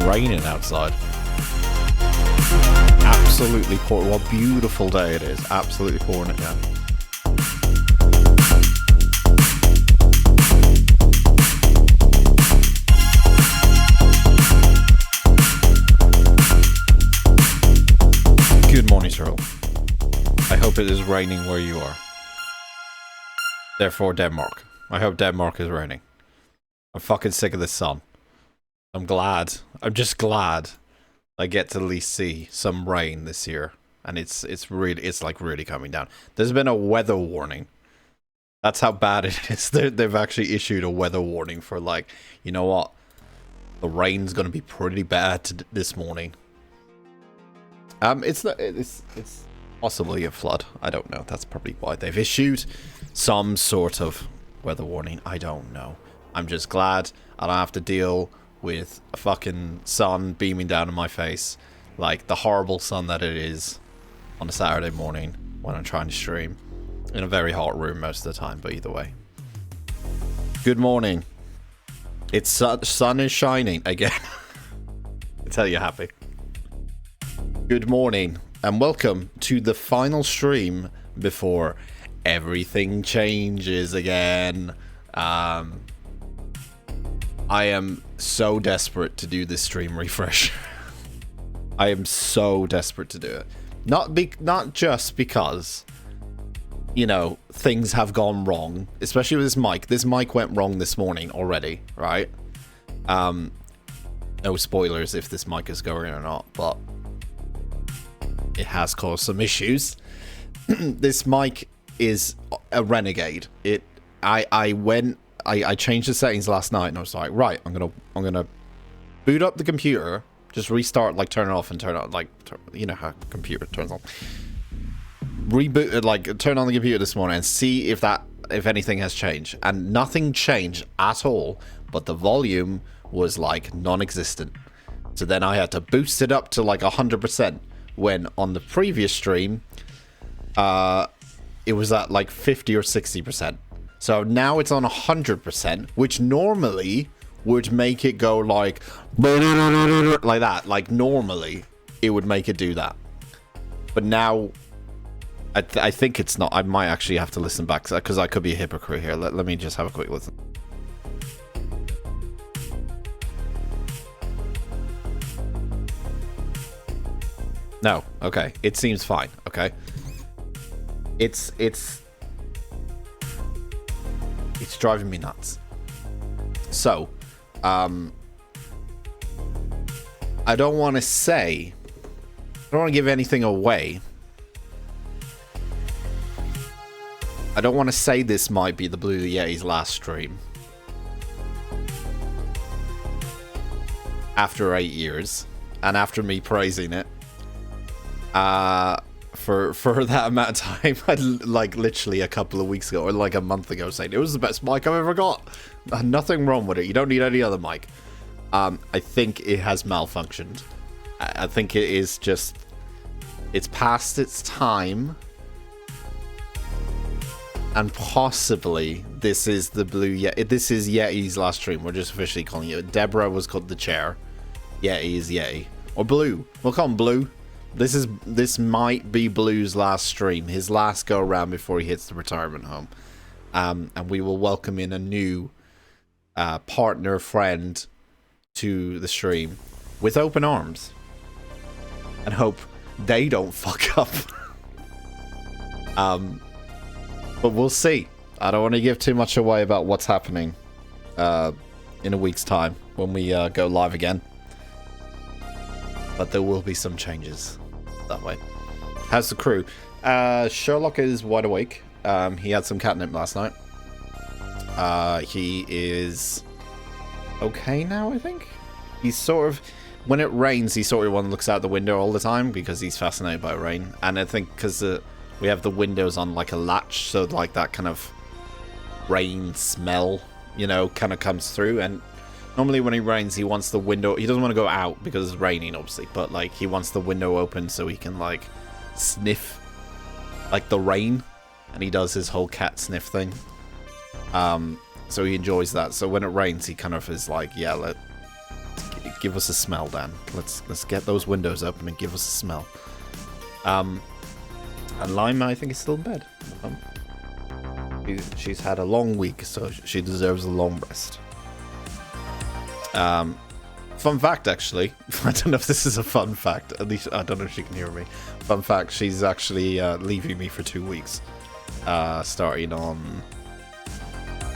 raining outside. Absolutely pouring. What a beautiful day it is. Absolutely pouring it down. Good morning, Cyril. I hope it is raining where you are. Therefore, Denmark. I hope Denmark is raining. I'm fucking sick of the sun. I'm glad. I'm just glad I get to at least see some rain this year. And it's like really coming down. There's been a weather warning. That's how bad it is. They've actually issued a weather warning for, like, you know what? The rain's going to be pretty bad this morning. It's possibly a flood. I don't know. That's probably why they've issued some sort of weather warning. I don't know. I'm just glad I don't have to deal with a fucking sun beaming down in my face, like the horrible sun that it is on a Saturday morning when I'm trying to stream in a very hot room most of the time. But either way, good morning. It's sun is shining again. I tell you, happy. Good morning and welcome to the final stream before everything changes again. I am so desperate to do this stream refresh. I am so desperate to do it. Not just because, you know, things have gone wrong, especially with this mic. This mic went wrong this morning already, right? No spoilers if this mic is going or not, but it has caused some issues. This mic is a renegade. I changed the settings last night and I was like, right, I'm gonna boot up the computer, just restart, like turn it off and turn it on, like, you know how a computer turns on. Reboot it, like turn on the computer this morning and see if anything has changed, and nothing changed at all, but the volume was like non-existent. So then I had to boost it up to like 100%, when on the previous stream it was at like 50 or 60%. So now it's on 100%, which normally would make it go like that. Like normally it would make it do that. But now I think it's not. I might actually have to listen back because I could be a hypocrite here. Let me just have a quick listen. No, okay. It seems fine, okay? It's driving me nuts. So, I don't want to give anything away. I don't want to say this might be the Blue Yeti's last stream. After 8 years, and after me praising it, for that amount of time, like literally a couple of weeks ago or like a month ago, saying it was the best mic I've ever got. Nothing wrong with it. You don't need any other mic. I think it has malfunctioned. I think it is just, it's past its time, and possibly this is the Blue Yeti. This is Yeti's last stream. We're just officially calling it. Deborah was called the chair. Yeti is Yeti, or Blue. We'll call him Blue. This might be Blue's last stream, his last go around before he hits the retirement home, and we will welcome in a new partner friend to the stream with open arms, and hope they don't fuck up. But we'll see. I don't want to give too much away about what's happening in a week's time when we go live again, but there will be some changes that way. How's the crew? Sherlock is wide awake. He had some catnip last night. He is okay now, I think. He's sort of, when it rains, he sort of one looks out the window all the time because he's fascinated by rain. And I think because we have the windows on like a latch, so like that kind of rain smell, you know, kind of comes through. And normally when it rains, he wants the window, he doesn't want to go out because it's raining, obviously, but like he wants the window open so he can like sniff like the rain, and he does his whole cat sniff thing. So he enjoys that. So when it rains, he kind of is like, yeah, give us a smell, Dan. Let's get those windows open and give us a smell. And Lima, I think, is still in bed. She's had a long week, so she deserves a long rest. Fun fact, actually. I don't know if this is a fun fact. At least, I don't know if she can hear me. Fun fact, she's actually leaving me for 2 weeks. Starting on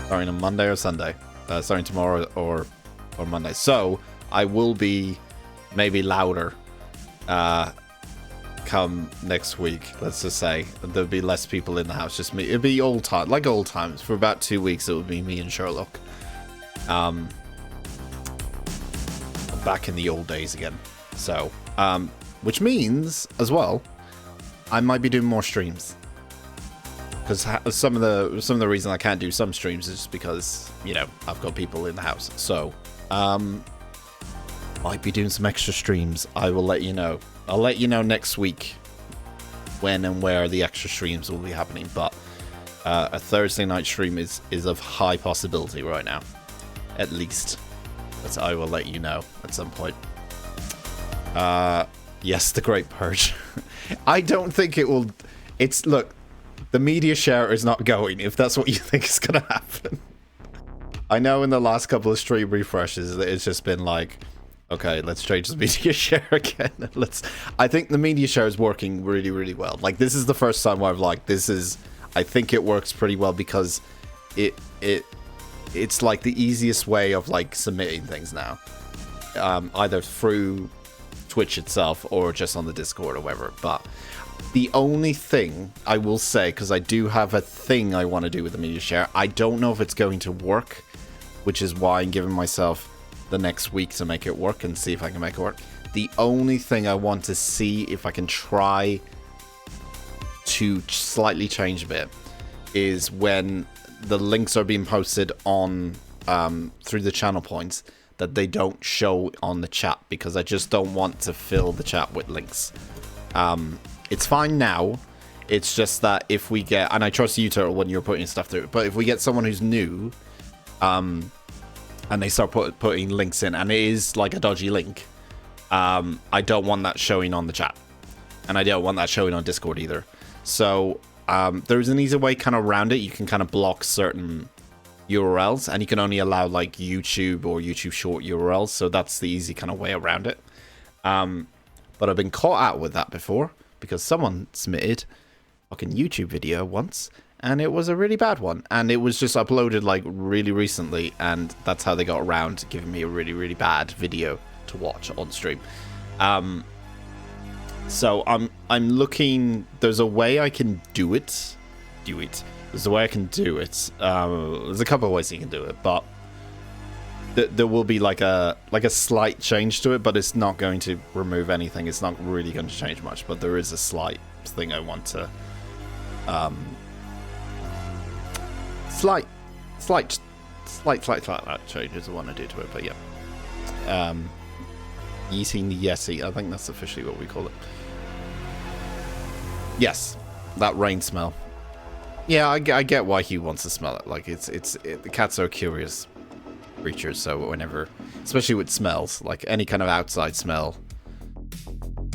Monday or Sunday. Starting tomorrow or Monday. So, I will be maybe louder come next week, let's just say. There'll be less people in the house, just me. It'll be old times. For about 2 weeks, it will be me and Sherlock. Back in the old days again. So, which means, as well, I might be doing more streams. Because some of the reason I can't do some streams is just because, you know, I've got people in the house. So, might be doing some extra streams. I will let you know. I'll let you know next week when and where the extra streams will be happening. But a Thursday night stream is of high possibility right now, at least. But I will let you know at some point. Yes, the Great Purge. I don't think it will. Look, the media share is not going. If that's what you think is gonna happen. I know in the last couple of stream refreshes, it's just been like, okay, let's change the media share again. I think the media share is working really, really well. Like, this is the first time where I've like, I think it works pretty well because it's like the easiest way of like submitting things now. Either through Twitch itself or just on the Discord or whatever. But the only thing I will say, because I do have a thing I want to do with the media share, I don't know if it's going to work, which is why I'm giving myself the next week to make it work and see if I can make it work. The only thing I want to see if I can try to slightly change a bit is when the links are being posted on through the channel points, that they don't show on the chat, because I just don't want to fill the chat with links. It's fine now. It's just that if we get, and I trust you, Turtle, when you're putting stuff through, but if we get someone who's new, and they start putting links in, and it is like a dodgy link, I don't want that showing on the chat, and I don't want that showing on Discord either. So there's an easy way kind of around it. You can kind of block certain URLs, and you can only allow like YouTube or YouTube short URLs, so that's the easy kind of way around it. But I've been caught out with that before, because someone submitted a fucking YouTube video once, and it was a really bad one, and it was just uploaded like really recently, and that's how they got around giving me a really, really bad video to watch on stream. So I'm looking. There's a way I can do it. There's a way I can do it. There's a couple of ways you can do it, but there will be like a slight change to it, but it's not going to remove anything. It's not really going to change much, but there is a slight thing I want to slight changes I want to do to it, but yeah. Eating the Yeti, I think that's officially what we call it. Yes, that rain smell. Yeah, I get why he wants to smell it. Like, the cats are curious creatures, so whenever, especially with smells, like any kind of outside smell,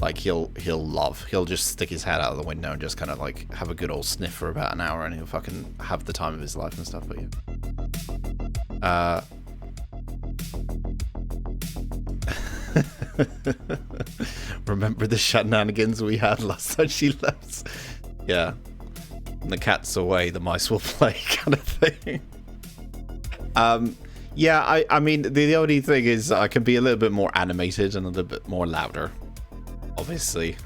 like he'll just stick his head out of the window and just kind of like have a good old sniff for about an hour, and he'll fucking have the time of his life and stuff. But yeah. Remember the shenanigans we had last time she left? Yeah. When the cat's away, the mice will play, kind of thing. Yeah, I mean, the only thing is I can be a little bit more animated and a little bit more louder, obviously.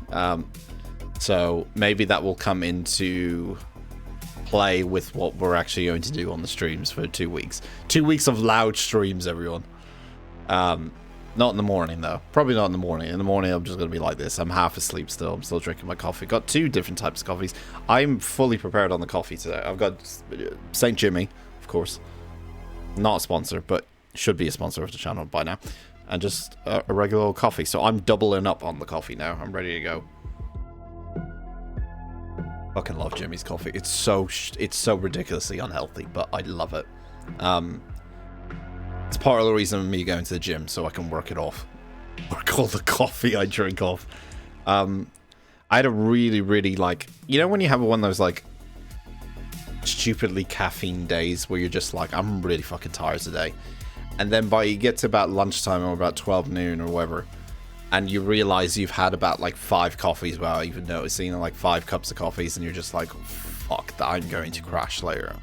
So maybe that will come into play with what we're actually going to do on the streams for 2 weeks. 2 weeks of loud streams, everyone. Not in the morning, though. Probably not in the morning. In the morning, I'm just going to be like this. I'm half asleep still. I'm still drinking my coffee. Got 2 different types of coffees. I'm fully prepared on the coffee today. I've got St. Jimmy, of course. Not a sponsor, but should be a sponsor of the channel by now. And just a regular old coffee. So I'm doubling up on the coffee now. I'm ready to go. Fucking love Jimmy's coffee. It's so ridiculously unhealthy, but I love it. It's part of the reason of me going to the gym, so I can work it off. or call the coffee I drink off. I had a really like, you know when you have one of those like stupidly caffeine days where you're just like, I'm really fucking tired today, and then you get to about lunchtime or about 12 noon or whatever, and you realize you've had about like 5 coffees without even noticing, like 5 cups of coffees, and you're just like, fuck, I'm going to crash later.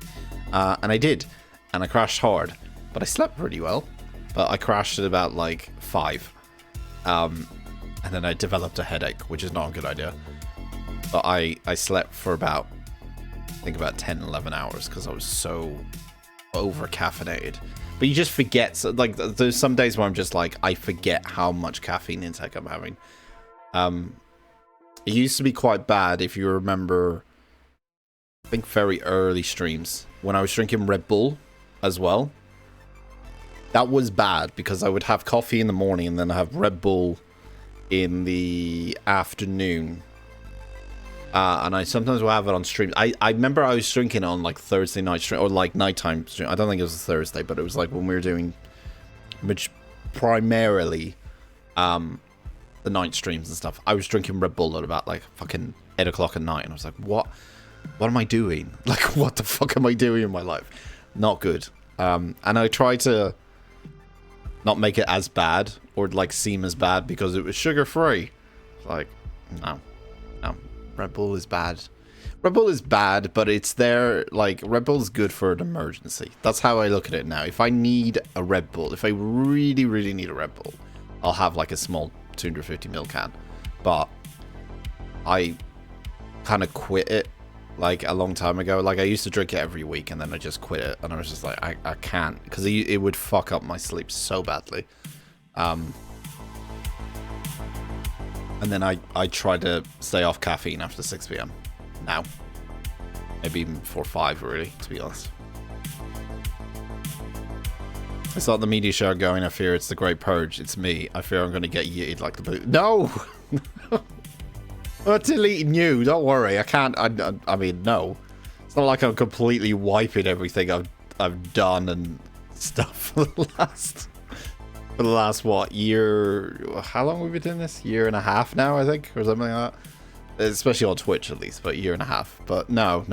And I did, and I crashed hard, but I slept pretty well. But I crashed at about like 5, and then I developed a headache, which is not a good idea. But I slept for about, I think about 10, 11 hours because I was so over caffeinated. But you just forget, so, like, there's some days where I'm just like, I forget how much caffeine intake I'm having. It used to be quite bad, if you remember, I think very early streams, when I was drinking Red Bull as well. That was bad because I would have coffee in the morning and then have Red Bull in the afternoon. And I sometimes will have it on stream. I remember I was drinking on like Thursday night stream, or like nighttime stream. I don't think it was a Thursday, but it was like when we were doing primarily the night streams and stuff. I was drinking Red Bull at about like fucking 8 o'clock at night, and I was like, what am I doing? Like, what the fuck am I doing in my life? Not good. And I tried to not make it as bad or like seem as bad because it was sugar free. Like, no, Red Bull is bad. Red Bull is bad, but it's there. Like, Red Bull is good for an emergency. That's how I look at it now. If I need a Red Bull, if I really need a Red Bull, I'll have like a small 250ml can. But I kind of quit it like a long time ago. Like, I used to drink it every week, and then I just quit it, and I was just like, I can't, because it would fuck up my sleep so badly. And then I try to stay off caffeine after 6 p.m. now. Maybe even before 5, really, to be honest. I saw the media show going. I fear it's the Great Purge. It's me. I fear I'm going to get yeeted like the boot. No! I'm deleting you. Don't worry. I can't. I mean, no. It's not like I'm completely wiping everything I've done and stuff for the last what, year? How long have we been doing this? Year and a half now, I think, or something like that. Especially on Twitch, at least, but year and a half. But no.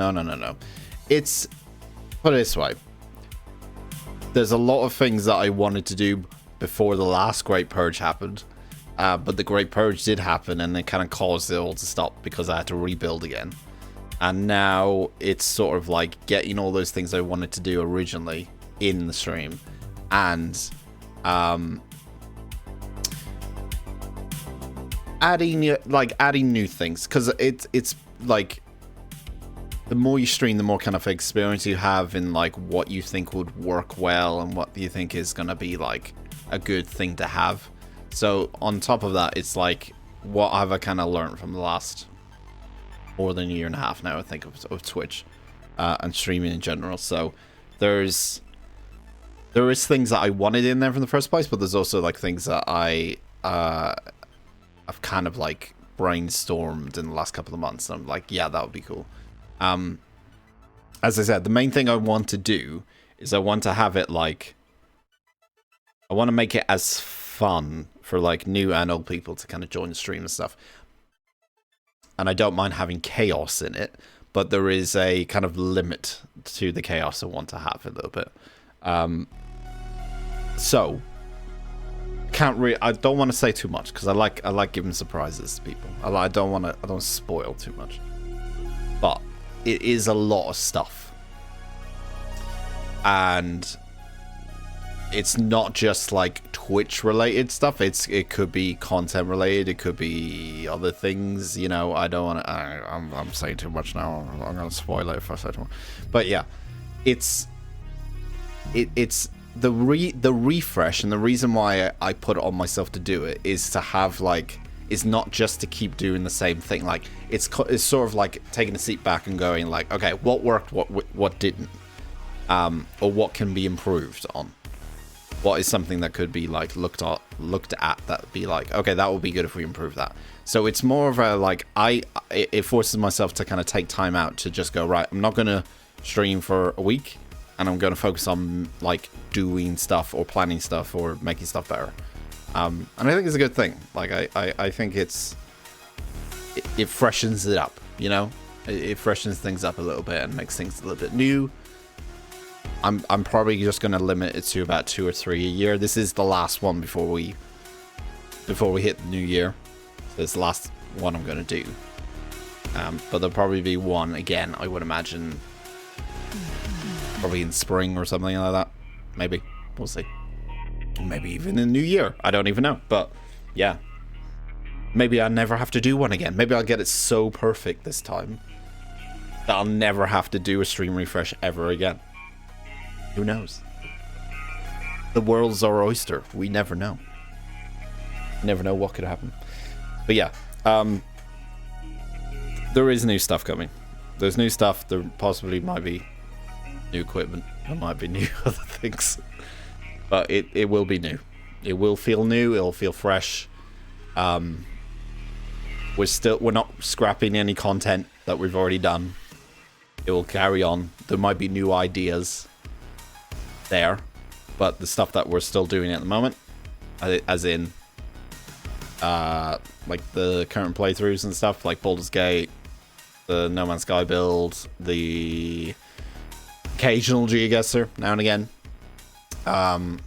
It's, put it this way. There's a lot of things that I wanted to do before the last Great Purge happened. But the Great Purge did happen, and it kind of caused it all to stop because I had to rebuild again. And now it's sort of like getting all those things I wanted to do originally in the stream, and adding new things, because it's like the more you stream, the more kind of experience you have in like what you think would work well and what you think is going to be like a good thing to have. So on top of that, it's like, what have I kind of learned from the last more than a year and a half now, I think, of Twitch and streaming in general. So there is things that I wanted in there from the first place, but there's also like things that I've kind of like brainstormed in the last couple of months. And I'm like, yeah, that would be cool. As I said, the main thing I want to do is I want to have it like, I want to make it as fun for like new and old people to kind of join the stream and stuff. And I don't mind having chaos in it, but there is a kind of limit to the chaos I want to have a little bit. So I don't want to say too much because I like giving surprises to people. I don't spoil too much. But it is a lot of stuff. And it's not just like Twitch related stuff. It could be content related. It could be other things. You know, I don't want to. I'm saying too much now. I'm gonna spoil it if I say too much. But yeah, it's the refresh, and the reason why I put it on myself to do it is to have like, it's not just to keep doing the same thing. Like it's sort of like taking a seat back and going like, okay, what worked, what didn't, or what can be improved on. What is something that could be like looked at that would be like, okay, that would be good if we improve that. So it's more of a like, it forces myself to kind of take time out to just go, right, I'm not going to stream for a week, and I'm going to focus on like doing stuff or planning stuff or making stuff better. And I think it's a good thing. Like, I think it freshens it up, you know? It freshens things up a little bit and makes things a little bit new. I'm probably just going to limit it to about 2 or 3 a year. This is the last one before we hit the new year. So it's the last one I'm going to do. But there'll probably be one again, I would imagine. Probably in spring or something like that. Maybe. We'll see. Maybe even in the new year. I don't even know. But yeah. Maybe I'll never have to do one again. Maybe I'll get it so perfect this time that I'll never have to do a stream refresh ever again. Who knows? The world's our oyster. We never know. Never know what could happen. But yeah. There is new stuff coming. There's new stuff. There possibly might be new equipment. There might be new other things. But it will be new. It will feel new. It'll feel fresh. We're not scrapping any content that we've already done. It will carry on. There might be new ideas there, but the stuff that we're still doing at the moment, as in like the current playthroughs and stuff, like Baldur's Gate, the No Man's Sky build, the occasional GeoGuessr now and again, the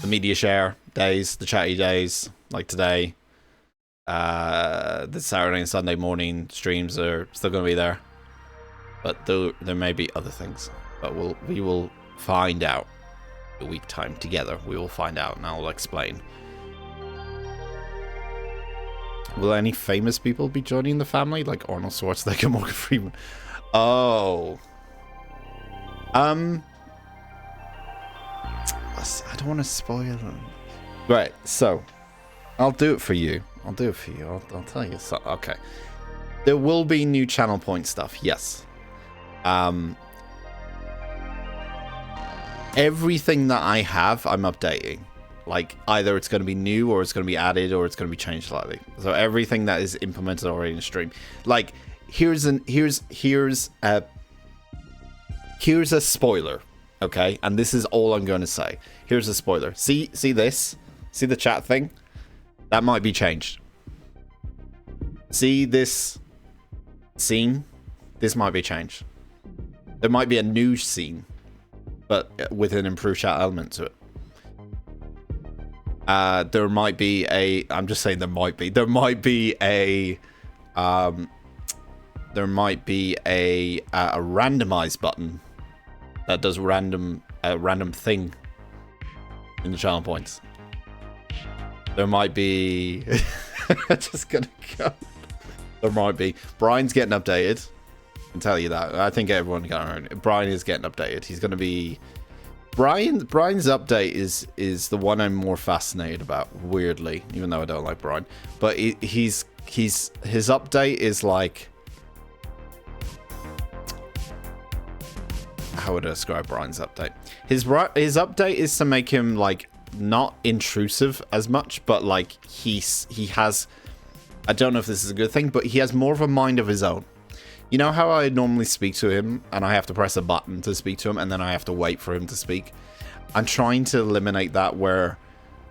media share days, the chatty days like today, the Saturday and Sunday morning streams are still going to be there, but there may be other things, but we will find out a week time together. We will find out and I'll explain. Will any famous people be joining the family, like Arnold Schwarzenegger, Morgan Freeman? Oh, I don't want to spoil them. Right, so I'll do it for you. I'll tell you. So, okay, there will be new channel point stuff. Yes. Everything that I have, I'm updating. Like, either it's going to be new, or it's going to be added, or it's going to be changed slightly. So everything that is implemented already in the stream. Like, here's a spoiler, okay? And this is all I'm going to say. Here's a spoiler. See this? See the chat thing? That might be changed. See this scene? This might be changed. There might be a new scene, but with an improved chat element to it. There might be a... I'm just saying there might be. There might be a randomize button that does a random thing in the channel points. There might be... just gonna go. There might be. Brian's getting updated. I can tell you that. I think everyone can. Brian is getting updated. He's going to be... Brian's update is the one I'm more fascinated about, weirdly, even though I don't like Brian. But his update is like... How would I describe Brian's update? His update is to make him, like, not intrusive as much, but, like, he has... I don't know if this is a good thing, but he has more of a mind of his own. You know how I normally speak to him, and I have to press a button to speak to him, and then I have to wait for him to speak? I'm trying to eliminate that, where...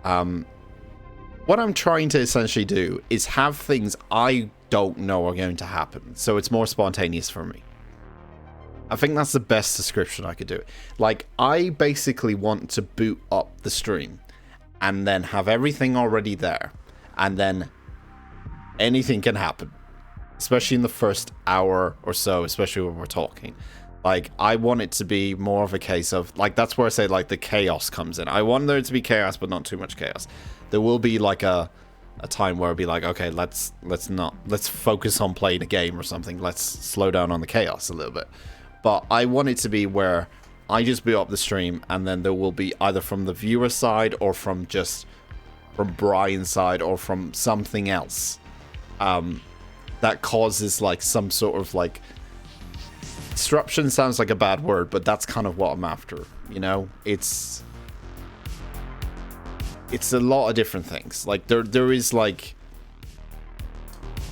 what I'm trying to essentially do is have things I don't know are going to happen, so it's more spontaneous for me. I think that's the best description I could do. Like, I basically want to boot up the stream, and then have everything already there, and then anything can happen. Especially in the first hour or so, especially when we're talking. Like, I want it to be more of a case of, like, that's where I say, like, the chaos comes in. I want there to be chaos, but not too much chaos. There will be, like, a time where it'll be like, okay, let's focus on playing a game or something. Let's slow down on the chaos a little bit. But I want it to be where I just boot up the stream, and then there will be either from the viewer side, or from Brian's side, or from something else. That causes, like, some sort of, like... Disruption sounds like a bad word, but that's kind of what I'm after, you know? It's a lot of different things. Like, there is, like...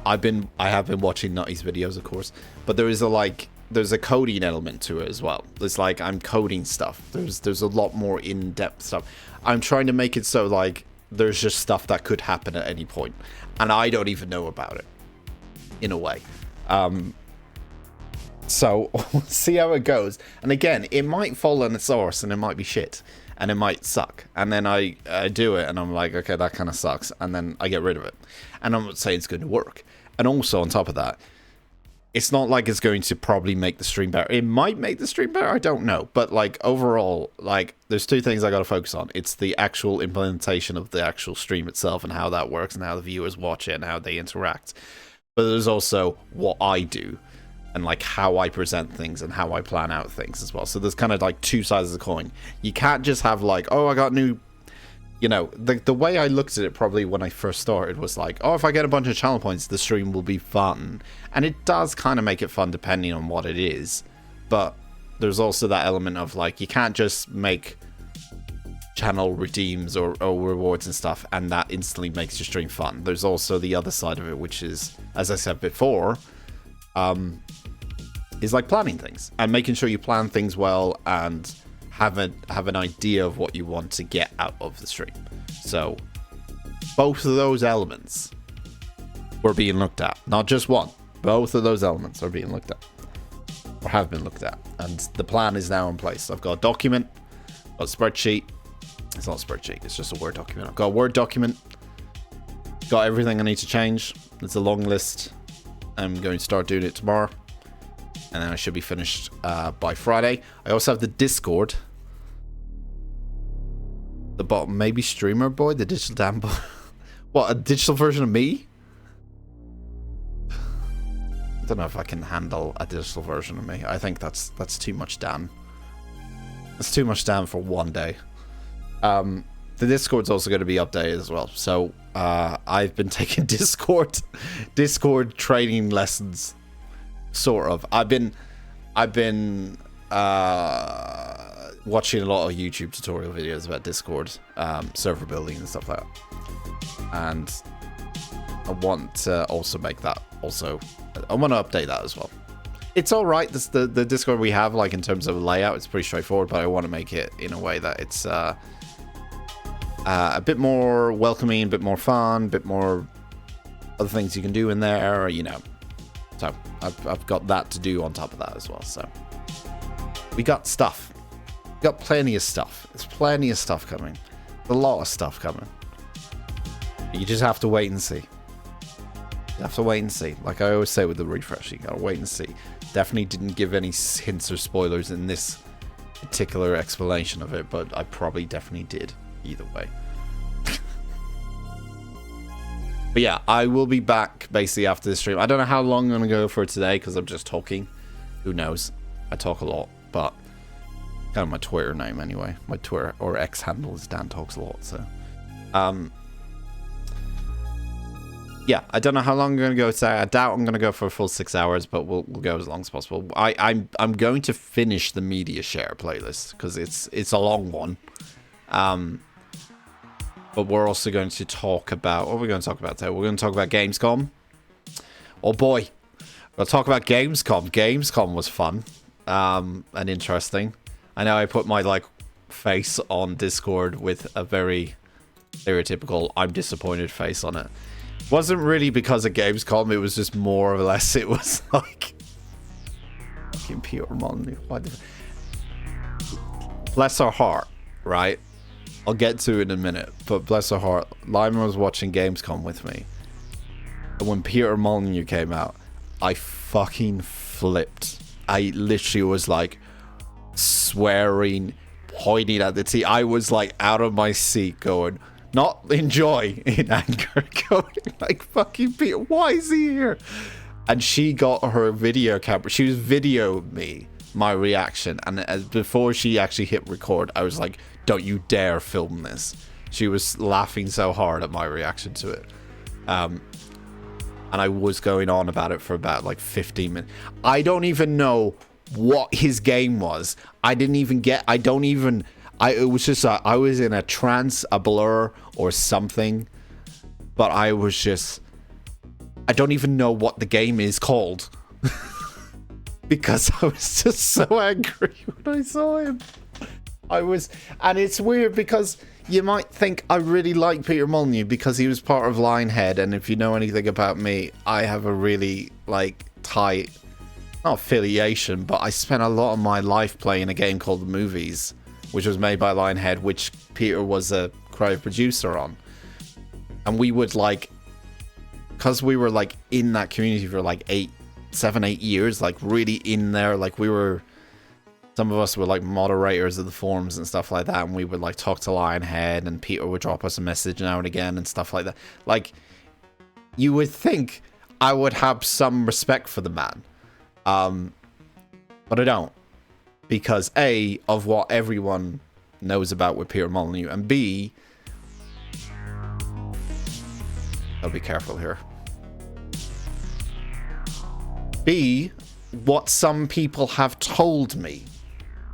I have been watching Nutty's videos, of course, but there's a coding element to it as well. It's like, I'm coding stuff. There's a lot more in-depth stuff. I'm trying to make it so, like, there's just stuff that could happen at any point, and I don't even know about it, in a way. So we'll see how it goes. And again, it might fall on its arse and it might be shit and it might suck. And then I do it and I'm like, okay, that kind of sucks. And then I get rid of it. And I'm not saying it's going to work. And also on top of that, it's not like it's going to probably make the stream better. It might make the stream better. I don't know. But like overall, like there's two things I got to focus on. It's the actual implementation of the actual stream itself and how that works and how the viewers watch it and how they interact. But there's also what I do. And like how I present things and how I plan out things as well. So there's kind of like two sides of the coin. You can't just have like, oh, I got new, you know, the way I looked at it probably when I first started was like, oh, if I get a bunch of channel points, the stream will be fun. And it does kind of make it fun depending on what it is. But there's also that element of like, you can't just make channel redeems or rewards and stuff and that instantly makes your stream fun. There's also the other side of it, which is, as I said before, is like planning things and making sure you plan things well and have an idea of what you want to get out of the stream. So both of those elements were being looked at, not just one. Both of those elements are being looked at or have been looked at, and the plan is now in place. I've got a document, got a spreadsheet. It's not a spreadsheet, it's just a Word document. I've got a Word document, got everything I need to change. It's a long list. I'm going to start doing it tomorrow, and then I should be finished by Friday. I also have the Discord, the bot, maybe streamer boy, the digital Dan boy. What, a digital version of me? I don't know if I can handle a digital version of me. I think that's too much Dan. That's too much Dan for one day. The Discord's also going to be updated as well. So I've been taking Discord training lessons, sort of. I've been watching a lot of YouTube tutorial videos about Discord, server building and stuff like that. And I want to also make that also. I want to update that as well. It's all right. The Discord we have, like in terms of layout, it's pretty straightforward. But I want to make it in a way that it's a bit more welcoming, a bit more fun, a bit more other things you can do in there, you know. So I've got that to do on top of that as well. So we got stuff. We got plenty of stuff. There's plenty of stuff coming. A lot of stuff coming. You just have to wait and see. You have to wait and see. Like I always say with the refresh, you gotta wait and see. Definitely didn't give any hints or spoilers in this particular explanation of it, but I probably definitely did. Either way. But yeah, I will be back basically after this stream. I don't know how long I'm going to go for today because I'm just talking. Who knows? I talk a lot, but kind of my Twitter name anyway. My Twitter or X handle is Dan Talks a Lot. So, yeah, I don't know how long I'm going to go today. I doubt I'm going to go for a full 6 hours, but we'll go as long as possible. I'm going to finish the media share playlist because it's a long one. But we're also going to talk about... What are we going to talk about today? We're going to talk about Gamescom. Oh boy. We'll talk about Gamescom. Gamescom was fun. And interesting. I know I put my, like, face on Discord with a very stereotypical I'm disappointed face on it. It wasn't really because of Gamescom. It was just more or less... It was like... Fucking Peter Molyneux. Bless her heart, right? I'll get to it in a minute, but bless her heart, Lima was watching Gamescom with me, and when Peter Molyneux came out, I fucking flipped. I literally was like swearing, pointing at the TV. I was like out of my seat going, not in joy, in anger, going like, fucking Peter, why is he here? And she got her video camera, she was videoing me, my reaction, and before she actually hit record, I was like, don't you dare film this. She was laughing so hard at my reaction to it. And I was going on about it for about like 15 minutes. I don't even know what his game was. It was just, I was in a trance, a blur or something. But I don't even know what the game is called. Because I was just so angry when I saw him. And it's weird because, you might think I really like Peter Molyneux because he was part of Lionhead, and if you know anything about me, I have a really, like, tight, not affiliation, but I spent a lot of my life playing a game called The Movies, which was made by Lionhead, which Peter was a creative producer on. And we would, like, because we were, like, in that community for, like, 7, 8 years, like, really in there, like, we were... Some of us were like moderators of the forums and stuff like that, and we would like talk to Lionhead, and Peter would drop us a message now and again and stuff like that. Like, you would think I would have some respect for the man, but I don't, because A, of what everyone knows about with Peter Molyneux, and B, I'll be careful here. B, what some people have told me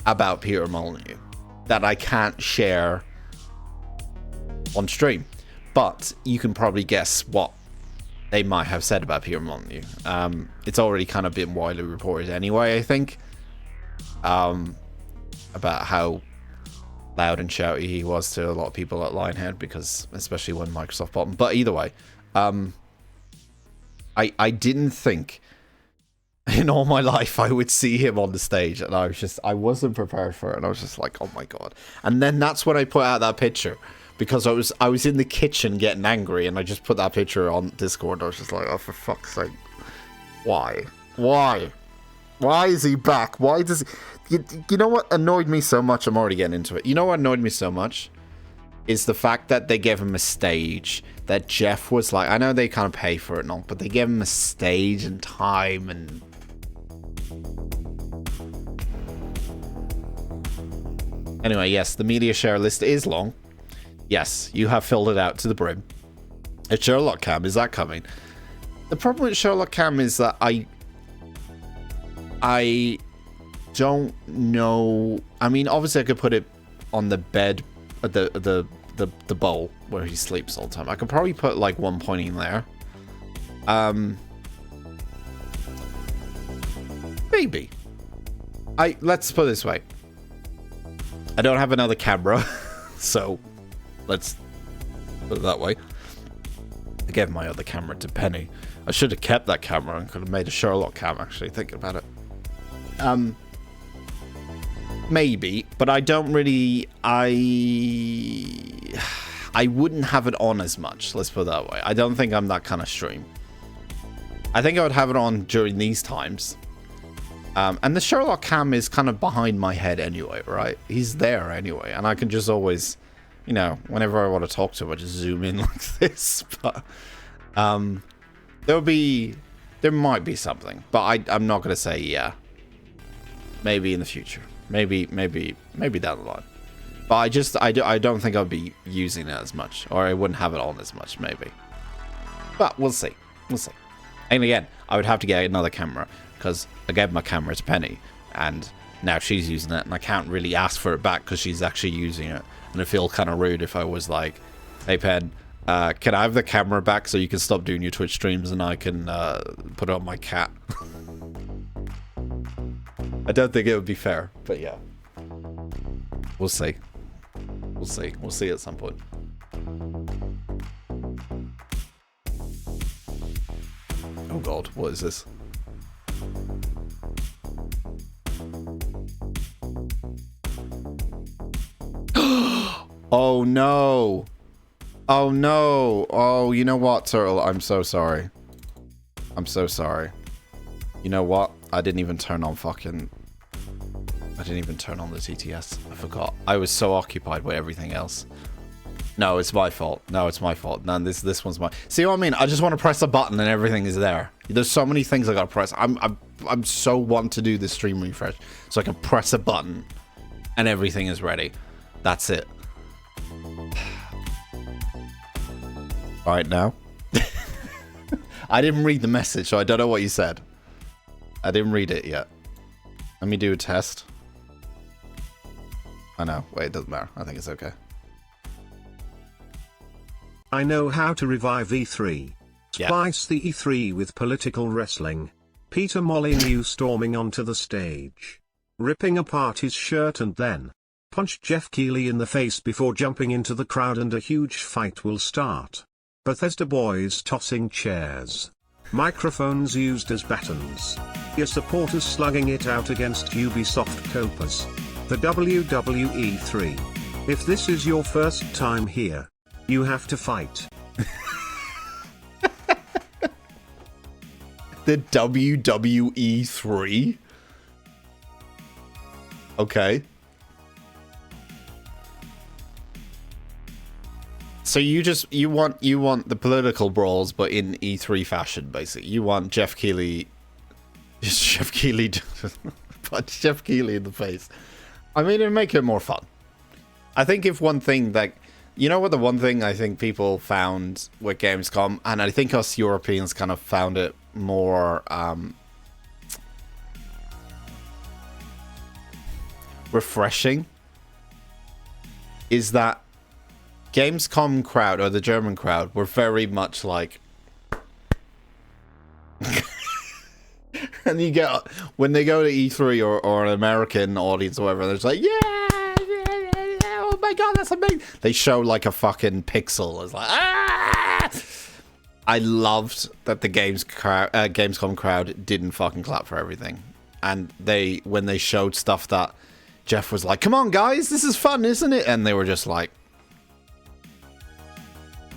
about Peter Molyneux that I can't share on stream, but you can probably guess what they might have said about Peter Molyneux. It's already kind of been widely reported anyway, I think, about how loud and shouty he was to a lot of people at Lionhead, because especially when Microsoft bought him. But either way, I didn't think in all my life I would see him on the stage, and I wasn't prepared for it, and I was just like, oh my god. And then that's when I put out that picture, because I was in the kitchen getting angry, and I just put that picture on Discord. I was just like, oh, for fuck's sake, why is he back? Why does you know what annoyed me so much? I'm already getting into it. You know what annoyed me so much is the fact that they gave him a stage, that Jeff was like, I know they kind of pay for it and all, but they gave him a stage and time. And anyway, yes, the media share list is long. Yes, you have filled it out to the brim. A Sherlock Cam, is that coming? The problem with Sherlock Cam is that I don't know. I mean, obviously I could put it on the bed, the bowl where he sleeps all the time. I could probably put like one pointing there. Maybe. Let's put it this way. I don't have another camera, so let's put it that way. I gave my other camera to Penny. I should have kept that camera and could have made a Sherlock Cam, actually, thinking about it. Maybe, but I don't really... I wouldn't have it on as much, let's put it that way. I don't think I'm that kind of stream. I think I would have it on during these times. And the Sherlock Cam is kind of behind my head anyway, right? He's there anyway, and I can just always, you know, whenever I want to talk to him, I just zoom in like this. But there might be something, but I'm not going to say yeah. Maybe in the future. Maybe down the line. But I don't think I'll be using it as much, or I wouldn't have it on as much, maybe. But we'll see. We'll see. And again, I would have to get another camera, because I gave my camera to Penny, and now she's using it, and I can't really ask for it back because she's actually using it. And it feels kind of rude if I was like, hey Pen, can I have the camera back so you can stop doing your Twitch streams and I can put it on my cat? I don't think it would be fair, but yeah. We'll see. We'll see. We'll see at some point. Oh god, what is this? Oh no! Oh no! Oh, you know what, Turtle? I'm so sorry. I'm so sorry. You know what? I didn't even turn on the TTS. I forgot. I was so occupied with everything else. No, it's my fault. No, it's my fault. No, this one's my... See what I mean? I just want to press a button and everything is there. There's so many things I gotta press. I'm so want to do this stream refresh so I can press a button and everything is ready. That's it. Alright, now. I didn't read the message, so I don't know what you said. I didn't read it yet. Let me do a test. I know. Wait, it doesn't matter. I think it's okay. I know how to revive E3. Spice the E3 with political wrestling. Peter Molyneux storming onto the stage, ripping apart his shirt and then Punch Jeff Keighley in the face before jumping into the crowd and a huge fight will start. Bethesda boys tossing chairs. Microphones used as batons. Your supporters slugging it out against Ubisoft Copas. The WWE 3. If this is your first time here, you have to fight. The WWE 3? Okay. So you want the political brawls, but in E3 fashion, basically. You want Jeff Keighley, punch Jeff Keighley in the face. I mean, it'd make it more fun. I think if one thing that, you know what, the one thing I think people found with Gamescom, and I think us Europeans kind of found it more refreshing, is that Gamescom crowd, or the German crowd, were very much like and you get, when they go to E3 or an American audience or whatever, they're just like, yeah, oh my god, that's amazing. They show like a fucking pixel. It's like, ah! I loved that the Gamescom crowd didn't fucking clap for everything. And when they showed stuff that Jeff was like, come on guys, this is fun, isn't it? And they were just like,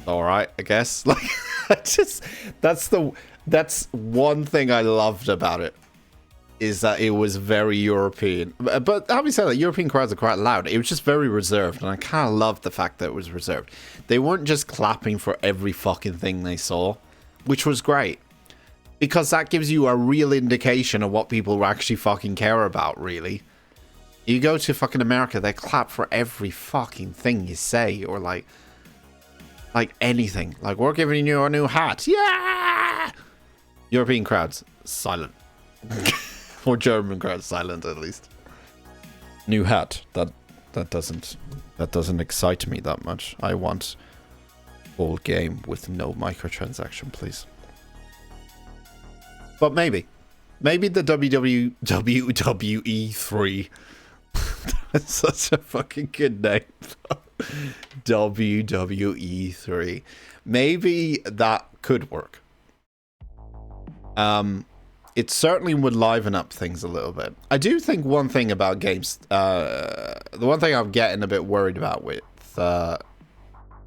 all right, I guess. Like, that's one thing I loved about it, is that it was very European. But having said that, European crowds are quite loud. It was just very reserved, and I kind of loved the fact that it was reserved. They weren't just clapping for every fucking thing they saw, which was great, because that gives you a real indication of what people actually fucking care about, really. You go to fucking America, they clap for every fucking thing you say, or like anything. Like, we're giving you a new hat. Yeah! European crowds, silent. Or German crowds, silent at least. New hat. That doesn't excite me that much. I want full game with no microtransaction, please. But maybe the WWE 3. That's such a fucking good name. WWE 3. Maybe that could work. It certainly would liven up things a little bit. I do think one thing about games, the one thing I'm getting a bit worried about with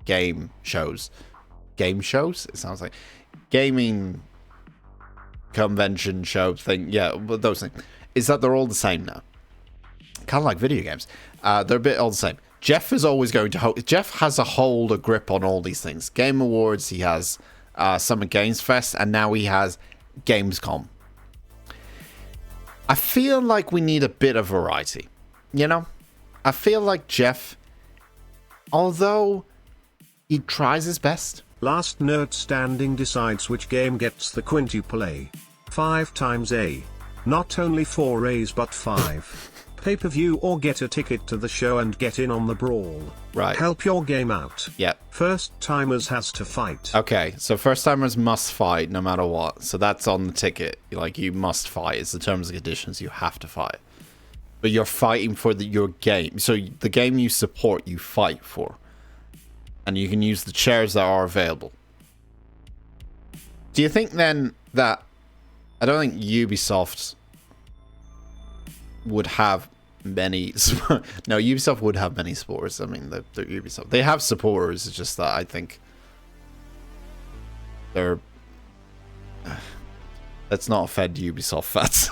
game shows, it sounds like gaming convention show thing, yeah, but those things, is that they're all the same now. Kind of like video games. They're a bit all the same. Jeff is always going to hold. Jeff has a grip on all these things. Game Awards, he has Summer Games Fest, and now he has Gamescom. I feel like we need a bit of variety. You know? I feel like Jeff, although he tries his best. Last nerd standing decides which game gets the quintuple A. 5 times A. Not only 4 A's but 5. Pay-per-view or get a ticket to the show and get in on the brawl. Right. Help your game out. Yep. First timers has to fight. Okay, so first timers must fight no matter what. So that's on the ticket. Like, you must fight. It's the terms and conditions. You have to fight. But you're fighting for your game. So the game you support, you fight for. And you can use the chairs that are available. Do you think then that... I don't think Ubisoft would have many... No, Ubisoft would have many supporters. I mean, they're Ubisoft. They have supporters. It's just that I think they're... Let's not offend Ubisoft fans.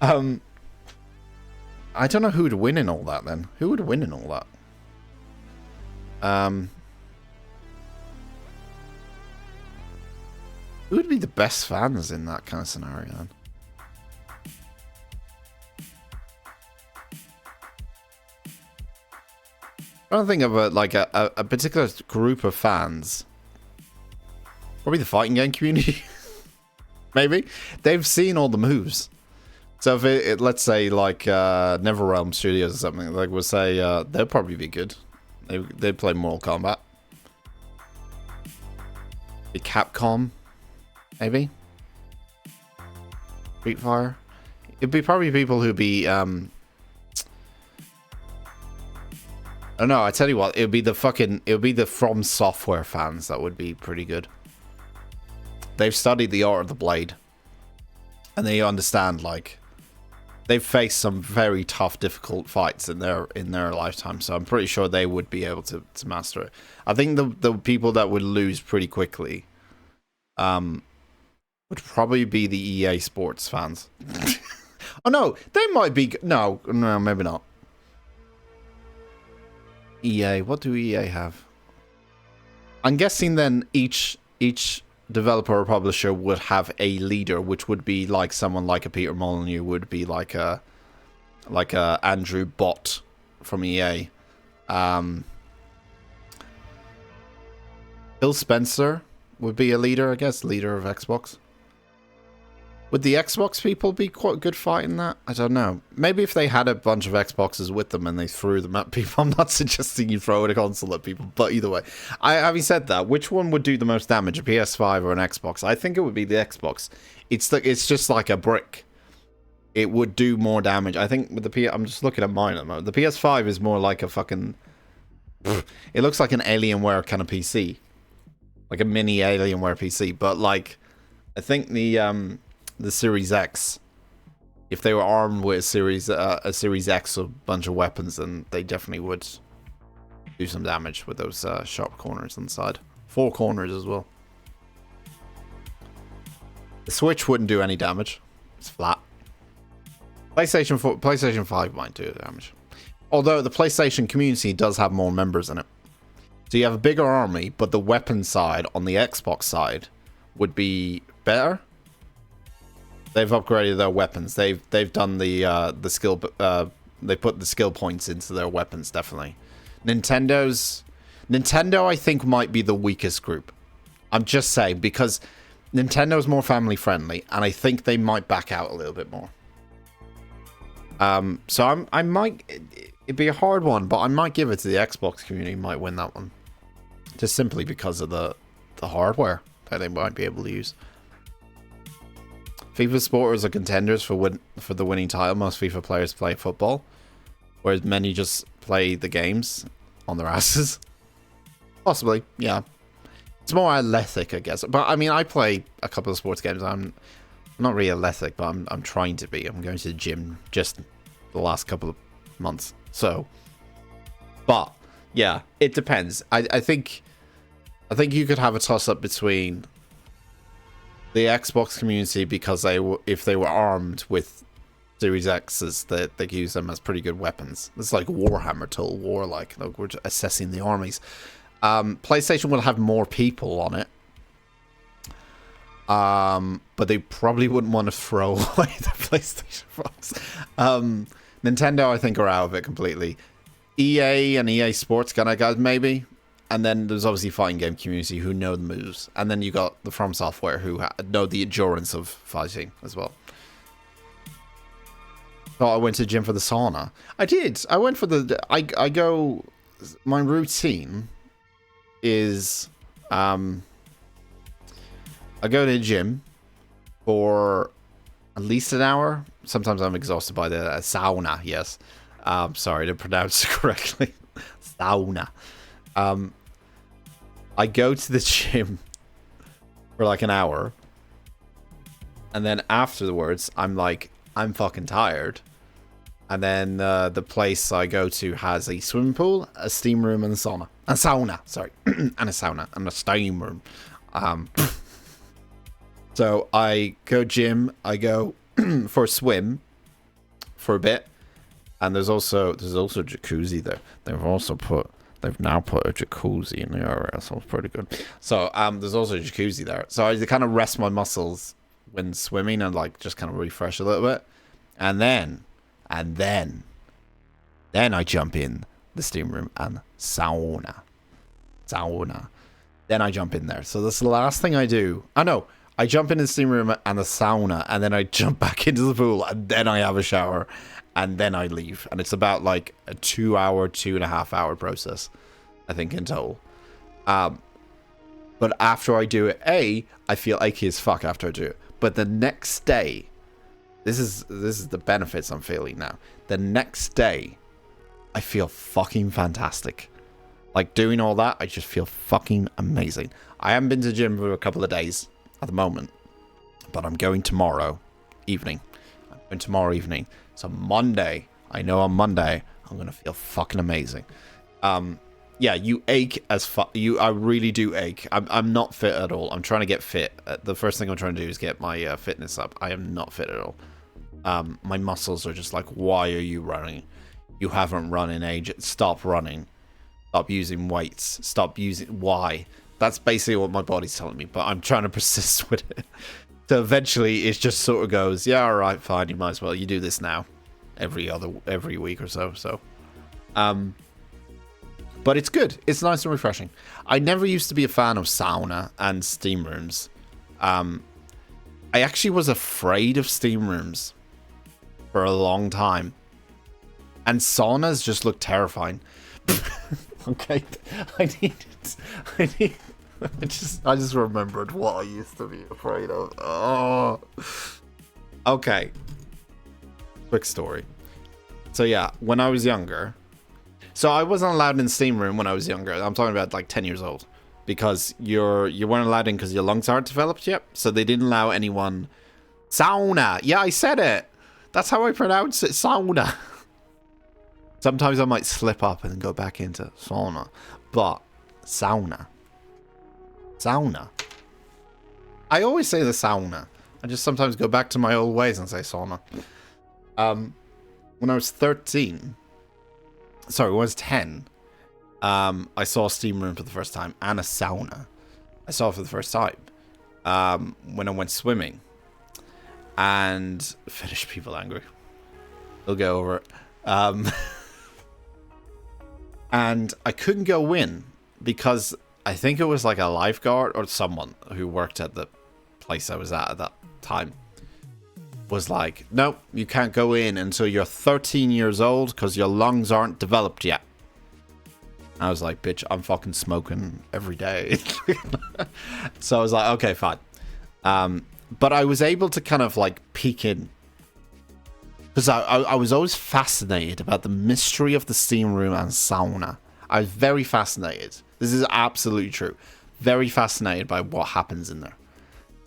I don't know who would win in all that then. Who would win in all that? Who would be the best fans in that kind of scenario then? I don't think of a particular group of fans. Probably the fighting game community. Maybe. They've seen all the moves. So if let's say like NetherRealm Studios or something, like we'll say they'll probably be good. They'd play Mortal Kombat. Be Capcom, maybe. Street Fighter. It'd be probably people who'd be Oh no, I tell you what, it would be the From Software fans that would be pretty good. They've studied the art of the blade. And they understand, like, they've faced some very tough, difficult fights in their lifetime, so I'm pretty sure they would be able to master it. I think the people that would lose pretty quickly would probably be the EA Sports fans. Oh no, they might be... No, maybe not. EA, what do EA have? I'm guessing then each developer or publisher would have a leader, which would be like someone like a Peter Molyneux, would be like a Andrew Bott from EA. Phil Spencer would be a leader, I guess, leader of Xbox. Would the Xbox people be quite good fighting that? I don't know. Maybe if they had a bunch of Xboxes with them and they threw them at people. I'm not suggesting you throw a console at people, but either way. Having said that, which one would do the most damage, a PS5 or an Xbox? I think it would be the Xbox. It's just like a brick. It would do more damage. I think with the I'm just looking at mine at the moment. The PS5 is more like a fucking... It looks like an Alienware kind of PC. Like a mini Alienware PC. But like, I think the Series X, if they were armed with a Series X or a bunch of weapons, then they definitely would do some damage with those sharp corners on the side. 4 corners as well. The Switch wouldn't do any damage. It's flat. PlayStation 5 might do damage. Although the PlayStation community does have more members in it. So you have a bigger army, but the weapon side on the Xbox side would be better. They've upgraded their weapons. They've done the skill. They put the skill points into their weapons. Definitely. Nintendo, I think, might be the weakest group. I'm just saying because Nintendo's more family friendly, and I think they might back out a little bit more. So I might. It'd be a hard one, but I might give it to the Xbox community. Might win that one, just simply because of the hardware that they might be able to use. FIFA supporters are contenders for the winning title. Most FIFA players play football, whereas many just play the games on their asses. Possibly, yeah. It's more athletic, I guess. But I mean, I play a couple of sports games. I'm not really athletic, but I'm trying to be. I'm going to the gym just the last couple of months. So, but yeah, it depends. I think you could have a toss up between the Xbox community, because if they were armed with Series X's, they could use them as pretty good weapons. It's like Warhammer Total War, like we're assessing the armies. PlayStation will have more people on it, but they probably wouldn't want to throw away the PlayStation box. Nintendo, I think, are out of it completely. EA and EA Sports kind of guys, maybe. And then there's obviously fighting game community who know the moves. And then you got the From Software who know the endurance of fighting as well. So I went to the gym for the sauna. I did. I went for the... I go... My routine is... I go to the gym for at least an hour. Sometimes I'm exhausted by the sauna, yes. Sorry to pronounce it correctly. Sauna. I go to the gym for like an hour, and then afterwards I'm fucking tired, and then the place I go to has a swimming pool, a steam room, and a sauna. And a sauna and a steam room. So I go gym, I go for a swim for a bit, and there's also a jacuzzi there. They've now put a jacuzzi in the area, so it's pretty good. So there's also a jacuzzi there. So I kind of rest my muscles when swimming and like just kind of refresh a little bit. And then I jump in the steam room and sauna. Then I jump in there. So that's the last thing I do. I jump in the steam room and the sauna, and then I jump back into the pool, and then I have a shower. And then I leave. And it's about like a 2.5 hour process, I think, in total. But after I do it, I feel achy as fuck after I do it. But the next day, this is the benefits I'm feeling now. The next day, I feel fucking fantastic. Like, doing all that, I just feel fucking amazing. I haven't been to the gym for a couple of days at the moment, but I'm going tomorrow evening. So Monday, I know on Monday, I'm going to feel fucking amazing. Yeah, you ache as fuck. I really do ache. I'm not fit at all. I'm trying to get fit. The first thing I'm trying to do is get my fitness up. I am not fit at all. My muscles are just like, why are you running? You haven't run in ages. Stop running. Stop using weights. Stop using... Why? That's basically what my body's telling me, but I'm trying to persist with it. So eventually, it just sort of goes, yeah, all right, fine, you might as well. You do this now. Every week or so. But it's good. It's nice and refreshing. I never used to be a fan of sauna and steam rooms. I actually was afraid of steam rooms for a long time. And saunas just look terrifying. Okay, I just remembered what I used to be afraid of. Oh. Okay. Quick story. So yeah, when I was younger, so I wasn't allowed in the steam room when I was younger. I'm talking about like 10 years old, because you weren't allowed in because your lungs aren't developed yet. So they didn't allow anyone. Sauna. Yeah, I said it. That's how I pronounce it. Sauna. Sometimes I might slip up and go back into sauna. But sauna. Sauna. I always say the sauna. I just sometimes go back to my old ways and say sauna. When I was 13... Sorry, when I was 10, I saw a steam room for the first time and a sauna. I saw it for the first time when I went swimming. And Finnish people angry. They'll go over it. And I couldn't go in because I think it was like a lifeguard or someone who worked at the place I was at that time was like, nope, you can't go in until you're 13 years old because your lungs aren't developed yet. I was like, bitch, I'm fucking smoking every day. So I was like, okay, fine. But I was able to kind of like peek in. Because I was always fascinated about the mystery of the steam room and sauna. I was very fascinated. This is absolutely true. Very fascinated by what happens in there.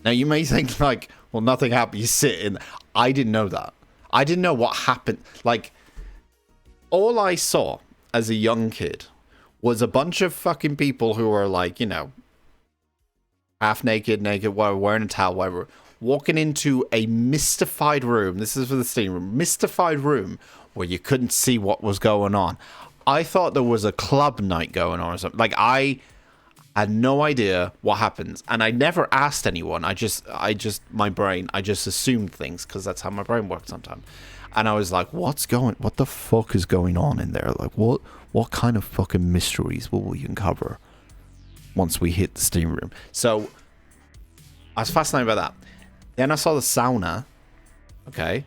Now, you may think, like, well, nothing happened. You sit in. I didn't know that. I didn't know what happened. Like, all I saw as a young kid was a bunch of fucking people who were, like, you know, half naked, whatever, wearing a towel, whatever, walking into a mystified room. This is for the steam room. Mystified room where you couldn't see what was going on. I thought there was a club night going on or something. Like, I had no idea what happens, and I never asked anyone. I just assumed things because that's how my brain works sometimes. And I was like, what the fuck is going on in there? Like, what kind of fucking mysteries will we uncover once we hit the steam room? So I was fascinated by that. Then I saw the sauna, okay,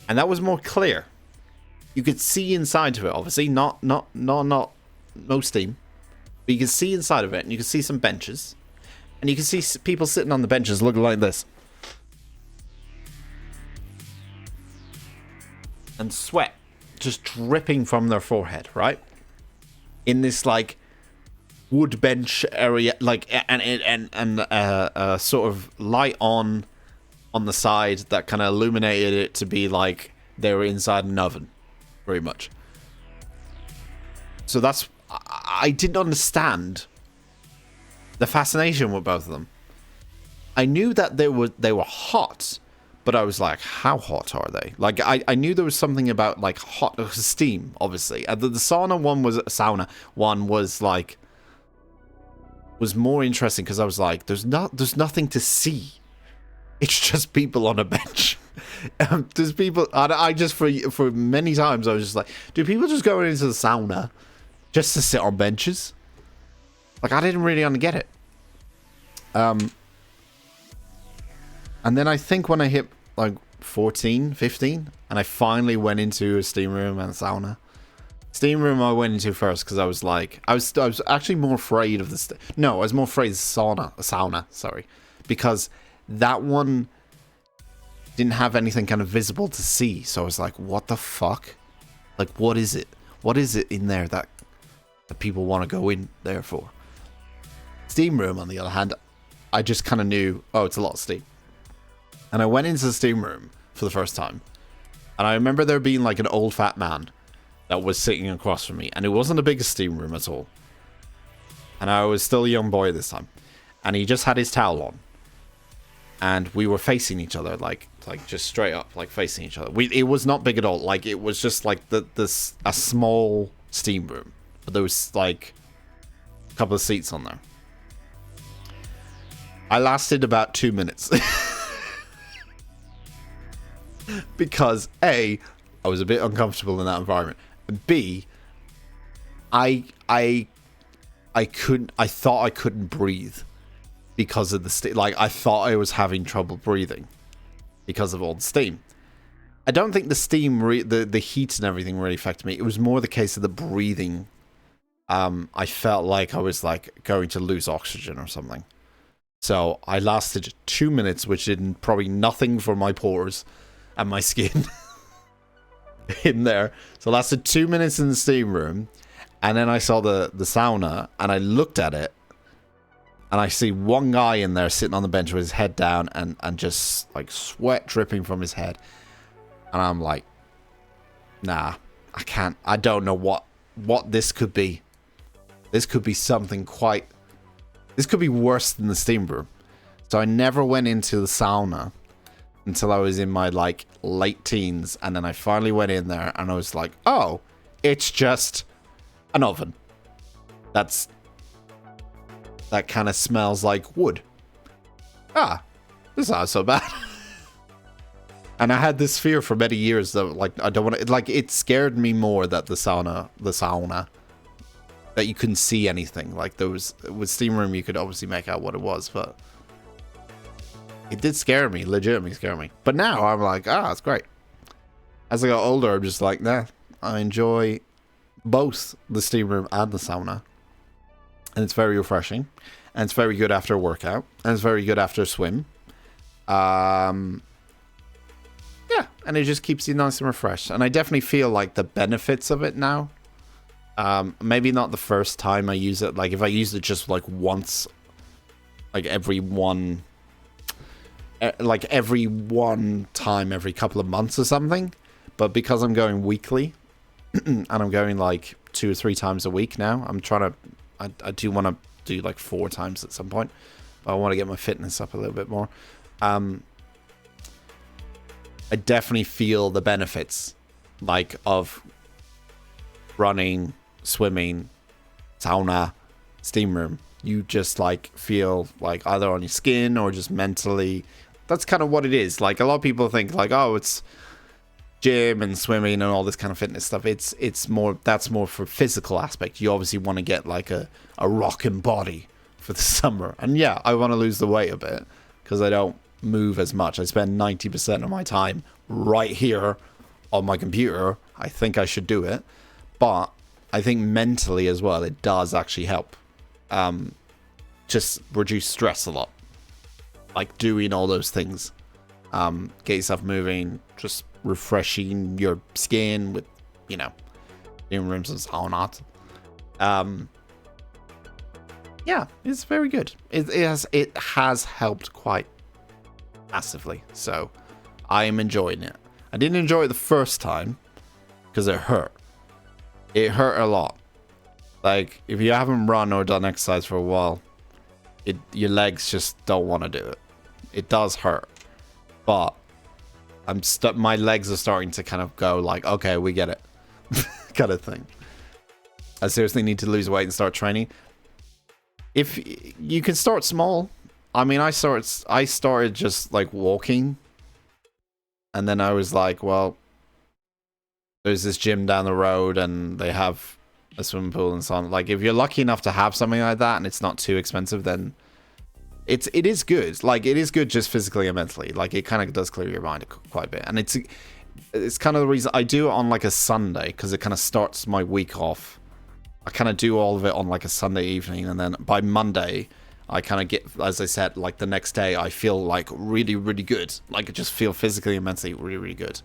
and that was more clear. You could see inside of it, obviously, not no steam. But you can see inside of it, and you can see some benches. And you can see people sitting on the benches looking like this. And sweat just dripping from their forehead, right? In this, like, wood bench area, like, and sort of light on the side that kind of illuminated it to be like they were inside an oven, very much. So that's... I didn't understand the fascination with both of them. I knew that they were hot, but I was like, how hot are they? Like, I knew there was something about, like, hot steam, obviously. The sauna one was like, was more interesting because I was like, there's nothing to see. It's just people on a bench. There's people, I just, for many times, I was just like, do people just go into the sauna just to sit on benches? Like, I didn't really get it. And then I think when I hit, like, 14, 15, and I finally went into a steam room and a sauna. Steam room I went into first because I was like, I was actually more afraid of the... I was more afraid of sauna, sorry. Because that one didn't have anything kind of visible to see. So I was like, what the fuck? Like, what is it? What is it in there that people want to go in there for? Steam room, on the other hand, I just kind of knew, oh, it's a lot of steam. And I went into the steam room for the first time. And I remember there being like an old fat man that was sitting across from me. And it wasn't the biggest steam room at all. And I was still a young boy this time. And he just had his towel on. And we were facing each other, like just straight up, like facing each other. It was not big at all. Like, it was just like a small steam room. But there was like a couple of seats on there. I lasted about 2 minutes. Because A, I was a bit uncomfortable in that environment. And B, I thought I couldn't breathe because of the steam. Like, I thought I was having trouble breathing because of all the steam. I don't think the steam, the heat and everything really affected me. It was more the case of the breathing. I felt like I was like going to lose oxygen or something. So I lasted 2 minutes, which did probably nothing for my pores and my skin in there. So I lasted 2 minutes in the steam room, and then I saw the sauna, and I looked at it, and I see one guy in there sitting on the bench with his head down and just like sweat dripping from his head. And I'm like, nah, I can't. I don't know what this could be. This could be something quite... This could be worse than the steam room. So I never went into the sauna until I was in my like late teens, and then I finally went in there and I was like, oh, it's just an oven. That kind of smells like wood. Ah, this is not so bad. And I had this fear for many years that like I don't want to, like, it scared me more that the sauna that you couldn't see anything. Like, there was, with steam room you could obviously make out what it was, but it did scare me, legitimately scare me. But now I'm like, it's great. As I got older, I'm just like, nah, I enjoy both the steam room and the sauna. And it's very refreshing. And it's very good after a workout. And it's very good after a swim. Yeah, and it just keeps you nice and refreshed. And I definitely feel like the benefits of it now. Maybe not the first time I use it. Like, if I use it just like once, like every one time every couple of months or something. But because I'm going weekly and I'm going like 2 or 3 times a week now, I'm trying to, I do want to do like 4 times at some point. But I want to get my fitness up a little bit more. I definitely feel the benefits, like, of running, swimming, sauna, steam room. You just like feel like either on your skin or just mentally. That's kind of what it is. Like, a lot of people think like, oh, it's gym and swimming and all this kind of fitness stuff. It's more, that's more for physical aspect. You obviously want to get like a rocking body for the summer. And yeah, I want to lose the weight a bit because I don't move as much. I spend 90% of my time right here on my computer. I think I should do it. But I think mentally as well, it does actually help. Just reduce stress a lot. Like doing all those things. Get yourself moving, just refreshing your skin with, you know, doing rooms and sauna. Yeah, it's very good. It has helped quite massively. So I am enjoying it. I didn't enjoy it the first time because it hurt. It hurt a lot. Like, if you haven't run or done exercise for a while, your legs just don't want to do it. It does hurt. But my legs are starting to kind of go like, okay, we get it. kind of thing. I seriously need to lose weight and start training. If you can start small. I mean, I started just like walking. And then I was like, well, there's this gym down the road and they have a swimming pool and so on. Like, if you're lucky enough to have something like that and it's not too expensive, then it is good. Like, it is good just physically and mentally. Like, it kind of does clear your mind quite a bit. And it's kind of the reason I do it on like a Sunday, because it kind of starts my week off. I kind of do all of it on like a Sunday evening, and then by Monday I kind of get, as I said, like the next day I feel like really, really good. Like, I just feel physically and mentally really, really good.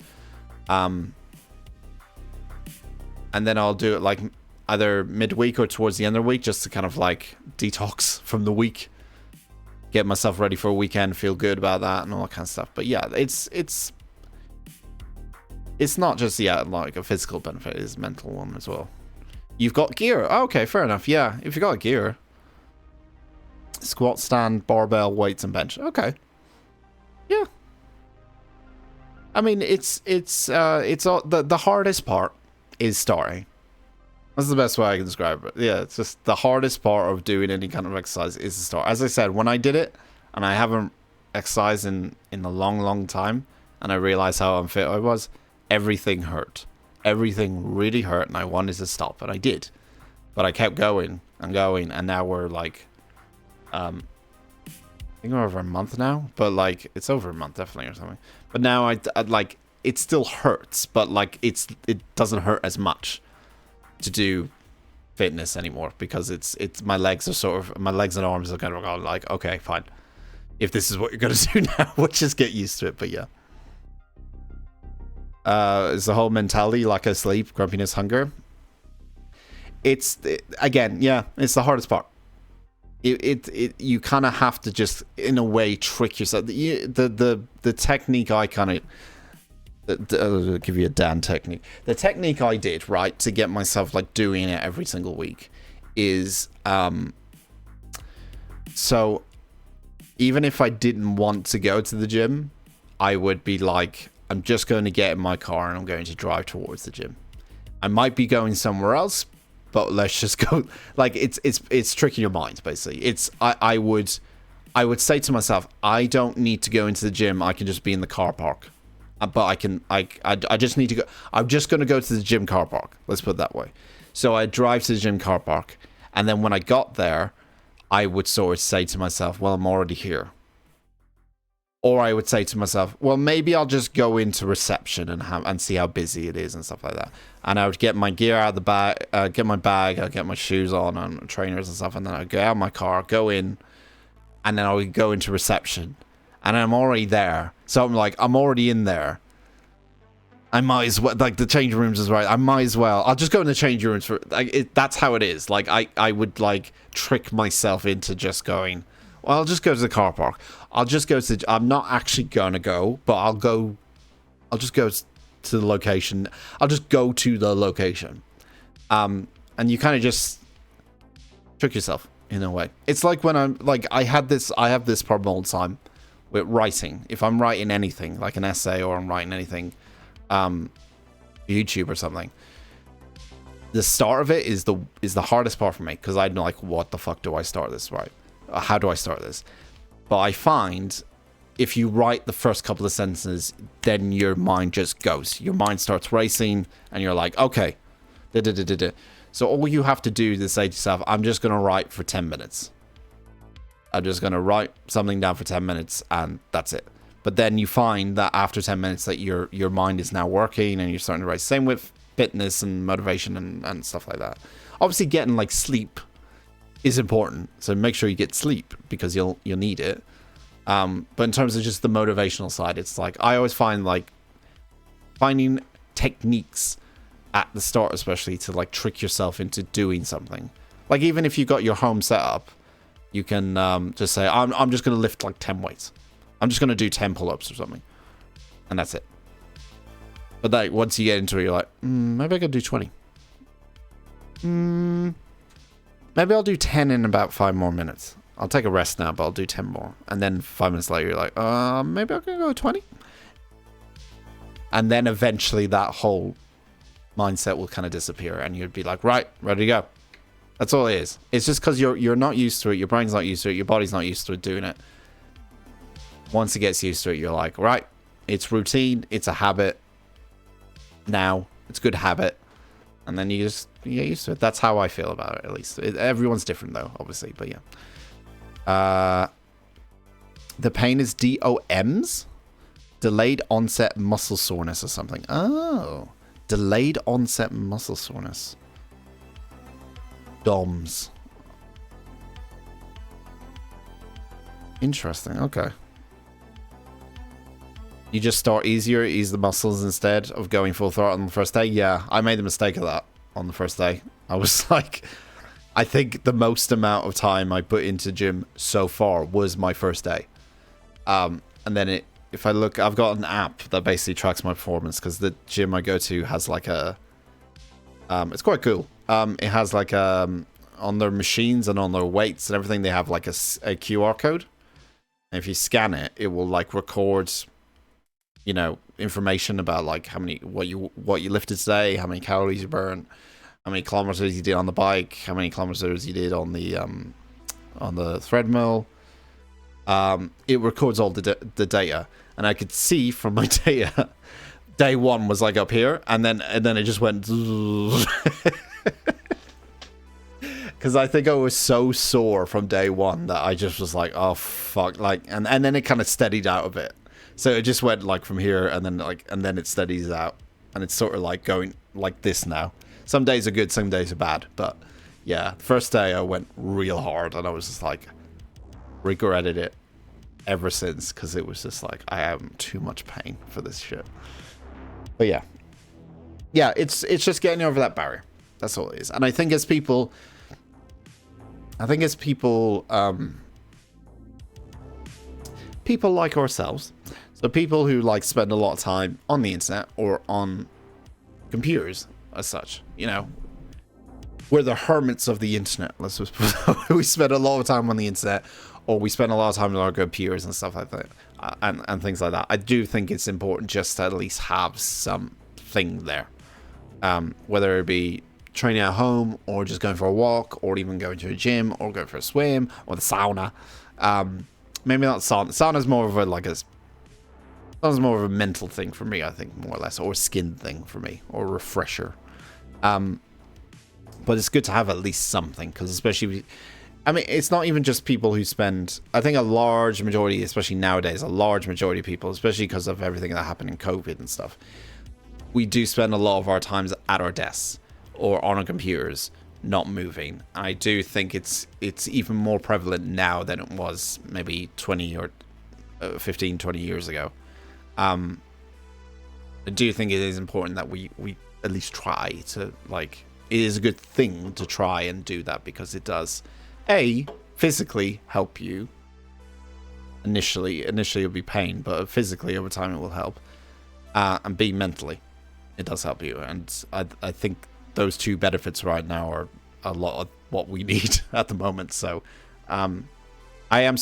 and then I'll do it like either midweek or towards the end of the week, just to kind of like detox from the week, get myself ready for a weekend, feel good about that, and all that kind of stuff. But yeah, it's not just like a physical benefit; it's a mental one as well. You've got gear. Oh, okay, fair enough. Yeah, if you got gear, squat, stand, barbell, weights, and bench. Okay. Yeah. I mean, it's all the hardest part is starting. That's the best way I can describe it. Yeah, it's just the hardest part of doing any kind of exercise is the start. As I said, when I did it, and I haven't exercised in a long time, and I realized how unfit I was, everything hurt. Everything really hurt, and I wanted to stop, and I did. But I kept going and going, and now we're like, I think we're over a month now, but like it's over a month definitely or something. But now I like it still hurts, but like it doesn't hurt as much to do fitness anymore, because it's my legs and arms are kind of going like, okay, fine. If this is what you're gonna do now, we'll just get used to it. But yeah. Is the whole mentality lack of sleep, grumpiness, hunger? Again, yeah, it's the hardest part. You kind of have to just in a way trick yourself. The technique I kind of I'll give you a Dan technique. The technique I did, right, to get myself like doing it every single week is so even if I didn't want to go to the gym, I would be like, I'm just going to get in my car and I'm going to drive towards the gym. I might be going somewhere else, but let's just go. Like it's tricking your mind basically. I would say to myself, I don't need to go into the gym. I can just be in the car park. But I just need to go. I'm just going to go to the gym car park. Let's put it that way. So I drive to the gym car park, and then when I got there, I would sort of say to myself, well, I'm already here. Or I would say to myself, well, maybe I'll just go into reception and see how busy it is and stuff like that. And I would get my gear out of the bag, get my bag, I'd get my shoes on and trainers and stuff, and then I'd go out of my car, go in, and then I would go into reception. And I'm already there. So I'm like, I'm already in there. I might as well, like the change rooms is right. I might as well. I'll just go in the change rooms for, like, that's how it is. Like, I would like trick myself into just going, well, I'll just go to the car park. I'll just go to, I'm not actually going to go, but I'll just go to the location. I'll just go to the location. And you kind of just trick yourself in a way. It's like when I'm like, I have this problem all the time with writing. If I'm writing anything, like an essay or I'm writing anything, YouTube or something, the start of it is the hardest part for me, because I'm like, what the fuck do I start this right? How do I start this? But I find if you write the first couple of sentences, then your mind just goes. Your mind starts racing, and you're like, okay, So all you have to do is say to yourself, I'm just going to write for 10 minutes. I'm just going to write something down for 10 minutes and that's it. But then you find that after 10 minutes that your mind is now working and you're starting to write. Same with fitness and motivation and stuff like that. Obviously getting like sleep is important. So make sure you get sleep because you'll need it. But in terms of just the motivational side, it's like I always find like finding techniques at the start, especially to like trick yourself into doing something. Like even if you got your home set up, you can just say, I'm just going to lift like 10 weights. I'm just going to do 10 pull-ups or something. And that's it. But like once you get into it, you're like, maybe I could do 20. Maybe I'll do 10 in about 5 more minutes. I'll take a rest now, but I'll do 10 more. And then 5 minutes later, you're like, maybe I can go 20. And then eventually that whole mindset will kind of disappear and you'd be like, right, ready to go. That's all it is. It's just because you're not used to it. Your brain's not used to it. Your body's not used to it doing it. Once it gets used to it, you're like, right, it's routine. It's a habit. Now, it's a good habit. And then you get used to it. That's how I feel about it, at least. Everyone's different, though, obviously. But yeah. The pain is DOMs? Delayed onset muscle soreness or something. Oh. Delayed onset muscle soreness. DOMs. Interesting. Okay. You just start easier, ease the muscles instead of going full throttle on the first day? Yeah, I made the mistake of that. on the first day. I was like, I think the most amount of time I put into gym so far was my first day. And then if I look, I've got an app that basically tracks my performance because the gym I go to has like a, it's quite cool. It has like on their machines and on their weights and everything, they have like a QR code. And if you scan it, it will like record, you know, information about like what you lifted today, how many calories you burned, how many kilometers you did on the bike, how many kilometers you did on the treadmill. It records all the data, and I could see from my data, day one was like up here, and then it just went. Because I think I was so sore from day one that I just was like, oh fuck, like, and then it kind of steadied out a bit. So it just went like from here, and then it steadies out, and it's sort of like going like this now. Some days are good, some days are bad, but yeah, first day I went real hard, and I was just like, regretted it ever since, because it was just like, I am too much pain for this shit. But yeah, it's just getting over that barrier. That's all it is. And I think as people, people like ourselves, so people who like spend a lot of time on the internet or on computers as such, you know, we're the hermits of the internet. Let's just we spend a lot of time on the internet, or we spend a lot of time on our computers and stuff like that, and things like that. I do think it's important just to at least have something there, whether it be training at home, or just going for a walk, or even going to a gym, or going for a swim, or the sauna. Maybe not sauna. Sauna's more of a mental thing for me, I think, more or less, or a skin thing for me, or a refresher. But it's good to have at least something, because especially, I mean, it's not even just people who spend, I think a large majority, especially nowadays, a large majority of people, especially because of everything that happened in COVID and stuff, we do spend a lot of our times at our desks or on our computers, not moving. I do think it's even more prevalent now than it was maybe 20 or 15, 20 years ago. I do think it is important that we at least try to, like, it is a good thing to try and do that, because it does, A, physically help you. Initially it'll be pain, but physically over time it will help. And B, mentally, it does help you. And I think those two benefits right now are a lot of what we need at the moment. So I am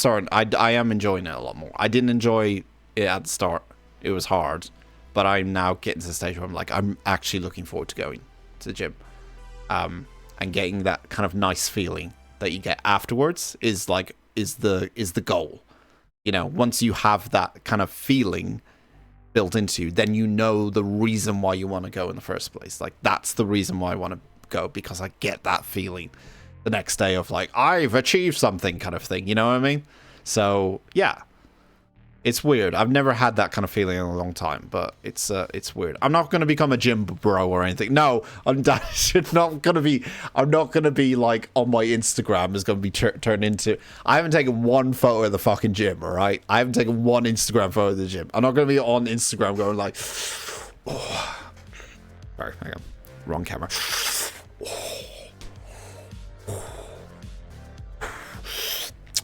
enjoying it a lot more. I didn't enjoy it at the start. It was hard, but I'm now getting to the stage where I'm actually looking forward to going to the gym, and getting that kind of nice feeling that you get afterwards is the goal. You know, once you have that kind of feeling built into you, then you know the reason why you want to go in the first place. Like, that's the reason why I want to go, because I get that feeling the next day of like, I've achieved something kind of thing, you know what I mean? So yeah, it's weird. I've never had that kind of feeling in a long time, but it's weird. I'm not going to become a gym bro or anything. No, I'm not going to be like on my Instagram is going to be turned into, I haven't taken one photo of the fucking gym, all right? I haven't taken one Instagram photo of the gym. I'm not going to be on Instagram going like, oh. Sorry, hang on. Wrong camera.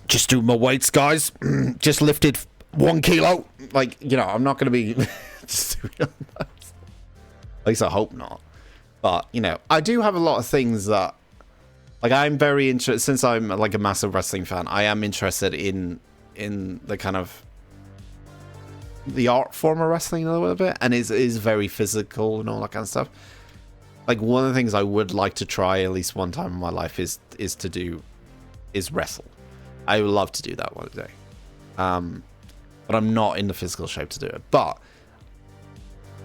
Just do my weights, guys. Just lifted 1 kilo. Like, you know, I'm not going to be just doing that. At least I hope not. But, you know, I do have a lot of things that, like, I'm very interested, since I'm like a massive wrestling fan, I am interested in the kind of the art form of wrestling a little bit, and is very physical and all that kind of stuff. Like, one of the things I would like to try at least one time in my life is wrestle. I would love to do that one day. But I'm not in the physical shape to do it. But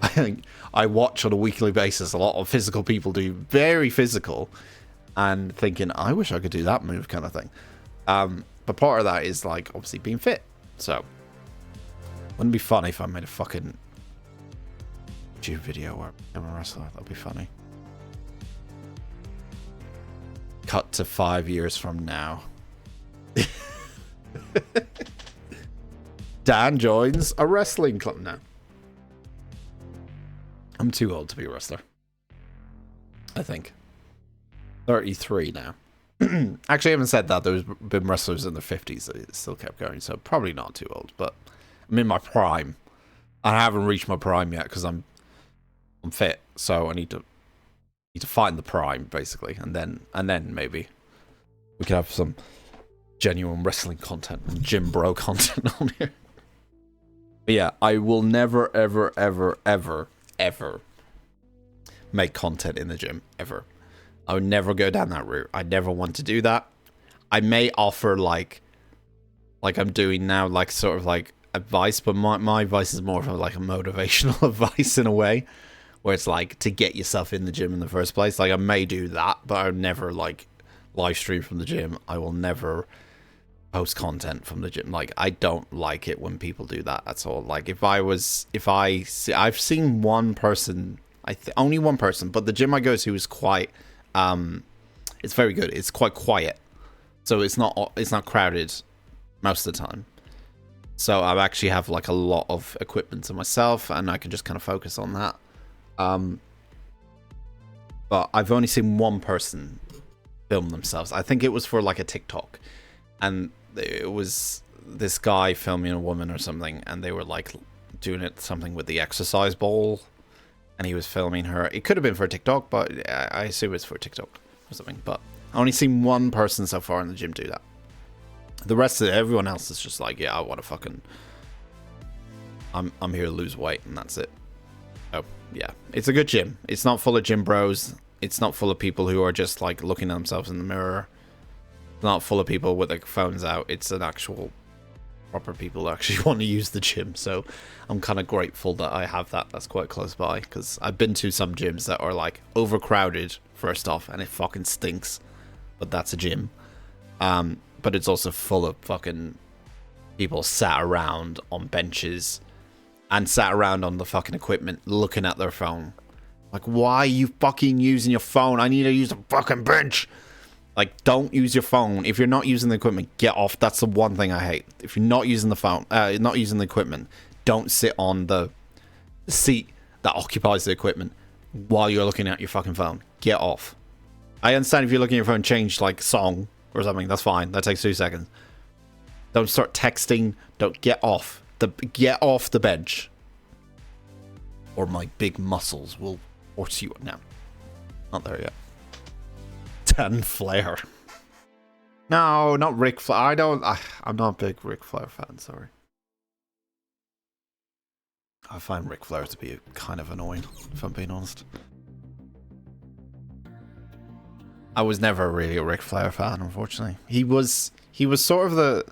I think I watch on a weekly basis a lot of physical people do very physical, and thinking, I wish I could do that move kind of thing. But part of that is, like, obviously being fit. So, wouldn't it be funny if I made a fucking YouTube video where I'm a wrestler? That'd be funny. Cut to 5 years from now. Dan joins a wrestling club now. I'm too old to be a wrestler, I think. 33 now. Actually, I haven't said that. There's been wrestlers in the 50s that still kept going, so probably not too old. But I'm in my prime. I haven't reached my prime yet because I'm fit, so I need to find the prime basically, and then maybe we can have some genuine wrestling content and gym bro content on here. But yeah, I will never, ever, ever, ever, ever make content in the gym ever. I would never go down that route. I never want to do that. I may offer like I'm doing now, like sort of like advice, but my advice is more of like a motivational advice in a way, where it's like to get yourself in the gym in the first place. Like I may do that, but I would never like live stream from the gym. I will never post content from the gym. Like I don't like it when people do that at all. Like I've seen one person, only one person, but the gym I go to is quite it's very good. It's quite quiet, so it's not crowded most of the time. So I actually have like a lot of equipment to myself, and I can just kind of focus on that. But I've only seen one person film themselves. I think it was for like a TikTok, and it was this guy filming a woman or something, and they were like doing something with the exercise ball, and he was filming her. It could have been for a TikTok, but I assume it's for TikTok or something. But I only seen one person so far in the gym do that. The rest of everyone else is just like, yeah, I want to fucking, I'm here to lose weight, and that's it. Oh yeah, it's a good gym. It's not full of gym bros. It's not full of people who are just like looking at themselves in the mirror. It's not full of people with their phones out. It's an actual proper people who actually want to use the gym. So I'm kind of grateful that I have that. That's quite close by, because I've been to some gyms that are like overcrowded first off, and it fucking stinks. But that's a gym. But it's also full of fucking people sat around on benches and sat around on the fucking equipment looking at their phone. Like, why are you fucking using your phone? I need to use the fucking bench. Like, don't use your phone. If you're not using the equipment, get off. That's the one thing I hate. If you're not using the phone, not using the equipment, don't sit on the seat that occupies the equipment while you're looking at your fucking phone. Get off. I understand if you're looking at your phone, change like song or something. That's fine. That takes 2 seconds. Don't start texting. Don't get off the bench, or my big muscles will force you. No, not there yet. Dan Flair. No, not Ric Flair. I'm not a big Ric Flair fan. Sorry. I find Ric Flair to be kind of annoying, if I'm being honest. I was never really a Ric Flair fan, unfortunately. He was sort of the...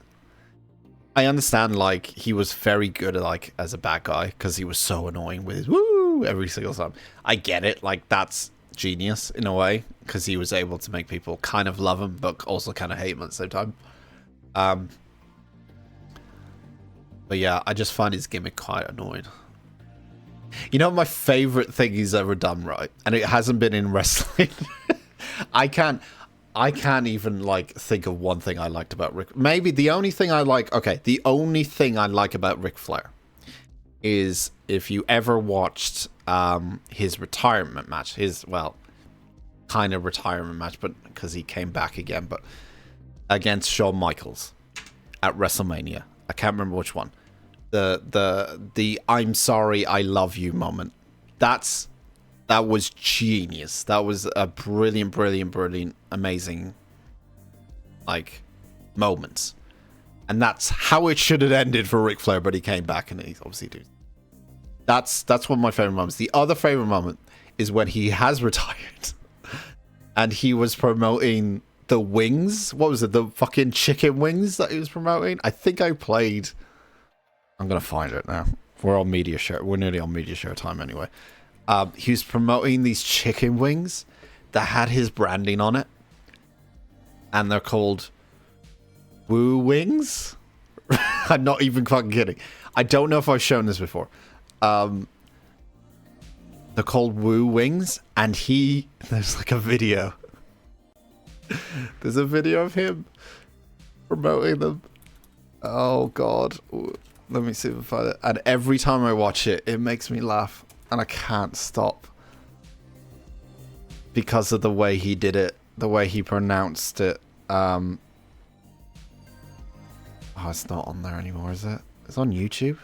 I understand, like, he was very good at, like, as a bad guy, because he was so annoying with his woo every single time. I get it, like, that's genius in a way, because he was able to make people kind of love him, but also kind of hate him at the same time. But yeah, I just find his gimmick quite annoying. You know, my favorite thing he's ever done, right? And it hasn't been in wrestling. I can't even like think of one thing I liked about Rick. Maybe the only thing I like. Okay, the only thing I like about Ric Flair is if you ever watched his retirement match, his kind of retirement match, but because he came back again, but against Shawn Michaels at WrestleMania. I can't remember which one. The I'm sorry, I love you moment. That was genius. That was a brilliant, amazing, like, moment. And that's how it should have ended for Ric Flair, but he came back and he obviously did. That's one of my favorite moments. The other favorite moment is when he has retired and he was promoting the wings. What was it? The fucking chicken wings that he was promoting? I think I played... I'm going to find it now. We're on media share. We're nearly on media share time anyway. He was promoting these chicken wings that had his branding on it. And they're called Woo Wings. I'm not even fucking kidding. I don't know if I've shown this before. They're called Woo Wings. And there's like a video. There's a video of him promoting them. Oh, God. Let me see if I find it. And every time I watch it, it makes me laugh. And I can't stop. Because of the way he did it. the way he pronounced it. Oh, it's not on there anymore, is it? It's on YouTube.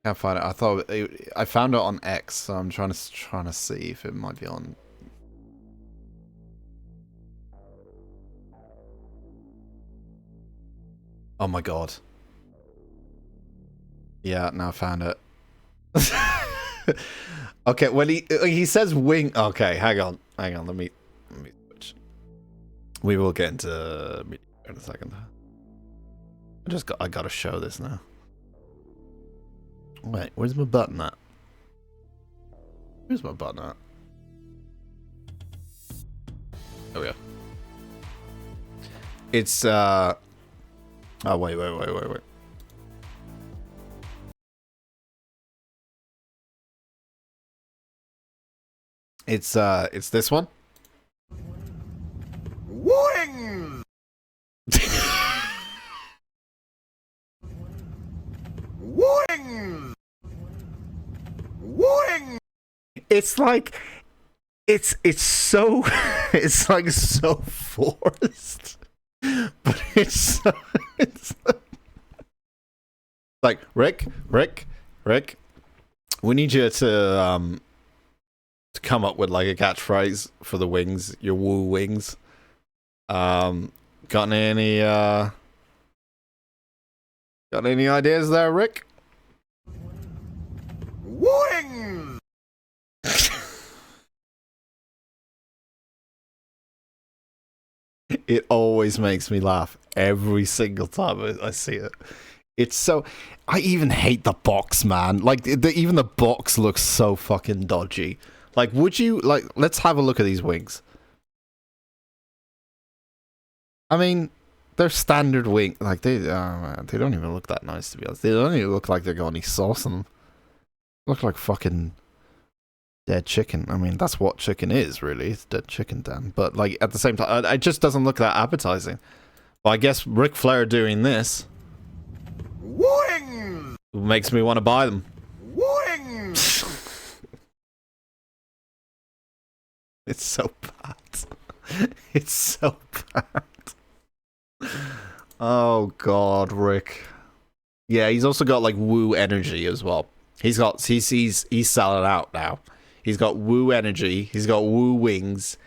Can't find it. I found it on X, so I'm trying to see if it might be on. Oh my god. Yeah, now I found it. Okay, when he says wing. Okay, hang on. Let me switch. We will get into in a second. I gotta show this now. Wait, where's my button at? Where's my button at? There we go. It's oh wait. It's this one. Wing! Wing! Wing! It's like it's so it's like so forced. But it's like Rick, we need you to come up with like a catchphrase for the wings, your woo wings. Got any ideas there, Rick? Wing! It always makes me laugh every single time I see it. It's so. I even hate the box, man. Like even the box looks so fucking dodgy. Like, would you like? Let's have a look at these wings. I mean, they're standard wing. Like they don't even look that nice, to be honest. They don't even look like they got any sauce in them. Look like fucking dead chicken. I mean, that's what chicken is, really. It's dead chicken, Dan. But like at the same time, it just doesn't look that appetizing. Well, I guess Ric Flair doing this Wing! makes me want to buy them. Wing! It's so bad. It's so bad. Oh god, Rick. Yeah, he's also got like woo energy as well. He's selling out now. He's got woo energy. He's got woo wings.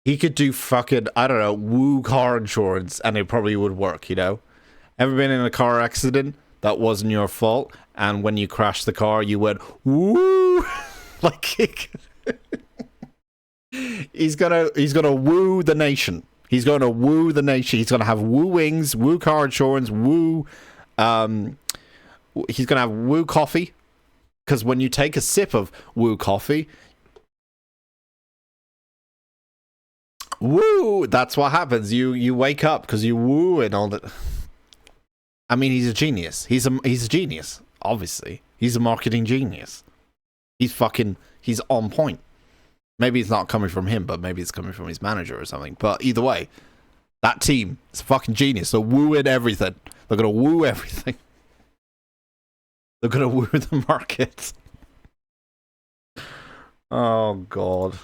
He could do fucking, I don't know, woo car insurance and it probably would work, you know? Ever been in a car accident that wasn't your fault and when you crashed the car you went woo? Like he's gonna woo the nation. He's gonna woo the nation. He's gonna have woo wings, woo car insurance, woo he's gonna have woo coffee. Because when you take a sip of woo coffee, woo, that's what happens. You wake up because you woo and all that. I mean, he's a genius. He's a genius, obviously. He's a marketing genius. He's on point. Maybe it's not coming from him, but maybe it's coming from his manager or something. But either way, that team is a fucking genius. They're wooing everything. They're going to woo everything. They're going to woo the market. Oh, God.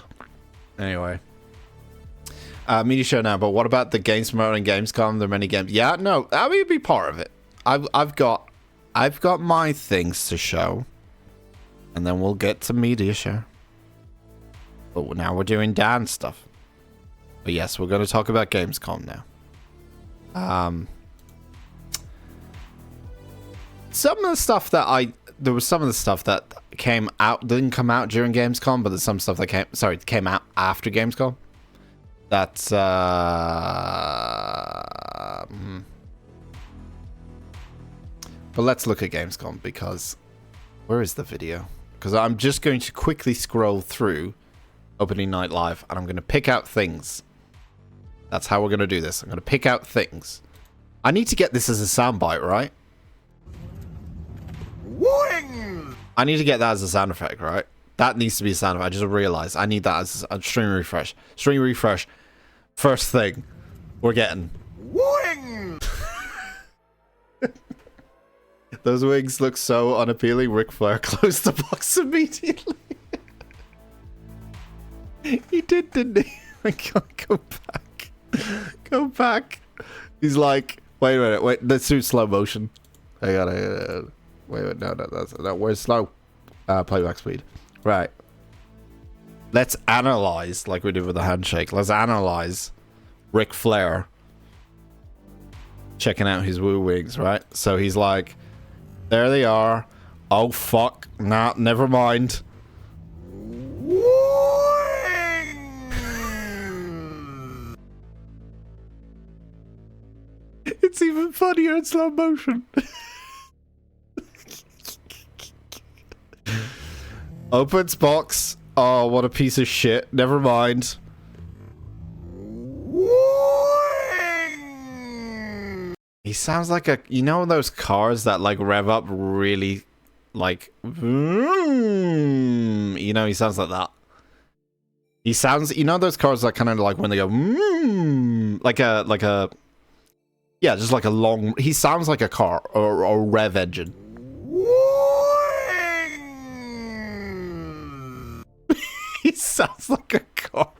Anyway. Media show now, but what about the games promoter and Gamescom? There are many games. Yeah, no, I mean, it'd be part of it. I've got my things to show. And then we'll get to media show. But now we're doing Dan stuff. But yes, we're going to talk about Gamescom now. Some of the stuff that there was some of the stuff that didn't come out during Gamescom, but there's some stuff that came out after Gamescom. That's but let's look at Gamescom because where is the video? Because I'm just going to quickly scroll through opening night live and I'm going to pick out things. That's how we're going to do this. I'm going to pick out things. I need to get this as a soundbite, right? Wing! I need to get that as a sound effect, right? That needs to be a sound effect. I just realized I need that as a stream refresh. Stream refresh. First thing we're getting. Wing! Those wings look so unappealing. Ric Flair closed the box immediately. He did, didn't he? Go back. Go back. He's like, wait a minute, wait, let's do slow motion. I gotta, wait, no, where's slow? Playback speed. Right. Let's analyze, like we did with the handshake, let's analyze Ric Flair checking out his woo wings, right? So he's like, there they are. Oh, fuck. Nah, never mind. It's even funnier in slow motion. Opens box. Oh, what a piece of shit. Never mind. He sounds like a... You know those cars that, like, rev up really, like... You know, he sounds like that. He sounds... You know those cars that kind of, like, when they go... Like a... Yeah, just like a long... He sounds like a car or a rev engine. He sounds like a car.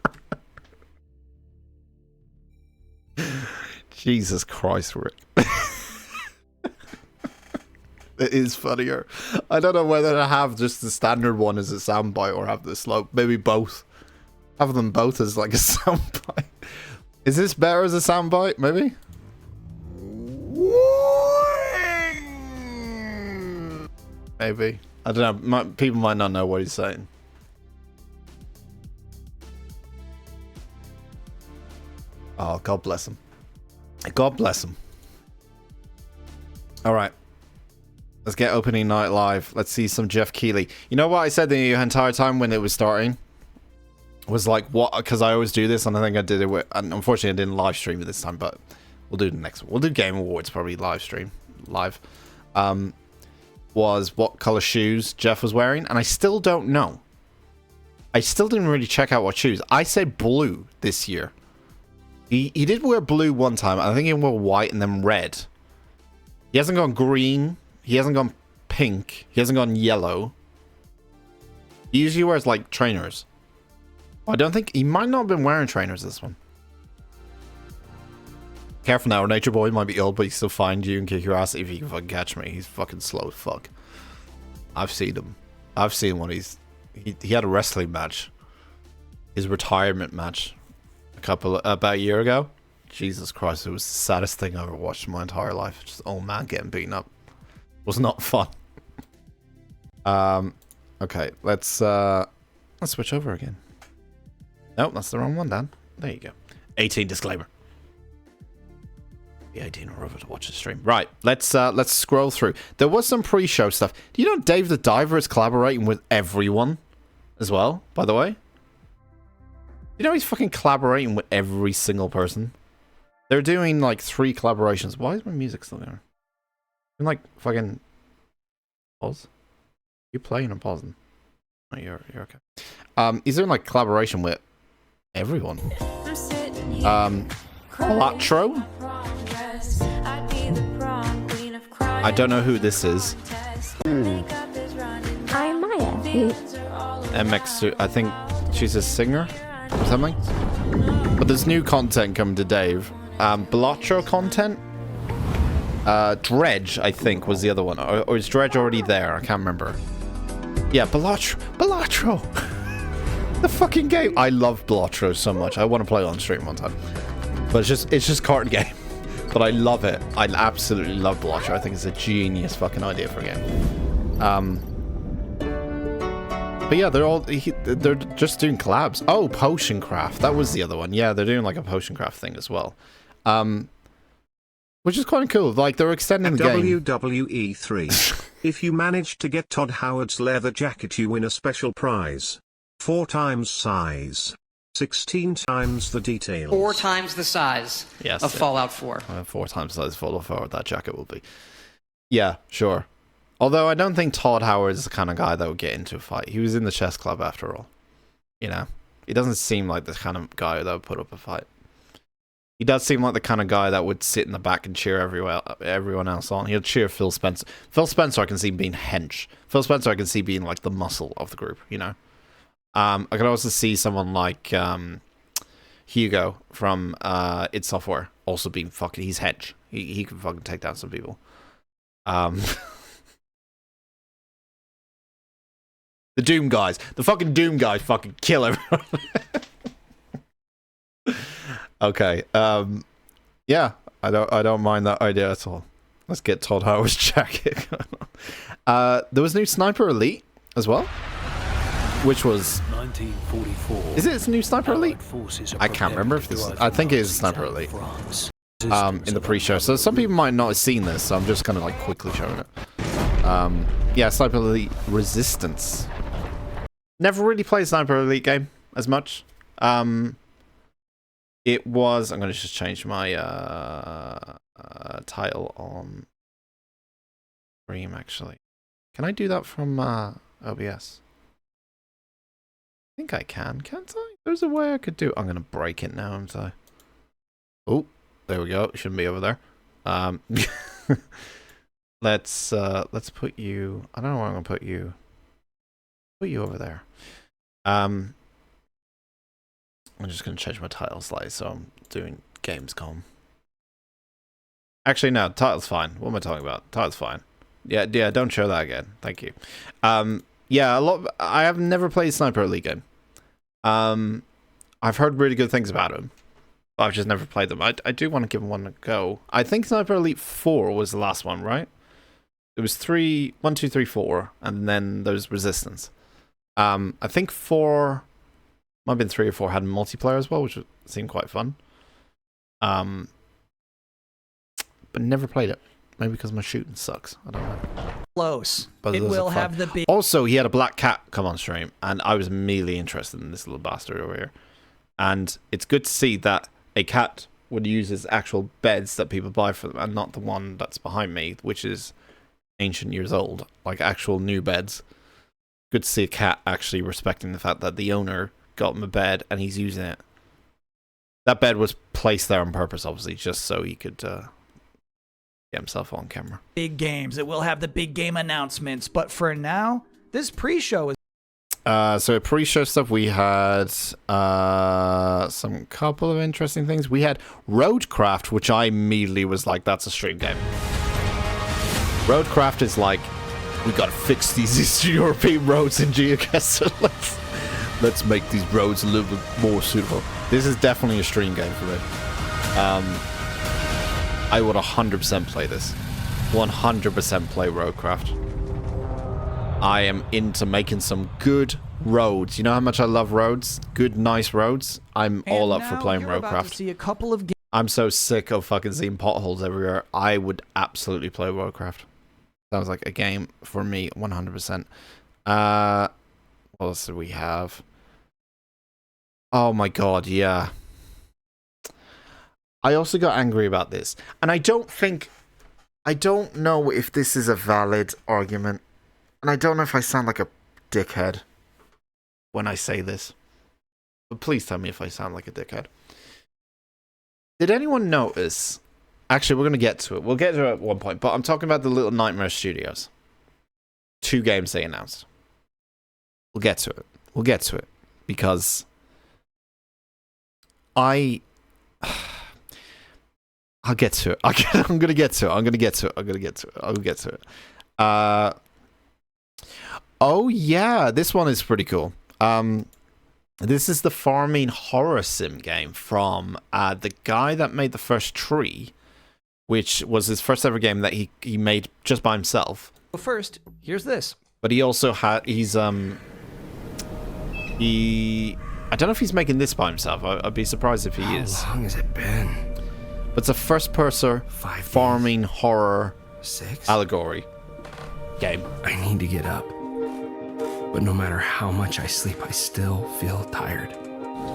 Jesus Christ, Rick. It is funnier. I don't know whether to have just the standard one as a soundbite or have the slow. Maybe both. Have them both as like a soundbite. Is this better as a soundbite? Maybe? Maybe. I don't know. People might not know what he's saying. Oh, God bless him. God bless him. Alright. Let's get opening night live. Let's see some Jeff Keighley. You know what I said the entire time when it was starting? Was like, what? Because I always do this, and I think I did it with... And unfortunately, I didn't live stream it this time, but we'll do the next one. We'll do Game Awards, probably live stream. Live. Was what color shoes Jeff was wearing, and I still don't know. I still didn't really check out what shoes. I said blue this year. He did wear blue one time. I think he wore white and then red. He hasn't gone green. He hasn't gone pink. He hasn't gone yellow. He usually wears, like, trainers. I don't think... He might not have been wearing trainers this one. Careful now, Nature Boy might be old, but he still find you and kick your ass if he can fucking catch me. He's fucking slow as fuck. I've seen him. I've seen what he's... He had a wrestling match. His retirement match. About a year ago. Jesus Christ, it was the saddest thing I ever watched in my entire life. Just old man getting beaten up. It was not fun. Okay, let's switch over again. Nope, that's the wrong one, Dan. There you go. 18 disclaimer. Be 18 or over to watch the stream. Right, let's scroll through. There was some pre-show stuff. Do you know Dave the Diver is collaborating with everyone as well, by the way? You know he's fucking collaborating with every single person. They're doing like 3 collaborations. Why is my music still there? I'm like fucking pause. You playing and pausing? Oh, you're okay. He's doing like collaboration with everyone. Electro. I don't know who this is. I'm Maya. MX. I think she's a singer. Or something. But there's new content coming to Dave. Blotro content? Dredge, I think, was the other one. Or is Dredge already there? I can't remember. Yeah, Blotro. The fucking game. I love Blotro so much. I want to play it on stream one time. But it's just card game. But I love it. I absolutely love Blotro. I think it's a genius fucking idea for a game. But yeah, they're just doing collabs. Oh, Potion Craft. That was the other one. Yeah, they're doing like a Potion Craft thing as well. Which is quite cool. Like, they're extending the game. WWE 3. If you manage to get Todd Howard's leather jacket, you win a special prize. 4 times size. 16 times the details. 4 times the size of Fallout 4. 4 times the size of Fallout 4 that jacket will be. Yeah, sure. Although I don't think Todd Howard is the kind of guy that would get into a fight. He was in the chess club after all. You know? He doesn't seem like the kind of guy that would put up a fight. He does seem like the kind of guy that would sit in the back and cheer everyone else on. He'll cheer Phil Spencer. Phil Spencer I can see being hench. Phil Spencer I can see being like the muscle of the group, you know? I could also see someone like... Hugo from id Software also being fucking. He's hedge. He can fucking take down some people. The Doom guys, the fucking Doom guys, fucking kill everyone. Okay. Yeah, I don't mind that idea at all. Let's get Todd Howard's jacket. There was a new Sniper Elite as well, which was 1944. Is it a new Sniper Elite? I can't remember if this. I think it is Sniper Elite. In the pre-show, so some people might not have seen this, so I'm just kind of like quickly showing it. Yeah, Sniper Elite Resistance. Never really played Sniper Elite game as much. It was. I'm going to just change my title on stream. Actually, can I do that from OBS? I think I can. Can't I? There's a way I could do. I'm going to break it now. Oh, there we go. Shouldn't be over there. Let's put you. I don't know where I'm going to put you. Put you over there. I'm just going to change my title slightly, so I'm doing GamesCom. Actually, no, title's fine. What am I talking about? Title's fine. Yeah, don't show that again. Thank you. Yeah, I have never played Sniper Elite game. I've heard really good things about them, but I've just never played them. I do want to give them one a go. I think Sniper Elite 4 was the last one, right? It was 1, 2, 3, 4, and then there's Resistance. I think 4... might have been 3 or 4 had multiplayer as well, which seemed quite fun. But never played it. Maybe because my shooting sucks. I don't know. Close. But it will have the big. Also, he had a black cat come on stream, and I was immediately interested in this little bastard over here. And it's good to see that a cat would use his actual beds that people buy for them, and not the one that's behind me, which is ancient years old, like actual new beds. Good to see a cat actually respecting the fact that the owner got him a bed and he's using it. That bed was placed there on purpose, obviously, just so he could get himself on camera. Big games. It will have the big game announcements, but for now, this pre-show is. So pre-show stuff, we had some couple of interesting things. We had Roadcraft, which I immediately was like, that's a stream game. Roadcraft is like, we gotta fix these Eastern European roads in GeoGuessr. Let's make these roads a little bit more suitable. This is definitely a stream game for me. I would 100% play this. 100% play Roadcraft. I am into making some good roads. You know how much I love roads? Good, nice roads. I'm all up for playing Roadcraft. See a couple of I'm so sick of fucking seeing potholes everywhere. I would absolutely play Roadcraft. Sounds like a game for me, 100%. What else do we have? Oh my god, yeah. I also got angry about this. And I don't know if this is a valid argument. And I don't know if I sound like a dickhead when I say this. But please tell me if I sound like a dickhead. Did anyone notice... Actually, we're going to get to it. We'll get to it at one point. But I'm talking about the Little Nightmare Studios. 2 games they announced. We'll get to it. We'll get to it. Because... I'll get to it. I'm going to get to it. I'm going to get to it. I'm going to get to it. I'll get to it. Oh, yeah. This one is pretty cool. This is the farming horror sim game from the guy that made the first Tree, which was his first ever game that he made just by himself. Well, first, here's this. But he also had... I don't know if he's making this by himself. I'd be surprised if he is. How long has it been? But it's a first-person farming horror 6 allegory game. I need to get up. But no matter how much I sleep, I still feel tired.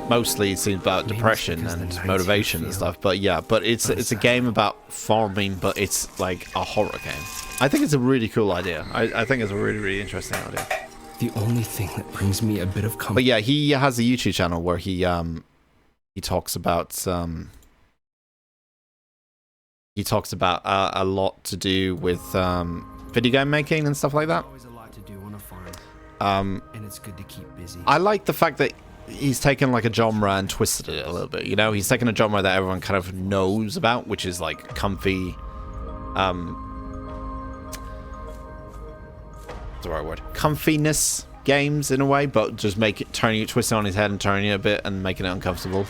Mostly it seems about depression and motivation and stuff. But yeah, but it's a game about farming, but it's like a horror game. I think it's a really cool idea. I think it's a really, really interesting idea. The only thing that brings me a bit of comfort. But yeah, he has a YouTube channel where he talks about a lot to do with video game making and stuff like that. Always a lot to do on a farm. And it's good to keep busy. I like the fact that he's taken like a genre and twisted it a little bit. You know, he's taken a genre that everyone kind of knows about, which is like comfy. What's the right word? Comfiness games in a way, but just turning it, twisting on his head and turning it a bit and making it uncomfortable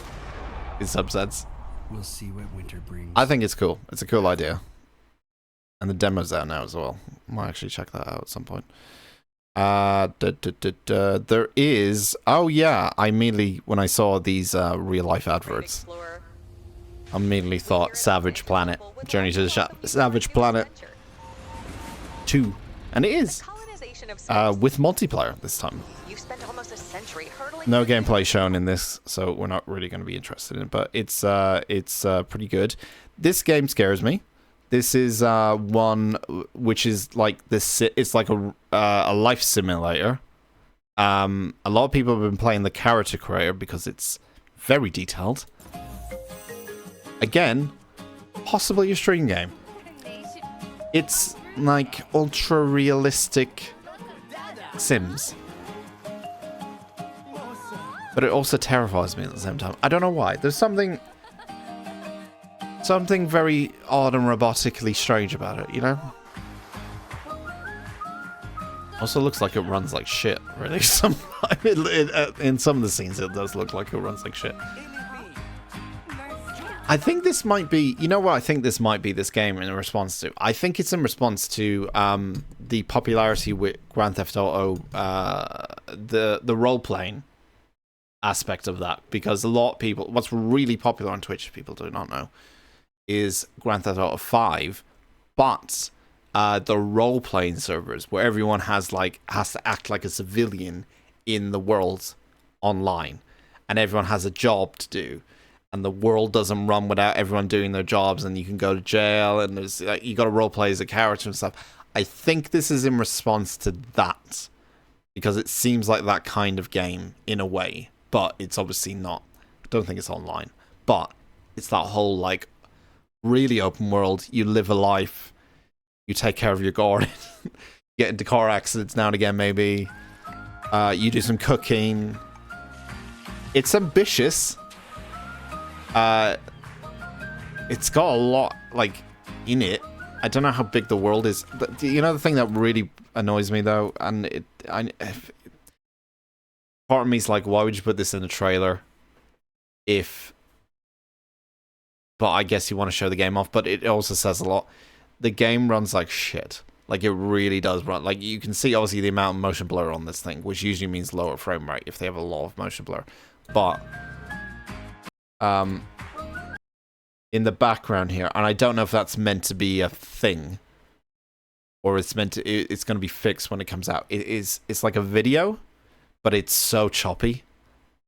in subsets. We'll see what winter brings. I think it's cool. It's a cool idea. And the demo's out now as well. Might actually check that out at some point. There is... Oh, yeah. I immediately, when I saw these real-life adverts, I immediately thought Savage Planet. Journey to the Savage Planet 2. And it is. With multiplayer this time. No gameplay shown in this, so we're not really going to be interested in it. But it's pretty good. This game scares me. This is one which is like this. It's like a life simulator. A lot of people have been playing the character creator because it's very detailed. Again, possibly a stream game. It's like ultra realistic Sims, but it also terrifies me at the same time. I don't know why. There's something very odd and robotically strange about it, you know? Also looks like it runs like shit, really. In some of the scenes, it does look like it runs like shit. I think this might be... You know what I think this might be, this game, in response to? I think it's in response to the popularity with Grand Theft Auto, the role-playing aspect of that. Because a lot of people... What's really popular on Twitch, if people do not know, is Grand Theft Auto 5, but the role-playing servers where everyone has to act like a civilian in the world online, and everyone has a job to do, and the world doesn't run without everyone doing their jobs, and you can go to jail, and there's you got to role-play as a character and stuff. I think this is in response to that, because it seems like that kind of game in a way, but it's obviously not. I don't think it's online, but it's that whole like really open world. You live a life, you take care of your garden, get into car accidents now and again, maybe you do some cooking. It's ambitious. It's got a lot like in it. I don't know how big the world is, but you know the thing that really annoys me though, and part of me is like, why would you put this in a trailer but I guess you want to show the game off, but it also says a lot. The game runs like shit. Like, it really does run. Like, you can see, obviously, the amount of motion blur on this thing, which usually means lower frame rate if they have a lot of motion blur. But, in the background here, and I don't know if that's meant to be a thing, or it's going to be fixed when it comes out. It's like a video, but it's so choppy.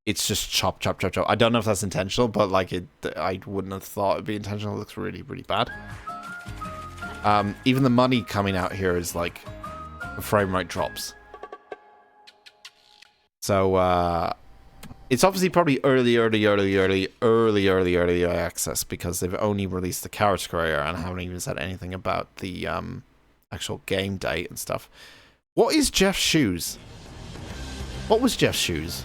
It's just chop, chop, chop, chop. I don't know if that's intentional, but like I wouldn't have thought it'd be intentional. It looks really, really bad. Even the money coming out here is like the frame rate drops. So it's obviously probably early access because they've only released the character creator and haven't even said anything about the actual game date and stuff. What is Jeff's shoes? What was Jeff's shoes?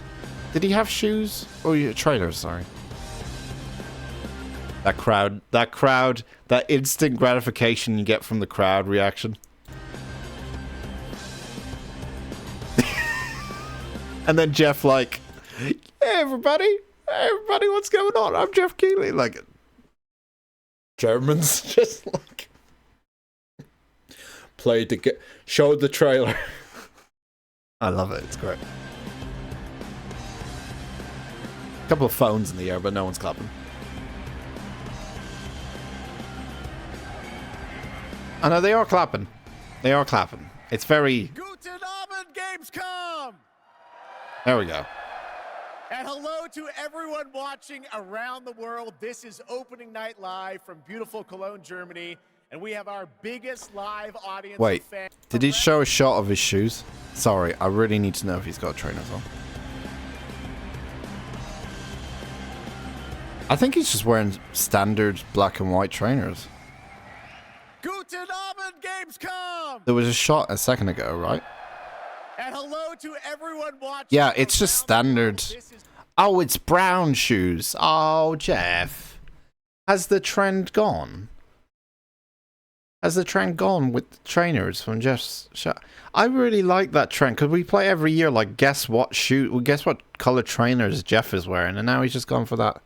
Did he have shoes? Oh, yeah, trailers, sorry. That crowd, that instant gratification you get from the crowd reaction. And then Jeff like, hey everybody, what's going on? I'm Jeff Keighley. Like, Germans just like showed the trailer. I love it, it's great. A couple of phones in the air, but no one's clapping. I know they are clapping. They are clapping. It's very... Guten Abend, GamesCom! There we go. And hello to everyone watching around the world. This is opening night live from beautiful Cologne, Germany. And we have our biggest live audience. Wait, did he show a shot of his shoes? Sorry, I really need to know if he's got trainers on. I think he's just wearing standard black and white trainers. Guten Abend, GamesCom! There was a shot a second ago, right? And hello to everyone watching. Yeah, it's just standard. Oh, it's brown shoes. Oh, Jeff. Has the trend gone? Has the trend gone with the trainers from Jeff's shop? I really like that trend because we play every year. Like, guess what color trainers Jeff is wearing, and now he's just gone for that.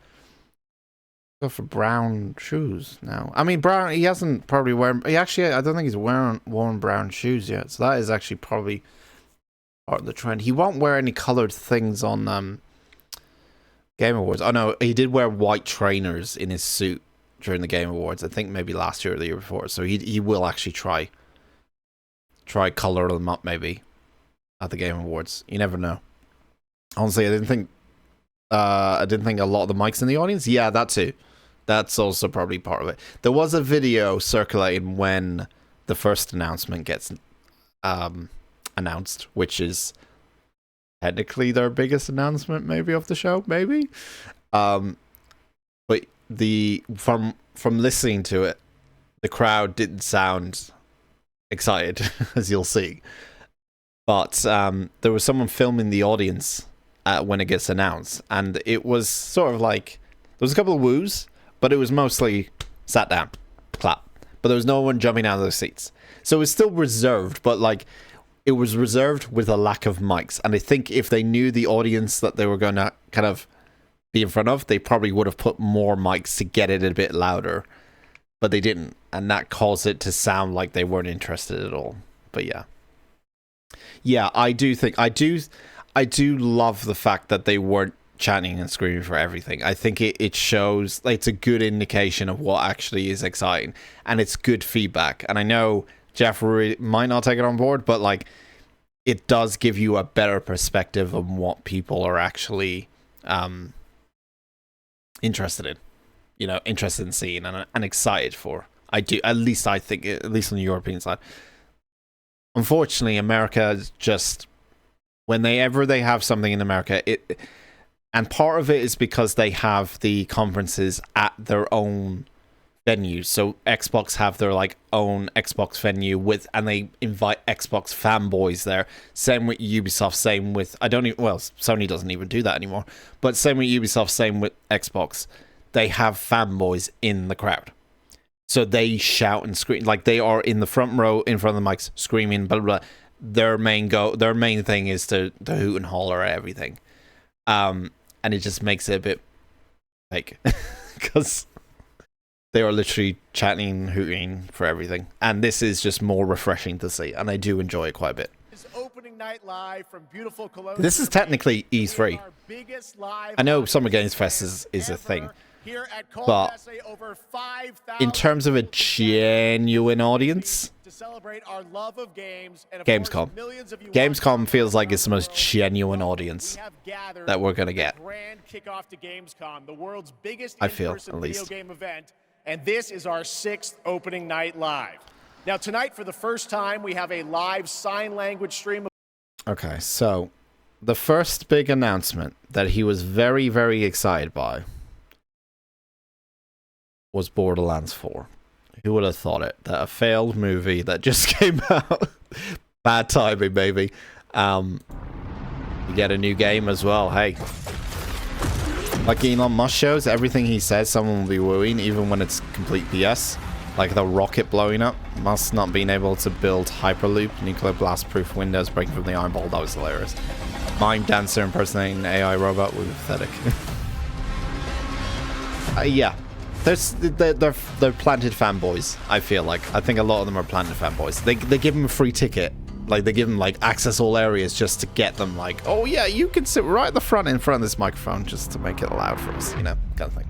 Go for brown shoes now. I mean, brown. He hasn't probably worn. He actually, I don't think he's worn brown shoes yet. So that is actually probably part of the trend. He won't wear any colored things on Game Awards. Oh no, he did wear white trainers in his suit during the Game Awards. I think maybe last year or the year before. So he will actually try color them up maybe at the Game Awards. You never know. Honestly, I didn't think a lot of the mics in the audience. Yeah, that too. That's also probably part of it. There was a video circulating when the first announcement gets announced, which is technically their biggest announcement maybe of the show, maybe. But from listening to it, the crowd didn't sound excited, as you'll see. But there was someone filming the audience when it gets announced, and it was sort of like there was a couple of woos, but it was mostly sat down, clap. But there was no one jumping out of their seats, so it was still reserved. But like, it was reserved with a lack of mics, and I think if they knew the audience that they were going to kind of be in front of, they probably would have put more mics to get it a bit louder, but they didn't, and that caused it to sound like they weren't interested at all. But yeah, I do love the fact that they weren't chanting and screaming for everything. I think it shows, like, it's a good indication of what actually is exciting, and it's good feedback. And I know Jeff might not take it on board, but like, it does give you a better perspective on what people are actually interested in, interested in seeing and excited for. I do, at least I think, at least on the European side. Unfortunately, America is just, whenever they have something in America, and part of it is because they have the conferences at their own venues. So Xbox have their like own Xbox venue and they invite Xbox fanboys there. Same with Ubisoft. Same with Sony doesn't even do that anymore. But same with Ubisoft. Same with Xbox. They have fanboys in the crowd, so they shout and scream, like they are in the front row in front of the mics screaming. Blah blah. Their main thing is to hoot and holler at everything. And it just makes it a bit like, because they are literally chatting, hooting for everything, and this is just more refreshing to see, and I do enjoy it quite a bit. Opening night live from beautiful Cologne. This is technically E3. I know Summer Games Fest is a thing, but in terms of a genuine audience, Gamescom feels like it's the most genuine audience that we're gonna get. I feel, at least. And this is our 6th opening night live. Now tonight, for the first time, we have a live sign language stream. Okay, so the first big announcement that he was very, very excited by was Borderlands 4. Who would have thought it? That a failed movie that just came out. Bad timing, baby. You get a new game as well. Hey. Like Elon Musk shows, everything he says someone will be wooing, even when it's complete BS. Like the rocket blowing up, Musk not being able to build Hyperloop, nuclear blast-proof windows breaking from the iron ball. That was hilarious. Mime dancer impersonating an AI robot was pathetic. Yeah. They're planted fanboys, I feel like. I think a lot of them are planted fanboys. They give them a free ticket. Like, they give them, like, access all areas just to get them, like, oh, yeah, you can sit right at the front in front of this microphone just to make it loud for us, kind of thing.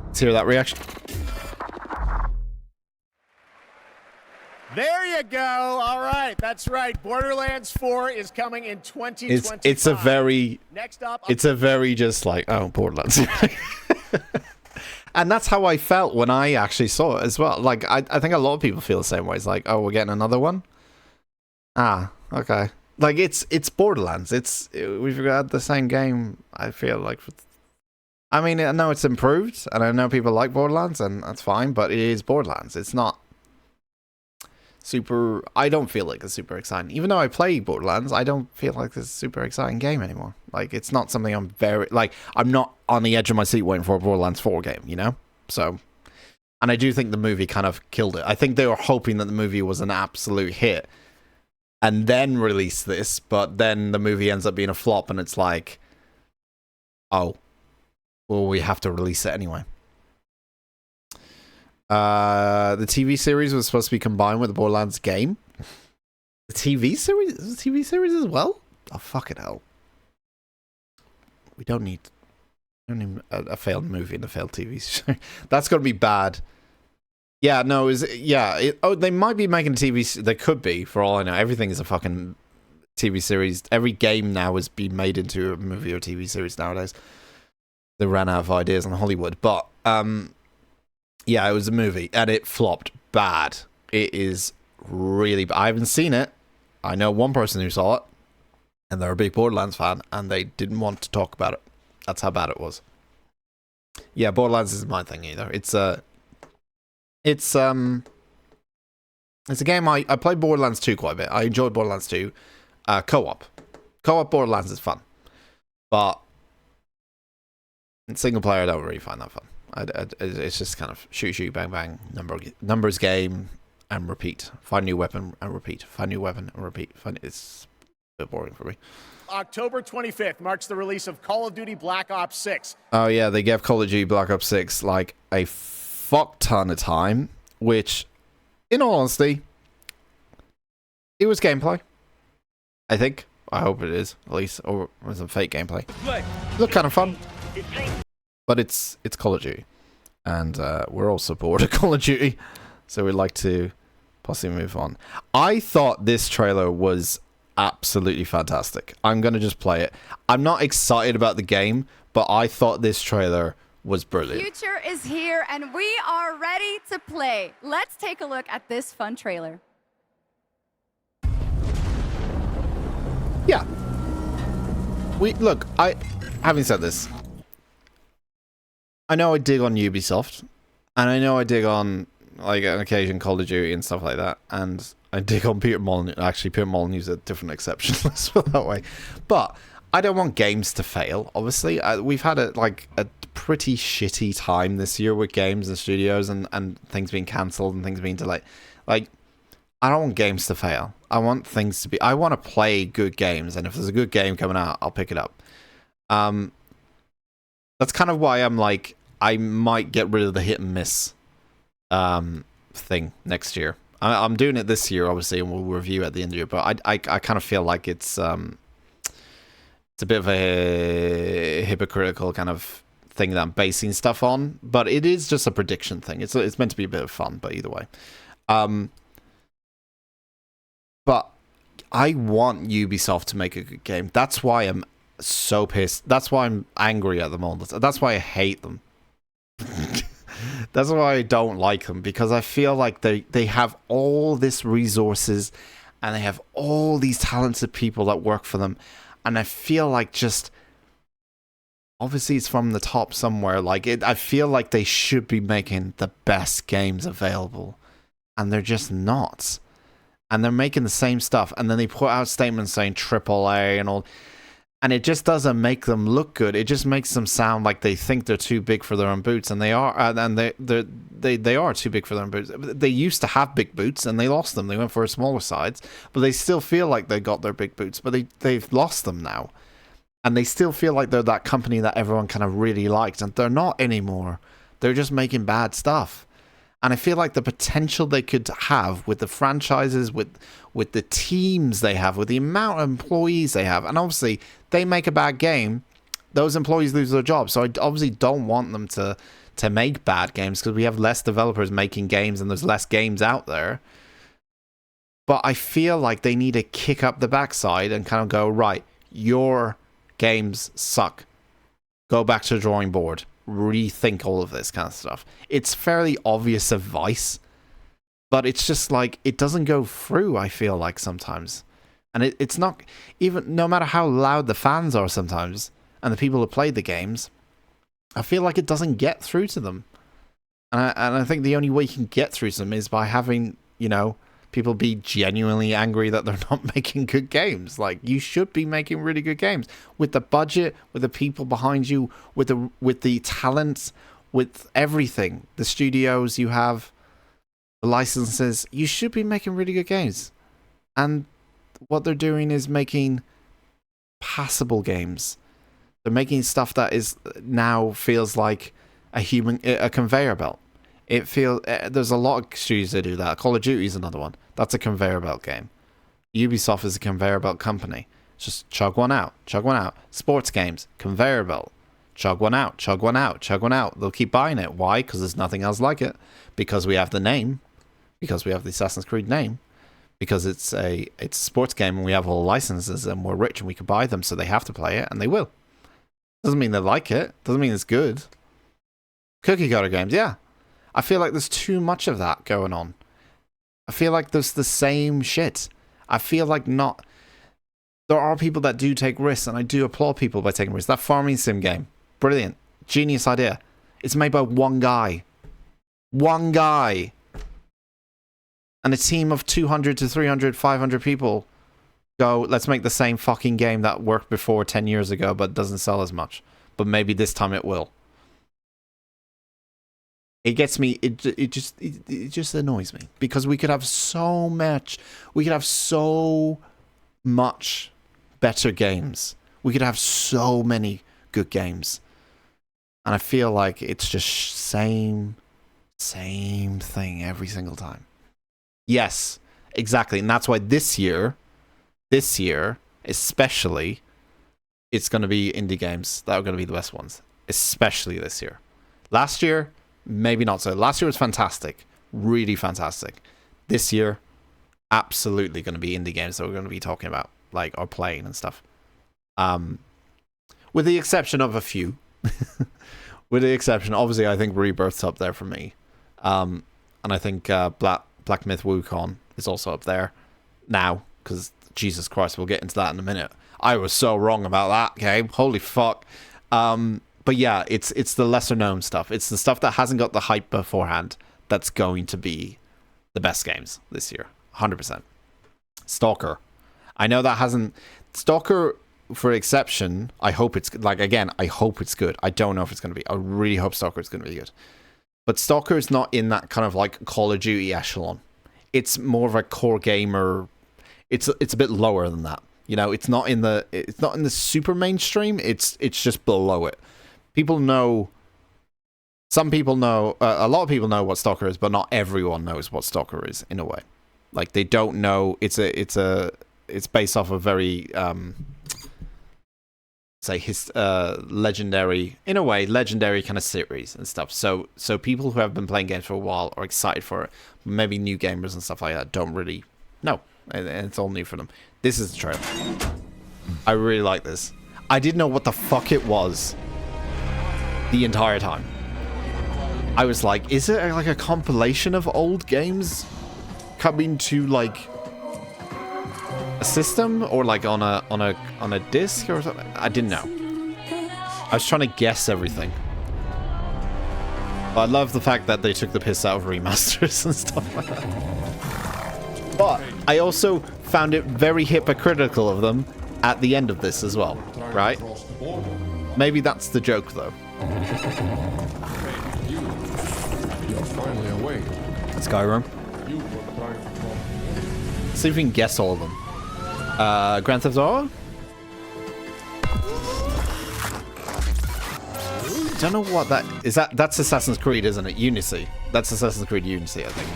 Let's hear that reaction. There you go. All right. That's right. Borderlands 4 is coming in 2025. It's a very... Next up... It's a very just like, oh, Borderlands. And that's how I felt when I actually saw it as well. Like, I think a lot of people feel the same way. It's like, oh, we're getting another one? Ah, okay. Like, it's Borderlands. We've got the same game, I feel like. I mean, I know it's improved, and I know people like Borderlands, and that's fine, but it is Borderlands. It's not super. I don't feel like it's super exciting. Even though I play Borderlands, I don't feel like it's a super exciting game anymore. Like, it's not something I'm very like. I'm not on the edge of my seat waiting for a Borderlands 4 game, you know. So, and I do think the movie kind of killed it. I think they were hoping that the movie was an absolute hit, and then release this, but then the movie ends up being a flop, and it's like, oh, well, we have to release it anyway. The TV series was supposed to be combined with the Borderlands game. The TV series? Is a TV series as well? Oh, fucking hell. We don't need a failed movie and a failed TV show. That's going to be bad. Yeah, no, they might be making a TV. They could be, for all I know. Everything is a fucking TV series. Every game now is being made into a movie or TV series nowadays. They ran out of ideas in Hollywood, but yeah, it was a movie and it flopped bad. It is really bad. I haven't seen it. I know one person who saw it, and they're a big Borderlands fan, and they didn't want to talk about it. That's how bad it was. Yeah, Borderlands isn't my thing either. It's a game I played Borderlands 2 quite a bit. I enjoyed Borderlands 2. Co-op Borderlands is fun, but in single player I don't really find that fun. It's just kind of shoot, bang, bang, numbers game, and repeat. Find new weapon and repeat. Find new weapon and repeat. It's a bit boring for me. October 25th marks the release of Call of Duty Black Ops 6. Oh yeah, they gave Call of Duty Black Ops 6 like a fuck ton of time, which, in all honesty, it was gameplay. I think. I hope it is, at least, or it was some fake gameplay. It looked kind of fun. But it's Call of Duty, and we're also bored of Call of Duty, so we'd like to possibly move on. I thought this trailer was absolutely fantastic. I'm going to just play it. I'm not excited about the game, but I thought this trailer was brilliant. Future is here, and we are ready to play. Let's take a look at this fun trailer. Yeah. Having said this, I know I dig on Ubisoft, and I know I dig on, like, on occasion Call of Duty and stuff like that, and I dig on Peter Molyneux. Actually, Peter Molyneux's a different exception, let's put it that way. But I don't want games to fail, obviously. We've had a pretty shitty time this year with games and studios and things being cancelled and things being delayed. Like, I don't want games to fail. I want things to be... I want to play good games, and if there's a good game coming out, I'll pick it up. That's kind of why I'm like... I might get rid of the hit and miss thing next year. I'm doing it this year, obviously, and we'll review at the end of the year. But I kind of feel like it's a bit of a hypocritical kind of thing that I'm basing stuff on. But it is just a prediction thing. It's meant to be a bit of fun, but either way. But I want Ubisoft to make a good game. That's why I'm so pissed. That's why I'm angry at them all the time. That's why I hate them. That's why I don't like them, because I feel like they have all this resources and they have all these talented people that work for them, and I feel like just obviously it's from the top somewhere, like I feel like they should be making the best games available, and they're just not, and they're making the same stuff, and then they put out statements saying AAA and all. And it just doesn't make them look good. It just makes them sound like they think they're too big for their own boots, and they are. And they are too big for their own boots. They used to have big boots, and they lost them. They went for smaller sides, but they still feel like they got their big boots. But they've lost them now, and they still feel like they're that company that everyone kind of really liked, and they're not anymore. They're just making bad stuff. And I feel like the potential they could have with the franchises, with the teams they have, with the amount of employees they have, and obviously they make a bad game, those employees lose their jobs. So I obviously don't want them to make bad games, because we have less developers making games and there's less games out there. But I feel like they need to kick up the backside and kind of go, right, your games suck. Go back to the drawing board. Rethink all of this kind of stuff. It's fairly obvious advice, but it's just like it doesn't go through, I feel like sometimes. And it's not even, no matter how loud the fans are sometimes and the people who played the games, I feel like it doesn't get through to them. And I think the only way you can get through to them is by having, people be genuinely angry that they're not making good games. Like, you should be making really good games with the budget, with the people behind you, with the talent, with everything, the studios you have, the licenses. You should be making really good games, and what they're doing is making passable games. They're making stuff that is now feels like a conveyor belt. It feels there's a lot of studios that do that. Call of Duty is another one. That's a conveyor belt game. Ubisoft is a conveyor belt company. Just chug one out, chug one out. Sports games, conveyor belt. Chug one out, chug one out, chug one out. They'll keep buying it. Why? Because there's nothing else like it. Because we have the name. Because we have the Assassin's Creed name. Because it's a sports game and we have all the licenses and we're rich and we can buy them, so they have to play it, and they will. Doesn't mean they like it. Doesn't mean it's good. Cookie cutter games, yeah. I feel like there's too much of that going on. I feel like there's the same shit. I feel like not... There are people that do take risks, and I do applaud people by taking risks. That farming sim game, brilliant. Genius idea. It's made by one guy. One guy. And a team of 200 to 300, 500 people go, let's make the same fucking game that worked before 10 years ago but doesn't sell as much. But maybe this time it will. It gets me, it just annoys me. Because we could have so much better games. We could have so many good games. And I feel like it's just same thing every single time. Yes, exactly. And that's why this year especially, it's going to be indie games that are going to be the best ones. Especially this year. Last year, maybe not so. Last year was fantastic. Really fantastic. This year, absolutely going to be indie games that we're going to be talking about. Like, or playing and stuff. With the exception of a few. With the exception, obviously, I think Rebirth's up there for me. And I think Black Myth Wukong is also up there now, because Jesus Christ, we'll get into that in a minute. I was so wrong about that game. Holy fuck. But yeah, it's the lesser known stuff. It's the stuff that hasn't got the hype beforehand that's going to be the best games this year. 100%. Stalker. I know that hasn't... Stalker, for exception, I hope it's... Like, again, I hope it's good. I don't know if it's going to be. I really hope Stalker is going to be good. But Stalker is not in that kind of like Call of Duty echelon. It's more of a core gamer. It's a bit lower than that. You know, it's not in the super mainstream. It's just below it. People know. Some people know. A lot of people know what Stalker is, but not everyone knows what Stalker is. In a way, like they don't know. It's based off a very legendary, in a way, legendary kind of series and stuff. So people who have been playing games for a while are excited for it. Maybe new gamers and stuff like that don't really know, and it's all new for them. This is the trailer. I really like this. I didn't know what the fuck it was the entire time. I was like, is it like a compilation of old games coming to like a system or like on a disc or something? I didn't know. I was trying to guess everything. But I love the fact that they took the piss out of remasters and stuff like that. But I also found it very hypocritical of them at the end of this as well, right? Maybe that's the joke though. You're finally awake. Skyrim. See if we can guess all of them. Grand Theft Auto? Don't know what that is. That's Assassin's Creed, isn't it? Unity. That's Assassin's Creed Unity, I think.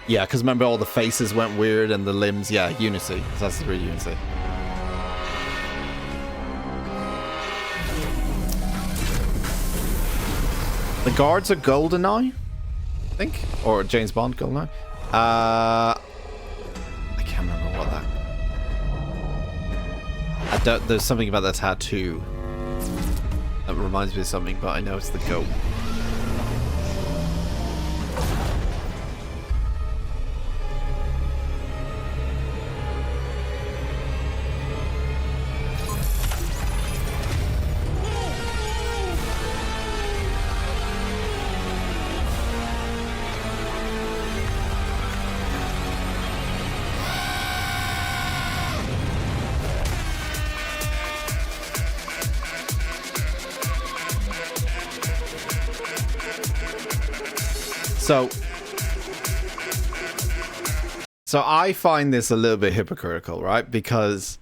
Yeah, because remember all the faces went weird and the limbs. Yeah, Unity. Assassin's Creed Unity. The guards are GoldenEye, I think, or James Bond GoldenEye. I can't remember what that. There's something about that tattoo that reminds me of something, but I know it's the goat. So I find this a little bit hypocritical, right? Because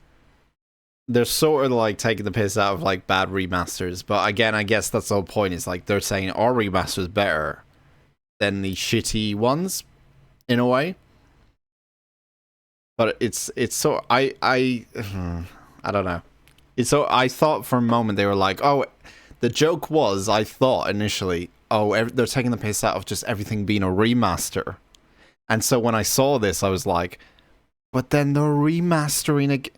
they're sort of like taking the piss out of like bad remasters, but again, I guess that's the whole point. Is like they're saying our remaster is better than the shitty ones, in a way. But it's so I don't know. It's so I thought for a moment they were like, oh, the joke was I thought initially, oh, they're taking the piss out of just everything being a remaster, and so when I saw this, I was like, but then they're remastering again.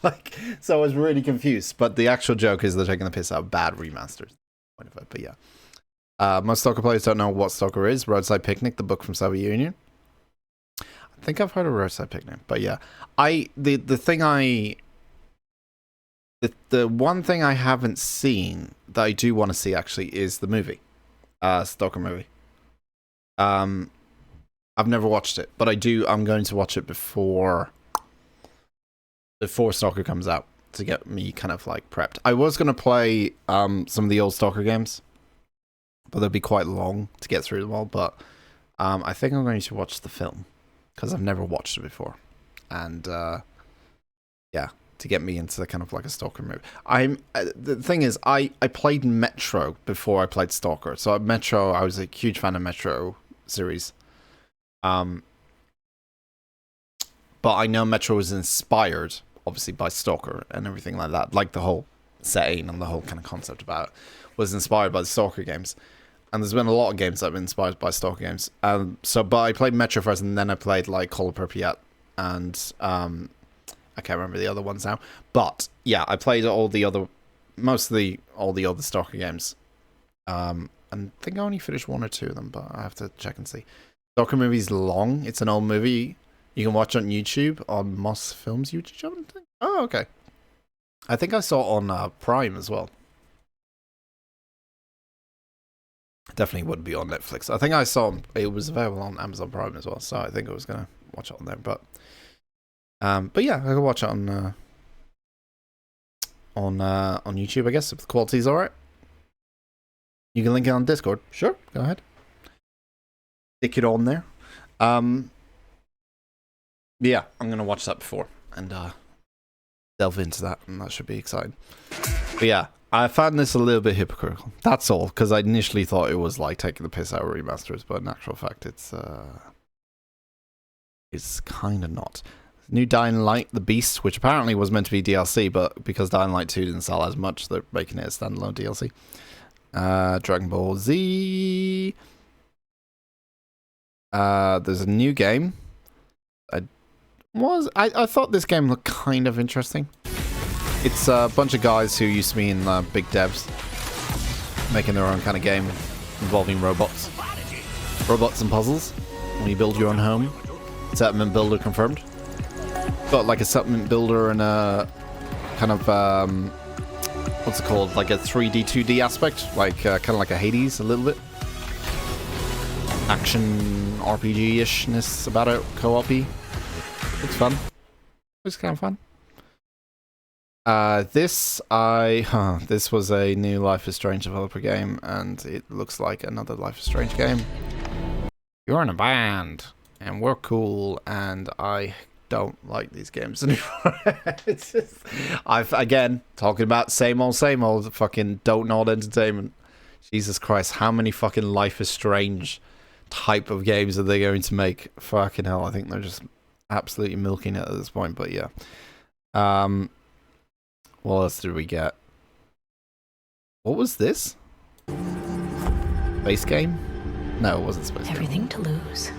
Like, so I was really confused. But the actual joke is they're taking the piss out of bad remasters. But yeah, most Stalker players don't know what Stalker is. Roadside Picnic, the book from Soviet Union. I think I've heard of Roadside Picnic, but yeah, the one thing I haven't seen that I do want to see actually is the movie, Stalker movie. I've never watched it, but I'm going to watch it before Stalker comes out to get me kind of like prepped. I was going to play some of the old Stalker games, but they'll be quite long to get through them all. But I think I'm going to watch the film because I've never watched it before, and yeah, to get me into kind of like a Stalker movie. The thing is, I played Metro before I played Stalker, so at Metro I was a huge fan of Metro series. But I know Metro was inspired, obviously, by Stalker and everything like that. Like the whole setting and the whole kind of concept about it was inspired by the Stalker games. And there's been a lot of games that have been inspired by Stalker games. But I played Metro first, and then I played like Call of Pripyat, and I can't remember the other ones now. But yeah, I played all the other Stalker games. And I think I only finished one or two of them, but I have to check and see. Stalker movie's long. It's an old movie. You can watch it on YouTube, on Moss Films YouTube channel. Oh, okay. I think I saw it on Prime as well. Definitely wouldn't be on Netflix. I think I saw it was available on Amazon Prime as well, so I think I was gonna watch it on there. But yeah, I can watch it on YouTube, I guess, if the quality's alright. You can link it on Discord. Sure, go ahead. Stick it on there. Yeah, I'm gonna watch that before and delve into that, and that should be exciting. But yeah, I found this a little bit hypocritical. That's all, because I initially thought it was like taking the piss out of remasters, but in actual fact, it's kind of not. New Dying Light, The Beast, which apparently was meant to be DLC, but because Dying Light 2 didn't sell as much, they're making it a standalone DLC. Dragon Ball Z. There's a new game. I thought this game looked kind of interesting. It's a bunch of guys who used to be in big devs making their own kind of game involving robots and puzzles. When you build your own home, settlement builder confirmed. Got like a settlement builder and a kind of what's it called, like a 3D 2D aspect, like kind of like a Hades a little bit. Action RPG-ishness about it, co-op-y. Looks fun. Looks kind of fun. This was a new Life is Strange developer game, and it looks like another Life is Strange game. You're in a band, and we're cool, and I don't like these games anymore. It's just, again, talking about same old, fucking don't know entertainment. Jesus Christ, how many fucking Life is Strange type of games are they going to make? Fucking hell, I think they're just absolutely milking it at this point, but yeah. What else did we get? What was this? Space game? No, it wasn't space game. Everything to lose.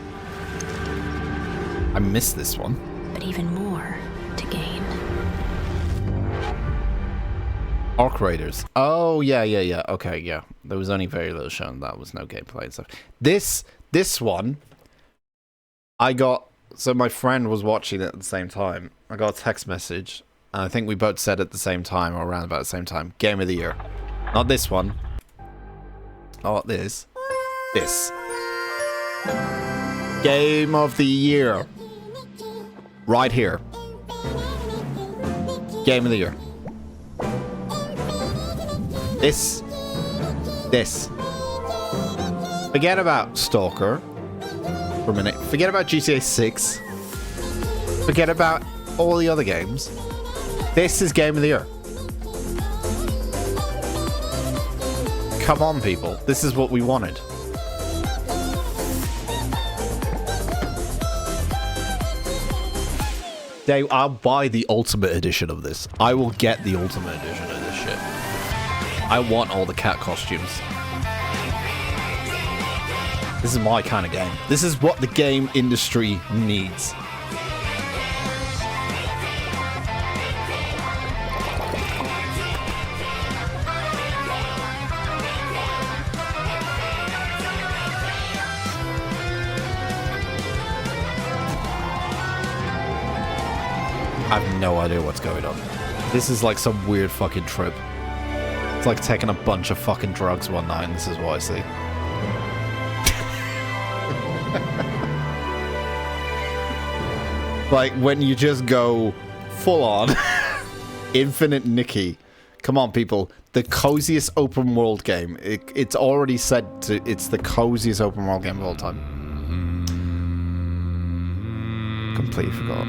I missed this one. But even more to gain. Arc Raiders. Oh, yeah. Okay, yeah. There was only very little shown. That was no gameplay and stuff. This one, I got... So my friend was watching it at the same time. I got a text message, and I think we both said at the same time, or around about the same time, Game of the Year. Not this one. Oh, this. This. Game of the Year. Right here. Game of the Year. This. Forget about Stalker for a minute. Forget about GTA 6. Forget about all the other games. This is Game of the Year. Come on, people. This is what we wanted. Dave, I'll buy the Ultimate Edition of this. I will get the Ultimate Edition of this shit. I want all the cat costumes. This is my kind of game. This is what the game industry needs. I have no idea what's going on. This is like some weird fucking trip. It's like taking a bunch of fucking drugs one night and this is what I see. Like when you just go full on Infinite Nikki. Come on, people. The coziest open world game. It's already said it's the coziest open world game of all time. Completely forgot.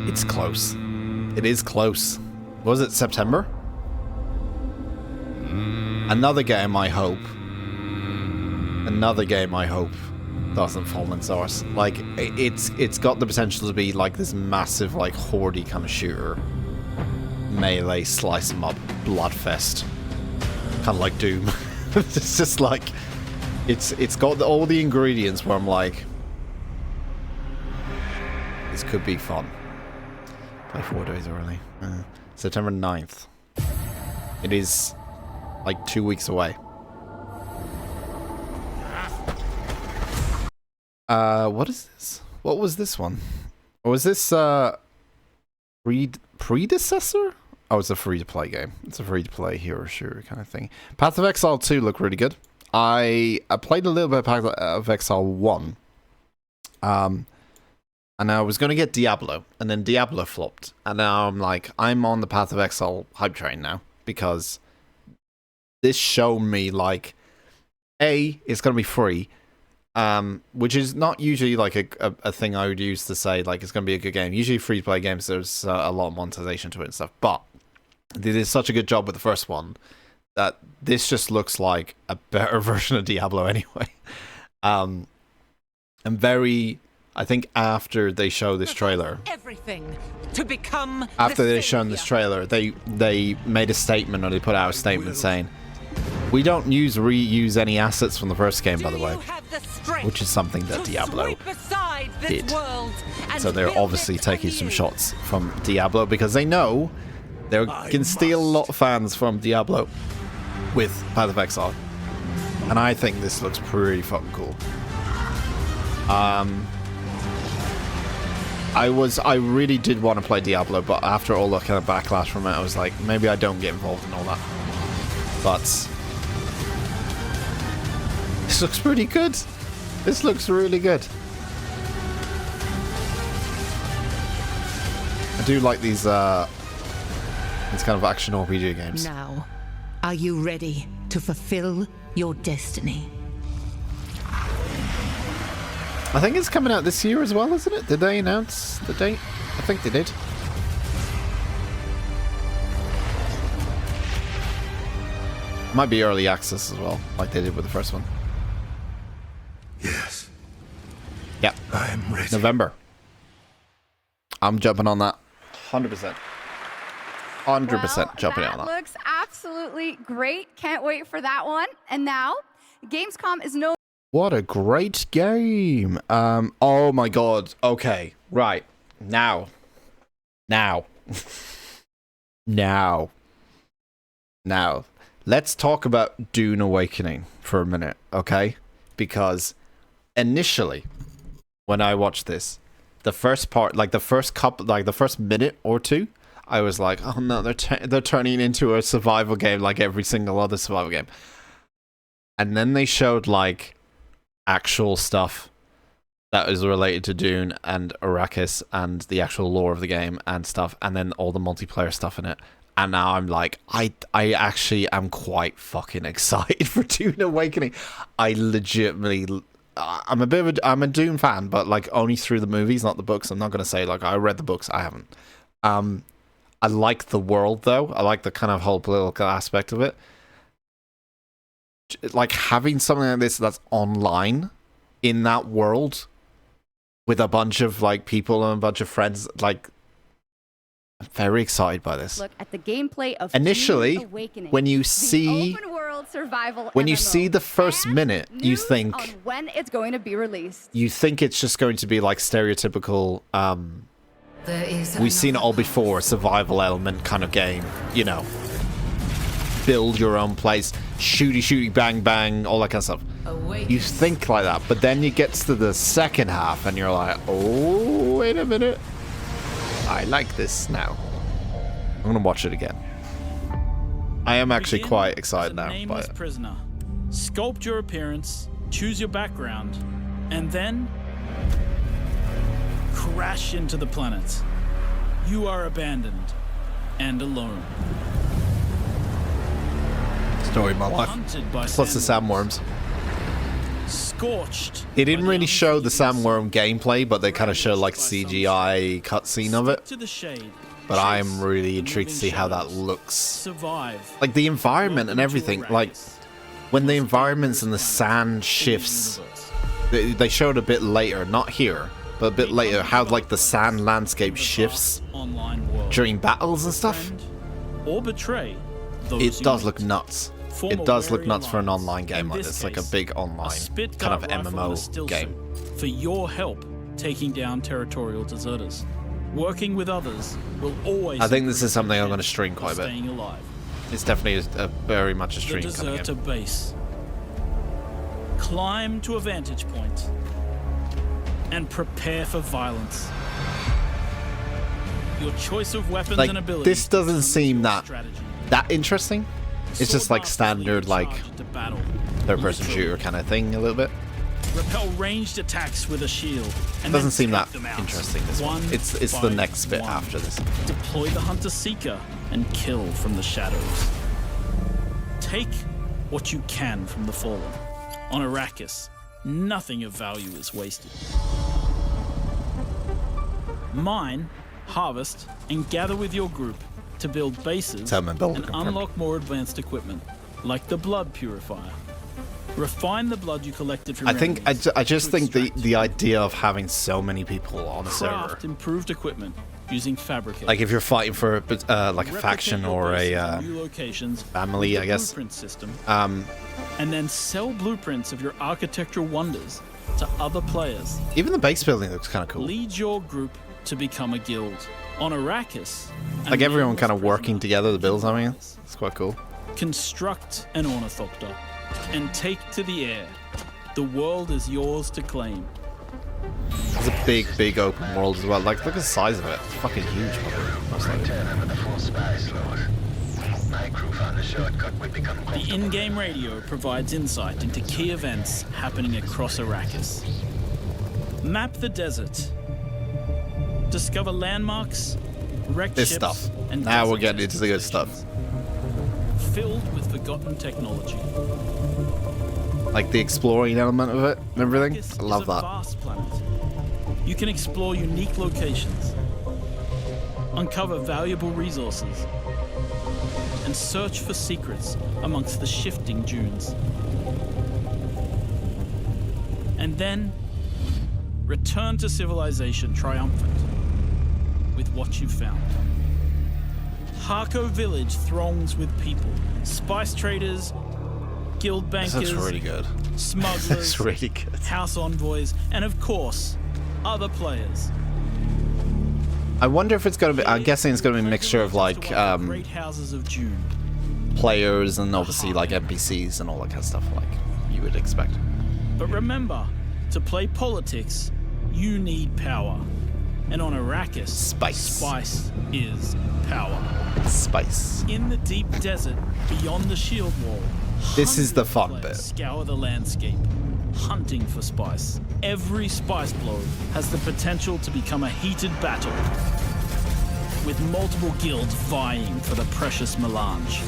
It's close. It is close. Was it September? Another game I hope. Another game I hope doesn't fall in source. Like, it's got the potential to be like this massive, like, hordy kind of shooter. Melee, slice 'em up, bloodfest. Kind of like Doom. It's just like... It's got all the ingredients where I'm like... This could be fun. Play 4 days early. September 9th. It is like 2 weeks away. What is this? What was this one? Or was this predecessor? Oh, it's a free-to-play game. It's a free-to-play hero shooter kind of thing. Path of Exile 2 looked really good. I played a little bit of Path of Exile 1. And I was going to get Diablo, and then Diablo flopped. And now I'm like, I'm on the Path of Exile hype train now, because this showed me, like, A, it's going to be free, which is not usually, like, a thing I would use to say, like, it's going to be a good game. Usually free-to-play games, there's a lot of monetization to it and stuff. But they did such a good job with the first one that this just looks like a better version of Diablo anyway. I'm very... I think after they show this trailer, after they shown this trailer, they made a statement, or they put out a statement saying, "We don't reuse any assets from the first game, by the way," which is something that Diablo did. So they're obviously taking some shots from Diablo because they know they can steal a lot of fans from Diablo with Path of Exile, and I think this looks pretty fucking cool. I really did want to play Diablo, but after all the kind of backlash from it, I was like, maybe I don't get involved in all that. But this looks pretty good. This looks really good. I do like these kind of action RPG games. Now, are you ready to fulfill your destiny? I think it's coming out this year as well, isn't it? Did they announce the date? I think they did. Might be early access as well, like they did with the first one. Yes. Yep. I am ready. November. I'm jumping on that. 100%. 100% jumping on that. That looks absolutely great. Can't wait for that one. And now, GamesCom is no... What a great game. Oh my god. Okay. Right. Now. Now. Let's talk about Dune Awakening for a minute, okay? Because initially, when I watched this, the first part, like the first minute or two, I was like, oh no, they're turning into a survival game like every single other survival game. And then they showed like actual stuff that is related to Dune and Arrakis and the actual lore of the game and stuff, and then all the multiplayer stuff in it. And now I'm like, I actually am quite fucking excited for Dune Awakening. I legitimately, I'm a Dune fan, but like only through the movies, not the books. I'm not gonna say like I read the books. I haven't. I like the world though. I like the kind of whole political aspect of it. Like having something like this that's online in that world with a bunch of like people and a bunch of friends, like. I'm very excited by this. Look at the gameplay of initially Dune Awakening, when you see open world survival when you MMO, see the first minute, you think on when it's going to be released. You think it's just going to be like stereotypical. We've seen it all before, survival element kind of game. You know, build your own place, shooty, bang, bang, all that kind of stuff. You think like that, but then you get to the second half, and you're like, oh, wait a minute. I like this now. I'm gonna watch it again. I am actually quite excited now by it. Prisoner. Sculpt your appearance, choose your background, and then crash into the planet. You are abandoned and alone. Story of my life. Plus the sandworms. Scorched. They didn't really show the sandworm gameplay, but they kind of showed like CGI cutscene of it. But I am really intrigued to see how that looks. Like the environment and everything. Like when the environments and the sand shifts, they showed a bit later, not here, but a bit later, how like the sand landscape shifts during battles and stuff. It does look nuts. It does look nuts for an online game like this, like a big online kind of MMO game. For your help taking down territorial deserters. Working with others will always. I think this is something I'm going to stream quite a bit. It's definitely very much a stream coming in. Deserter base. Climb to a vantage point and prepare for violence. Your choice of weapons and abilities. This doesn't seem that interesting. It's just like standard, like third-person shooter kind of thing, a little bit. Repel ranged attacks with a shield. It doesn't seem that interesting. This one. It's the next bit after this. Deploy the Hunter Seeker and kill from the shadows. Take what you can from the Fallen. On Arrakis, nothing of value is wasted. Mine, harvest, and gather with your group to build bases and unlock more advanced equipment, like the blood purifier. Refine the blood you collected from. I just think the idea of having so many people on the server, improved equipment using fabricate. Like if you're fighting for like a faction or a family, I guess. System, and then sell blueprints of your architectural wonders to other players. Even the base building looks kind of cool. Lead your group to become a guild. On Arrakis, like everyone kind of working together to build something. It's quite cool. Construct an ornithopter and take to the air. The world is yours to claim. It's a big open world as well. Like, look at the size of it. It's fucking huge. The in-game radio provides insight into key events happening across Arrakis. Map the desert. Discover landmarks, wrecked ships, stuff. And now we're getting into the good stuff. Filled with forgotten technology. Like the exploring element of it and everything. I love that. Vast planet. You can explore unique locations, uncover valuable resources, and search for secrets amongst the shifting dunes. And then return to civilization triumphant with what you found. Harko village throngs with people, spice traders, guild bankers, this looks really good. Smugglers, this really good. House envoys, and of course, other players. I wonder if it's going to be, I'm guessing it's going to be a mixture of like great houses of Dune. Players and obviously like NPCs and all that kind of stuff like you would expect. But remember, to play politics, you need power. And on Arrakis, spice is power. Spice. In the deep desert, beyond the shield wall, this is the fun bit. Scour the landscape, hunting for spice. Every spice blow has the potential to become a heated battle. with multiple guilds vying for the precious melange.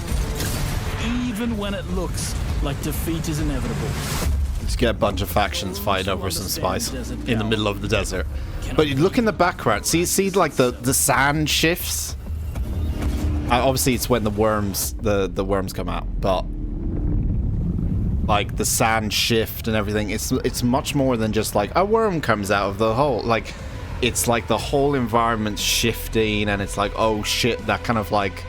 Even when it looks like defeat is inevitable. Just get a bunch of factions fighting over some spice in the middle of the desert. But you look in the background, see like the sand shifts? Obviously it's when the worms come out, but like the sand shift and everything, it's much more than just like a worm comes out of the hole. Like it's like the whole environment's shifting, and it's like, oh shit, that kind of like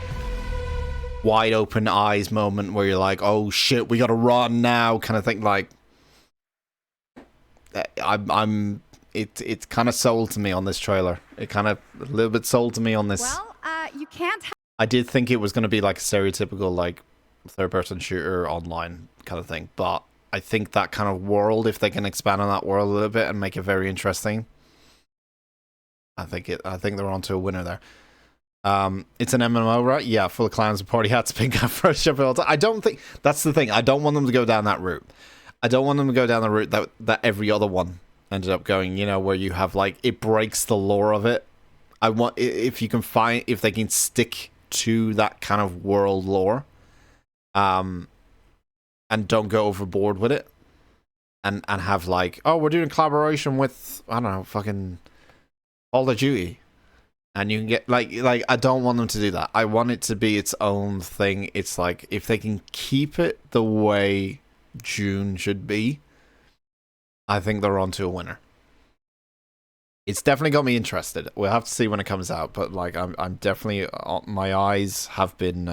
wide open eyes moment where you're like, oh shit, we gotta run now kind of thing. Like it's kind of sold to me on this trailer. It kind of a little bit sold to me on this. Well, you can't. I did think it was going to be like a stereotypical like third-person shooter online kind of thing, but I think that kind of world, if they can expand on that world a little bit and make it very interesting, I think they're onto a winner there. It's an MMO, right? Yeah, full of clowns and party hats, pink afro, I don't think that's the thing. I don't want them to go down that route. I don't want them to go down the route that every other one ended up going, you know, where you have like it breaks the lore of it. I want if they can stick to that kind of world lore, and don't go overboard with it, and have like, oh, we're doing collaboration with, I don't know, fucking Call of Duty, and you can get like I don't want them to do that. I want it to be its own thing. It's like if they can keep it the way June should be, I think they're onto a winner. It's definitely got me interested. We'll have to see when it comes out, but like I'm definitely, my eyes have been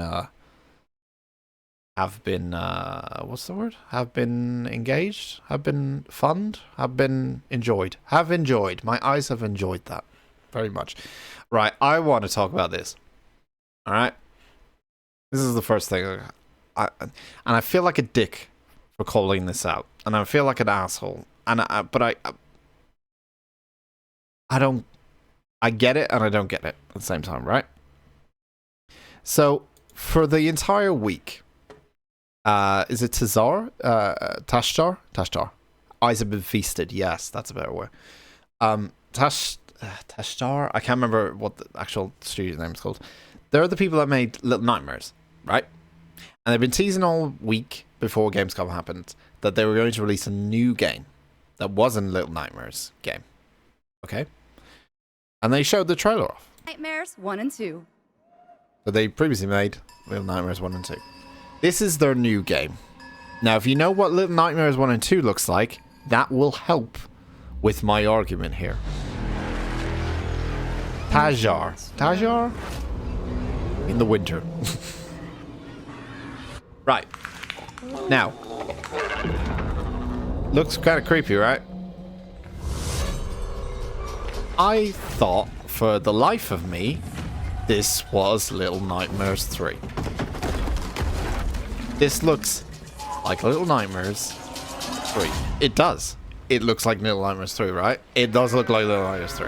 what's the word? Have been engaged, have been fund, have been enjoyed. Have enjoyed. My eyes have enjoyed that very much. Right, I want to talk about this. All right, this is the first thing. And I feel like a dick for calling this out, and I feel like an asshole. But I get it and I don't get it at the same time, right? So for the entire week, is it Tashtar? Tashtar. Eyes have been feasted. Yes, that's a better word. Tashtar. I can't remember what the actual studio name is called. They're the people that made Little Nightmares, right? And they've been teasing all week before Gamescom happened that they were going to release a new game that wasn't Little Nightmares game. Okay? And they showed the trailer off. Nightmares 1 and 2. So they previously made Little Nightmares 1 and 2. This is their new game. Now, if you know what Little Nightmares 1 and 2 looks like, that will help with my argument here. Tashtar? In the winter. Right. Now. Looks kind of creepy, right? I thought, for the life of me, this was Little Nightmares 3. This looks like Little Nightmares 3. It does. It looks like Little Nightmares 3, right? It does look like Little Nightmares 3.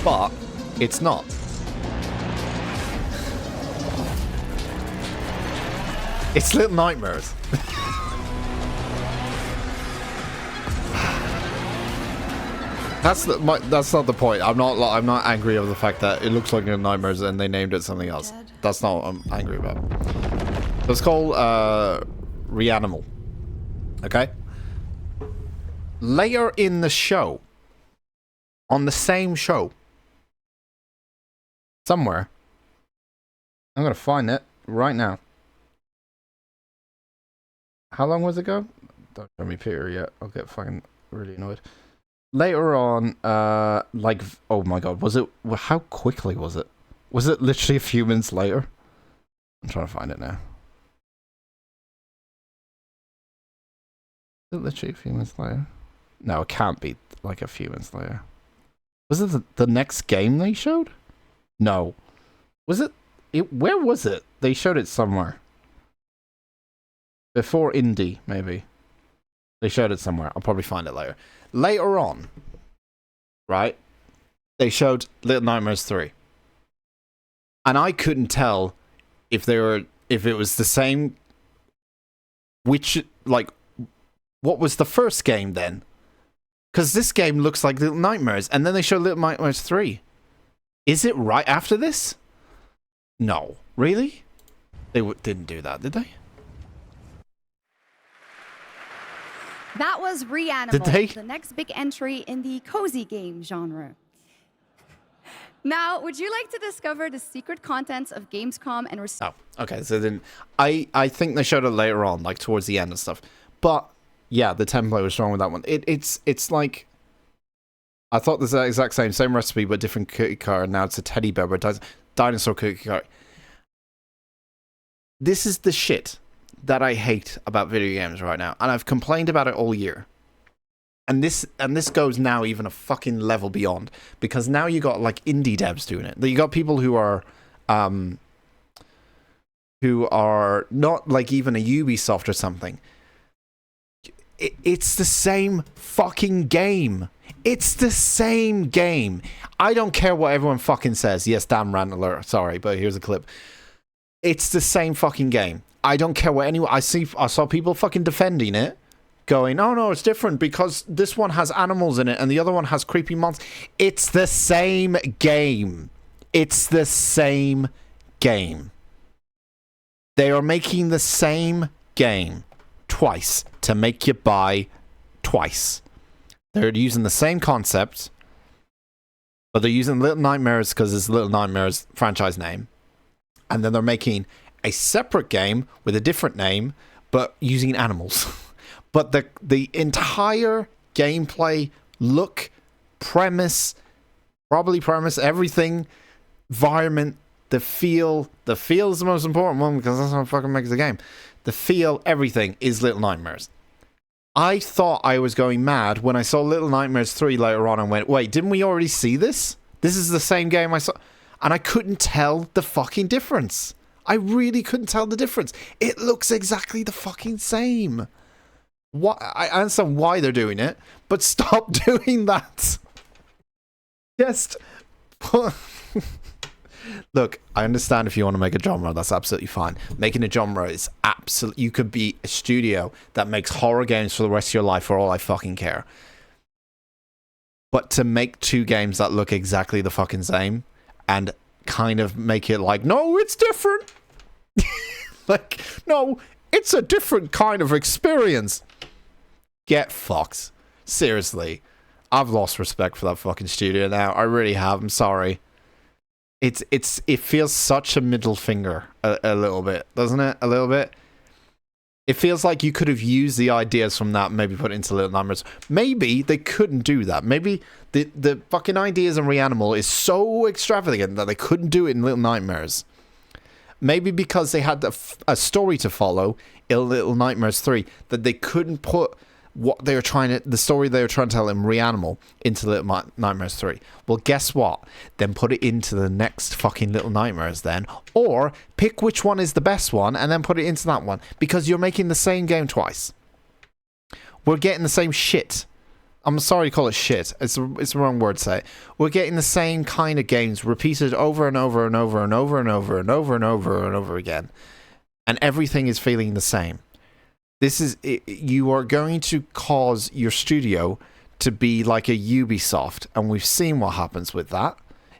But it's not. It's Little Nightmares. That's not the point. I'm not angry over the fact that it looks like Little Nightmares and they named it something else. That's not what I'm angry about. It's called Reanimal. Okay? Later in the show, on the same show, somewhere, I'm gonna find it right now. How long was it ago? Don't show me Peter yet. I'll get fucking really annoyed. Later on, like, oh my god, was it, how quickly was it? Was it literally a few minutes later? I'm trying to find it now. Is it literally a few minutes later? No, it can't be like a few minutes later. Was it the next game they showed? No. Was it, where was it? They showed it somewhere. Before Indie, maybe. They showed it somewhere. I'll probably find it later. Later on, right, they showed Little Nightmares 3. And I couldn't tell if it was the same, which, like, what was the first game then? Because this game looks like Little Nightmares, and then they show Little Nightmares 3. Is it right after this? No. Really? They didn't do that, did they? That was Reanimal, the next big entry in the cozy game genre. Now, would you like to discover the secret contents of Gamescom and receive... Oh, okay. So then I think they showed it later on, like towards the end and stuff. But yeah, the template was wrong with that one. It's like, I thought this is the exact same recipe but different cookie cutter. Now it's a teddy bear, but dinosaur cookie cutter. This is the shit that I hate about video games right now, and I've complained about it all year. And this goes now even a fucking level beyond, because now you got like indie devs doing it. You got people who are not like even a Ubisoft or something. It's the same fucking game. It's the same game. I don't care what everyone fucking says. Yes, damn rant alert. Sorry, but here's a clip. It's the same fucking game. I don't care what anyone... I saw people fucking defending it, going, oh no, it's different because this one has animals in it and the other one has creepy monsters. It's the same game. It's the same game. They are making the same game twice to make you buy twice. They're using the same concept, but they're using Little Nightmares because it's Little Nightmares franchise name. And then they're making a separate game with a different name, but using animals. But the entire gameplay, look, premise, everything, environment, the feel is the most important one because that's what fucking makes the game. The feel, everything is Little Nightmares. I thought I was going mad when I saw Little Nightmares 3 later on and went, wait, didn't we already see this? This is the same game I saw. And I couldn't tell the fucking difference. I really couldn't tell the difference. It looks exactly the fucking same. What? I understand why they're doing it, but stop doing that. Just look, I understand if you want to make a genre, that's absolutely fine. Making a genre is absolutely... You could be a studio that makes horror games for the rest of your life for all I fucking care. But to make two games that look exactly the fucking same and kind of make it like, no, it's different. Like, no, it's a different kind of experience. Get fucked. Seriously. I've lost respect for that fucking studio now. I really have. I'm sorry. It feels such a middle finger a little bit, doesn't it? A little bit. It feels like you could have used the ideas from that, maybe put it into Little Nightmares. Maybe they couldn't do that. Maybe the fucking ideas in Reanimal is so extravagant that they couldn't do it in Little Nightmares. Maybe because they had a story to follow in Little Nightmares 3 that they couldn't put the story they were trying to tell in Reanimal into Little Nightmares 3. Well, guess what? Then put it into the next fucking Little Nightmares then. Or pick which one is the best one and then put it into that one. Because you're making the same game twice. We're getting the same shit. I'm sorry to call it shit. It's the wrong word to say it. We're getting the same kind of games repeated over and over and over and over and over and over and over and over again. And everything is feeling the same. You are going to cause your studio to be like a Ubisoft, and we've seen what happens with that,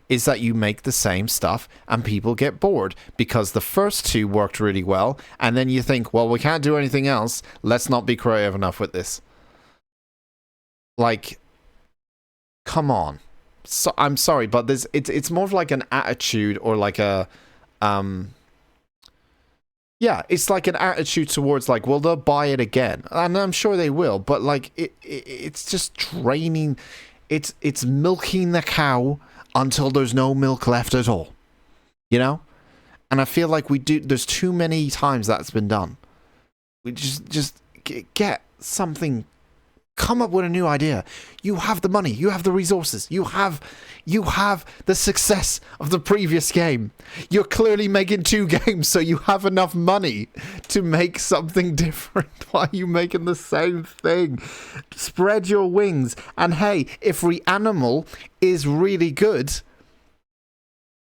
is that you make the same stuff and people get bored because the first two worked really well, and then you think, well, we can't do anything else, let's not be creative enough with this. Like, come on. So, I'm sorry, but it's more of like an attitude or like a... Yeah, it's like an attitude towards like, well, they'll buy it again. And I'm sure they will, but like it's just draining. It's milking the cow until there's no milk left at all. You know? And I feel like there's too many times that's been done. We just get something, come up with a new idea. You have the money, you have the resources, you have the success of the previous game. You're clearly making two games, so you have enough money to make something different. Why are you making the same thing? Spread your wings. And hey, if Reanimal is really good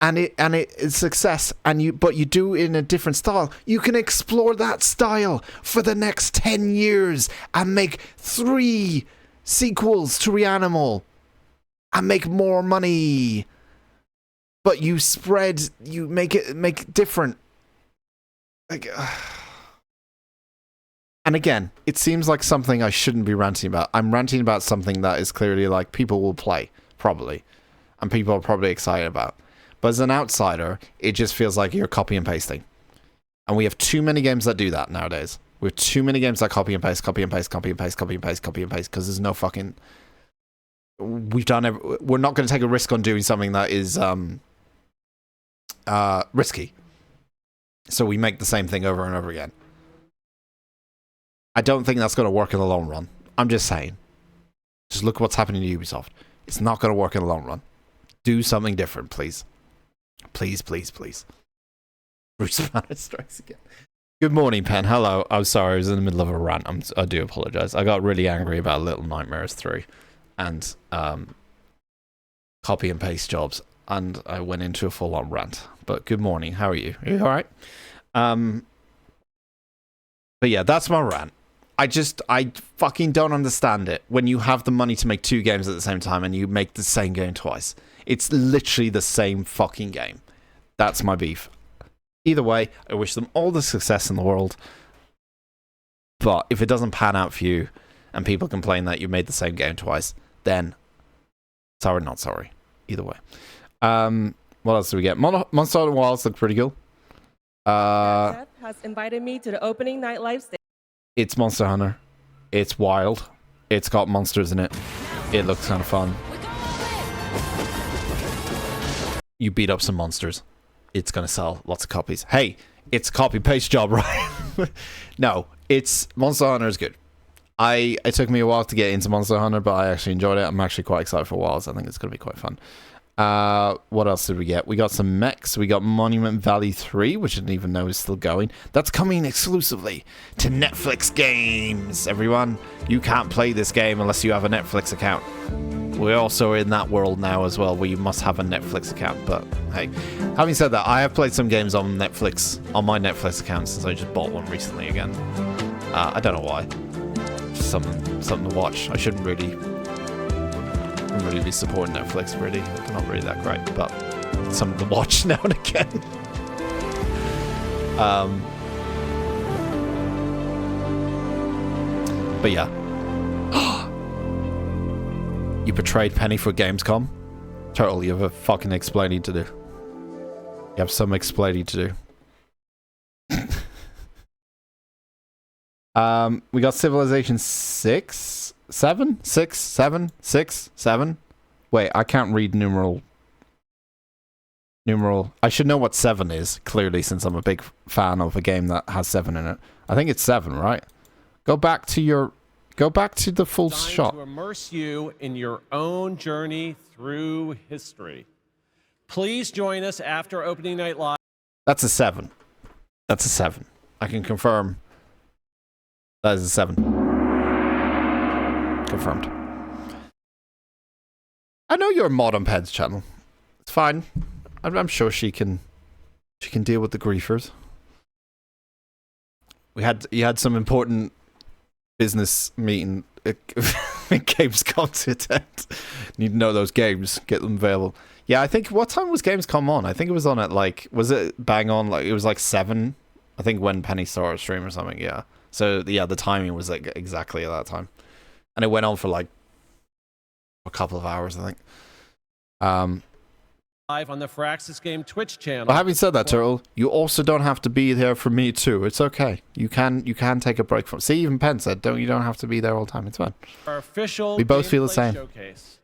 and it's success, but you do it in a different style, you can explore that style for the next 10 years and make 3 sequels to Reanimal and make more money. But you make it different. Like, and again, it seems like something I shouldn't be ranting about. I'm ranting about something that is clearly like people will play, probably. And people are probably excited about. But as an outsider, it just feels like you're copy and pasting. And we have too many games that do that nowadays. We have too many games that copy and paste, copy and paste, copy and paste, copy and paste, copy and paste, because there's no fucking... We're not going to take a risk on doing something that is risky. So we make the same thing over and over again. I don't think that's going to work in the long run. I'm just saying. Just look what's happening to Ubisoft. It's not going to work in the long run. Do something different, please. Please, please, please. Bruce Banner strikes again. Good morning, Pen. Hello. I'm sorry, I was in the middle of a rant. I do apologize. I got really angry about Little Nightmares 3 and copy and paste jobs, and I went into a full-on rant. But good morning. How are you? Are you all right? But yeah, that's my rant. I fucking don't understand it when you have the money to make 2 games at the same time and you make the same game twice. It's literally the same fucking game. That's my beef. Either way, I wish them all the success in the world. But if it doesn't pan out for you and people complain that you made the same game twice, then sorry, not sorry. Either way. What else do we get? Monster Hunter Wilds look pretty cool. Seth has invited me to the opening night live stage. It's Monster Hunter. It's wild. It's got monsters in it. It looks kind of fun. You beat up some monsters. It's going to sell lots of copies. Hey, it's a copy-paste job, right? No, it's... Monster Hunter is good. It took me a while to get into Monster Hunter, but I actually enjoyed it. I'm actually quite excited for Wilds. I think it's going to be quite fun. What else did we get? We got some mechs. We got Monument Valley 3, which I didn't even know was still going. That's coming exclusively to Netflix games, everyone. You can't play this game unless you have a Netflix account. We're also in that world now as well, where you must have a Netflix account. But hey, having said that, I have played some games on Netflix, on my Netflix account, since I just bought one recently again. I don't know why. Something to watch. I shouldn't really be supporting Netflix, really. They're not really that great, but something to watch now and again. But yeah. You betrayed Penny for Gamescom? Turtle, you have a fucking explaining to do. You have some explaining to do. We got Civilization 6? 7? 6? 7? 6? 7? Wait, I can't read numeral. I should know what 7 is, clearly, since I'm a big fan of a game that has 7 in it. I think it's 7, right? Go back to the full shot. To immerse you in your own journey through history. Please join us after opening night live. That's a 7. That's a 7. I can confirm. That is a 7. Confirmed. I know you're a Mod on Ped's channel. It's fine. I'm sure she can deal with the griefers. You had some important business meeting Gamescom to attend. Need to know those games, get them available. Yeah, I think, what time was Gamescom on? I think it was on at was it bang on, it was 7, I think, when Penny started stream or something, yeah. So yeah, the timing was exactly at that time. And it went on for a couple of hours, I think. Live on the Firaxis Game Twitch channel. Well, having said that, Turtle, you also don't have to be there for me too. It's okay. You can take a break from. See, even Penn said, you don't have to be there all the time. It's fine. Our official we both feel the same. Showcase,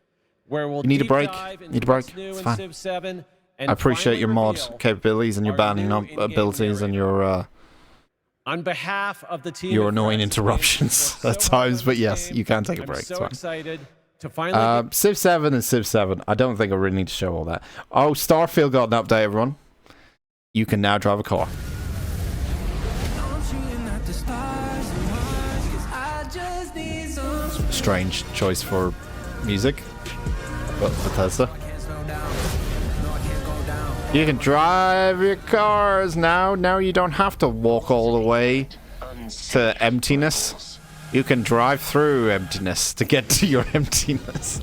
where we'll you need a break. It's fine. I appreciate your mod capabilities and your banning abilities and your on behalf of the team, your annoying interruptions at times. But yes, you can take a break. I'm so excited to finally Civ 7 and Civ 7. I don't think I really need to show all that. Oh, Starfield got an update, everyone. You can now drive a car. Strange choice for music, but Bethesda. You can drive your cars now. Now you don't have to walk all the way to emptiness. You can drive through emptiness to get to your emptiness.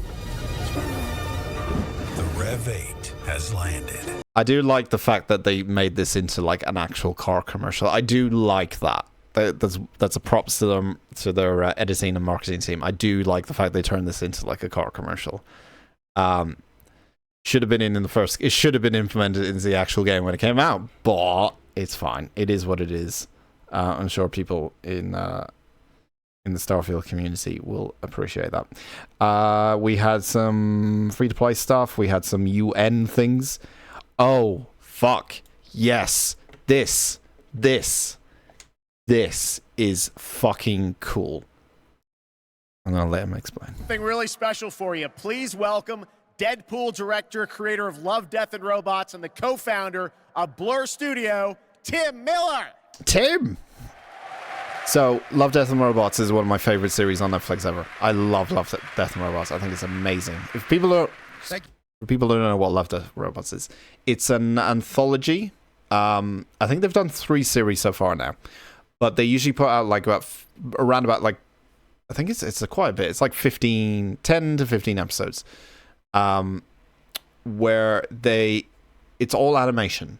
The Rev 8 has landed. I do like the fact that they made this into like an actual car commercial. I do like that. That's a props to them, to their editing and marketing team. I do like the fact they turned this into like a car commercial. Should have been in the first. It should have been implemented in the actual game when it came out, but it's fine. It is what it is. I'm sure people in the Starfield community will appreciate that. We had some free-to-play stuff. We had some UN things. Oh, fuck. Yes. This is fucking cool. I'm going to let him explain. Something really special for you. Please welcome Deadpool director, creator of Love, Death, and Robots, and the co-founder of Blur Studio, Tim Miller. Tim! So, Love, Death, and Robots is one of my favorite series on Netflix ever. I love Death, and Robots. I think it's amazing. If people don't know what Love, Death, and Robots is, it's an anthology. I think they've done 3 series so far now. But they usually put out like around about like, I think it's quite a bit. It's like 10 to 15 episodes. Where it's all animation.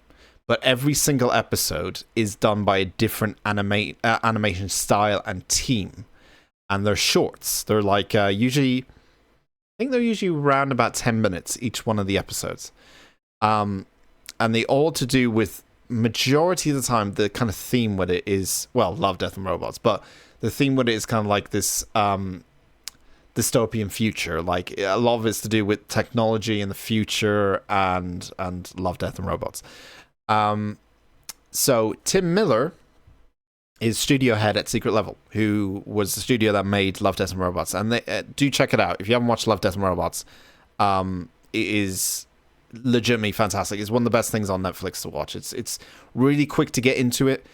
But every single episode is done by a different animation style and team. And they're shorts. They're like usually, I think they're usually around about 10 minutes, each one of the episodes. And they all to do with, majority of the time, the kind of theme with it is, well, Love, Death, and Robots. But the theme with it is kind of like this dystopian future. Like, a lot of it's to do with technology in the future and Love, Death, and Robots. So Tim Miller is studio head at Secret Level, who was the studio that made Love, Death, and Robots. And they do check it out. If you haven't watched Love, Death, and Robots, it is legitimately fantastic. It's one of the best things on Netflix to watch. It's really quick to get into it.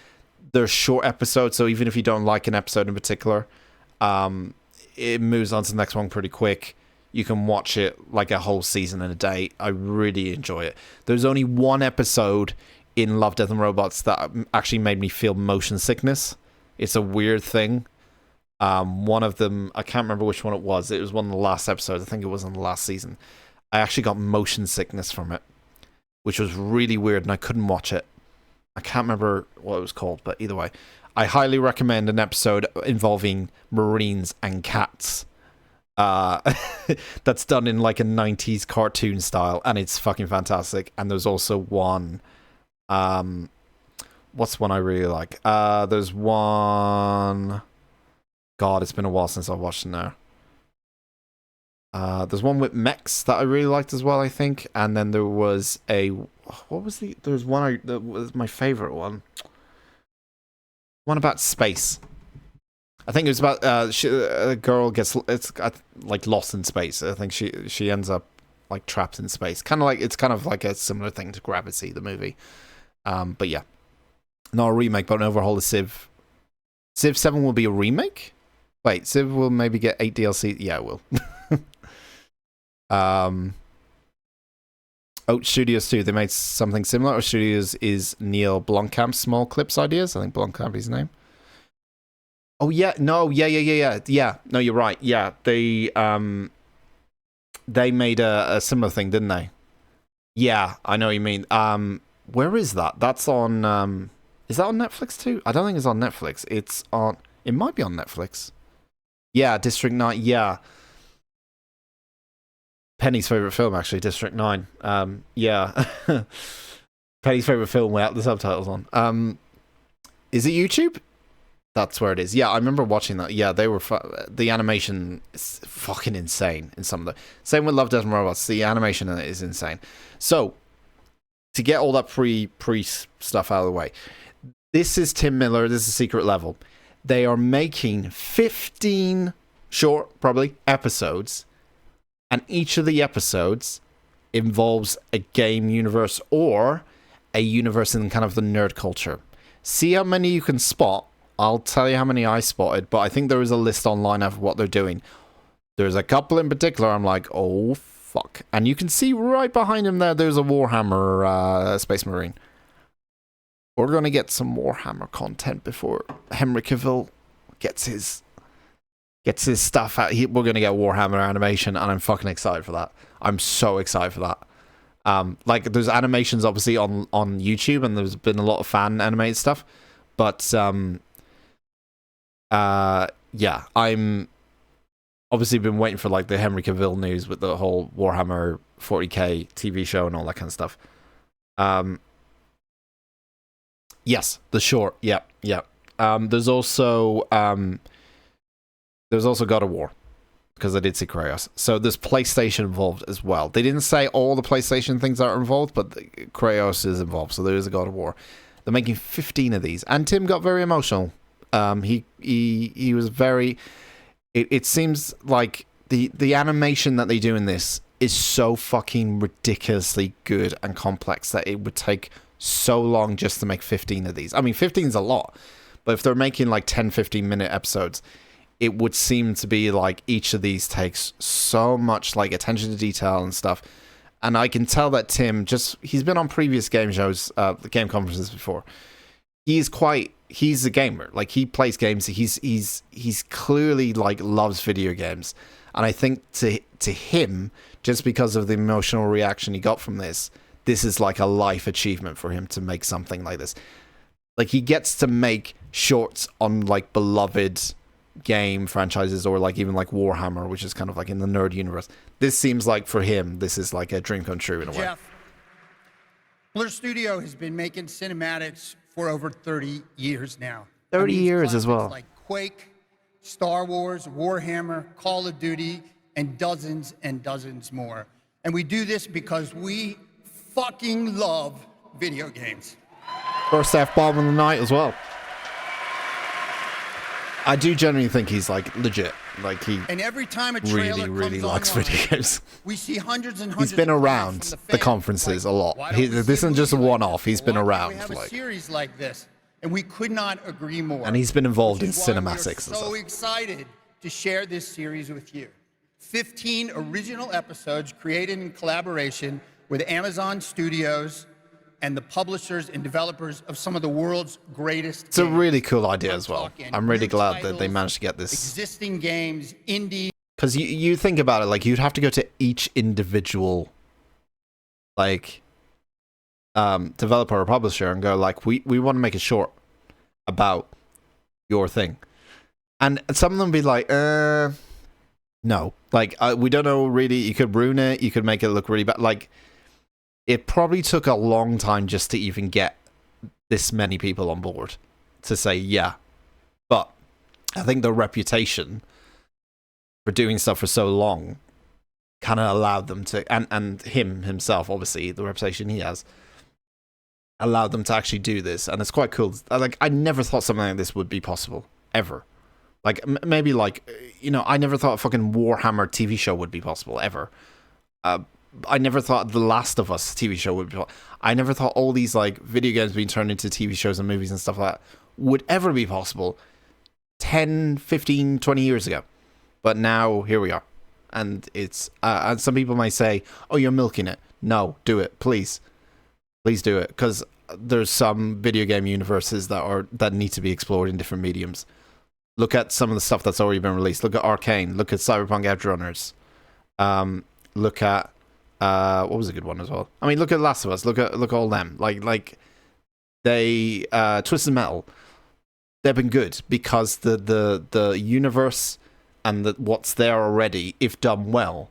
They're short episodes, so even if you don't like an episode in particular, it moves on to the next one pretty quick. You can watch it like a whole season in a day. I really enjoy it. There's only one episode in Love, Death, and Robots that actually made me feel motion sickness. It's a weird thing. One of them, I can't remember which one it was. It was one of the last episodes. I think it was in the last season. I actually got motion sickness from it, which was really weird, and I couldn't watch it. I can't remember what it was called, but either way, I highly recommend an episode involving Marines and cats. That's done in like a 90s cartoon style, and it's fucking fantastic. And there's also one, what's one I really like? There's one, God, it's been a while since I've watched it now. There's one with mechs that I really liked as well, I think. And then there was there's one that was my favorite one. One about space. I think it was about a girl gets like lost in space. I think she ends up like trapped in space. It's kind of like a similar thing to Gravity, the movie. But yeah, not a remake, but an overhaul of Civ. Civ 7 will be a remake. Wait, Civ will maybe get 8 DLC. Yeah, it will. Oat Studios 2, they made something similar. Oat Studios is Neil Blomkamp's Small Clips Ideas. I think Blomkamp is his name. Oh yeah, no, yeah. No, you're right. Yeah, they made a similar thing, didn't they? Yeah, I know what you mean. Where is that? That's on. Is that on Netflix too? I don't think it's on Netflix. It's on. It might be on Netflix. Yeah, District 9. Yeah. Penny's favorite film, actually, District 9. Yeah. Penny's favorite film without the subtitles on. Is it YouTube? That's where it is. Yeah, I remember watching that. Yeah, they were the animation is fucking insane in some of the. Same with Love, Death, and Robots. The animation in it is insane. So, to get all that pre stuff out of the way, this is Tim Miller. This is Secret Level. They are making 15 short, probably, episodes. And each of the episodes involves a game universe or a universe in kind of the nerd culture. See how many you can spot. I'll tell you how many I spotted, but I think there is a list online of what they're doing. There's a couple in particular I'm like, oh, fuck. And you can see right behind him there's a Warhammer Space Marine. We're going to get some Warhammer content before Henry Cavill gets his gets his stuff out. We're going to get Warhammer animation, and I'm fucking excited for that. I'm so excited for that. Like, there's animations, obviously, on YouTube, and there's been a lot of fan animated stuff. But, yeah, I'm obviously been waiting for, like, the Henry Cavill news with the whole Warhammer 40k TV show and all that kind of stuff. Yes, the short. Yep. There's also God of War, because I did see Kratos. So there's PlayStation involved as well. They didn't say all the PlayStation things that are involved, but Kratos is involved. So there is a God of War. They're making 15 of these, and Tim got very emotional. He was very. It seems like the animation that they do in this is so fucking ridiculously good and complex that it would take so long just to make 15 of these. I mean, 15 is a lot, but if they're making like 10, 15-minute episodes, it would seem to be like each of these takes so much like attention to detail and stuff. And I can tell that Tim, he's been on previous game shows, game conferences before. He's a gamer. Like, he plays games. He's clearly like loves video games. And I think to him, just because of the emotional reaction he got from this is like a life achievement for him to make something like this. Like, he gets to make shorts on like beloved game franchises, or like even like Warhammer, which is kind of like in the nerd universe. This seems like for him, this is like a dream come true in a way. Jeff, Blur Studio has been making cinematics for over 30 years now. 30 years as well. Like Quake, Star Wars, Warhammer, Call of Duty, and dozens more. And we do this because we fucking love video games. First F-bomb of the night as well. I do genuinely think he's like legit. Like, he and every time a trailer really likes online, video games. We see hundreds and hundreds. He's been around the conferences a lot. This isn't just a one-off. He's been around. We have a series like this, and we could not agree more. And he's been involved in cinematics and stuff. So excited to share this series with you. 15 original episodes created in collaboration with Amazon Studios and the publishers and developers of some of the world's greatest It's a really cool idea as well. I'm really glad that they managed to get this. Existing games, indie. Because you think about it, like, you'd have to go to each individual, like, developer or publisher and go, like, we want to make a short about your thing. And some of them be like, no. Like, we don't know really. You could ruin it. You could make it look really bad. Like, it probably took a long time just to even get this many people on board to say, yeah. But I think the reputation for doing stuff for so long kind of allowed them to, and himself, obviously, the reputation he has, allowed them to actually do this. And it's quite cool. Like, I never thought something like this would be possible, ever. Like, maybe, like, you know, I never thought a fucking Warhammer TV show would be possible, ever. I never thought The Last of Us TV show would be possible. I never thought all these, like, video games being turned into TV shows and movies and stuff like that would ever be possible 10, 15, 20 years ago. But now, here we are. And it's, and some people might say, oh, you're milking it. No, do it, please. Please do it. Because there's some video game universes that need to be explored in different mediums. Look at some of the stuff that's already been released. Look at Arcane. Look at Cyberpunk Edgerunners. Look at what was a good one as well? I mean, look at Last of Us. Look at all them. Like they Twisted Metal. They've been good because the universe and what's there already, if done well,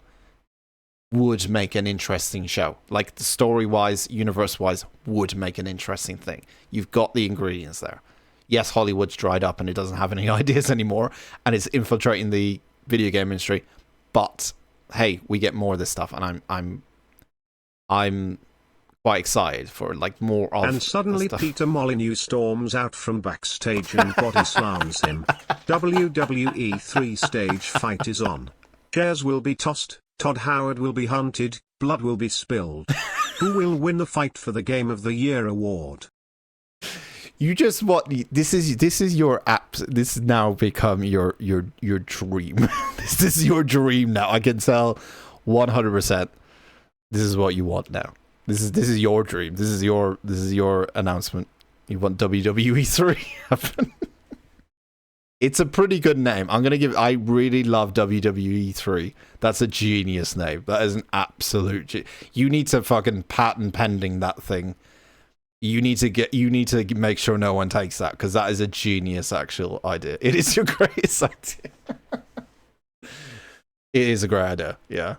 would make an interesting show. Like, the story-wise, universe-wise, would make an interesting thing. You've got the ingredients there. Yes, Hollywood's dried up and it doesn't have any ideas anymore, and it's infiltrating the video game industry. But hey, we get more of this stuff, and I'm quite excited for, like, more of. And suddenly Peter Molyneux storms out from backstage and body slams him. WWE 3-stage fight is on. Chairs will be tossed. Todd Howard will be hunted. Blood will be spilled. Who will win the fight for the Game of the Year award? You just what this is your app. This has now become your dream. This is your dream now. I can tell 100%. This is what you want now. This is your dream. This is your announcement. You want WWE 3 happen. It's a pretty good name. I really love WWE 3. That's a genius name. That is an absolute you need to fucking patent pending that thing. You need to make sure no one takes that, because that is a genius actual idea. It is your greatest idea. It is a great idea, yeah.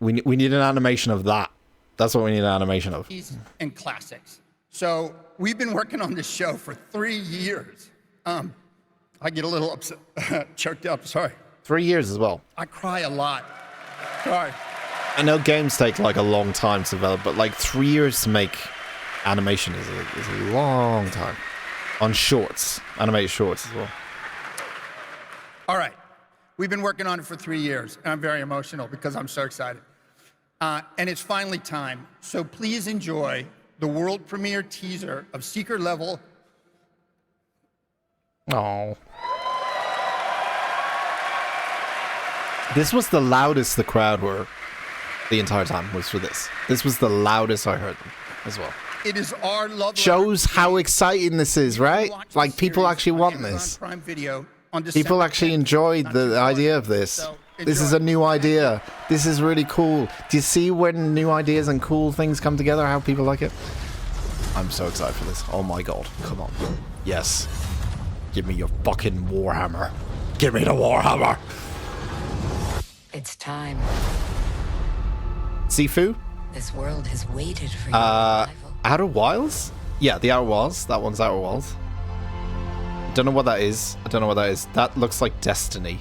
We need an animation of that. That's what we need an animation of. And classics. So we've been working on this show for 3 years. I get a little upset, choked up, sorry. 3 years as well. I cry a lot. Sorry. I know games take like a long time to develop, but like 3 years to make animation is a long time. On shorts, animated shorts as well. All right. We've been working on it for 3 years, and I'm very emotional because I'm so excited. And it's finally time. So please enjoy the world premiere teaser of Secret Level. Oh. This was the loudest the crowd were the entire time, was for this. This was the loudest I heard them as well. It is our love. Shows how exciting this is, right? Like, people actually want this. People actually enjoyed the idea of this. This is a new idea. This is really cool. Do you see when new ideas and cool things come together, how people like it? I'm so excited for this. Oh my god. Come on. Yes. Give me your fucking Warhammer. Give me the Warhammer. It's time. Sifu? This world has waited for your arrival. Outer Wilds? Yeah, the Outer Wilds. That one's Outer Wilds. Don't know what that is. I don't know what that is. That looks like Destiny.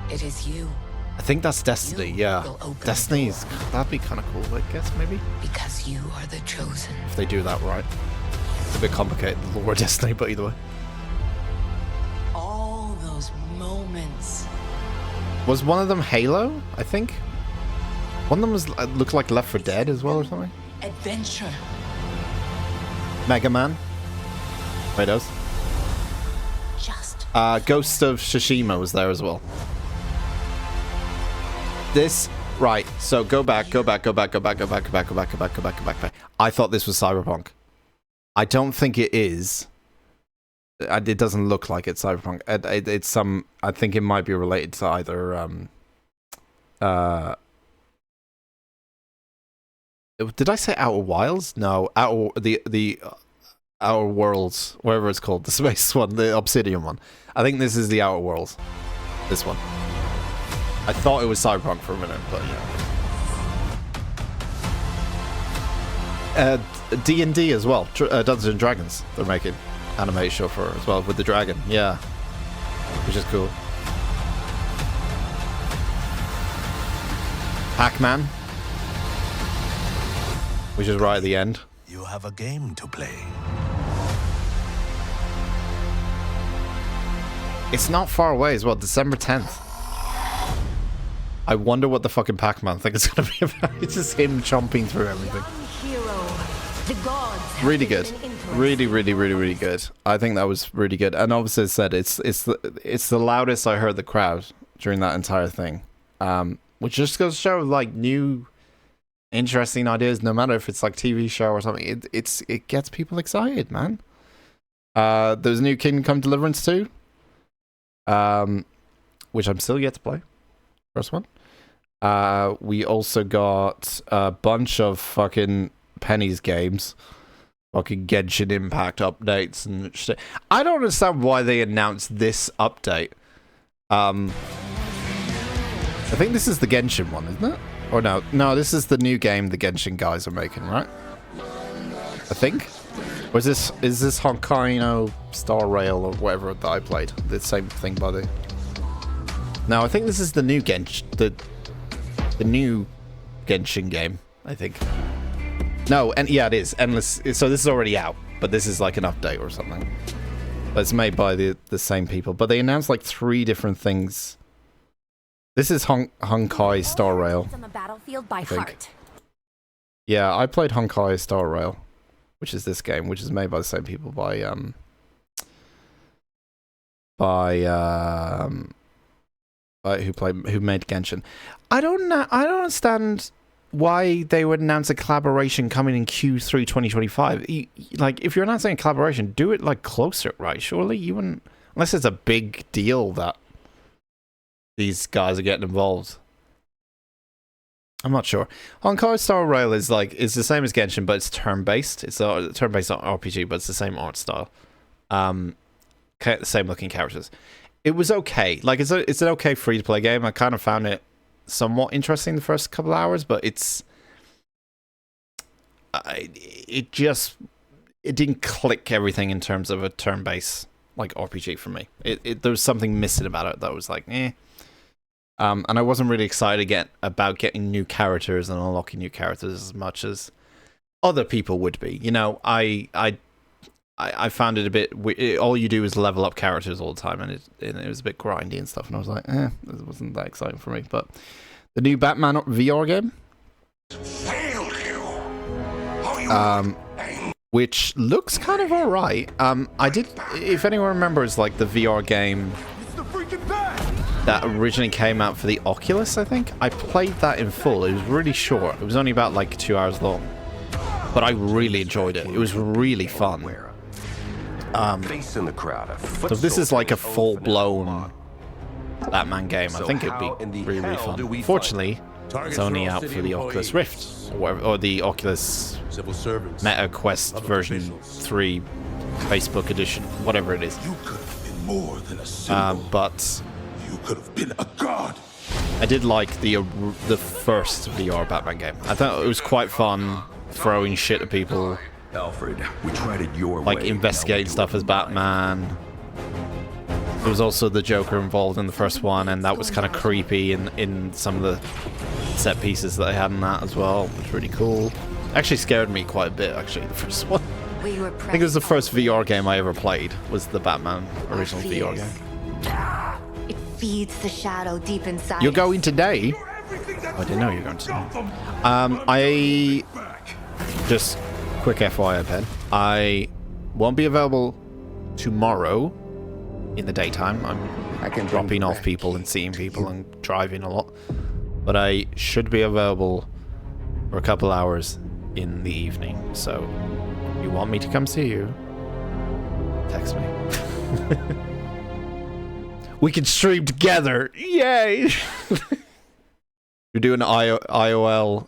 It is you. I think that's Destiny, yeah. Destiny's, that'd be kind of cool, I guess, maybe? Because you are the chosen. If they do that right. It's a bit complicated, the lore of Destiny, but either way. All those moments. Was one of them Halo, I think? One of them was looked like Left 4 Dead as well or something? Adventure. Mega Man. Kratos. Just Ghost of Tsushima was there as well. This, right, so go back. I thought this was Cyberpunk. I don't think it is. It doesn't look like it's Cyberpunk. It's some, I think it might be related to either, did I say Outer Wilds? No, the Outer Worlds, whatever it's called, the space one, the Obsidian one. I think this is the Outer Worlds. This one. I thought it was Cyberpunk for a minute, but yeah. D&D as well. Dungeons and Dragons. They're making animated show for as well with the dragon. Yeah, which is cool. Pac-Man, which is right at the end. You have a game to play. It's not far away as well. December 10th. I wonder what the fucking Pac-Man thing is going to be about. It's just him chomping through everything. Really good. Really good. I think that was really good. And obviously, as I said, it's the loudest I heard the crowd during that entire thing. Which just goes to show, like, new, interesting ideas, no matter if it's like TV show or something. It gets people excited, man. There's a new Kingdom Come Deliverance 2. Which I'm still yet to play. First one. We also got a bunch of fucking Penny's games. Fucking Genshin Impact updates and shit. I don't understand why they announced this update. I think this is the Genshin one, isn't it? Or no, this is the new game the Genshin guys are making, right? I think. Or is this Hokkaido Star Rail or whatever that I played? The same thing, by the. No, I think this is the new Genshin, the new Genshin game, I think. No, and yeah, it is Endless. So this is already out, but this is like an update or something. But it's made by the same people. But they announced like 3 different things. This is Honkai Star Rail. On the battlefield by heart. Yeah, I played Honkai Star Rail, which is this game, which is made by the same people who made Genshin. I don't understand why they would announce a collaboration coming in Q3 2025. Like, if you're announcing a collaboration, do it like closer, right? Surely you wouldn't. Unless it's a big deal that these guys are getting involved. I'm not sure. Honkai Star Rail is the same as Genshin, but it's turn-based. It's a turn-based RPG, but it's the same art style. Same looking characters. It was okay. Like, it's an okay free-to-play game. I kind of found it somewhat interesting the first couple hours, but it didn't click everything in terms of a turn-based like RPG for me. There was something missing about it that was like, eh. And I wasn't really excited about getting new characters and unlocking new characters as much as other people would be. You know, I found it a bit. All you do is level up characters all the time, and it was a bit grindy and stuff. And I was like, it wasn't that exciting for me. But the new Batman VR game, which looks kind of alright. If anyone remembers, like the VR game that originally came out for the Oculus, I think. I played that in full. It was really short. It was only about like 2 hours long. But I really enjoyed it. It was really fun. So this is like a full-blown Batman game. I think it'd be really, really fun. Unfortunately, it's only out for the Oculus Rift. Or the Oculus Meta Quest version 3 Facebook edition. Whatever it is. But you could have been a god. I did like the first VR Batman game. I thought it was quite fun throwing shit at people. Alfred, we tried it your way. Like investigating stuff as Batman. There was also the Joker involved in the first one, and that was kind of creepy in some of the set pieces that they had in that as well. It was really cool. Actually scared me quite a bit, actually, the first one. I think it was the first VR game I ever played, was the Batman original VR game. It feeds the shadow deep inside. You're going today? Oh, I didn't know you were going today. Just quick FYI, Ben. I won't be available tomorrow in the daytime. I'm dropping off people and seeing people and driving a lot. But I should be available for a couple hours in the evening. So if you want me to come see you, text me. We can stream together. Yay! You're doing IOL.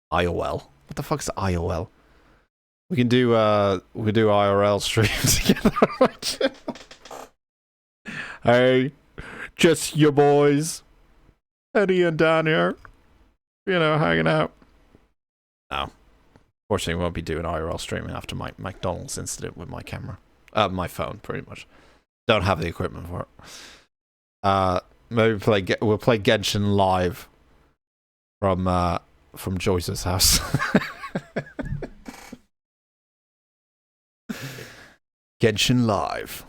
What the fuck's IOL? We can do IRL streams together. Hey, just your boys, Eddie and Dan here. You know, hanging out. No. Fortunately, we won't be doing IRL streaming after my McDonald's incident with my camera. My phone, pretty much. Don't have the equipment for it. Maybe we'll play Genshin live from Joyce's house. Genshin live.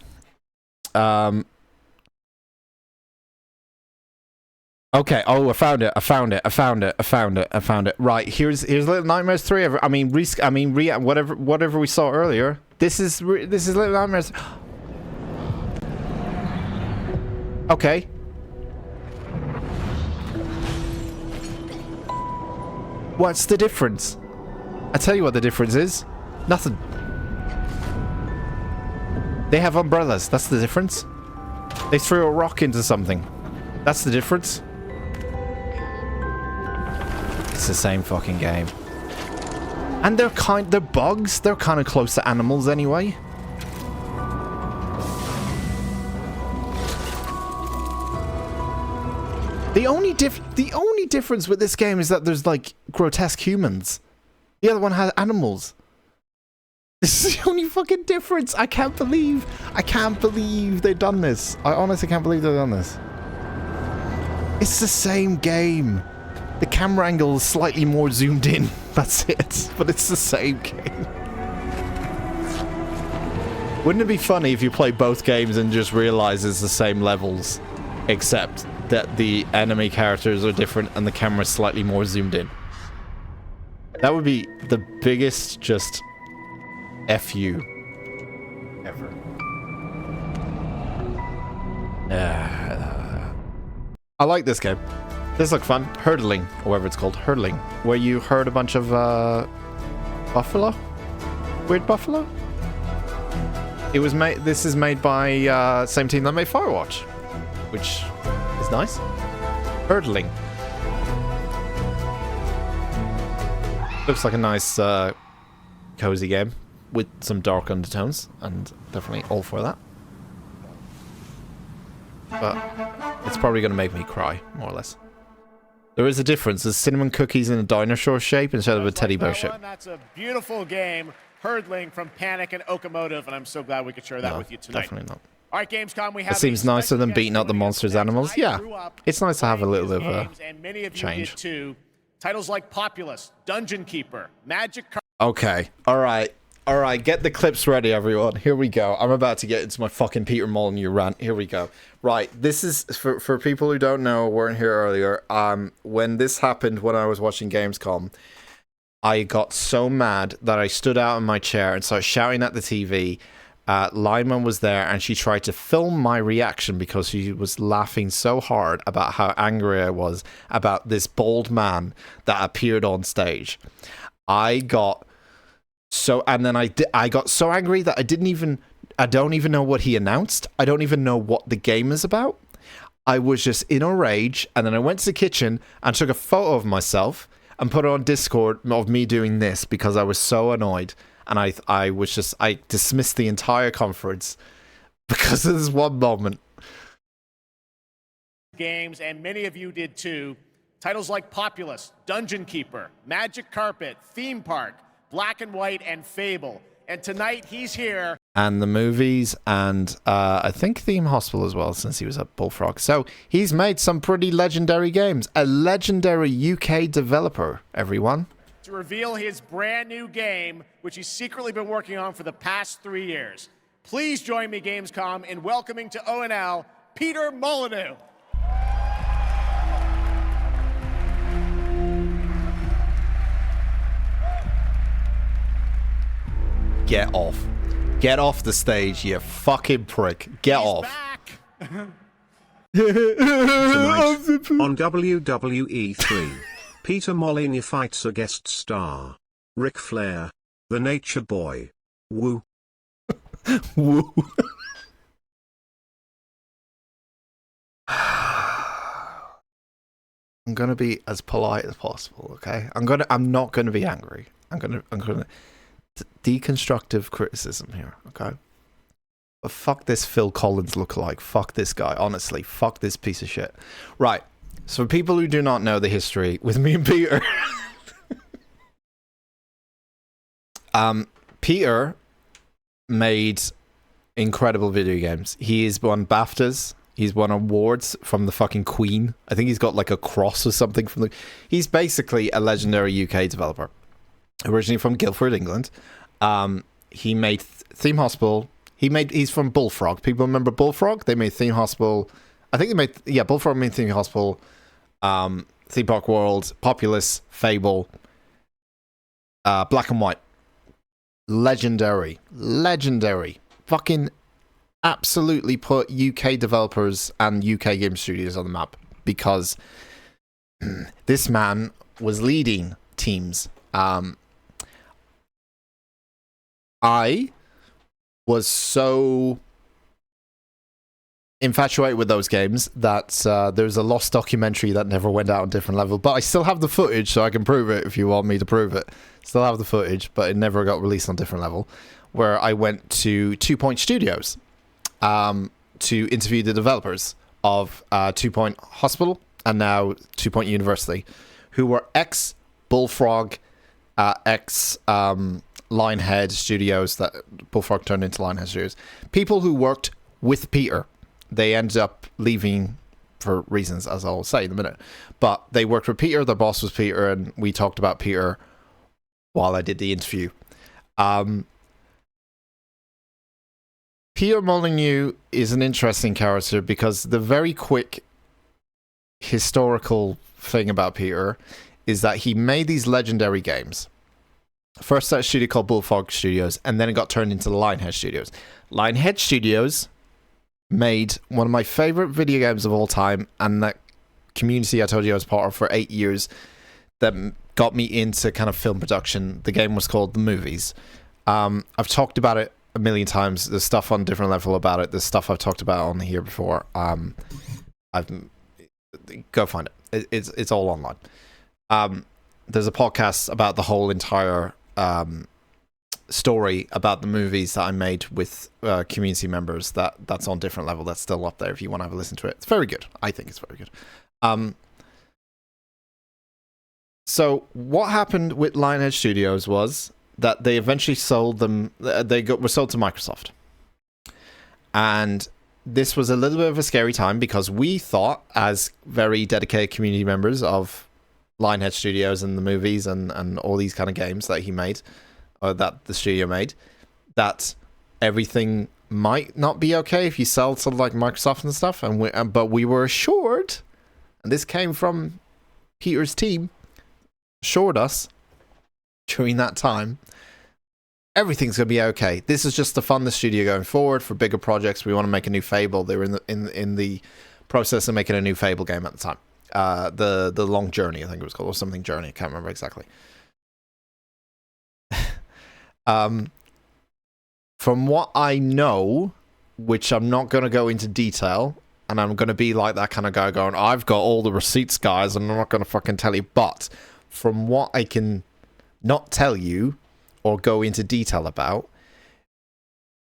Okay. Oh, I found it. Right. Here's Little Nightmares 3. Whatever we saw earlier. This is Little Nightmares. Okay. What's the difference? I tell you what the difference is. Nothing. They have umbrellas. That's the difference. They threw a rock into something. That's the difference. It's the same fucking game. And they're bugs. They're kind of close to animals anyway. The only difference with this game is that there's like grotesque humans. The other one has animals. This is the only fucking difference. I can't believe they've done this. I honestly can't believe they've done this. It's the same game. The camera angle is slightly more zoomed in. That's it. But it's the same game. Wouldn't it be funny if you play both games and just realize it's the same levels, except that the enemy characters are different and the camera is slightly more zoomed in? That would be the biggest just FU ever. I like this game. This looks fun. Hurdling, or whatever it's called. Hurdling. Where you herd a bunch of buffalo? Weird buffalo? It was made. This is made by same team that made Firewatch, which is nice. Hurdling. Looks like a nice, cozy game with some dark undertones, and definitely all for that. But it's probably going to make me cry, more or less. There is a difference. There's cinnamon cookies in a dinosaur shape instead of a teddy bear shape. That's a beautiful game. Hurdling from Panic and Okamotive, and I'm so glad we could share that with you tonight. Definitely not. All right, Gamescom, we have. It seems nicer than beating up the monsters animals. Yeah, it's nice to have a little bit of a change. Too. Titles like Populous, Dungeon Keeper, Magic. Okay, all right, get the clips ready, everyone. Here we go. I'm about to get into my fucking Peter Molyneux rant. Here we go. Right, this is for people who don't know, weren't here earlier. When this happened, when I was watching Gamescom, I got so mad that I stood out in my chair and started shouting at the TV. Lima was there, and she tried to film my reaction because she was laughing so hard about how angry I was about this bald man that appeared on stage. I got so angry that I don't even know what he announced. I don't even know what the game is about. I was just in a rage, and then I went to the kitchen and took a photo of myself and put it on Discord of me doing this because I was so annoyed. And I dismissed the entire conference because of this one moment. Games, and many of you did too. Titles like Populous, Dungeon Keeper, Magic Carpet, Theme Park, Black and White, and Fable. And tonight he's here. And the movies, and I think Theme Hospital as well, since he was at Bullfrog. So he's made some pretty legendary games. A legendary UK developer, everyone. To reveal his brand new game, which he's secretly been working on for the past 3 years. Please join me, Gamescom, in welcoming to ONL, Peter Molyneux. Get off. Get off the stage, you fucking prick. Get off. Tonight, on WWE 3. Peter Molyneux fights a guest star. Ric Flair, the Nature Boy. Woo. Woo. I'm gonna be as polite as possible, okay? I'm not gonna be angry. I'm gonna deconstructive criticism here, okay? But fuck this Phil Collins lookalike. Fuck this guy. Honestly, fuck this piece of shit. Right. So for people who do not know the history with me and Peter, Peter made incredible video games. He's won BAFTAs. He's won awards from the fucking Queen. I think he's got like a cross or something from the... He's basically a legendary UK developer. Originally from Guildford, England. He made Theme Hospital. He's from Bullfrog. People remember Bullfrog? They made Theme Hospital. I think they made... Yeah, Bullfrog made Theme Hospital. Theme Park World. Populous. Fable. Black and White. Legendary. Fucking absolutely put UK developers and UK game studios on the map. Because this man was leading teams. I was so infatuated with those games that there's a lost documentary that never went out on Different Level, but I still have the footage, so I can prove it if you want me to prove it. Still have the footage, but it never got released on Different Level, where I went to 2 Point Studios to interview the developers of 2 Point Hospital and now 2 Point University, who were ex-Bullfrog, Lionhead Studios, that Bullfrog turned into Lionhead Studios. People who worked with Peter. They ended up leaving for reasons, as I'll say in a minute. But they worked with Peter, their boss was Peter, and we talked about Peter while I did the interview. Peter Molyneux is an interesting character because the very quick historical thing about Peter is that he made these legendary games. First at a studio called Bullfrog Studios, and then it got turned into the Lionhead Studios. Lionhead Studios made one of my favorite video games of all time, and that community I told you I was part of for 8 years that got me into kind of film production. The game was called The Movies. I've talked about it a million times. There's stuff on Different Level about it. There's stuff I've talked about on here before. Go find it. It's all online. There's a podcast about the whole entire story about the movies that I made with community members. That's on Different Level. That's still up there if you want to have a listen to it. It's very good. I think it's very good. So what happened with Lionhead Studios was that they eventually sold them. Were sold to Microsoft, and this was a little bit of a scary time because we thought, as very dedicated community members of Lionhead Studios and the movies and all these kind of games that he made, or that the studio made, that everything might not be okay if you sell to like Microsoft and stuff. But we were assured, and this came from Peter's team, assured us during that time, everything's gonna be okay. This is just to fund the studio going forward for bigger projects. We want to make a new Fable. They were in the process of making a new Fable game at the time. The Long Journey, I think it was called, or something Journey. I can't remember exactly. From what I know, which I'm not going to go into detail, and I'm going to be like that kind of guy going, I've got all the receipts, guys, and I'm not going to fucking tell you. But from what I can not tell you or go into detail about,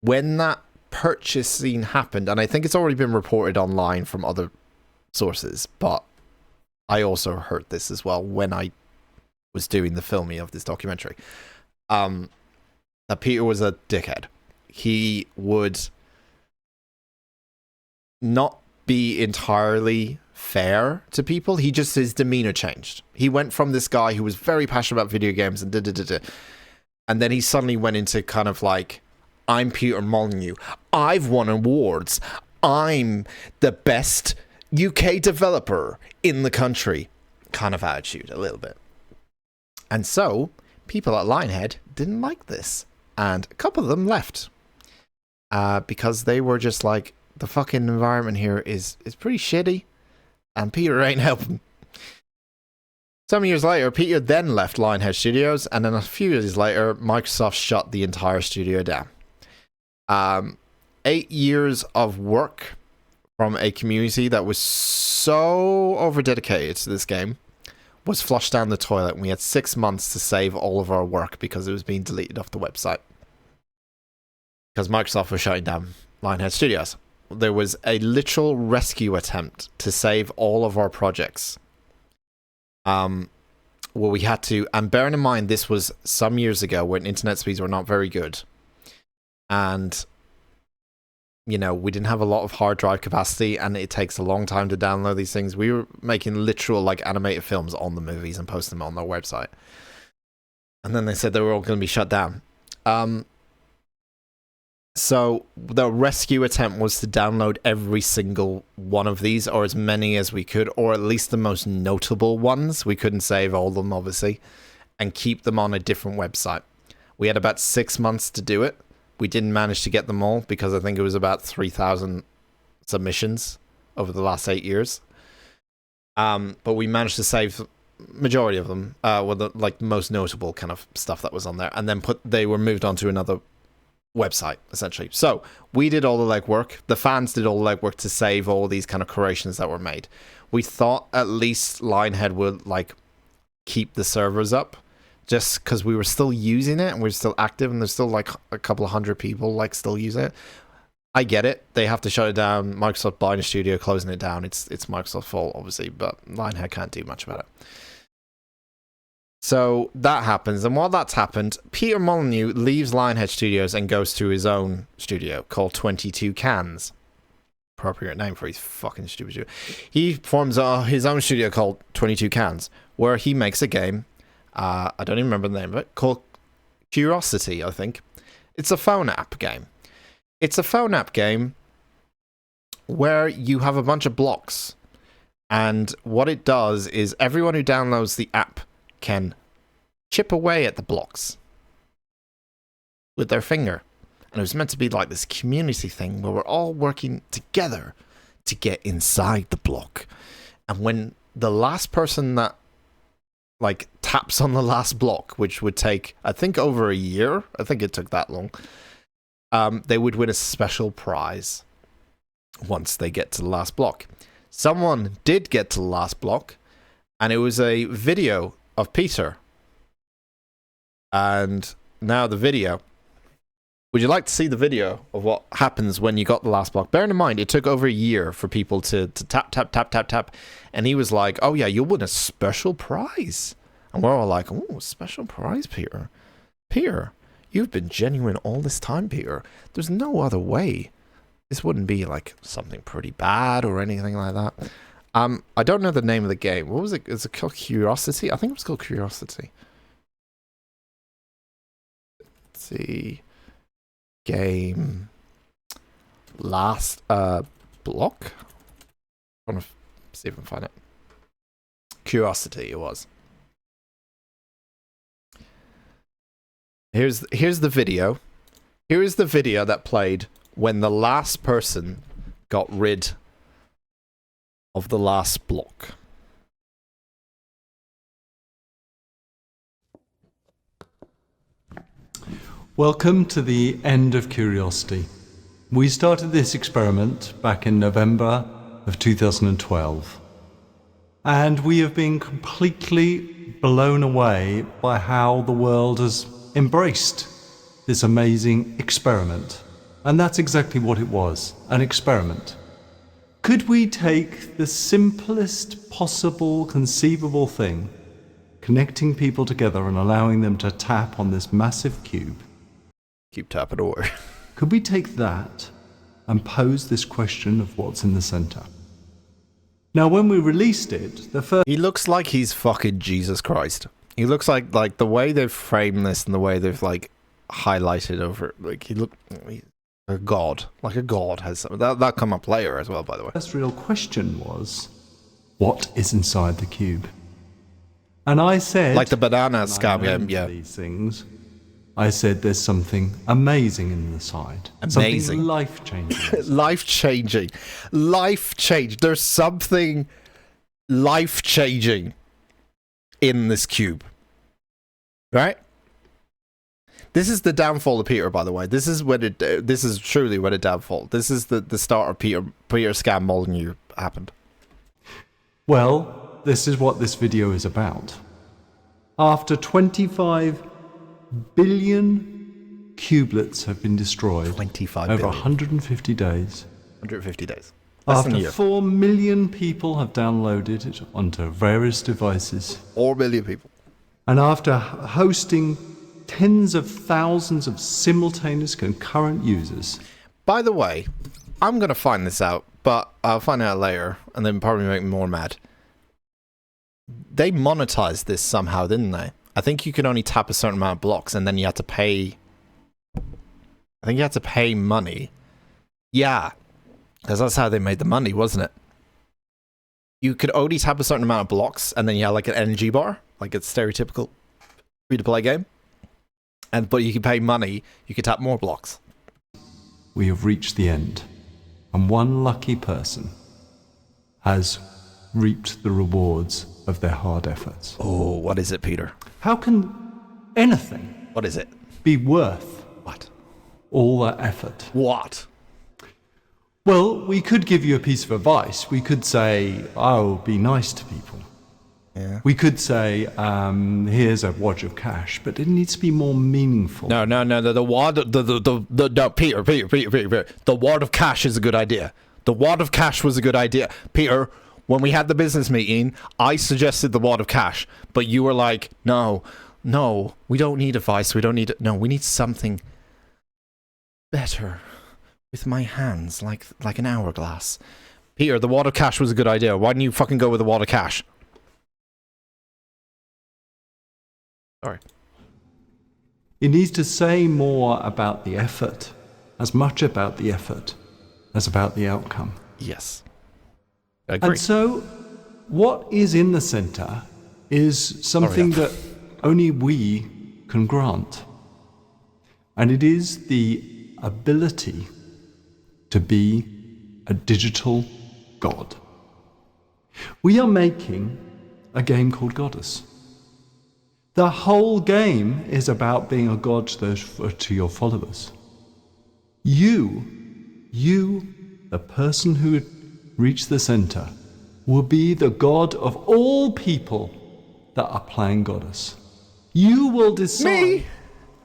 when that purchasing happened, and I think it's already been reported online from other sources, but I also heard this as well when I was doing the filming of this documentary, that Peter was a dickhead. He would not be entirely fair to people. His demeanor changed. He went from this guy who was very passionate about video games and then he suddenly went into kind of like, I'm Peter Molyneux. I've won awards. I'm the best UK developer in the country kind of attitude a little bit. And so people at Lionhead didn't like this, and a couple of them left because they were just like, the fucking environment here is pretty shitty and Peter ain't helping. Some years later, Peter then left Lionhead Studios, and then a few years later, Microsoft shut the entire studio down. 8 years of work from a community that was so over-dedicated to this game was flushed down the toilet, and we had 6 months to save all of our work because it was being deleted off the website. Because Microsoft was shutting down Lionhead Studios. There was a literal rescue attempt to save all of our projects. Well, we had to, and bearing in mind this was some years ago when internet speeds were not very good, and you know, we didn't have a lot of hard drive capacity, and it takes a long time to download these things. We were making literal like animated films on the movies and posting them on their website, and then they said they were all going to be shut down. So the rescue attempt was to download every single one of these, or as many as we could, or at least the most notable ones. We couldn't save all of them, obviously, and keep them on a different website. We had about 6 months to do it. We didn't manage to get them all because I think it was about 3,000 submissions over the last 8 years. But we managed to save majority of them, with the like most notable kind of stuff that was on there, and then they were moved on to another website, essentially. So we did all the legwork. The fans did all the legwork to save all these kind of creations that were made. We thought at least Lionhead would like keep the servers up, just because we were still using it and we're still active, and there's still like a couple of hundred people like still using it. I get it. They have to shut it down. Microsoft buying a studio, closing it down. It's Microsoft's fault, obviously, but Lionhead can't do much about it. So that happens, and while that's happened, Peter Molyneux leaves Lionhead Studios and goes to his own studio called 22 Cans. Appropriate name for his fucking stupid studio. He forms his own studio called 22 Cans, where he makes a game, I don't even remember the name of it, called Curiosity, I think. It's a phone app game. It's a phone app game where you have a bunch of blocks, and what it does is everyone who downloads the app can chip away at the blocks with their finger. And it was meant to be like this community thing where we're all working together to get inside the block. And when the last person that like taps on the last block, which would take, I think, over a year, I think it took that long, they would win a special prize once they get to the last block. Someone did get to the last block, and it was a video of Peter. And now the video. Would you like to see the video of what happens when you got the last block? Bearing in mind, it took over a year for people to tap, tap, tap, tap, tap. And he was like, oh yeah, you'll win a special prize. And we're all like, oh, special prize, Peter. Peter, you've been genuine all this time, Peter. There's no other way. This wouldn't be like something pretty bad or anything like that. I don't know the name of the game. What was it? Is it called Curiosity? I think it was called Curiosity. Let's see. Game last block. I want to see if I can find it. Curiosity it was. Here's the video. Here is the video that played when the last person got rid of the last block. Welcome to the end of Curiosity. We started this experiment back in November of 2012. And we have been completely blown away by how the world has embraced this amazing experiment. And that's exactly what it was, an experiment. Could we take the simplest possible conceivable thing, connecting people together and allowing them to tap on this massive cube? Keep tapping away. Could we take that and pose this question of what's in the center? Now, when we released it, the first... He looks like he's fucking Jesus Christ. He looks like the way they've framed this and the way they've, like, highlighted over it. Like, he's a god. Like a god has something. That'll come up later as well, by the way. The first real question was, what is inside the cube? And I said... Like the banana scam game, yeah. These things... I said there's something amazing in the side. Amazing. Something life-changing. Life-changing. Life-changing. There's something life-changing in this cube. Right? This is the downfall of Peter, by the way. This is truly when it downfall. This is the start of Peter Scam Molyneux happened. Well, this is what this video is about. After 25 billion cubelets have been destroyed 25 over billion. 150 days. 150 days. Less than a After year. 4 million people have downloaded it onto various devices. 4 million people. And after hosting tens of thousands of simultaneous concurrent users. By the way, I'm going to find this out, but I'll find out later and then probably make me more mad. They monetized this somehow, didn't they? I think you could only tap a certain amount of blocks and then you had to pay... I think you had to pay money. Yeah. Because that's how they made the money, wasn't it? You could only tap a certain amount of blocks and then you had like an energy bar. Like a stereotypical free-to-play game. But you could pay money, you could tap more blocks. We have reached the end. And one lucky person has reaped the rewards of their hard efforts. Oh, what is it, Peter? How can anything What is it? be worth What? all that effort? What? Well, we could give you a piece of advice. We could say, oh, be nice to people. Yeah. We could say, here's a wad of cash, but it needs to be more meaningful. No, the wad, no, Peter. The wad of cash is a good idea. The wad of cash was a good idea. Peter, when we had the business meeting, I suggested the wad of cash, but you were like, no, we don't need advice. We need something better with my hands, like an hourglass. Peter, the wad of cash was a good idea. Why didn't you fucking go with the wad of cash? Sorry. It needs to say more about the effort, as much about the effort as about the outcome. Yes. I agree. And so, what is in the center is something that only we can grant. And it is the ability to be a digital god. We are making a game called Goddess. The whole game is about being a god to your followers. You, the person who would reach the center, will be the god of all people that are playing Goddess. You will decide,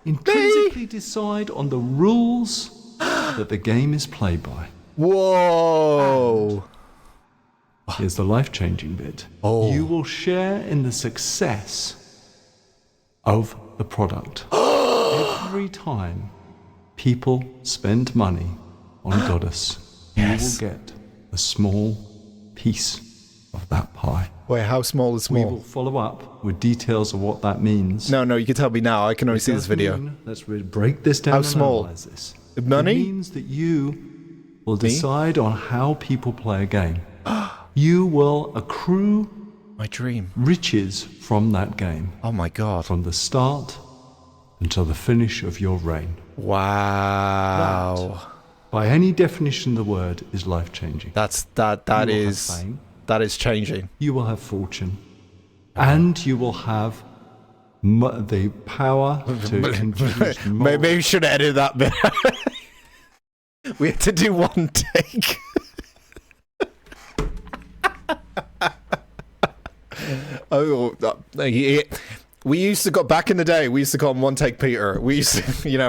intrinsically decide on the rules that the game is played by. Whoa! Here's the life-changing bit. You will share in the success of the product. Every time people spend money on Goddess, you will get a small piece of that pie. Wait, how small is small? We will follow up with details of what that means. No, you can tell me now. I can only see this video. Let's break this down. How small? Analyze this. Money? It means that you will decide on how people play a game. You will accrue my dream riches from that game. Oh my god. From the start until the finish of your reign. Wow. That, by any definition of the word, is life-changing. That is changing. You will have fortune. And you will have the power to introduce Maybe we should edit that bit. We had to do one take. We used to go back in the day. We used to call him One Take Peter. We used to,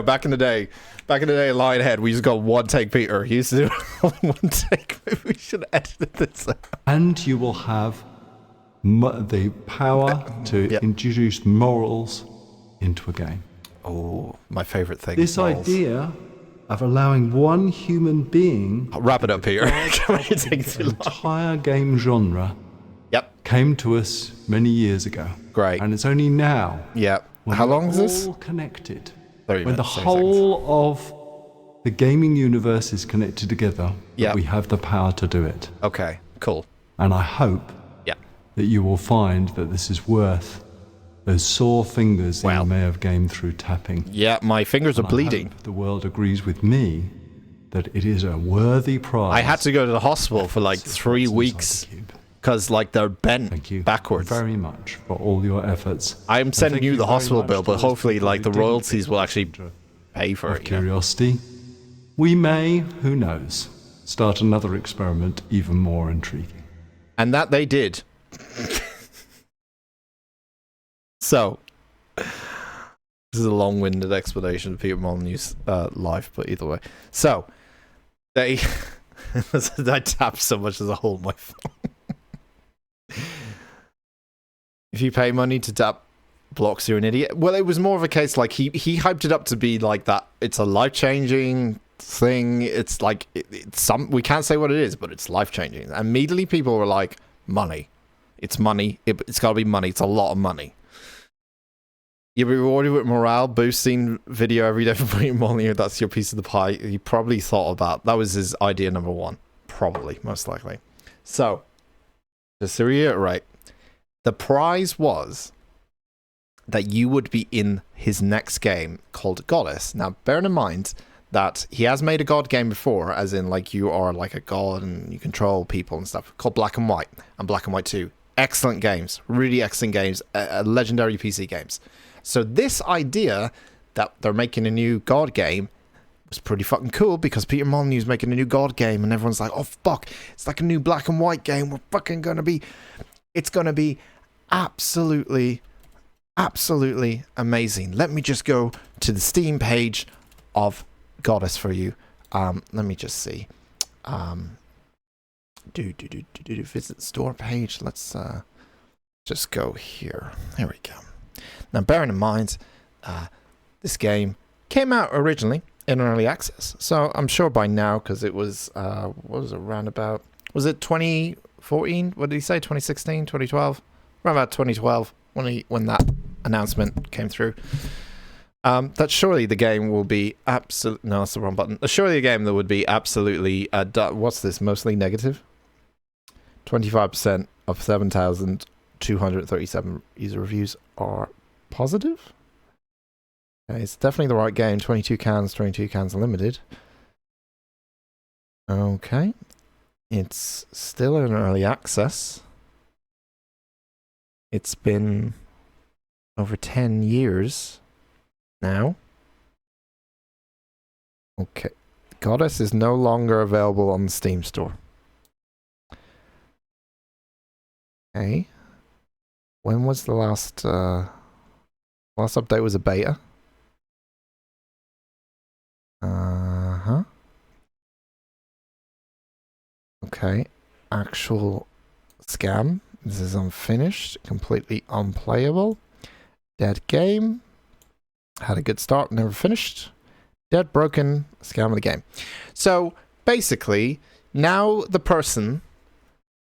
back in the day, Lionhead. We used to call One Take Peter. He used to do one take. Maybe we should edit this out. And you will have the power to introduce morals into a game. Oh, my favorite thing. This idea of allowing one human being. I'll wrap it up here. The entire game genre. Came to us many years ago. Great. And it's only now. Yep. How long is this? All connected. 30 when minutes, the whole of the gaming universe is connected together, that we have the power to do it. Okay, cool. And I hope that you will find that this is worth those sore fingers that you may have gained through tapping. Yeah, my fingers are bleeding. I hope the world agrees with me that it is a worthy prize. I had to go to the hospital for like 3 weeks. Because, they're bent backwards. Thank you very much for all your efforts. I'm sending you the hospital bill, but hopefully, the royalties will actually pay for it. Curiosity. We may, who knows, start another experiment even more intriguing. And that they did. So, this is a long-winded explanation of Peter Molyneux's life, but either way. So, I tapped so much as a hole in my phone. If you pay money to tap blocks, you're an idiot. Well, it was more of a case he hyped it up to be like that. It's a life-changing thing. It's it's we can't say what it is, but it's life-changing. Immediately, people were like, money. It's money. It's got to be money. It's a lot of money. You'll be rewarded with morale boosting video every day for putting Molyneux. That's your piece of the pie. He probably thought about that. Was his idea number one. Probably, most likely. So, just to reiterate, the prize was that you would be in his next game called Goddess. Now, bearing in mind that he has made a god game before, as in you are a god and you control people and stuff, called Black and White and Black and White 2. Excellent games, really excellent games, legendary PC games. So this idea that they're making a new god game was pretty fucking cool, because Peter Molyneux's making a new god game and everyone's like, oh fuck, it's like a new Black and White game. We're fucking gonna be, it's gonna be absolutely amazing. Let me just go to the Steam page of Goddess for you. Let me just see. Visit store page. Let's just go here. There we go. Now, bearing in mind, this game came out originally in early access, so I'm sure by now, because it was what was it, around about, was it 2014? What did he say? 2016, 2012? Around about 2012 when that announcement came through. That surely the game will be absolutely... No, that's the wrong button. Surely a game that would be absolutely... what's this? Mostly negative? 25% of 7,237 user reviews are positive? Okay, it's definitely the right game. 22 cans limited. Okay. It's still in early access. It's been over 10 years now. Okay. Goddess is no longer available on the Steam store. Okay. When was the last update? Was a beta? Uh-huh. Okay. Actual scam. This is unfinished. Completely unplayable. Dead game. Had a good start, never finished. Dead, broken, scam of the game. So, basically, now the person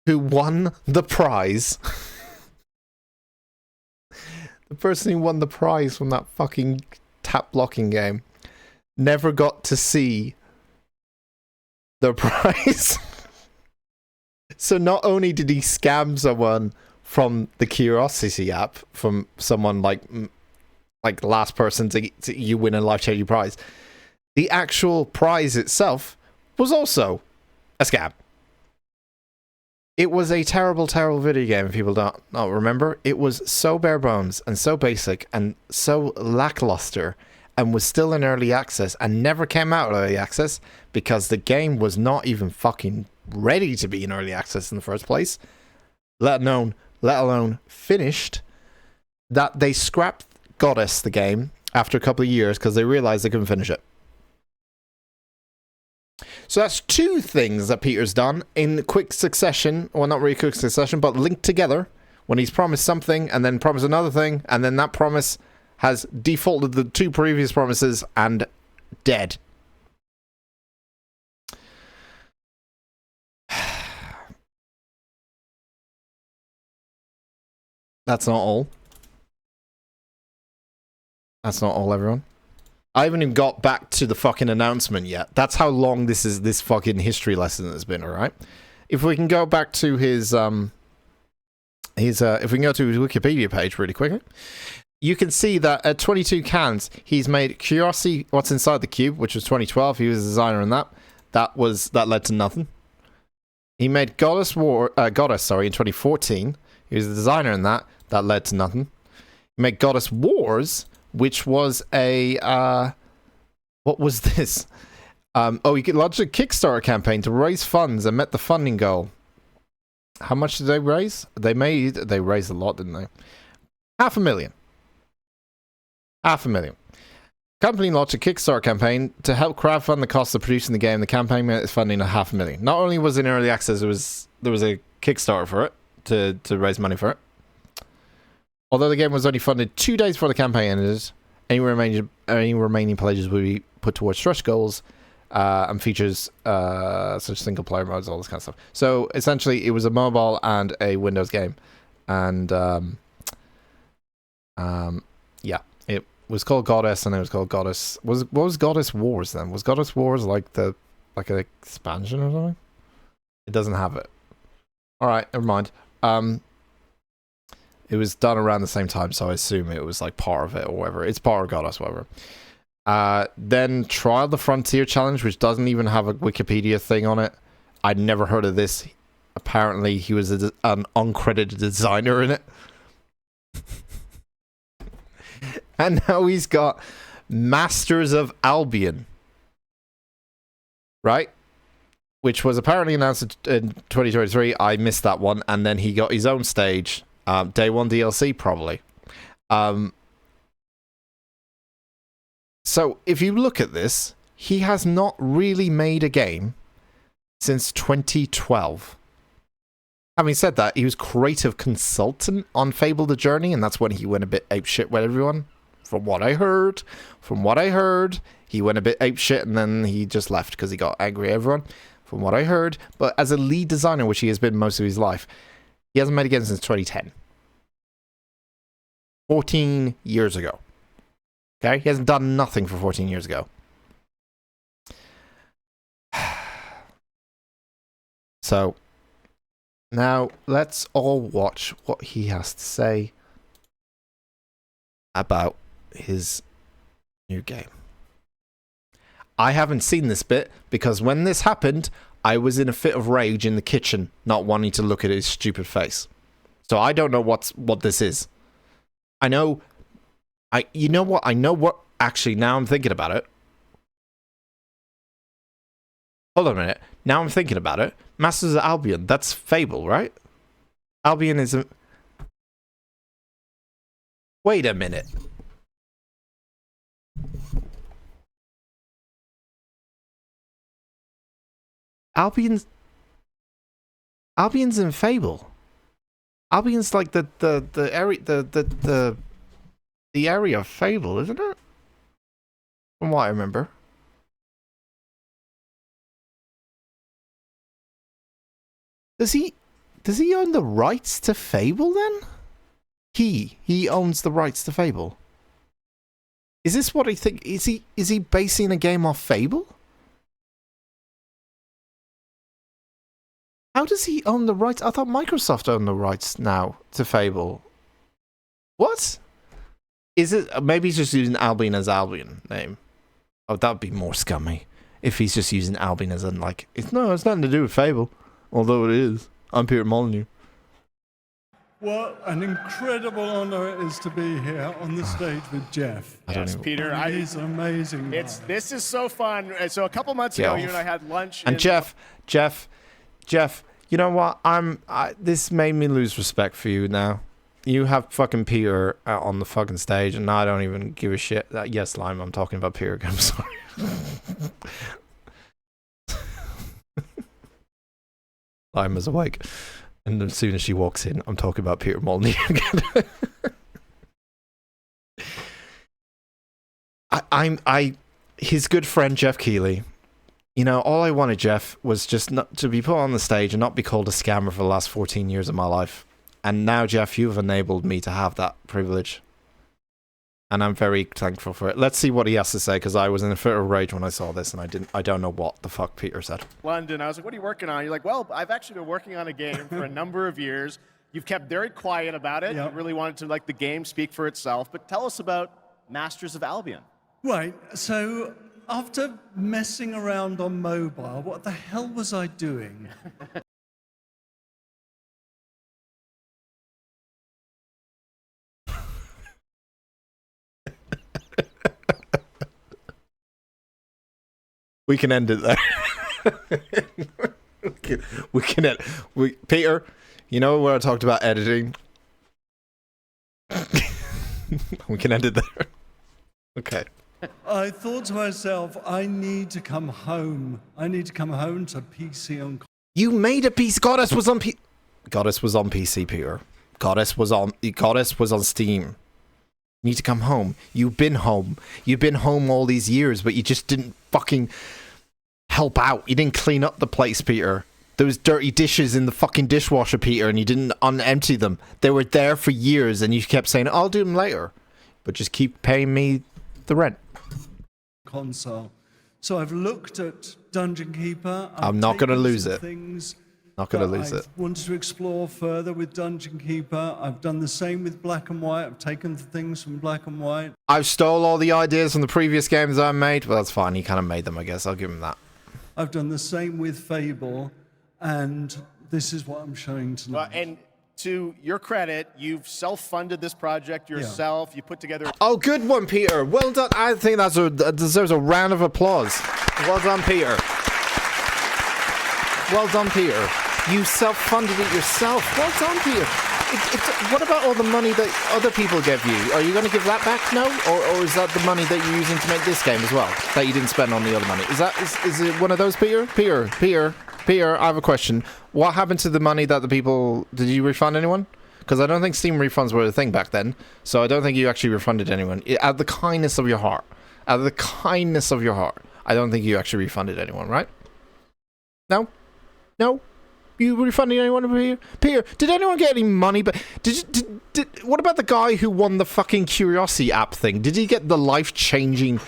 who won the prize... the person who won the prize from that fucking tap blocking game never got to see the prize. So not only did he scam someone from the Curiosity app, from someone like the last person to you win a life-changing prize, the actual prize itself was also a scam. It was a terrible, terrible video game, if people don't remember. It was so bare bones and so basic and so lackluster and was still in early access and never came out of early access because the game was not even fucking ready to be in early access in the first place, let alone finished, that they scrapped Goddess, the game, after a couple of years because they realized they couldn't finish it. So that's two things that Peter's done in quick succession. Well, not really quick succession, but linked together. When he's promised something and then promised another thing, and then that promise has defaulted the two previous promises and dead. That's not all. That's not all, everyone. I haven't even got back to the fucking announcement yet. That's how long this fucking history lesson has been, alright? If we can go back to his if we can go to his Wikipedia page really quickly, you can see that at 22 cans, he's made Curiosity, What's Inside the Cube, which was 2012. He was a designer in that. That led to nothing. He made Goddess, in 2014. He was a designer in that. That led to nothing. He made Goddess Wars, which was a what was this? He launched a Kickstarter campaign to raise funds and met the funding goal. How much did they raise? They raised a lot, didn't they? $500,000. $500,000. Company launched a Kickstarter campaign to help crowdfund the cost of producing the game. The campaign made its funding of $500,000. Not only was it in early access, there was a Kickstarter for it to raise money for it. Although the game was only funded 2 days before the campaign ended, any remaining pledges will be put towards stretch goals and features such single player modes, all this kind of stuff. So essentially, it was a mobile and a Windows game, and yeah, it was called Goddess, and it was called Goddess. What was Goddess Wars then? Was Goddess Wars like an expansion or something? It doesn't have it. All right, never mind. It was done around the same time, so I assume it was like part of it or whatever. It's part of Goddess, whatever. Then Trial the Frontier Challenge, which doesn't even have a Wikipedia thing on it. I'd never heard of this. Apparently, he was an uncredited designer in it. And now he's got Masters of Albion. Right? Which was apparently announced in 2023. I missed that one. And then he got his own stage. Day one DLC, probably. So, if you look at this, he has not really made a game since 2012. Having said that, he was creative consultant on Fable the Journey, and that's when he went a bit apeshit with everyone. From what I heard, he went a bit apeshit, and then he just left because he got angry at everyone. From what I heard, but as a lead designer, which he has been most of his life, he hasn't made a game since 2010. 14 years ago. Okay? He hasn't done nothing for 14 years ago. So, now let's all watch what he has to say about his new game. I haven't seen this bit because when this happened, I was in a fit of rage in the kitchen, not wanting to look at his stupid face. So I don't know what this is. I know what, actually, now I'm thinking about it. Hold on a minute. Now I'm thinking about it. Masters of Albion, that's Fable, right? Albion is a... Wait a minute. Albion's in Fable. Albion's like the area of Fable, isn't it? From what I remember. Does he own the rights to Fable then? He owns the rights to Fable. Is this what I think? Is he basing a game off Fable? How does he own the rights? I thought Microsoft owned the rights now to Fable. What? Is it? Maybe he's just using Albion as Albion name. Oh, that would be more scummy. If he's just using Albion as in like, it's nothing to do with Fable. Although it is. I'm Peter Molyneux. What an incredible honor it is to be here on the stage with Jeff. Yes, Peter. He's an amazing guy. This is so fun. So a couple months ago, you and I had lunch. And Jeff, you know what? This made me lose respect for you now. You have fucking Peter out on the fucking stage, and I don't even give a shit. Yes, Lime, I'm talking about Peter. I'm sorry. Lime is awake, and as soon as she walks in, I'm talking about Peter Molyneux again. His good friend Jeff Keighley. You know, all I wanted, Jeff, was just not to be put on the stage and not be called a scammer for the last 14 years of my life. And now, Jeff, you've enabled me to have that privilege. And I'm very thankful for it. Let's see what he has to say, because I was in a fit of rage when I saw this, and I don't know what the fuck Peter said. London, I was like, what are you working on? You're like, well, I've actually been working on a game for a number of years. You've kept very quiet about it. Yep. You really wanted to let the game speak for itself. But tell us about Masters of Albion. Right, so after messing around on mobile, what the hell was I doing? We can end it there. we can end. Peter, you know where I talked about editing? We can end it there. Okay. I thought to myself, I need to come home. I need to come home to PC on. You made a piece. Goddess was on PC, Peter. Goddess was on Steam. You need to come home. You've been home. You've been home all these years, but you just didn't fucking help out. You didn't clean up the place, Peter. There was dirty dishes in the fucking dishwasher, Peter, and you didn't unempty them. They were there for years, and you kept saying, I'll do them later. But just keep paying me the rent. Console. So I've looked at Dungeon Keeper. I'm not going to lose it. Not going to lose it. I wanted to explore further with Dungeon Keeper. I've done the same with Black and White. I've taken the things from Black and White. I've stole all the ideas from the previous games I made. Well, that's fine. He kind of made them, I guess. I'll give him that. I've done the same with Fable, and this is what I'm showing tonight. Well, and to your credit, you've self-funded this project yourself. Yeah. You put together... Oh, good one, Peter. Well done. I think that deserves a round of applause. Well done, Peter. Well done, Peter. You self-funded it yourself. Well done, Peter. What about all the money that other people give you? Are you going to give that back? No? Or is that the money that you're using to make this game as well? That you didn't spend on the other money? Is it one of those, Peter? Peter, I have a question. What happened to the money that the people... Did you refund anyone? Because I don't think Steam refunds were a thing back then. So I don't think you actually refunded anyone. Out of the kindness of your heart. Out of the kindness of your heart. I don't think you actually refunded anyone, right? No? No? You refunding anyone over here? Peter, did anyone get any money? But what about the guy who won the fucking Curiosity app thing? Did he get the life-changing...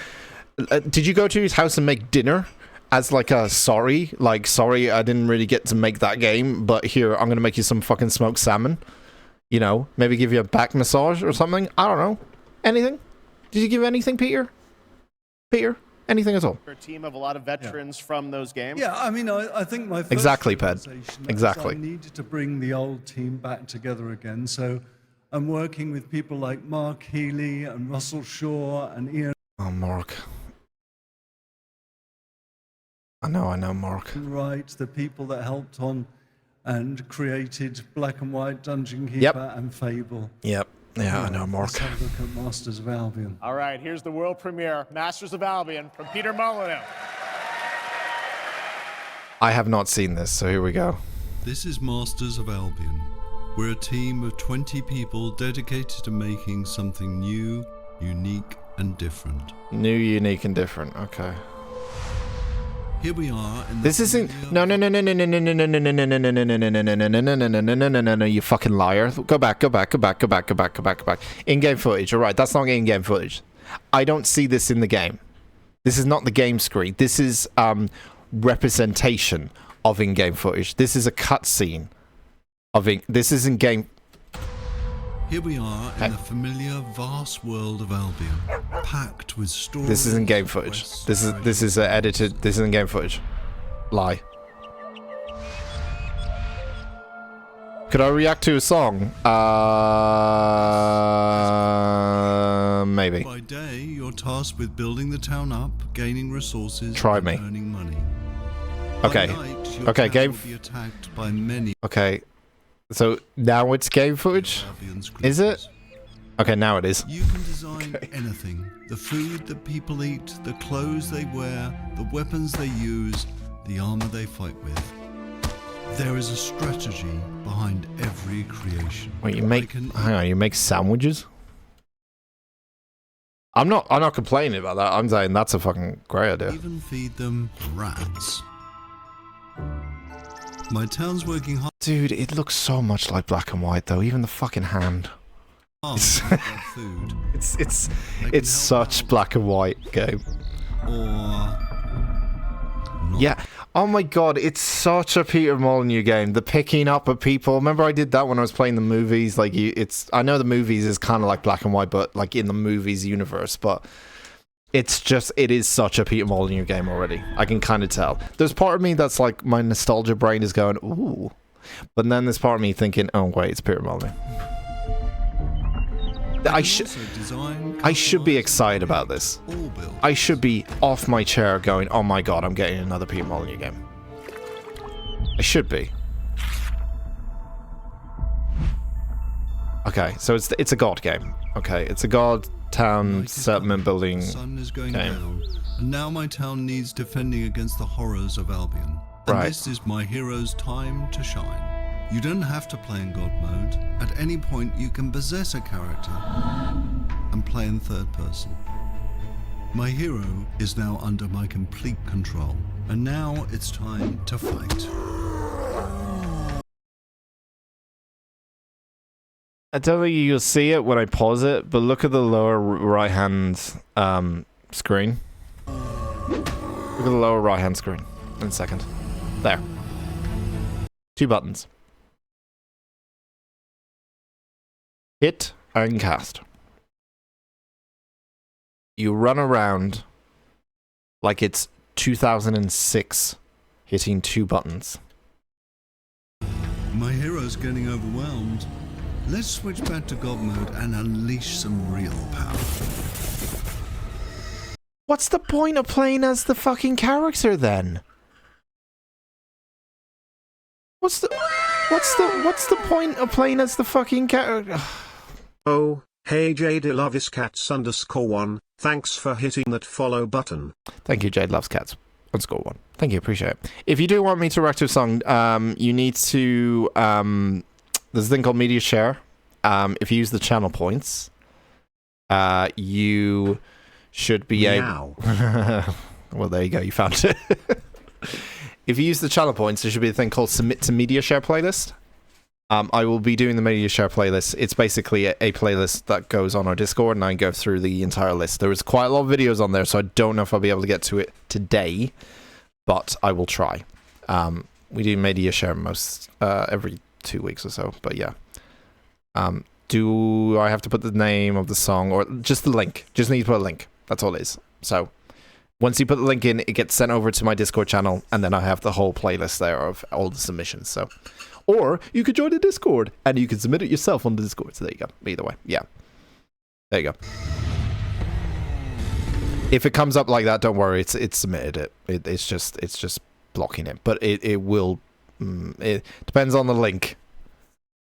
did you go to his house and make dinner? As like a sorry, I didn't really get to make that game, but here, I'm going to make you some fucking smoked salmon. You know, maybe give you a back massage or something. I don't know. Anything? Did you give anything, Peter? Peter? Anything at all? A team of a lot of veterans from those games. Yeah, I mean, I think my first exactly, Ped. Exactly. I needed to bring the old team back together again, so I'm working with people like Mark Healy and Russell Shaw and Ian. Oh, Mark. I know, Mark. Right, the people that helped on and created Black and White, Dungeon Keeper, and Fable. Yep. Yeah, I know, Mark. Let's have a look at Masters of Albion. All right, here's the world premiere, Masters of Albion, from Peter Molyneux. I have not seen this, so here we go. This is Masters of Albion. We're a team of 20 people dedicated to making something new, unique, and different. New, unique, and different. Okay. Here we are. This isn't. No, you fucking liar. Go back. In-game footage. All right, that's not in-game footage. I don't see this in the game. This is not the game screen. This is representation of in-game footage. This is a cutscene of this is in-game. Here we are in the familiar vast world of Albion, packed with stories. This isn't game footage. This is edited. This isn't game footage. Lie. Could I react to a song? Maybe. By day, you're tasked with building the town up, gaining resources, Try and me. earning money. Okay. By night, your Okay. town Game. will be attacked by many. Okay. So now it's game footage? Is it? Okay, now it is. You can design anything. The food that people eat, the clothes they wear, the weapons they use, the armor they fight with. There is a strategy behind every creation. Wait, you make hang on, you make sandwiches? I'm not complaining about that. I'm saying that's a fucking great idea. Even feed them rats. My town's working hard. Dude, it looks so much like Black and White though, even the fucking hand. Food. It's such Black and White game. Or yeah. Oh my god, it's such a Peter Molyneux game. The picking up of people. Remember I did that when I was playing the movies? Like I know the movies is kind of like Black and White, but like in the movies universe, but it is such a Peter Molyneux game already. I can kind of tell. There's part of me that's like, my nostalgia brain is going, ooh. But then there's part of me thinking, oh wait, it's Peter Molyneux. I should be excited about this. I should be off my chair going, oh my god, I'm getting another Peter Molyneux game. I should be. Okay, so it's a god game. Okay, it's a god town settlement building sun is going game. down, and now my town needs defending against the horrors of Albion. And Right. this is my hero's time to shine. You don't have to play in God mode. At any point, you can possess a character and play in third person. My hero is now under my complete control, and now it's time to fight. I don't think you'll see it when I pause it, but look at the lower right-hand screen. Look at the lower right-hand screen. In a second. There. 2 buttons. Hit and cast. You run around like it's 2006, hitting 2 buttons. My hero's getting overwhelmed. Let's switch back to God mode and unleash some real power. What's the point of playing as the fucking character then? What's the point of playing as the fucking character? Oh, hey JadeLoveIsCats_1, thanks for hitting that follow button. Thank you, Jade Loves Cats _1. Thank you, appreciate it. If you do want me to react to a song, you need to there's a thing called Media Share. If you use the channel points, you should be able. Well, there you go. You found it. If you use the channel points, there should be a thing called Submit to Media Share playlist. I will be doing the Media Share playlist. It's basically a playlist that goes on our Discord, and I go through the entire list. There is quite a lot of videos on there, so I don't know if I'll be able to get to it today, but I will try. We do Media Share most every 2 weeks or so, but yeah. Do I have to put the name of the song or just the link? Just need to put a link. That's all it is. So once you put the link in, it gets sent over to my Discord channel, and then I have the whole playlist there of all the submissions. So, or you could join the Discord and you can submit it yourself on the Discord. So there you go. Either way, yeah. There you go. If it comes up like that, don't worry. It's submitted. It's just blocking it. But it will. It depends on the link.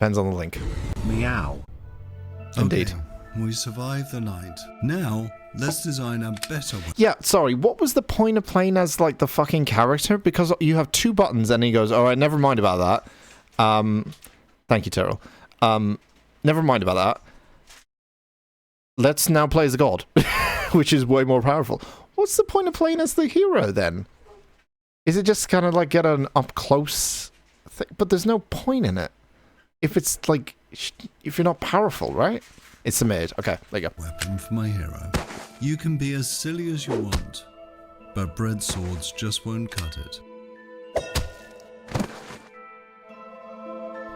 Depends on the link. Meow. Indeed. Okay, we survived the night. Now, let's design a better way. Yeah, sorry. What was the point of playing as like the fucking character? Because you have 2 buttons, and he goes, "All right, never mind about that." Thank you, Terrell. Never mind about that. Let's now play as a god, which is way more powerful. What's the point of playing as the hero then? Is it just kind of like get an up close thing? But there's no point in it. If it's like, if you're not powerful, right? It's submitted. Okay, there you go. Weapon for my hero. You can be as silly as you want, but bread swords just won't cut it.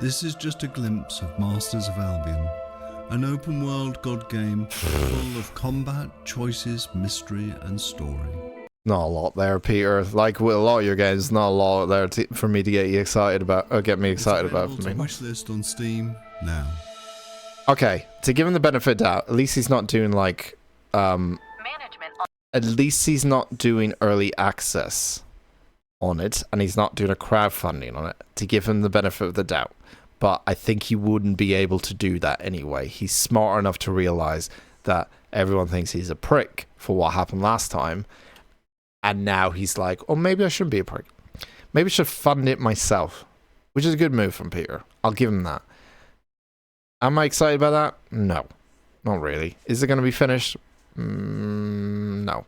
This is just a glimpse of Masters of Albion, an open world god game full of combat, choices, mystery, and story. Not a lot there, Peter. Like with a lot of your games, not a lot there for me to get you excited about, or get me excited about. For me. Wish list on Steam now. Okay, to give him the benefit of doubt, at least he's not doing like, at least he's not doing early access on it, and he's not doing a crowdfunding on it, to give him the benefit of the doubt. But I think he wouldn't be able to do that anyway. He's smart enough to realize that everyone thinks he's a prick for what happened last time, and now he's like, oh, maybe I shouldn't be a prick. Maybe I should fund it myself, which is a good move from Peter. I'll give him that. Am I excited about that? No, not really. Is it going to be finished? No,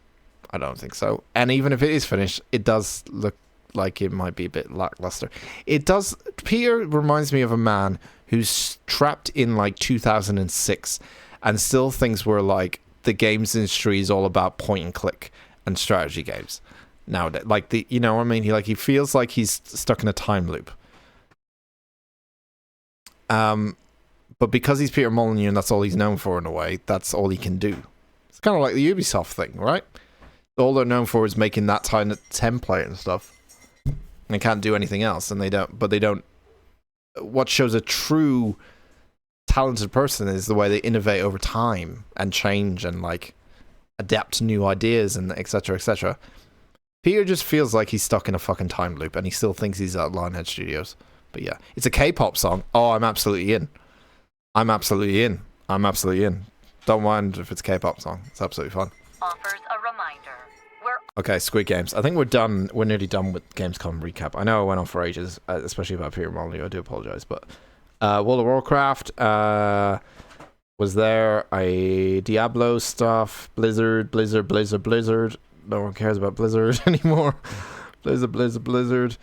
I don't think so. And even if it is finished, it does look like it might be a bit lackluster. It does. Peter reminds me of a man who's trapped in like 2006 and still thinks we're like the games industry is all about point and click and strategy games nowadays. Like the, you know what I mean? He feels like he's stuck in a time loop. But because he's Peter Molyneux and that's all he's known for in a way, that's all he can do. It's kind of like the Ubisoft thing, right? All they're known for is making that kind of template and stuff. And they can't do anything else, and they don't. What shows a true talented person is the way they innovate over time and change and like adapt to new ideas and etc. etc. Peter just feels like he's stuck in a fucking time loop, and he still thinks he's at Lionhead Studios. But yeah, it's a K-pop song. Oh, I'm absolutely in. I'm absolutely in. Don't mind if it's a K-pop song. It's absolutely fun. Offers a reminder. Okay, Squid Games. I think we're done. We're nearly done with Gamescom recap. I know I went on for ages, especially about Peter Molyneux. I do apologize, but World of Warcraft was there. Diablo stuff. Blizzard. No one cares about Blizzard anymore. Blizzard.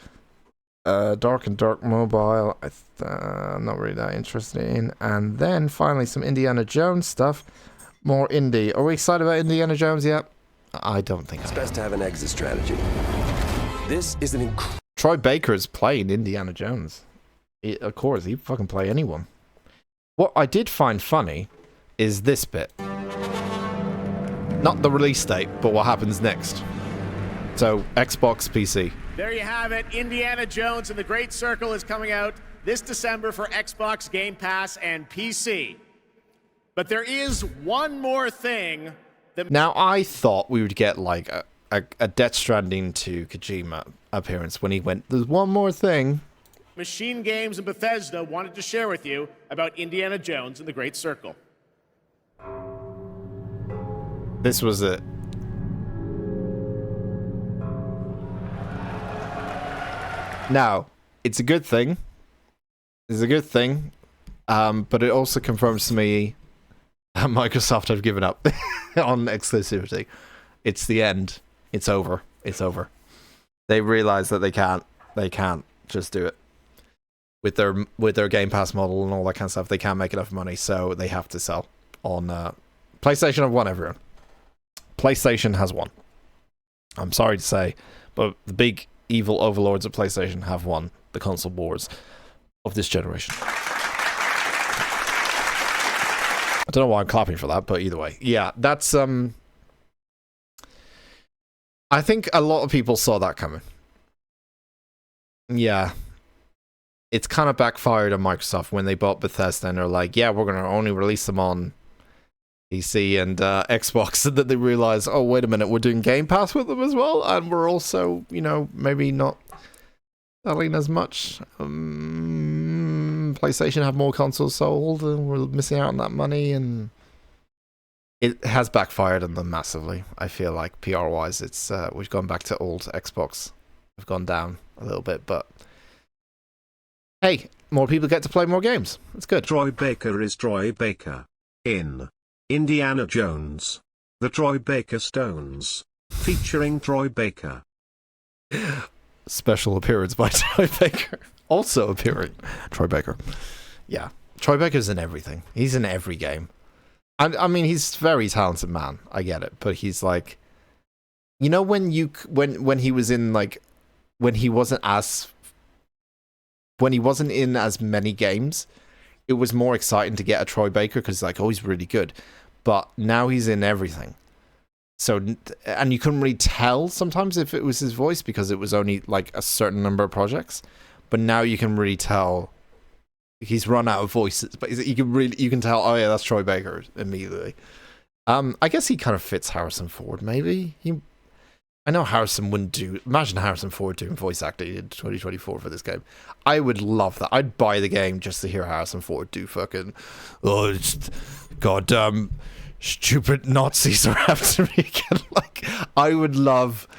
Dark and Dark Mobile. I'm not really that interested in. And then finally some Indiana Jones stuff. More indie. Are we excited about Indiana Jones yet? I don't think it's best to have an exit strategy. This is an Troy Baker's playing Indiana Jones. Of course, he'd fucking play anyone. What I did find funny is this bit. Not the release date, but what happens next. So, Xbox, PC. There you have it. Indiana Jones and the Great Circle is coming out this December for Xbox, Game Pass, and PC. But there is one more thing. Now, I thought we would get like a Death Stranding to Kojima appearance when he went, there's one more thing. Machine Games and Bethesda wanted to share with you about Indiana Jones and the Great Circle. This was it. Now, it's a good thing. It's a good thing. But it also confirms to me that Microsoft have given up on exclusivity. It's the end. It's over. It's over. They realize that they can't just do it. With their Game Pass model and all that kind of stuff, they can't make enough money, so they have to sell. On PlayStation have won, everyone. PlayStation has won. I'm sorry to say, but the big evil overlords of PlayStation have won the console wars of this generation. I don't know why I'm clapping for that, but either way. Yeah, that's I think a lot of people saw that coming. Yeah. It's kind of backfired on Microsoft when they bought Bethesda and they're like, yeah, we're going to only release them on PC and Xbox, and then they realize, oh, wait a minute, we're doing Game Pass with them as well, and we're also, you know, maybe not selling as much. PlayStation have more consoles sold, and we're missing out on that money, and it has backfired on them massively. I feel like PR-wise, it's we've gone back to old Xbox. We've gone down a little bit, but hey, more people get to play more games. It's good. Troy Baker is Troy Baker in Indiana Jones, The Troy Baker Stones, featuring Troy Baker. Special appearance by Troy Baker. Also appearing, Troy Baker. Yeah, Troy Baker's in everything. He's in every game. I mean, he's a very talented man. I get it, but he's like, you know, when he was in like, when he wasn't in as many games, it was more exciting to get a Troy Baker because like, oh, he's really good. But now he's in everything. So, and you couldn't really tell sometimes if it was his voice because it was only like a certain number of projects. But now you can really tell he's run out of voices. But you can tell, oh yeah, that's Troy Baker immediately. I guess he kind of fits Harrison Ford, maybe. I know Harrison wouldn't do... Imagine Harrison Ford doing voice acting in 2024 for this game. I would love that. I'd buy the game just to hear Harrison Ford do fucking... Oh, it's goddamn stupid Nazis are after me again. Like, I would love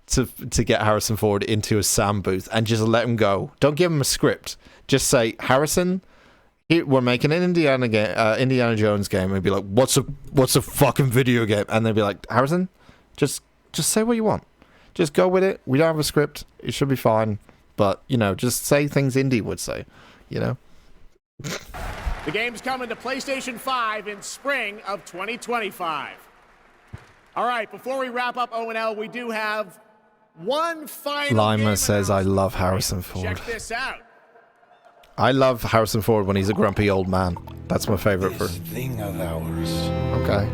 to get Harrison Ford into a sound booth and just let him go. Don't give him a script. Just say, Harrison, here, we're making an Indiana Jones game. And be like, what's a fucking video game? And they'd be like, Harrison, just say what you want. Just go with it. We don't have a script. It should be fine. But, you know, just say things Indy would say, you know? The game's coming to PlayStation 5 in spring of 2025. All right, before we wrap up O&L, we do have one final Lima says, I love Harrison Ford. Check this out. I love Harrison Ford when he's a grumpy old man. That's my favorite for... thing of ours. Okay.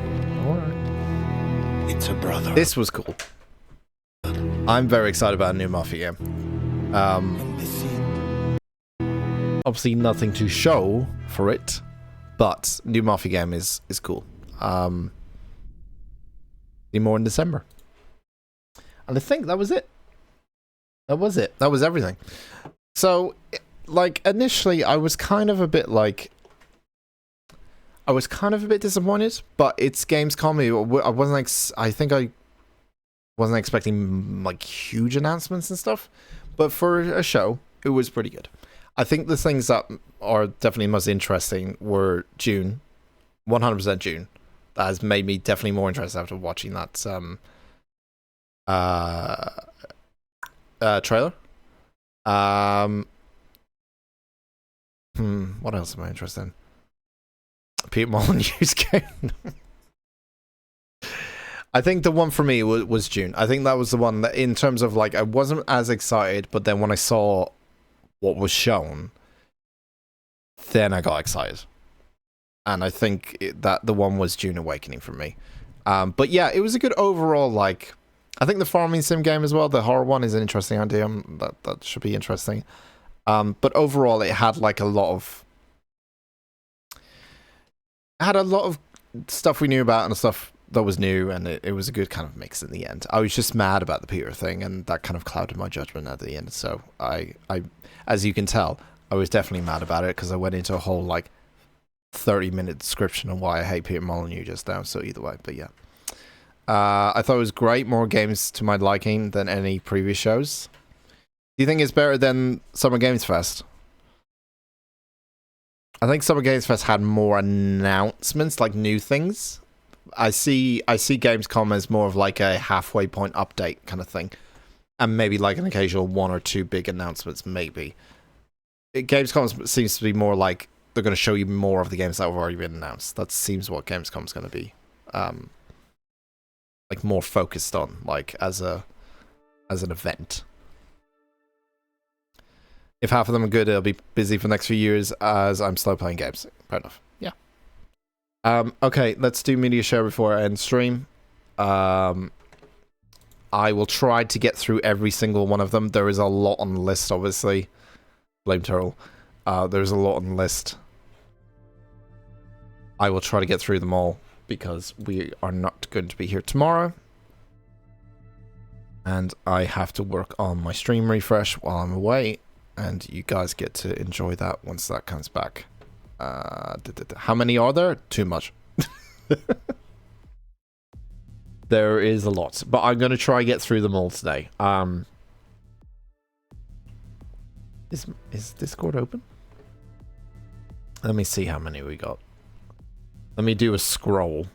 All right. It's a brother. This was cool. I'm very excited about a new Mafia game. Obviously nothing to show for it, but new Mafia game is cool. See more in December. And I think that was it. That was it. That was everything. So, like, initially I was kind of a bit like... I was kind of a bit disappointed, but it's GamesCom. I wasn't like... I think I wasn't expecting, like, huge announcements and stuff. But for a show, it was pretty good. I think the things that are definitely most interesting were June. 100% June. That has made me definitely more interested after watching that trailer. What else am I interested in? Peter Molyneux's game. I think the one for me was June. I think that was the one that, in terms of, like, I wasn't as excited, but then when I saw what was shown, then I got excited. And I think that the one was June Awakening for me. But yeah, it was a good overall, like, I think the farming sim game as well, the horror one, is an interesting idea. That should be interesting. But overall, it had like a lot of stuff we knew about and stuff that was new, and it was a good kind of mix in the end. I was just mad about the Peter thing, and that kind of clouded my judgment at the end. So I as you can tell, I was definitely mad about it because I went into a whole like 30-minute description on why I hate Peter Molyneux just now. So either way, but yeah. I thought it was great. More games to my liking than any previous shows. Do you think it's better than Summer Games Fest? I think Summer Games Fest had more announcements, like new things. I see Gamescom as more of like a halfway point update kind of thing. And maybe like an occasional one or two big announcements, maybe. Gamescom seems to be more like they're going to show you more of the games that have already been announced. That seems what Gamescom's going to be. Like more focused on, like as an event. If half of them are good, it'll be busy for the next few years as I'm slow playing games. Fair enough. Yeah. Okay, let's do media share before I end stream. I will try to get through every single one of them. There is a lot on the list, obviously. Blame Turtle. There's a lot on the list. I will try to get through them all because we are not going to be here tomorrow. And I have to work on my stream refresh while I'm away. And you guys get to enjoy that once that comes back. How many are there? Too much. There is a lot. But I'm going to try and get through them all today. Is Discord open? Let me see how many we got. Let me do a scroll.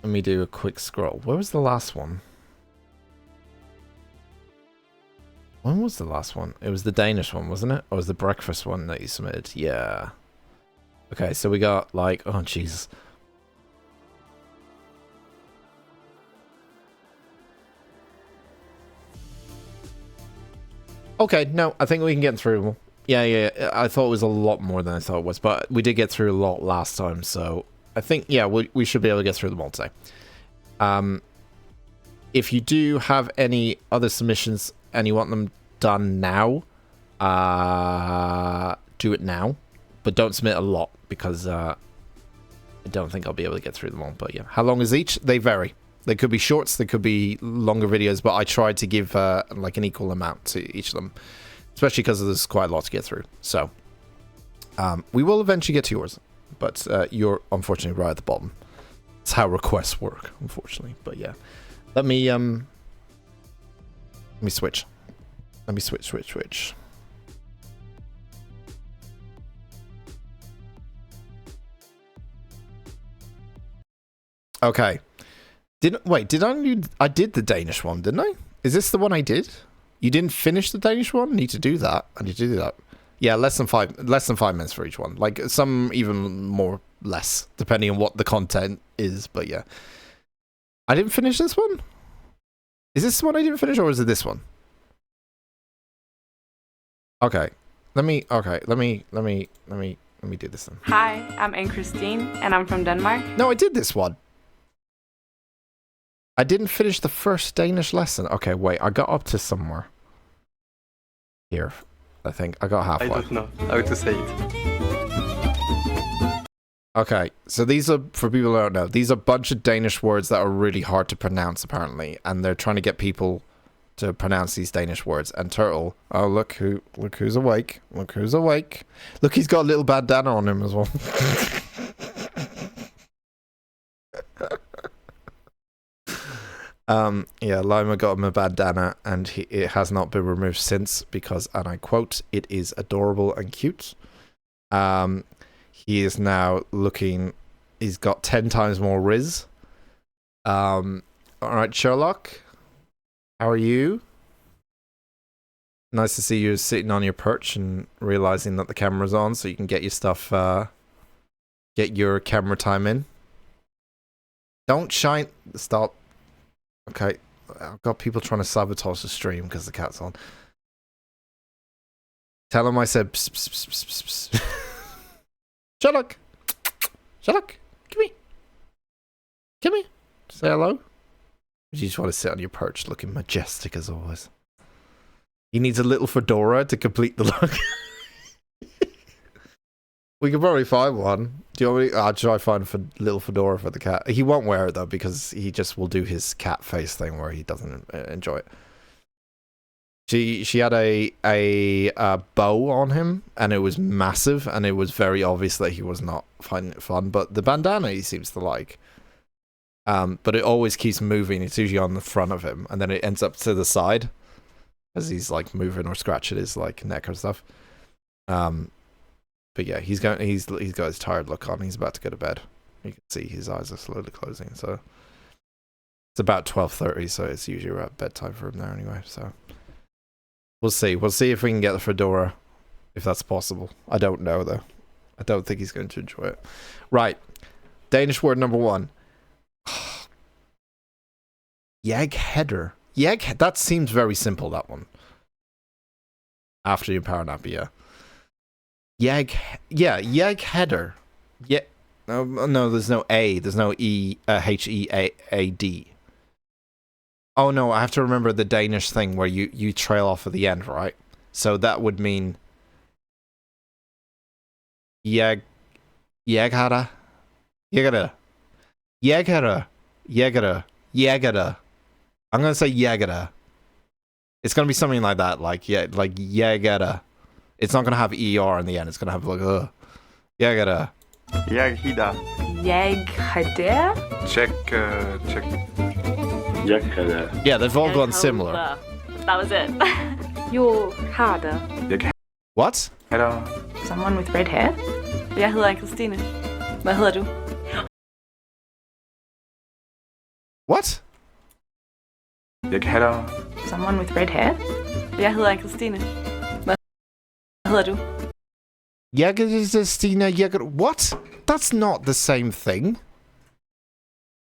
Let me do a quick scroll. Where was the last one? When was the last one? It was the Danish one, wasn't it? Or was the breakfast one that you submitted? Yeah. Okay, so we got like... Oh, Jesus. Okay, no, I think we can get through them. Yeah, I thought it was a lot more than I thought it was, but we did get through a lot last time, so I think, yeah, we should be able to get through them all today. If you do have any other submissions and you want them done now, do it now, but don't submit a lot, because I don't think I'll be able to get through them all, but yeah. How long is each? They vary. They could be shorts, they could be longer videos, but I tried to give like an equal amount to each of them, especially because there's quite a lot to get through. So we will eventually get to yours, but you're unfortunately right at the bottom. It's how requests work, unfortunately. But yeah, let me switch. Let me switch. Okay. I did the Danish one, didn't I? Is this the one I did? You didn't finish the Danish one? Need to do that. I need to do that. Yeah, less than 5 minutes for each one. Like some even more less, depending on what the content is, but yeah. I didn't finish this one? Is this the one I didn't finish, or is it this one? Okay. Let me do this then. Hi, I'm Anne-Christine, and I'm from Denmark. No, I did this one. I didn't finish the first Danish lesson. Okay, wait, I got up to somewhere. Here, I think. I got halfway. I don't know how to say it. Okay, so these are, for people who don't know, these are a bunch of Danish words that are really hard to pronounce, apparently. And they're trying to get people to pronounce these Danish words. And Turtle, oh, look who's awake. Look who's awake. Look, he's got a little bandana on him as well. Yeah, Lima got him a bandana, and it has not been removed since because, and I quote, "It is adorable and cute." He is now looking. He's got 10 times more Riz. All right, Sherlock, how are you? Nice to see you sitting on your perch and realizing that the camera's on, so you can get your stuff, get your camera time in. Don't shine. Stop. Okay, I've got people trying to sabotage the stream because the cat's on. Tell him I said psst, psst, psst, psst, psst. Sherlock! Sherlock! Come here! Come here! Say hello? You just want to sit on your perch looking majestic as always. He needs a little fedora to complete the look. We could probably find one. Do you want me? I'll try find a little fedora for the cat. He won't wear it though because he just will do his cat face thing where he doesn't enjoy it. She had a bow on him and it was massive and it was very obvious that he was not finding it fun. But the bandana he seems to like. But it always keeps moving. It's usually on the front of him and then it ends up to the side as he's like moving or scratching his like neck or stuff. But yeah, he's got his tired look on. He's about to go to bed. You can see his eyes are slowly closing. So it's about 12:30, so it's usually around bedtime for him now anyway. So we'll see. We'll see if we can get the fedora, if that's possible. I don't know though. I don't think he's going to enjoy it. Right, Danish word number 1. Jagheader. That seems very simple. That one. After your power nap, yeah. Jagheader. Yeah. No, there's no A. There's no E. H-E-A-D. Oh no, I have to remember the Danish thing where you trail off at the end, right? So that would mean Jägare. Jägare. Jägare. Jägare. Jägare. I'm gonna say Jägare. It's gonna be something like that, like Jägare. It's not gonna have ER in the end. It's gonna have like Jägare. Jäghida. Jäghida? Check. Jäghida. Yeah, they've all gone similar. That was it. You're harder. What? Someone with red hair? Jeg hedder Christine. Hvad hedder du? What? Someone with red hair? Jeg hedder Christine. Hvad hedder du? Jägerstina Jäger. What? That's not the same thing.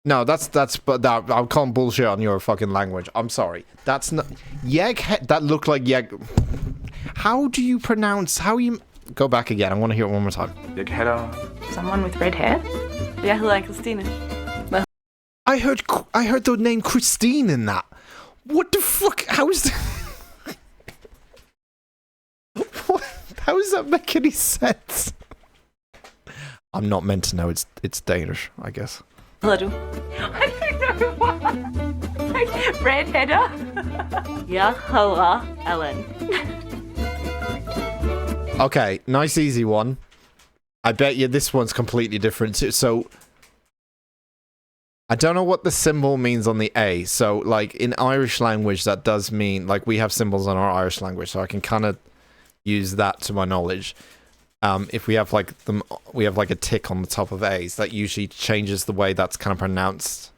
No, but I'm calling bullshit on your fucking language. I'm sorry. That's not that looked like Yeg. How do you pronounce? How you go back again? I want to hear it one more time. Someone with red hair? Jeg hedder Christine. I heard the name Christine in that. What the fuck? How is that? What? How does that make any sense? I'm not meant to know. It's Danish, I guess. Hedder du? I don't know why. Red header? Jeg hedder Ellen. Okay, nice easy one. I bet you this one's completely different. So I don't know what the symbol means on the A. So like in Irish language, that does mean like we have symbols on our Irish language, so I can kind of use that to my knowledge. If we have like a tick on the top of A's, that usually changes the way that's kind of pronounced.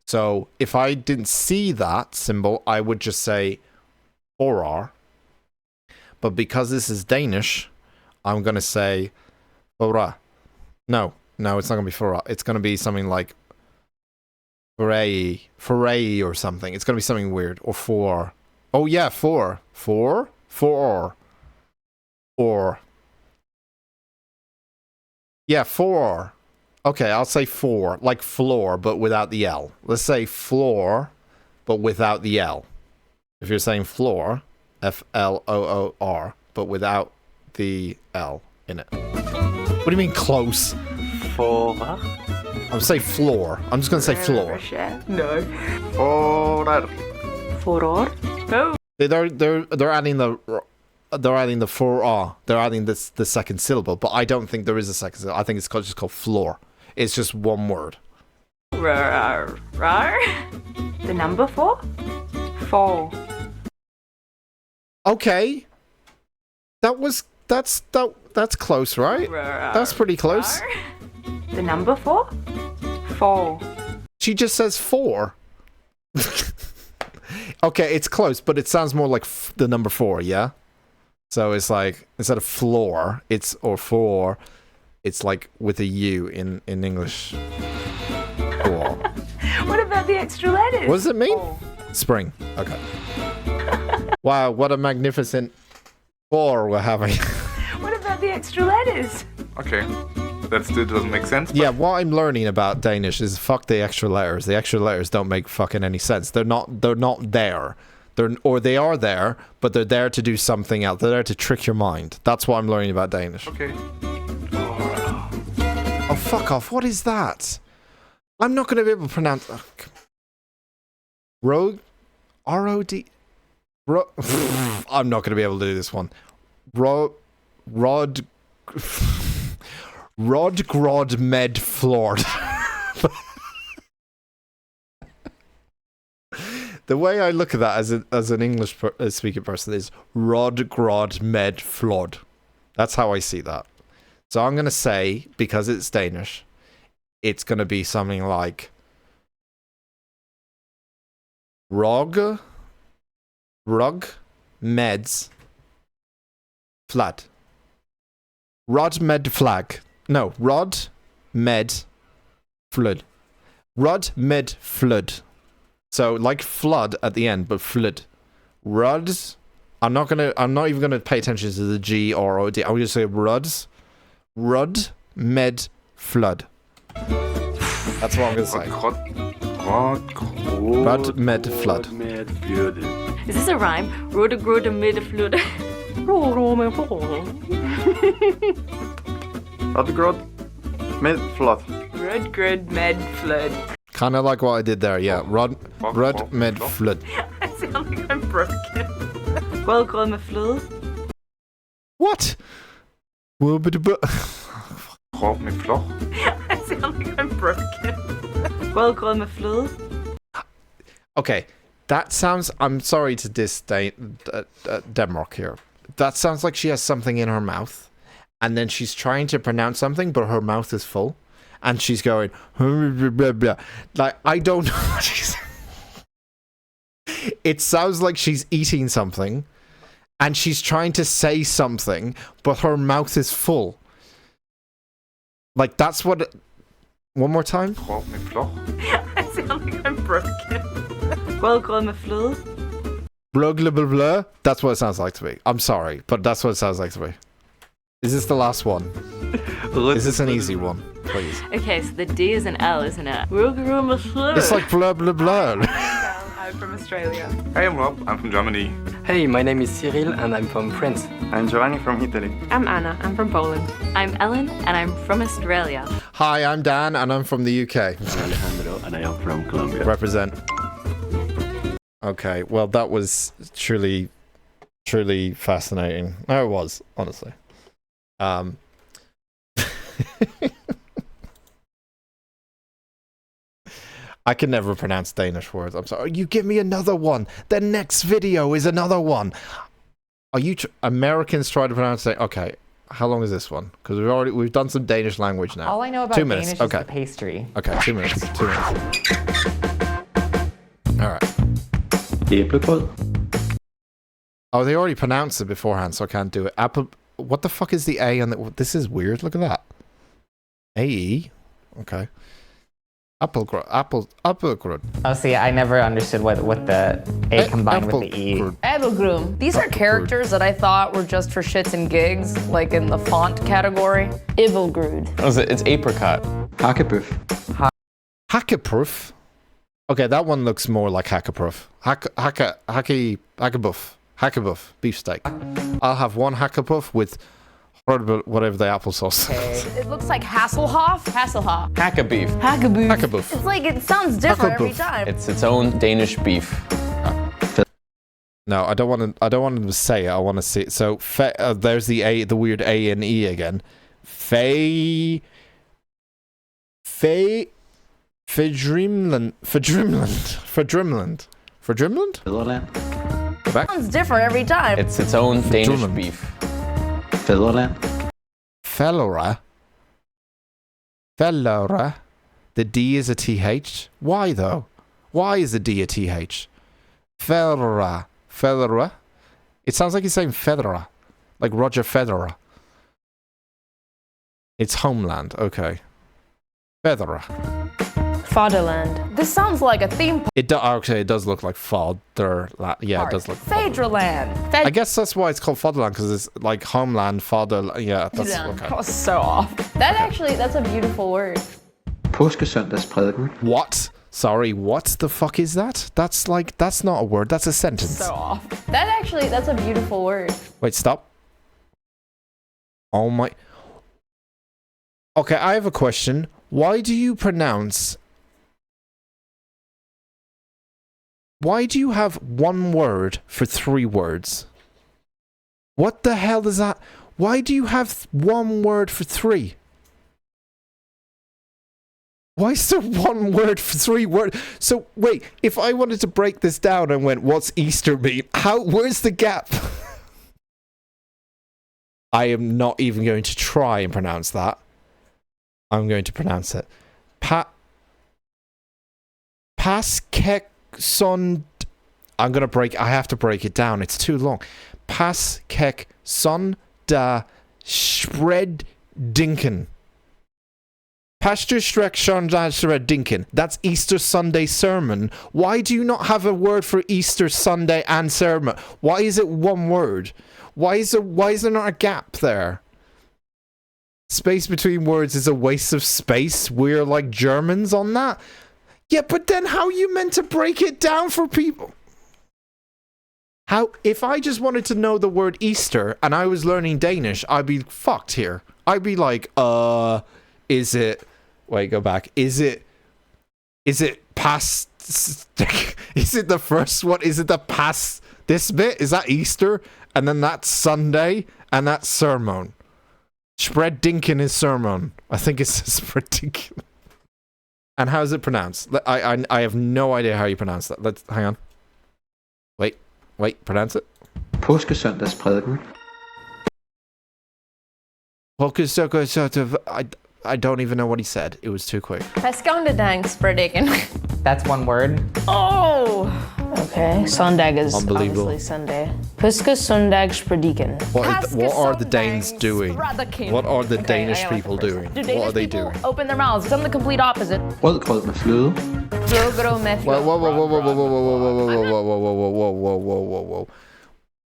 So if I didn't see that symbol, I would just say forar. But because this is Danish, I'm gonna say fora. No, it's not gonna be fora. It's gonna be something like foray or something. It's gonna be something weird or for. Oh yeah, for. Yeah, for. Okay, I'll say for, like floor, but without the L. Let's say floor, but without the L. If you're saying floor, Floor, but without the L in it. What do you mean close? For. I'm saying floor. I'm just gonna say floor. No. Forar. No. They're adding the for. They're adding the second syllable, but I don't think there is a second syllable. I think it's just called floor. It's just one word. Rar. The number 4? 4. Okay. That's close, right? That's pretty close. The number 4? 4. She just says 4. Okay, it's close, but it sounds more like the number 4, yeah? So it's like, instead of floor, it's like with a U in English. Cool. What about the extra letters? What does it mean? Spring. Okay. Wow, what a magnificent 4 we're having. What about the extra letters? Okay. That still doesn't make sense. Yeah, what I'm learning about Danish is fuck the extra letters. The extra letters don't make fucking any sense. They're not there. They are there, but they're there to do something else. They're there to trick your mind. That's what I'm learning about Danish. Okay. Oh, fuck off. What is that? I'm not going to be able to pronounce... R-O-D... I'm not going to be able to do this one. Rodgrod Med Flord. The way I look at that as an English speaking person is Rodgrod Med Flord. That's how I see that. So I'm going to say, because it's Danish, it's going to be something like Rug Meds Flood. Rod Med Flag. No, Rod Med Flood. Rod Med Flood. So like flood at the end, but flood. Ruds. I'm not even gonna pay attention to the G or O D. I'm gonna say Ruds. Rud Med Flood. That's what I'm gonna say. Rud Med Flood. Is this a rhyme? Rode Med Flood. Rudgrod med flood. Rudgrod med flood. Kind of like what I did there, yeah. Rud med flood. I sound like I'm broken. Welcome med flood. What? Rod med flood. I sound like I'm broken. Welcome med flood. Okay, that sounds... I'm sorry to disdain Demrock here. That sounds like she has something in her mouth, and then she's trying to pronounce something, but her mouth is full, and she's going... Blah, blah, blah. Like, I don't know what she's... It sounds like she's eating something, and she's trying to say something, but her mouth is full. Like, that's what... One more time? I sound like I'm broken. Welcome med flood. Blah, blah, blah, blah. That's what it sounds like to me. I'm sorry, but that's what it sounds like to me. Is this the last one? Is this an easy one? Please. Okay, so the D is an L, isn't it? Welcome med flood. It's like blah, blah, blah. I'm from Australia. Hey, I'm Rob. I'm from Germany. Hey, my name is Cyril and I'm from France. I'm Giovanni from Italy. I'm Anna. I'm from Poland. I'm Ellen and I'm from Australia. Hi, I'm Dan and I'm from the UK. I'm Alejandro and I am from Colombia. Represent. Okay, well that was truly fascinating. No, it was, honestly. I can never pronounce Danish words. I'm sorry. You give me another one. The next video is another one. Are you Americans try to pronounce it? Okay. How long is this one? Because we've done some Danish language now. All I know about 2 minutes. Danish is the pastry. Okay, 2 minutes. 2 minutes. All right. Æblebrød. Oh, they already pronounced it beforehand, so I can't do it. Apple. What the fuck is the A on the? This is weird. Look at that. A-E. Okay. Appelgrud. Oh, see, I never understood what the A combined with the E. Edelgrum. These are characters that I thought were just for shits and gigs, like in the font category. Edelgrud. Oh, it's apricot. Hakkebøf. Hackaproof. Okay, that one looks more like hackaproof. Hackabuff. Beefsteak. I'll have one hackabuff with whatever the applesauce. Okay. It looks like Hasselhoff. Hasselhoff. Hackabeef. Hackabuff. It's like it sounds different every time. It's its own Danish beef. No, I don't want to say it. I want to see it. So there's the A, the weird A and E again. Fedrimland. Quebec? Sounds different every time. It's its own Danish beef. Fellora. The D is a TH. Why though? Why is the D a TH? Fellora. It sounds like he's saying Federer. Like Roger Federer. It's homeland. Okay. Federer. Fatherland. This sounds like a theme park. It does look like fatherland. Yeah, it does look. Fadraland. I guess that's why it's called fatherland, because it's like homeland, fatherland. Yeah, that's okay. That was so off. That's a beautiful word. Påskesøndagsprædiken. What? Sorry, what the fuck is that? That's not a word. That's a sentence. So off. That's a beautiful word. Wait, stop. Oh my. Okay, I have a question. Why do you have one word for 3 words? What the hell does that... Why do you have one word for 3? Why is there one word for 3 words? So, wait, if I wanted to break this down and went, what's Easter mean? Where's the gap? I am not even going to try and pronounce that. I'm going to pronounce it. Paskek-sond... I have to break it down. It's too long. Paskek-son-da-shred-dinken. Pastor-strek-son-da-shred-dinken. That's Easter Sunday sermon. Why do you not have a word for Easter Sunday and sermon? Why is it one word? Why is there not a gap there? Space between words is a waste of space. We're like Germans on that. Yeah, but then how are you meant to break it down for people? If I just wanted to know the word Easter and I was learning Danish, I'd be fucked here. I'd be like, is it... Wait, go back. Is it past... Is it the first one? Is it the past... This bit? Is that Easter? And then that's Sunday? And that's sermon. Spread dinkin is sermon. I think it's spread dinkin. And how is it pronounced? I have no idea how you pronounce that. Let's... Hang on. Wait, pronounce it. Påskesøndagsprædiken. I don't even know what he said. It was too quick. Påskedagspredikan. That's one word. Oh! Okay, Sondag is Unbelievable. obviously Sunday. Påskesøndagspredikan. What are the Danes doing? What are the Danish people doing? What are they doing? Open their mouths. It's on the complete opposite. Rødgrød med fløde. Rødgrød med fløde. Whoa.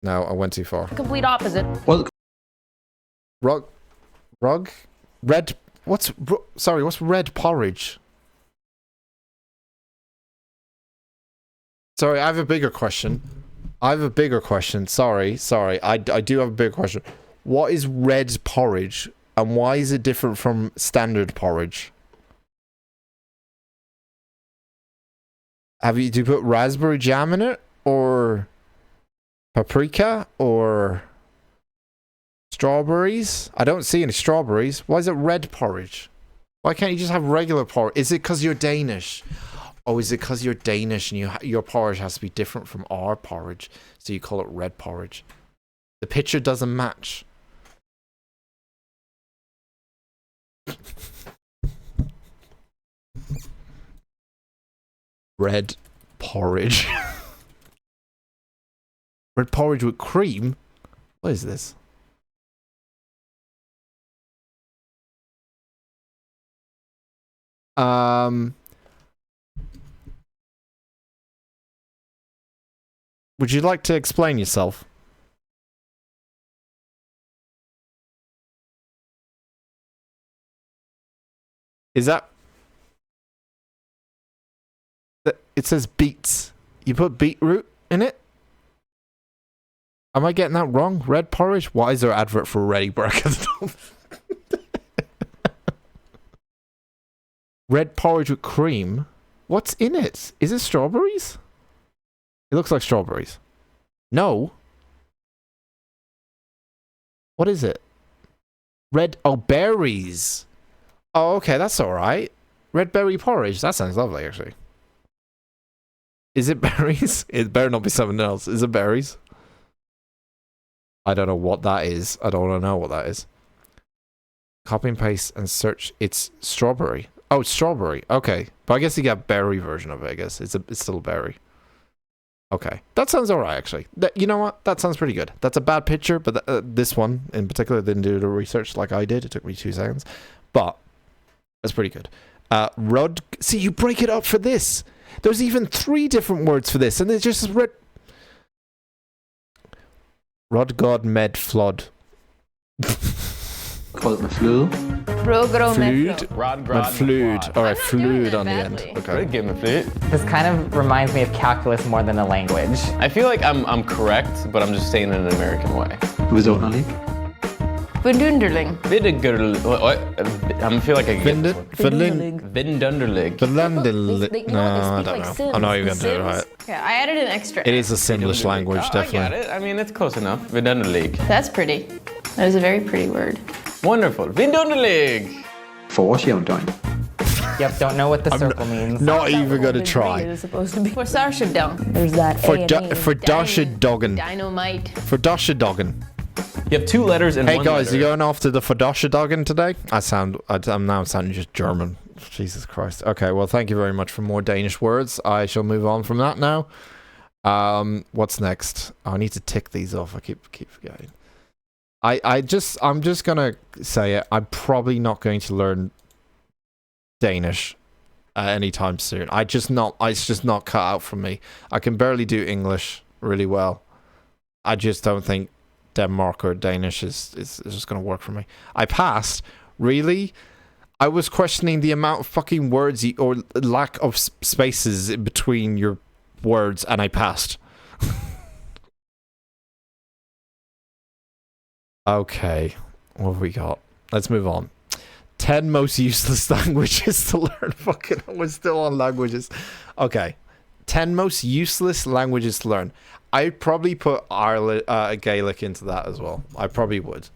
No, I went too far. Complete opposite. Red... What's red porridge? Sorry, I have a bigger question. Sorry. I do have a bigger question. What is red porridge, and why is it different from standard porridge? Do you put raspberry jam in it, or paprika, or strawberries? I don't see any strawberries. Why is it red porridge? Why can't you just have regular porridge? Is it because you're Danish? Oh, is it because you're Danish and your porridge has to be different from our porridge, so you call it red porridge? The picture doesn't match. Red porridge. Red porridge with cream? What is this? Would you like to explain yourself? Is that... It says beets. You put beetroot in it? Am I getting that wrong? Red porridge? Why is there an advert for Ready Breakfast? Red porridge with cream? What's in it? Is it strawberries? It looks like strawberries. No. What is it? Berries. Oh, okay, that's alright. Red berry porridge. That sounds lovely, actually. Is it berries? It better not be something else. Is it berries? I don't know what that is. I don't want to know what that is. Copy and paste and search. It's strawberry. Oh, it's strawberry. Okay. But I guess you get berry version of it, I guess. It's still a berry. Okay. That sounds alright, actually. You know what? That sounds pretty good. That's a bad picture, but this one in particular didn't do the research like I did. It took me 2 seconds. But that's pretty good. See, you break it up for this. There's even 3 different words for this, and it's just Rodgod med flood. Rødgrød med fløde. Rødgrød med Flud. Alright, flud on the end. Okay. This kind of reminds me of calculus more than a language. I feel like I'm correct, but I'm just saying it in an American way. Vidunderlig. Vidunderling. I feel like I get this one. Vidunderlig. No, I don't know. I'm not even going to do it right. Yeah, I added an extra. It is a Simlish language, definitely. I get it. I mean, it's close enough. Vidunderlig. That's pretty. That is a very pretty word. Wonderful. Vidunderlig. Forårsjævndøgn. Yep, don't know what the circle means. Not even going to try. It's supposed to be. For Sarshadown. There's that For Dashadogan. Dynamite. For Dashadogan. You have 2 letters and 1 letter. Hey guys, you going off to the Fordashadogen today? I'm now sounding just German. Jesus Christ. Okay, well thank you very much for more Danish words. I shall move on from that now. What's next? Oh, I need to tick these off. I keep forgetting. I'm just gonna say it. I'm probably not going to learn Danish anytime soon. It's just not cut out for me. I can barely do English really well. I just don't think Denmark or Danish is just gonna work for me. I passed. Really? I was questioning the amount of fucking words or lack of spaces in between your words, and I passed. Okay, what have we got? let's move on. 10 most useless languages to learn. Fucking, we're still on languages. Okay. 10 most useless languages to learn. I'd probably put Gaelic into that as well. I probably would.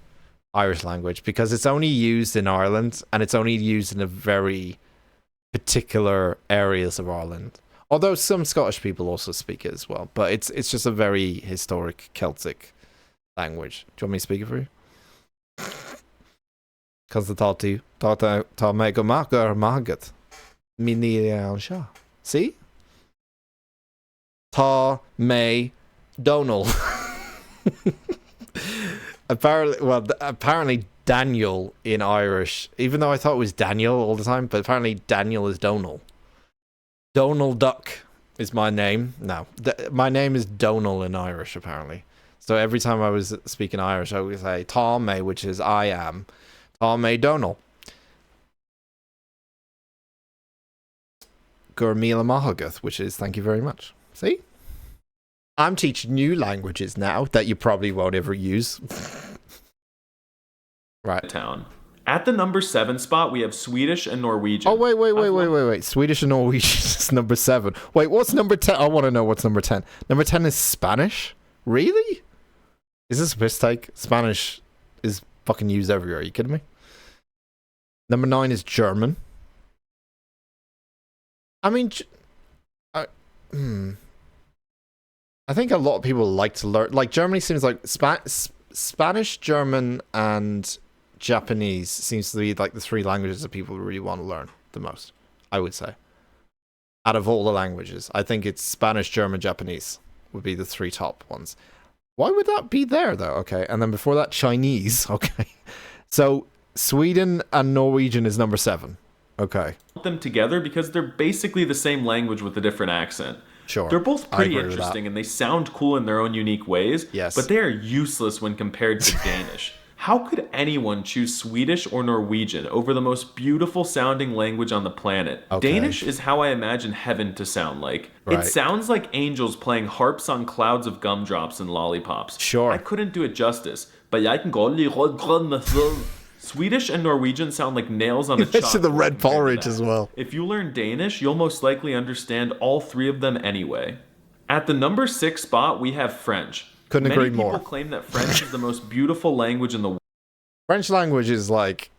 Irish language, because it's only used in Ireland, and it's only used in a very particular areas of Ireland. Although some Scottish people also speak it as well. But it's just a very historic Celtic language. Do you want me to speak it for you? Because the tá me go magat. Mini an sha. See? Tá me Donal. Apparently Daniel in Irish, even though I thought it was Daniel all the time, but apparently Daniel is Donal. Donald Duck is my name. No, my name is Donal in Irish, apparently. So every time I was speaking Irish, I would say Tá me, which is I am. Tá me Donal. Gur míle maithagath, which is thank you very much. See? I'm teaching new languages now that you probably won't ever use. Right. Town. At the number 7 spot, we have Swedish and Norwegian. Oh, wait. Swedish and Norwegian is number 7. Wait, what's number 10? I want to know what's number 10. Number 10 is Spanish? Really? Is this a mistake? Spanish is fucking used everywhere. Are you kidding me? Number 9 is German. I mean, I think a lot of people like to learn. Like, Germany seems like Spanish, German, and Japanese seems to be like the 3 languages that people really want to learn the most, I would say. Out of all the languages, I think it's Spanish, German, Japanese would be the 3 top ones. Why would that be there, though? Okay, and then before that, Chinese. Okay, so Sweden and Norwegian is number 7. Okay. Them together because they're basically the same language with a different accent. Sure. They're both pretty interesting and they sound cool in their own unique ways. Yes. But they are useless when compared to Danish. How could anyone choose Swedish or Norwegian over the most beautiful sounding language on the planet? Okay. Danish is how I imagine heaven to sound like. Right. It sounds like angels playing harps on clouds of gumdrops and lollipops. Sure. I couldn't do it justice, but I can go. Swedish and Norwegian sound like nails on a chalkboard. To the red porridge as well. If you learn Danish, you'll most likely understand all 3 of them anyway. At the number 6 spot, we have French. Couldn't agree more. Many people claim that French is the most beautiful language in the world. French language is like,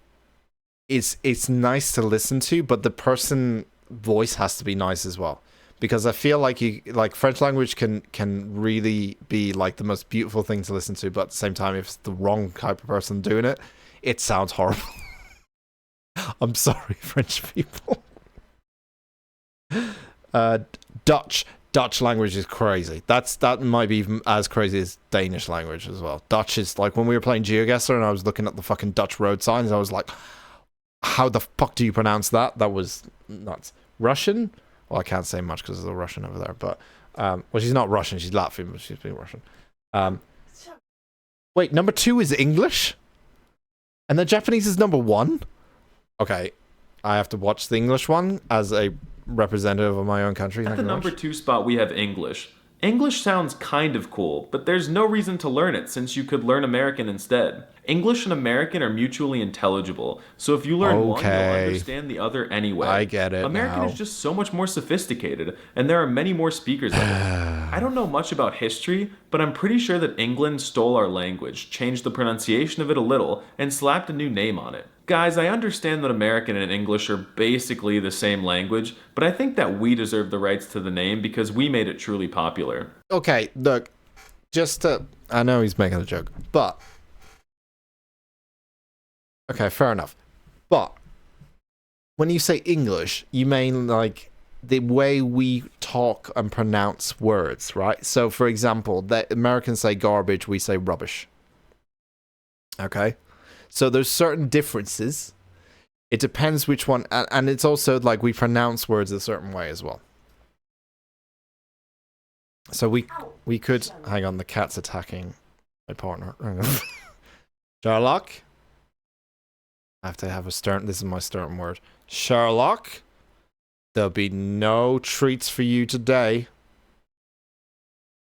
it's nice to listen to, but the person voice has to be nice as well. Because I feel like French language can really be like the most beautiful thing to listen to, but at the same time, if it's the wrong type of person doing it, it sounds horrible. I'm sorry, French people. Dutch language is crazy. That might be even as crazy as Danish language as well. Dutch is like, when we were playing GeoGuessr and I was looking at the fucking Dutch road signs, I was like, how the fuck do you pronounce that? That was nuts. Russian? Well, I can't say much because there's a Russian over there, but well, she's not Russian, she's Latvian, but she's being Russian. Wait, number 2 is English? And the Japanese is number 1? Okay, I have to watch the English one as a representative of my own country. At the number 2 spot, we have English. English sounds kind of cool, but there's no reason to learn it since you could learn American instead. English and American are mutually intelligible, so if you learn one, you'll understand the other anyway. I get it American now. is just so much more sophisticated, and there are many more speakers of it. I don't know much about history, but I'm pretty sure that England stole our language, changed the pronunciation of it a little, and slapped a new name on it. Guys, I understand that American and English are basically the same language, but I think that we deserve the rights to the name because we made it truly popular. Okay, look, I know he's making a joke, but okay, fair enough. But when you say English, you mean like the way we talk and pronounce words, right? So, for example, the Americans say garbage, we say rubbish. Okay? So there's certain differences. It depends which one, and it's also like we pronounce words a certain way as well. So we could hang on. The cat's attacking my partner. Sherlock. I have to have a stern. This is my stern word. Sherlock. There'll be no treats for you today.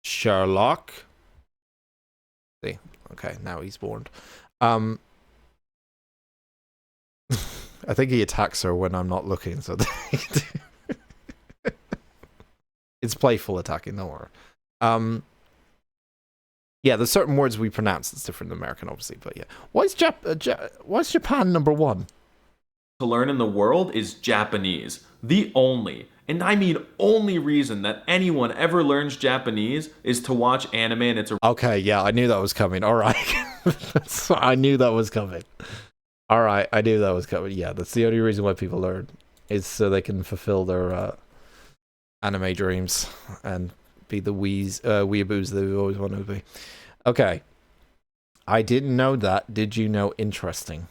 Sherlock. See. Okay, now he's warned. I think he attacks her when I'm not looking, so it's playful attacking, don't worry. Yeah, there's certain words we pronounce that's different than American, obviously, but yeah. Why is Japan number 1? To learn in the world is Japanese. The only, and I mean only reason that anyone ever learns Japanese is to watch anime and it's a... Okay, yeah, I knew that was coming. All right. I knew that was coming. All right, I knew that was coming. Yeah, that's the only reason why people learn, is so they can fulfill their anime dreams and be the weeaboos they always want to be. Okay. I didn't know that. Did you know? Interesting.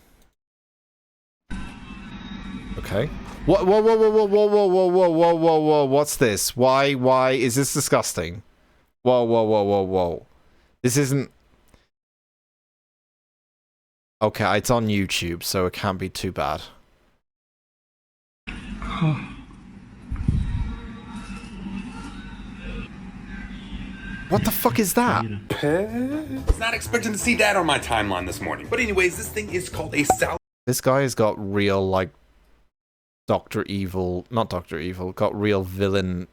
Okay. Whoa, whoa, whoa, whoa, whoa, whoa, whoa, whoa, whoa, whoa, whoa, whoa, what's this? Why is this disgusting? Whoa, whoa, whoa, whoa, whoa. This isn't... Okay, it's on YouTube, so it can't be too bad. What the fuck is that? Was not expecting to see that on my timeline this morning. But anyways, this thing is called a salad. This guy has got real, like, Dr. Evil, not Dr. Evil, got real villain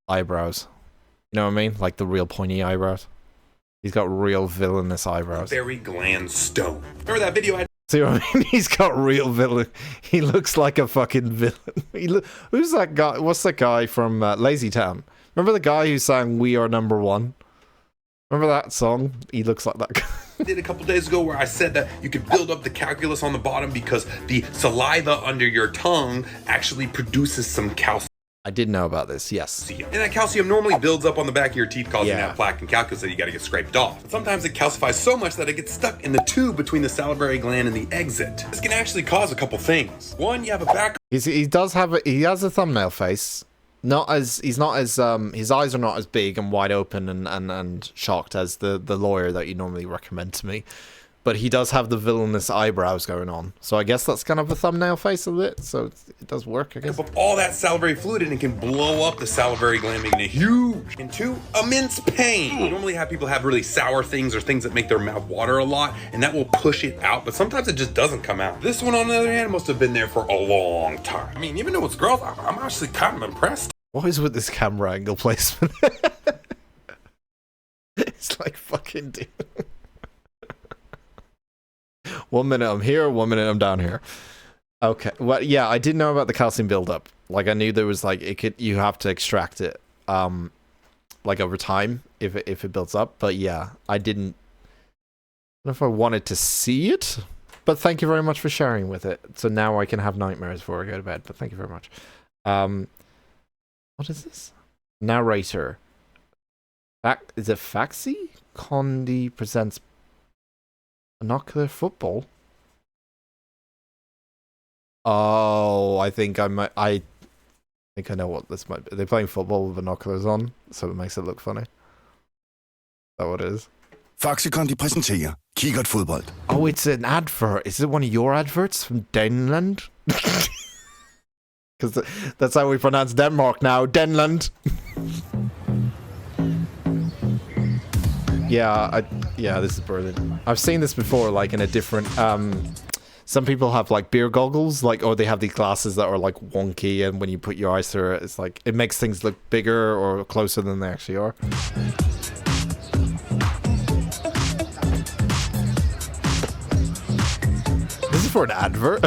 eyebrows. You know what I mean? Like the real pointy eyebrows. He's got real villainous eyebrows. Berry gland stone. Remember that video I... See what I mean? He's got real villain. He looks like a fucking villain. Who's that guy? What's that guy from Lazy Town? Remember the guy who sang "We Are Number One"? Remember that song? He looks like that guy. did a couple days ago where I said that you could build up the calculus on the bottom because the saliva under your tongue actually produces some calcium. I did know about this, yes. And that calcium normally builds up on the back of your teeth, causing that plaque and calculus that you gotta get scraped off. But sometimes it calcifies so much that it gets stuck in the tube between the salivary gland and the exit. This can actually cause a couple things. One, you have a back... He has a thumbnail face. His eyes are not as big and wide open and shocked as the lawyer that you normally recommend to me. But he does have the villainous eyebrows going on. So I guess that's kind of a thumbnail face of it. So it does work, I guess. Up all that salivary fluid and it can blow up the salivary gland, making it huge. And two, immense pain. You normally have people have really sour things or things that make their mouth water a lot, and that will push it out, but sometimes it just doesn't come out. This one, on the other hand, must have been there for a long time. I mean, even though it's girls, I'm actually kind of impressed. What is with this camera angle placement? It's like fucking dude. 1 minute I'm here, 1 minute I'm down here. Okay, well, yeah, I did know about the calcium buildup. Like, I knew there was like you have to extract it, like over time if it builds up. But yeah, I don't know if I wanted to see it. But thank you very much for sharing with it. So now I can have nightmares before I go to bed. But thank you very much. What is this? Narrator. Is it Faxi? Condi presents Binocular Football. Oh, I think I know what this might be. They're playing football with binoculars on, so it makes it look funny. Is that what it is? Faxi Condi præsenterer Kickert fodbold. Oh, it's an advert. Is it one of your adverts from Denland? Because that's how we pronounce Denmark now. Denland. Yeah, this is brilliant. I've seen this before, like in a different. Some people have like beer goggles, or they have these glasses that are like wonky, and when you put your eyes through it, it's like it makes things look bigger or closer than they actually are. This is for an advert.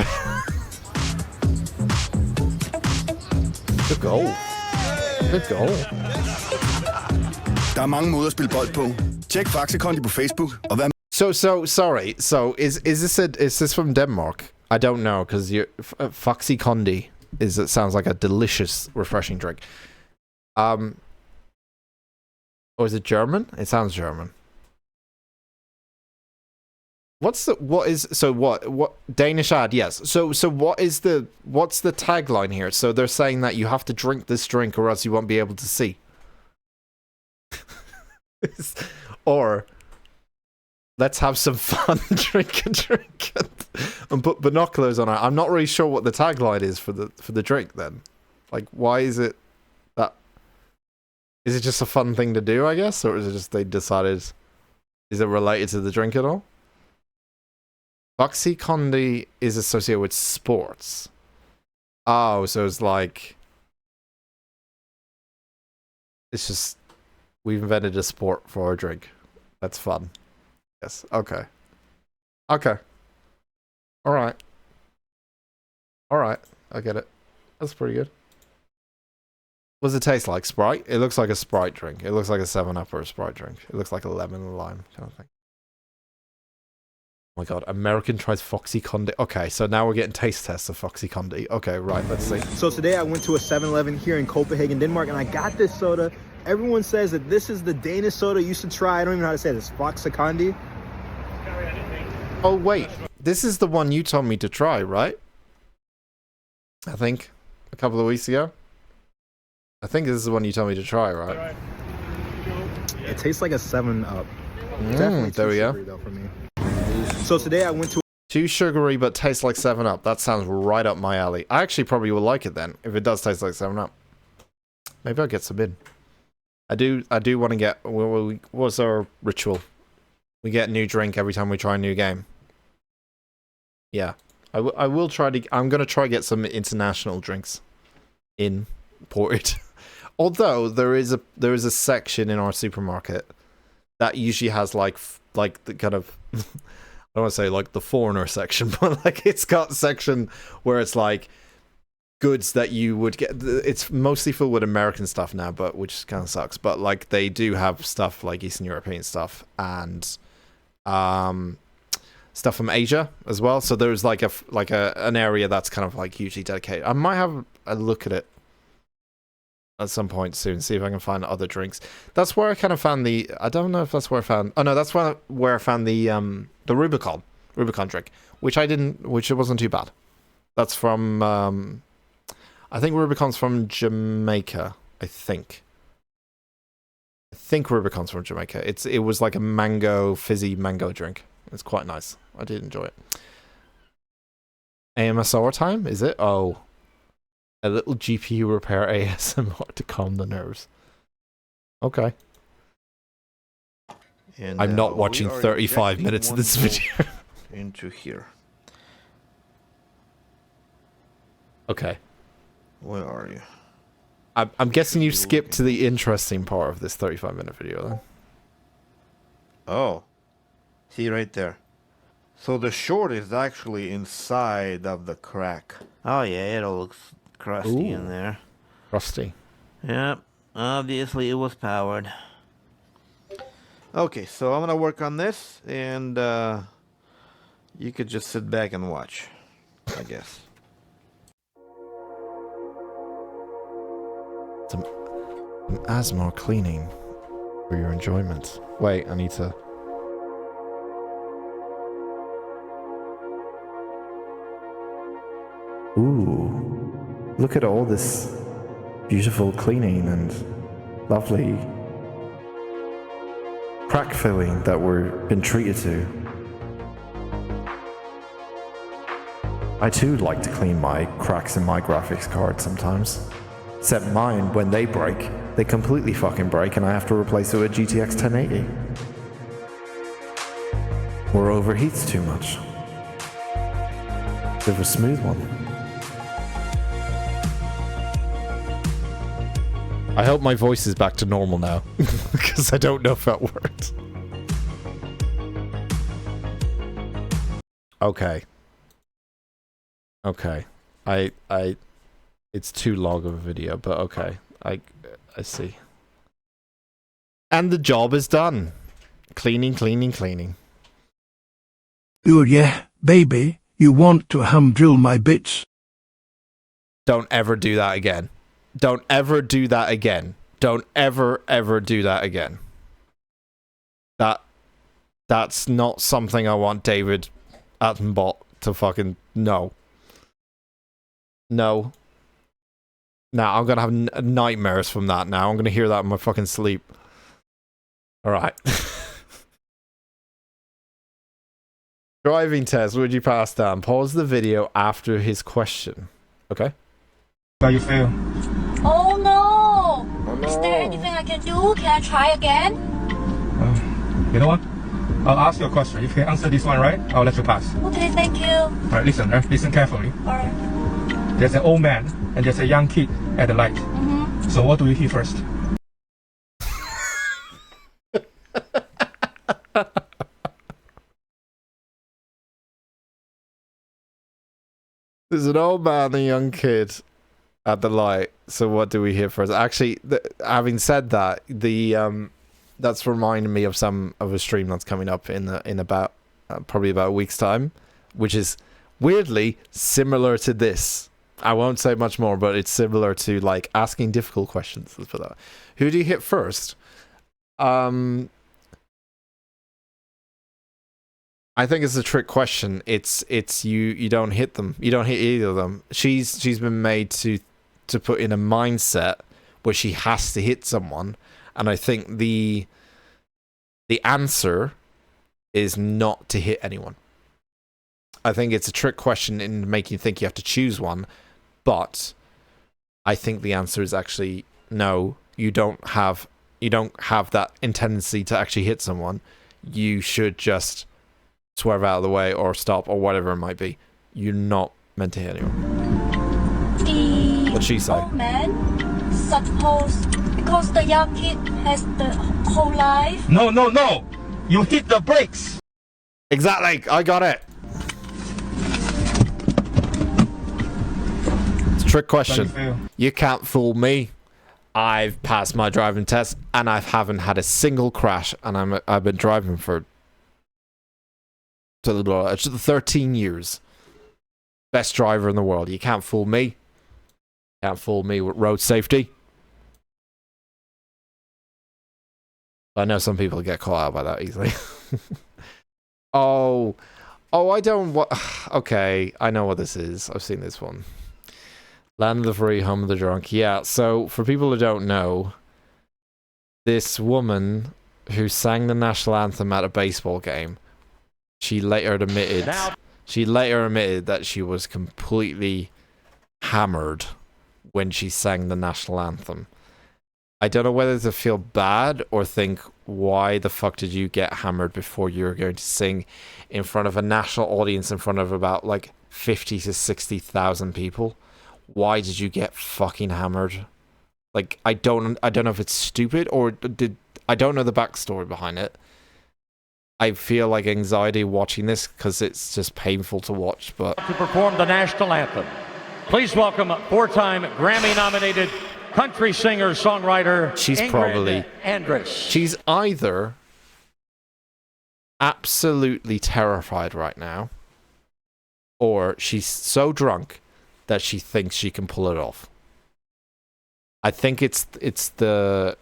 Good goal. Good goal. Der er mange måder at spille bold på. Tjek Faxi Condi på Facebook og vær So sorry. So is this from Denmark? I don't know, because Faxi Condi it sounds like a delicious, refreshing drink. Or is it German? It sounds German. What Danish ad? Yes. So what's the tagline here? So they're saying that you have to drink this drink or else you won't be able to see. Or let's have some fun, drink and put binoculars on it. I'm not really sure what the tagline is for the drink then. Like, why is it that? Is it just a fun thing to do, I guess? Or is it just they decided, is it related to the drink at all? Foxy Condi is associated with sports. Oh, so it's like... It's just... We've invented a sport for a drink. That's fun. Yes, okay. Okay. Alright. Alright, I get it. That's pretty good. What does it taste like? Sprite? It looks like a Sprite drink. It looks like a 7-Up or a Sprite drink. It looks like a lemon and lime kind of thing. Oh my god, American tries Foxy Condi. Okay, so now we're getting taste tests of Foxy Condi. Okay, right, let's see. So today I went to a 7-Eleven here in Copenhagen, Denmark, and I got this soda. Everyone says that this is the Danish soda you should try. I don't even know how to say this. Foxy Condi. Oh, wait. This is the one you told me to try, right? I think. A couple of weeks ago. I think this is the one you told me to try, right? It tastes like a 7-Up. There we go. Though, for me. So today I went to... Too sugary, but tastes like 7-Up. That sounds right up my alley. I actually probably will like it then, if it does taste like 7-Up. Maybe I'll get some in. I do want to get... What's our ritual? We get a new drink every time we try a new game. Yeah. I will try to... I'm going to try to get some international drinks imported. Although, there is a section in our supermarket that usually has, like the kind of... I don't want to say, like, the foreigner section, but, like, it's got a section where it's, like, goods that you would get... It's mostly filled with American stuff now, but which kind of sucks. But, like, they do have stuff, like, Eastern European stuff, and... stuff from Asia as well, so there's like an area that's kind of like hugely dedicated. I might have a look at it at some point soon, see if I can find other drinks. That's where I kind of found the... I don't know if that's where I found... Oh no, that's where I found the Rubicon drink, which it wasn't too bad. That's from I think Rubicon's from Jamaica. I think Rubicon's from Jamaica. It was like a fizzy mango drink. It's quite nice. I did enjoy it. AMSR time, is it? Oh. A little GPU repair ASMR to calm the nerves. Okay. And, I'm not watching 35 minutes of this video. Into here. Okay. Where are you? I'm guessing you skipped to the interesting part of this 35-minute video then. Oh. See right there. So the short is actually inside of the crack. Oh yeah, it all looks crusty in there. Crusty. Yep. Obviously it was powered. Okay, so I'm gonna work on this, and you could just sit back and watch, I guess. Some ASMR cleaning for your enjoyment. Wait, I need to... Ooh, look at all this beautiful cleaning and lovely crack filling that we've been treated to. I too like to clean my cracks in my graphics card sometimes. Except mine, when they break, they completely fucking break and I have to replace it with GTX 1080. Or overheats too much. Bit of a smooth one. I hope my voice is back to normal now, because I don't know if that worked. Okay. Okay. It's too long of a video, but okay. I see. And the job is done. Cleaning, cleaning, cleaning. Oh yeah, baby, you want to drill my bits? Don't ever do that again. Don't ever do that again. Don't ever do that again. That's not something I want David Attenbot to fucking know. No. Now I'm gonna have nightmares from that now. I'm gonna hear that in my fucking sleep. Alright. Driving test, would you pass down? Pause the video after his question. Okay? How you feel? Oh no! Is there anything I can do? Can I try again? You know what? I'll ask you a question. If you can answer this one right, I'll let you pass. Okay, thank you. Alright, listen, listen carefully. Alright. There's an old man and there's a young kid at the light. So what do you hit first? There's an old man and a young kid at the light. So what do we hear first? Actually, having said that, that's reminding me of some of a stream that's coming up in about probably about a week's time, which is weirdly similar to this. I won't say much more, but it's similar to like asking difficult questions. Let's put that. Who do you hit first? I think it's a trick question. It's you don't hit them. You don't hit either of them. She's been made to put in a mindset where she has to hit someone, and I think the answer is not to hit anyone. I think it's a trick question in making you think you have to choose one, but I think the answer is actually no. You don't have that tendency to actually hit someone. You should just swerve out of the way or stop or whatever it might be. You're not meant to hit anyone. What'd she say? Old man, suppose because the young kid has the whole life. No. You hit the brakes. Exactly. I got it. It's a trick question. You can't fool me. I've passed my driving test and I haven't had a single crash, and I've been driving for 13 years. Best driver in the world. You can't fool me. Can't fool me with road safety. I know some people get caught out by that easily. Oh, I don't. Okay, I know what this is. I've seen this one. Land of the free, home of the drunk. Yeah, so for people who don't know, this woman who sang the national anthem at a baseball game, she later admitted that she was completely hammered when she sang the national anthem. I don't know whether to feel bad or think, why the fuck did you get hammered before you were going to sing in front of a national audience, in front of about like 50 to 60,000 people? Why did you get fucking hammered? Like, I don't know if it's stupid or I don't know the backstory behind it. I feel like anxiety watching this because it's just painful to watch. But to perform the national anthem, please welcome four-time Grammy-nominated country singer songwriter she's either absolutely terrified right now, or she's so drunk that she thinks she can pull it off. I think it's the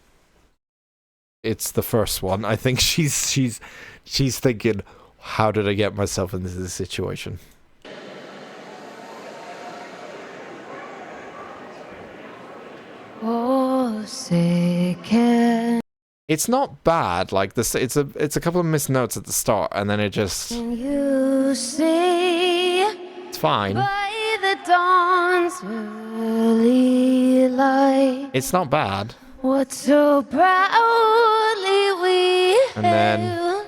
first one. I think she's thinking, how did I get myself into this situation? It's not bad. Like this, it's a couple of missed notes at the start, and then it just. It's fine. The dawn's early light. It's not bad. What so proudly we and then hailed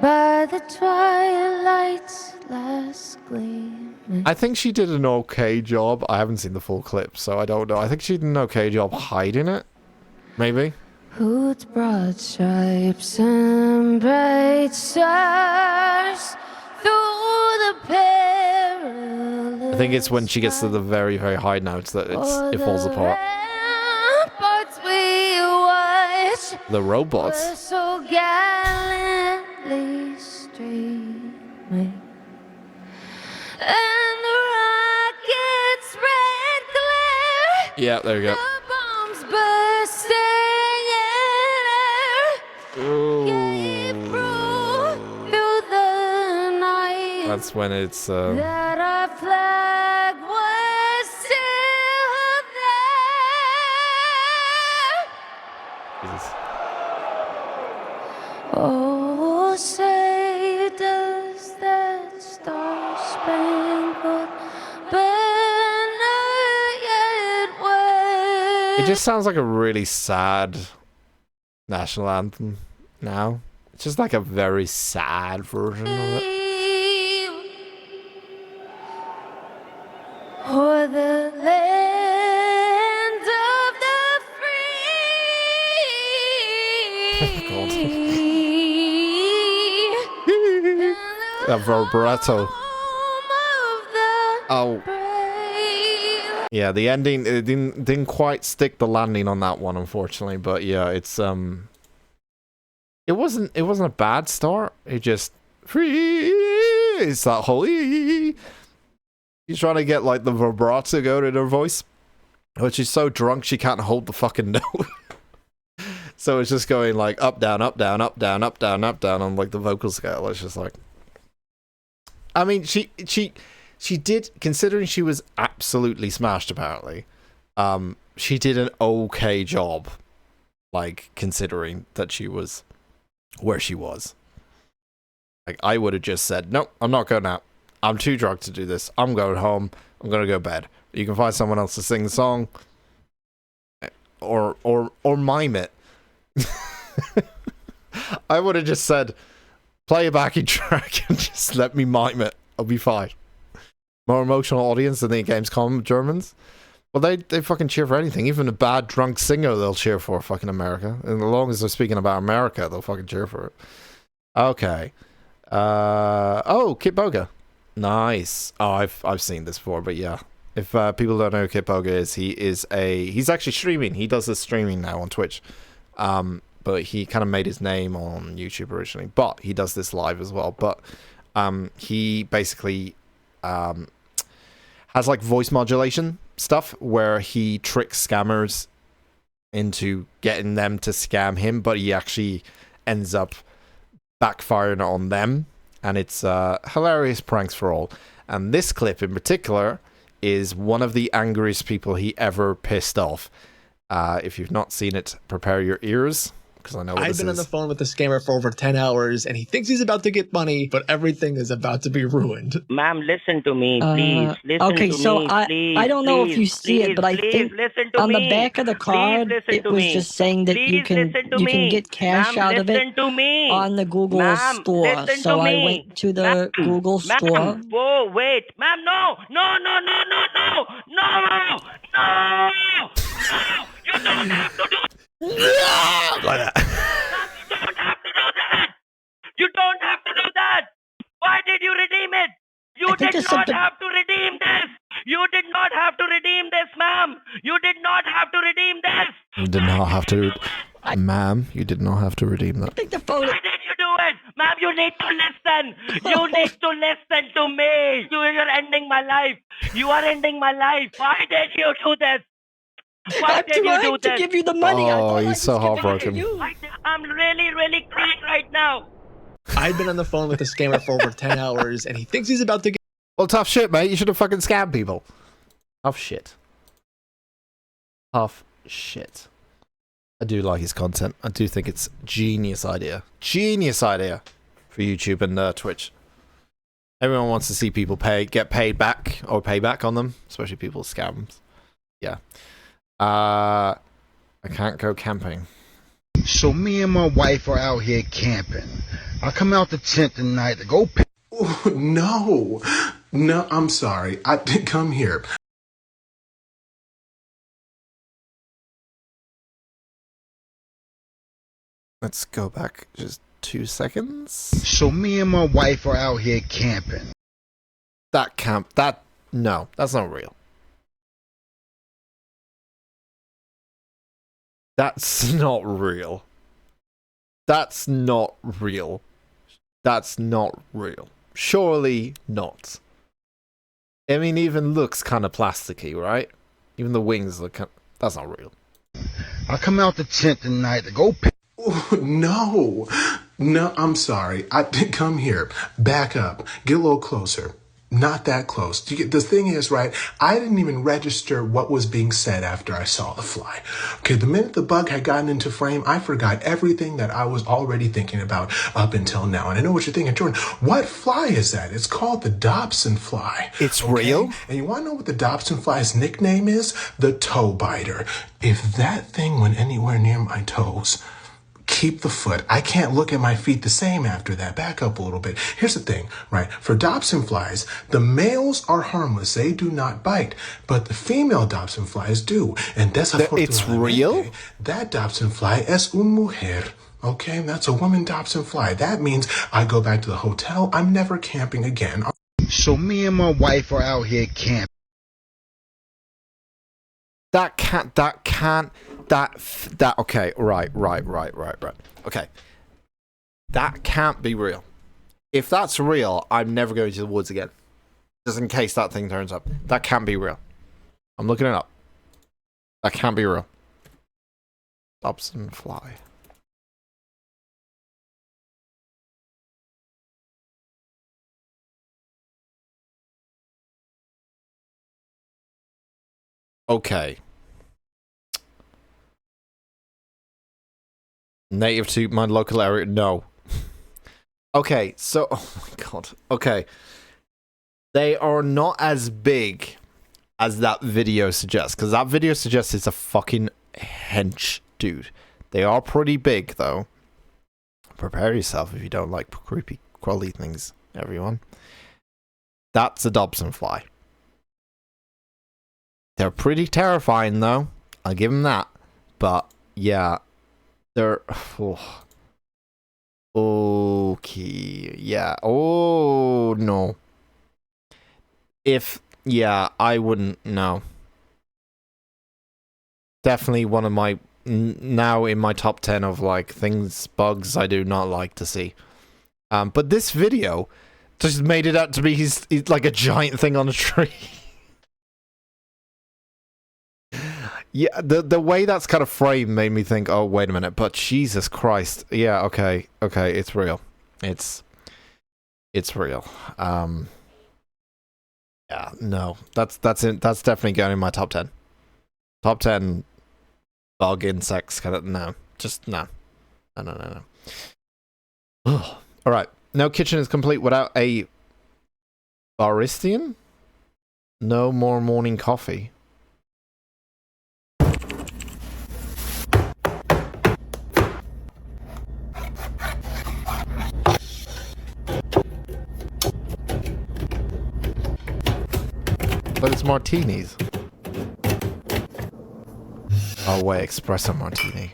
by the twilight's last gleam. I think she did an okay job. I haven't seen the full clip, so I don't know. I think she did an okay job hiding it. Maybe. Whose broad stripes and bright stars through the perilous. I think it's when she gets to the very, very high notes that it falls apart. The robots. Were so gallantly streaming, and the rockets' red glare. Yeah, there you go. The bombs bursting in air gave proof through the night. That's when it's. That our flag was still there. Jesus. Oh, say does that star-spangled banner yet wave? It just sounds like a really sad national anthem now. It's just like a very sad version of it. O'er the land of the free. That vibrato. Oh. Yeah, the ending, it didn't quite stick the landing on that one, unfortunately. But yeah, it's it wasn't a bad start. It just it's that whole she's trying to get like the vibrato go to her voice, but she's so drunk she can't hold the fucking note. So it's just going like up down up down up down up down up down on like the vocal scale. It's just like, I mean, she did, considering she was absolutely smashed apparently, she did an okay job, like considering that she was where she was. Like, I would have just said, nope, I'm not going out. I'm too drunk to do this. I'm going home. I'm going to go to bed. You can find someone else to sing the song. Or mime it. I would have just said, play a backing track and just let me mime it. I'll be fine. More emotional audience than the GamesCom Germans. Well, they fucking cheer for anything. Even a bad drunk singer they'll cheer for fucking America. And as long as they're speaking about America, they'll fucking cheer for it. Okay. Oh, Kit Boga. Nice. Oh, I've seen this before, but yeah. If people don't know who Kit Boga is, he's actually streaming. He does this streaming now on Twitch. But he kind of made his name on YouTube originally. But he does this live as well. But he basically has like voice modulation stuff where he tricks scammers into getting them to scam him, but he actually ends up backfiring on them, and it's hilarious pranks for all. And this clip in particular is one of the angriest people he ever pissed off. If you've not seen it, prepare your ears, because I know what I've been on the phone with the scammer for over 10 hours, and he thinks he's about to get money, but everything is about to be ruined. Ma'am, listen to me, please. Listen okay, to so me, please. I don't know please, if you see please, it, but I think on the back of the card it was just saying that you can get cash out of it on the Google store. So I went to the Google store. Whoa, wait, ma'am, no, no, no, no, no, no, no, no, no, you don't have to do like that. You don't have to do that. You don't have to do that. Why did you redeem it? You did not have to redeem this. You did not have to redeem this, ma'am. You did not have to redeem this. You did not have to, ma'am. You did not have to redeem that. Why did you do it, ma'am? You need to listen. You need to listen to me. You are ending my life. You are ending my life. Why did you do this? Why did you do this? To give you the money. Oh, he's so heartbroken. I'm really, really crying right now. I've been on the phone with the scammer for over 10 hours, and he thinks he's about to get... Well, tough shit, mate. You should have fucking scammed people. Tough shit. Tough shit. I do like his content. I do think it's genius idea. Genius idea for YouTube and Twitch. Everyone wants to see people get paid back or pay back on them, especially people's scams. Yeah. I can't go camping. So me and my wife are out here camping. I come out the tent tonight to go. Ooh, no, I'm sorry. I didn't come here. Let's go back just 2 seconds. So me and my wife are out here camping. No, that's not real. That's not real. That's not real. That's not real. Surely not. I mean, even looks kind of plasticky, right? Even the wings look kind of... That's not real. I come out the tent tonight to go. Ooh, no, I'm sorry. I didn't come here. Back up. Get a little closer. Not that close. The thing is, right, I didn't even register what was being said after I saw the fly. Okay, the minute the bug had gotten into frame, I forgot everything that I was already thinking about up until now. And I know what you're thinking, Jordan, what fly is that? It's called the Dobson fly. It's real? And you want to know what the Dobson fly's nickname is? The toe biter. If that thing went anywhere near my toes, keep the foot. I can't look at my feet the same after that. Back up a little bit. Here's the thing, right? For Dobson flies, the males are harmless. They do not bite, but the female Dobson flies do. And it's real? That Dobson fly es un mujer. Okay, that's a woman Dobson fly. That means I go back to the hotel. I'm never camping again. So me and my wife are out here camping. Okay, right. Okay. That can't be real. If that's real, I'm never going to the woods again. Just in case that thing turns up. That can't be real. I'm looking it up. That can't be real. Dobson fly. Okay. Native to my local area? No. Okay, so... Oh my god. Okay. They are not as big as that video suggests. Because that video suggests it's a fucking hench dude. They are pretty big, though. Prepare yourself if you don't like creepy, crawly things, everyone. That's a Dobson fly. They're pretty terrifying, though. I'll give them that. But, yeah. They're... Oh. Okay. Yeah. Oh, no. Yeah, I wouldn't... No. Definitely one of my... Now in my top 10 of, like, bugs I do not like to see. But this video just made it out to be he's like a giant thing on a tree. Yeah, the way that's kind of framed made me think, oh, wait a minute, but Jesus Christ. Yeah, okay, it's real. It's real. Yeah, no. That's definitely going in my top 10. Top 10 bug insects kind of no. Just no. No. Alright. No kitchen is complete without a baristian? No more morning coffee. But it's martinis. Oh wait, espresso martini.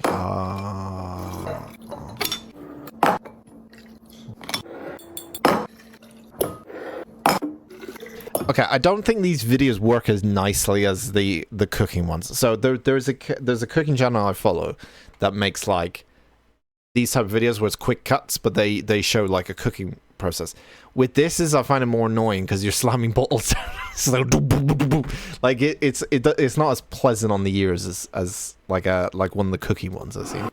Okay, I don't think these videos work as nicely as the cooking ones. So there's a cooking channel I follow that makes like these type of videos where it's quick cuts, but they show like a cooking process. With this I find it more annoying because you're slamming bottles. So like it's not as pleasant on the ears as like one of the cooking ones I've seen.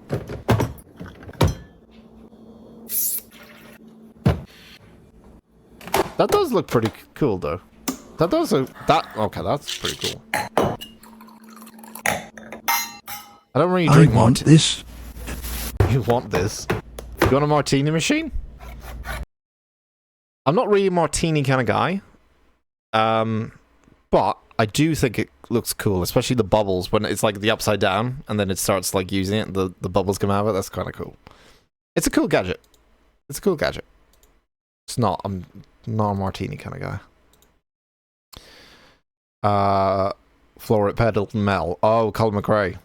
That does look pretty cool though. That does look okay, that's pretty cool. I don't really drink. I want this. You want this? You want a martini machine? I'm not really a martini kind of guy. But I do think it looks cool, especially the bubbles when it's like the upside down and then it starts like using it, the bubbles come out of it. That's kind of cool. It's a cool gadget. It's not, I'm not a martini kind of guy. Floret Pedal Mel. Oh, Colin McRae.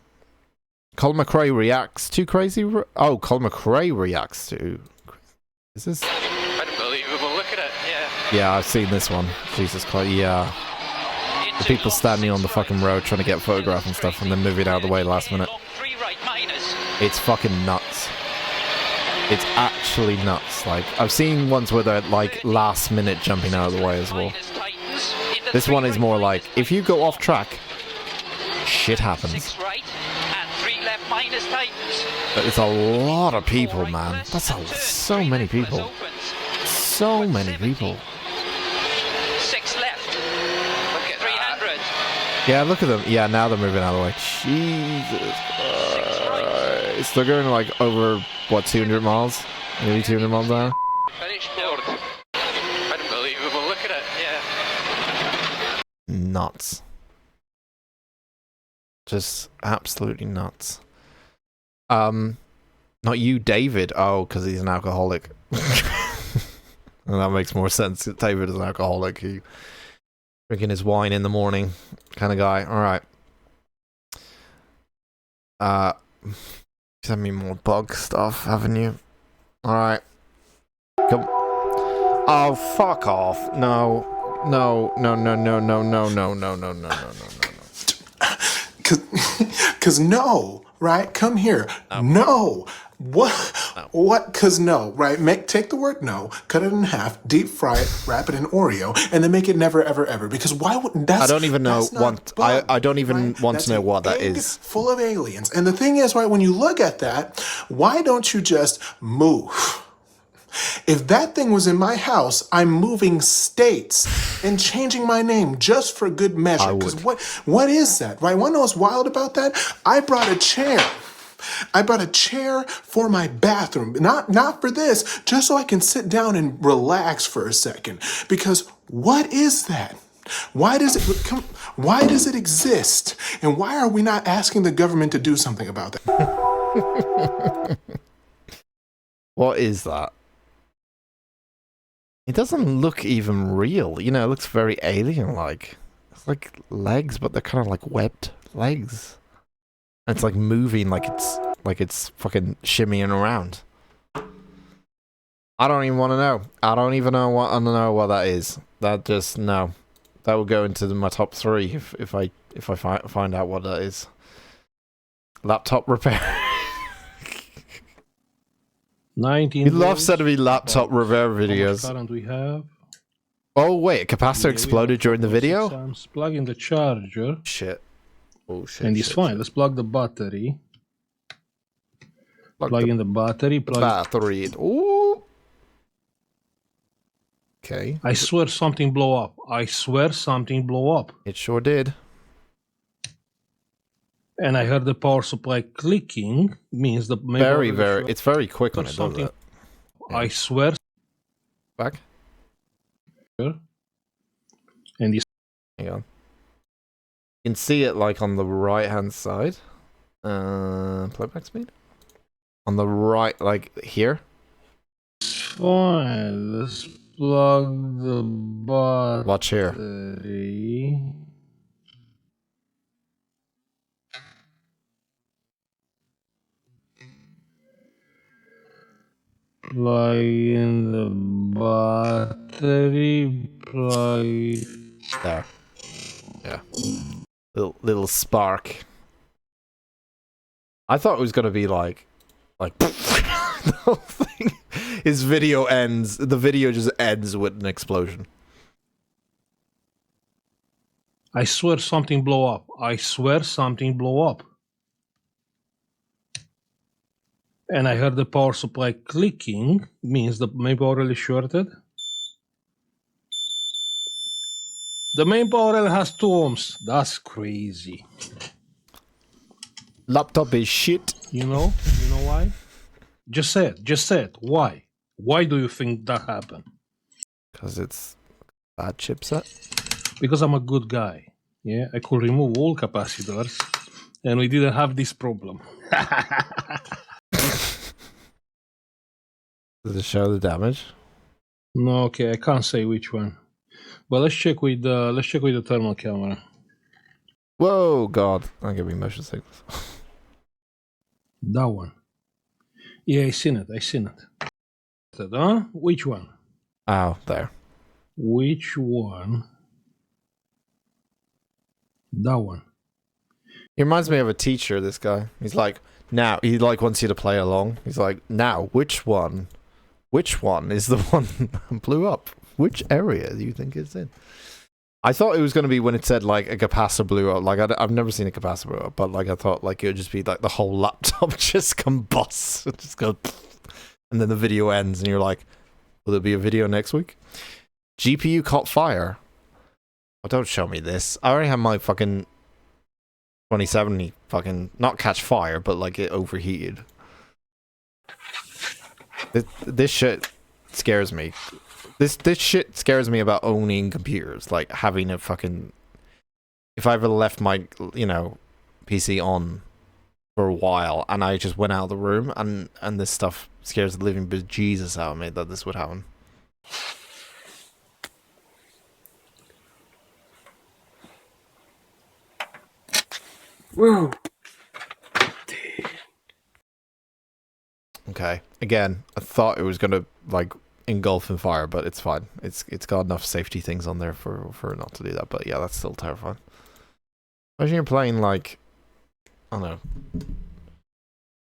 Colin McRae reacts to crazy. Oh, Colin McRae reacts to. Is this? Unbelievable. Look at it. Yeah. Yeah, I've seen this one. Jesus Christ. Yeah. The people standing on the fucking road trying to get photographed and stuff and then moving out of the way last minute. It's fucking nuts. It's actually nuts. Like, I've seen ones where they're like last minute jumping out of the way as well. This one is more like, if you go off track, shit happens. But it's a lot of people, man. That's so many people. So many people. 6 left. Look at 300. Yeah, look at them. Yeah, now they're moving out of the way. Jesus Christ. They're going like over, what, 200 miles? Maybe 200 miles an hour? Finished board. Unbelievable. Look at it. Yeah. Nuts. Just absolutely nuts. Not you, David. Oh, because he's an alcoholic. And that makes more sense. David is an alcoholic. He drinking his wine in the morning kind of guy. All right. Send me more bug stuff, haven't you? All right. Come. Oh, fuck off. No. Cause no, right? Come here. No. What? Cause no, right? Take the word no, cut it in half, deep fry it, wrap it in Oreo, and then make it never, ever, ever. Because why would I don't even know. I don't even want to know what that is. Full of aliens. And the thing is, right? When you look at that, why don't you just move? If that thing was in my house, I'm moving states and changing my name just for good measure. Because what is that, right? Want to know what's wild about that? I brought a chair. I brought a chair for my bathroom. Not for this, just so I can sit down and relax for a second. Because what is that? Why does it exist? And why are we not asking the government to do something about that? What is that? It doesn't look even real. You know, it looks very alien-like. It's like legs, but they're kind of like webbed legs. And it's like moving like it's fucking shimmying around. I don't even want to know. I don't even want to know what that is. That just no. That will go into my top 3 if I find out what that is. Laptop repair. 19. He loves sending me laptop repair videos. How much current we have? Oh wait, a capacitor exploded during the video? Plug in the charger. Shit. Oh shit. And it's fine. Let's plug the battery. Plug in the battery. Battery. Ooh. Okay. I swear something blow up. I swear something blow up. It sure did. And I heard the power supply clicking. Means the it's very quick when it does that. Yeah. I swear. Back. And this. Hang on. You can see it like on the right hand side. Playback speed? On the right, like here? Fine. Let's plug the battery. Watch here. Plug in the battery. Plug. There. Yeah. Little spark. I thought it was gonna be like the whole thing. His video ends. The video just ends with an explosion. I swear something blow up. I swear something blow up. And I heard the power supply clicking. Means the main power rail is shorted. The main power rail has 2 ohms. That's crazy. Laptop is shit. You know why? Just say it. Why? Why do you think that happened? Because it's bad chipset. Because I'm a good guy. Yeah, I could remove all capacitors, and we didn't have this problem. Does it show the damage? No, okay, I can't say which one. But let's check with the thermal camera. Whoa, God! Don't give me motion sickness. That one. Yeah, I seen it. Huh? Which one? Oh, there. Which one? That one. He reminds me of a teacher, this guy. He's like, now, he like wants you to play along. He's like, now, which one is the one that blew up? Which area do you think it's in? I thought it was going to be when it said like a capacitor blew up. Like I've never seen a capacitor blow up, but like I thought like it would just be like the whole laptop just combusts. It just goes, and then the video ends, and you're like, will there be a video next week? GPU caught fire. Oh, don't show me this. I already have my fucking 2070 fucking not catch fire, but like it overheated. This shit scares me. This shit scares me about owning computers. Like having a fucking. If I ever left my PC on, for a while, and I just went out of the room, and this stuff scares the living bejesus out of me that this would happen. Whoa. Okay. Again, I thought it was gonna like engulf in fire, but it's fine. It's got enough safety things on there for it not to do that. But yeah, that's still terrifying. Imagine you're playing like, I don't know,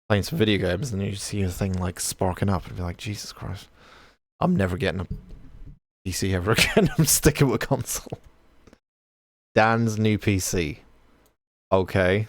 playing some video games, and you see a thing like sparking up, and be like, Jesus Christ, I'm never getting a PC ever again. I'm sticking with console. Dan's new PC. Okay.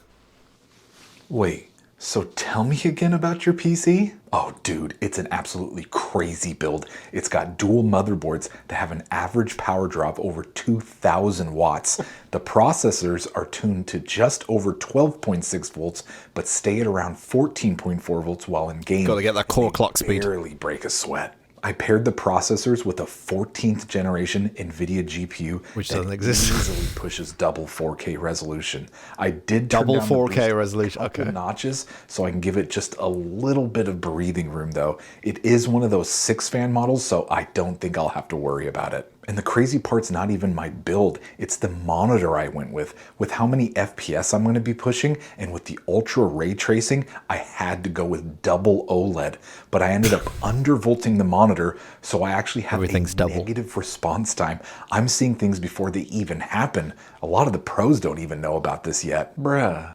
Wait, so tell me again about your PC? Oh dude, it's an absolutely crazy build. It's got dual motherboards that have an average power drop over 2,000 watts. The processors are tuned to just over 12.6 volts, but stay at around 14.4 volts while in game. Gotta get that core clock speed. Barely break a sweat. I paired the processors with a 14th generation NVIDIA GPU, which doesn't exist. Easily pushes double 4K resolution. I did double turn down 4K resolution. Okay. Notches, so I can give it just a little bit of breathing room. Though it is one of those 6-fan models, so I don't think I'll have to worry about it. And the crazy part's not even my build, it's the monitor I went with how many FPS I'm going to be pushing, and with the ultra ray tracing, I had to go with double OLED, but I ended up undervolting the monitor, so I actually have negative response time. I'm seeing things before they even happen. A lot of the pros don't even know about this yet. Bruh.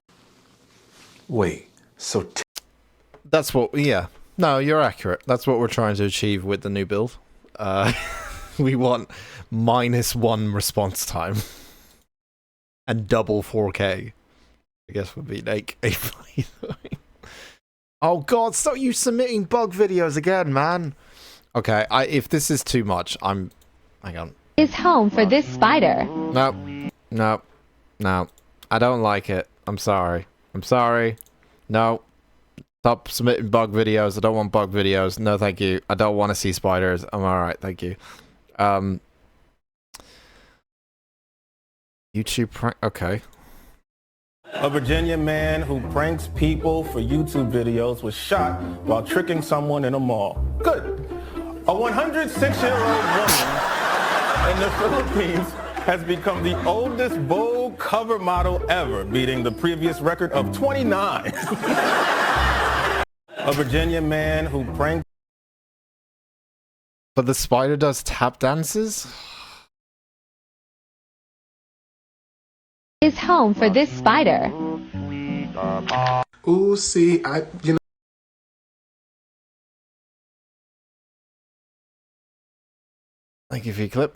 Wait, so that's what, yeah. No, you're accurate. That's what we're trying to achieve with the new build. We want -1 response time and double 4K. I guess would be like a Oh god, stop you submitting bug videos again, man. Okay, if this is too much, hang on. Is home for this spider. No. I don't like it. I'm sorry. No. Stop submitting bug videos. I don't want bug videos. No, thank you. I don't want to see spiders. I'm alright, thank you. YouTube prank. Okay. A Virginia man who pranks people for YouTube videos was shot while tricking someone in a mall. Good. A 106-year-old woman in the Philippines has become the oldest Vogue cover model ever, beating the previous record of 29. A Virginia man who pranked. But the spider does tap dances? Is home for this spider. Ooh, see, you know. Thank you for your clip.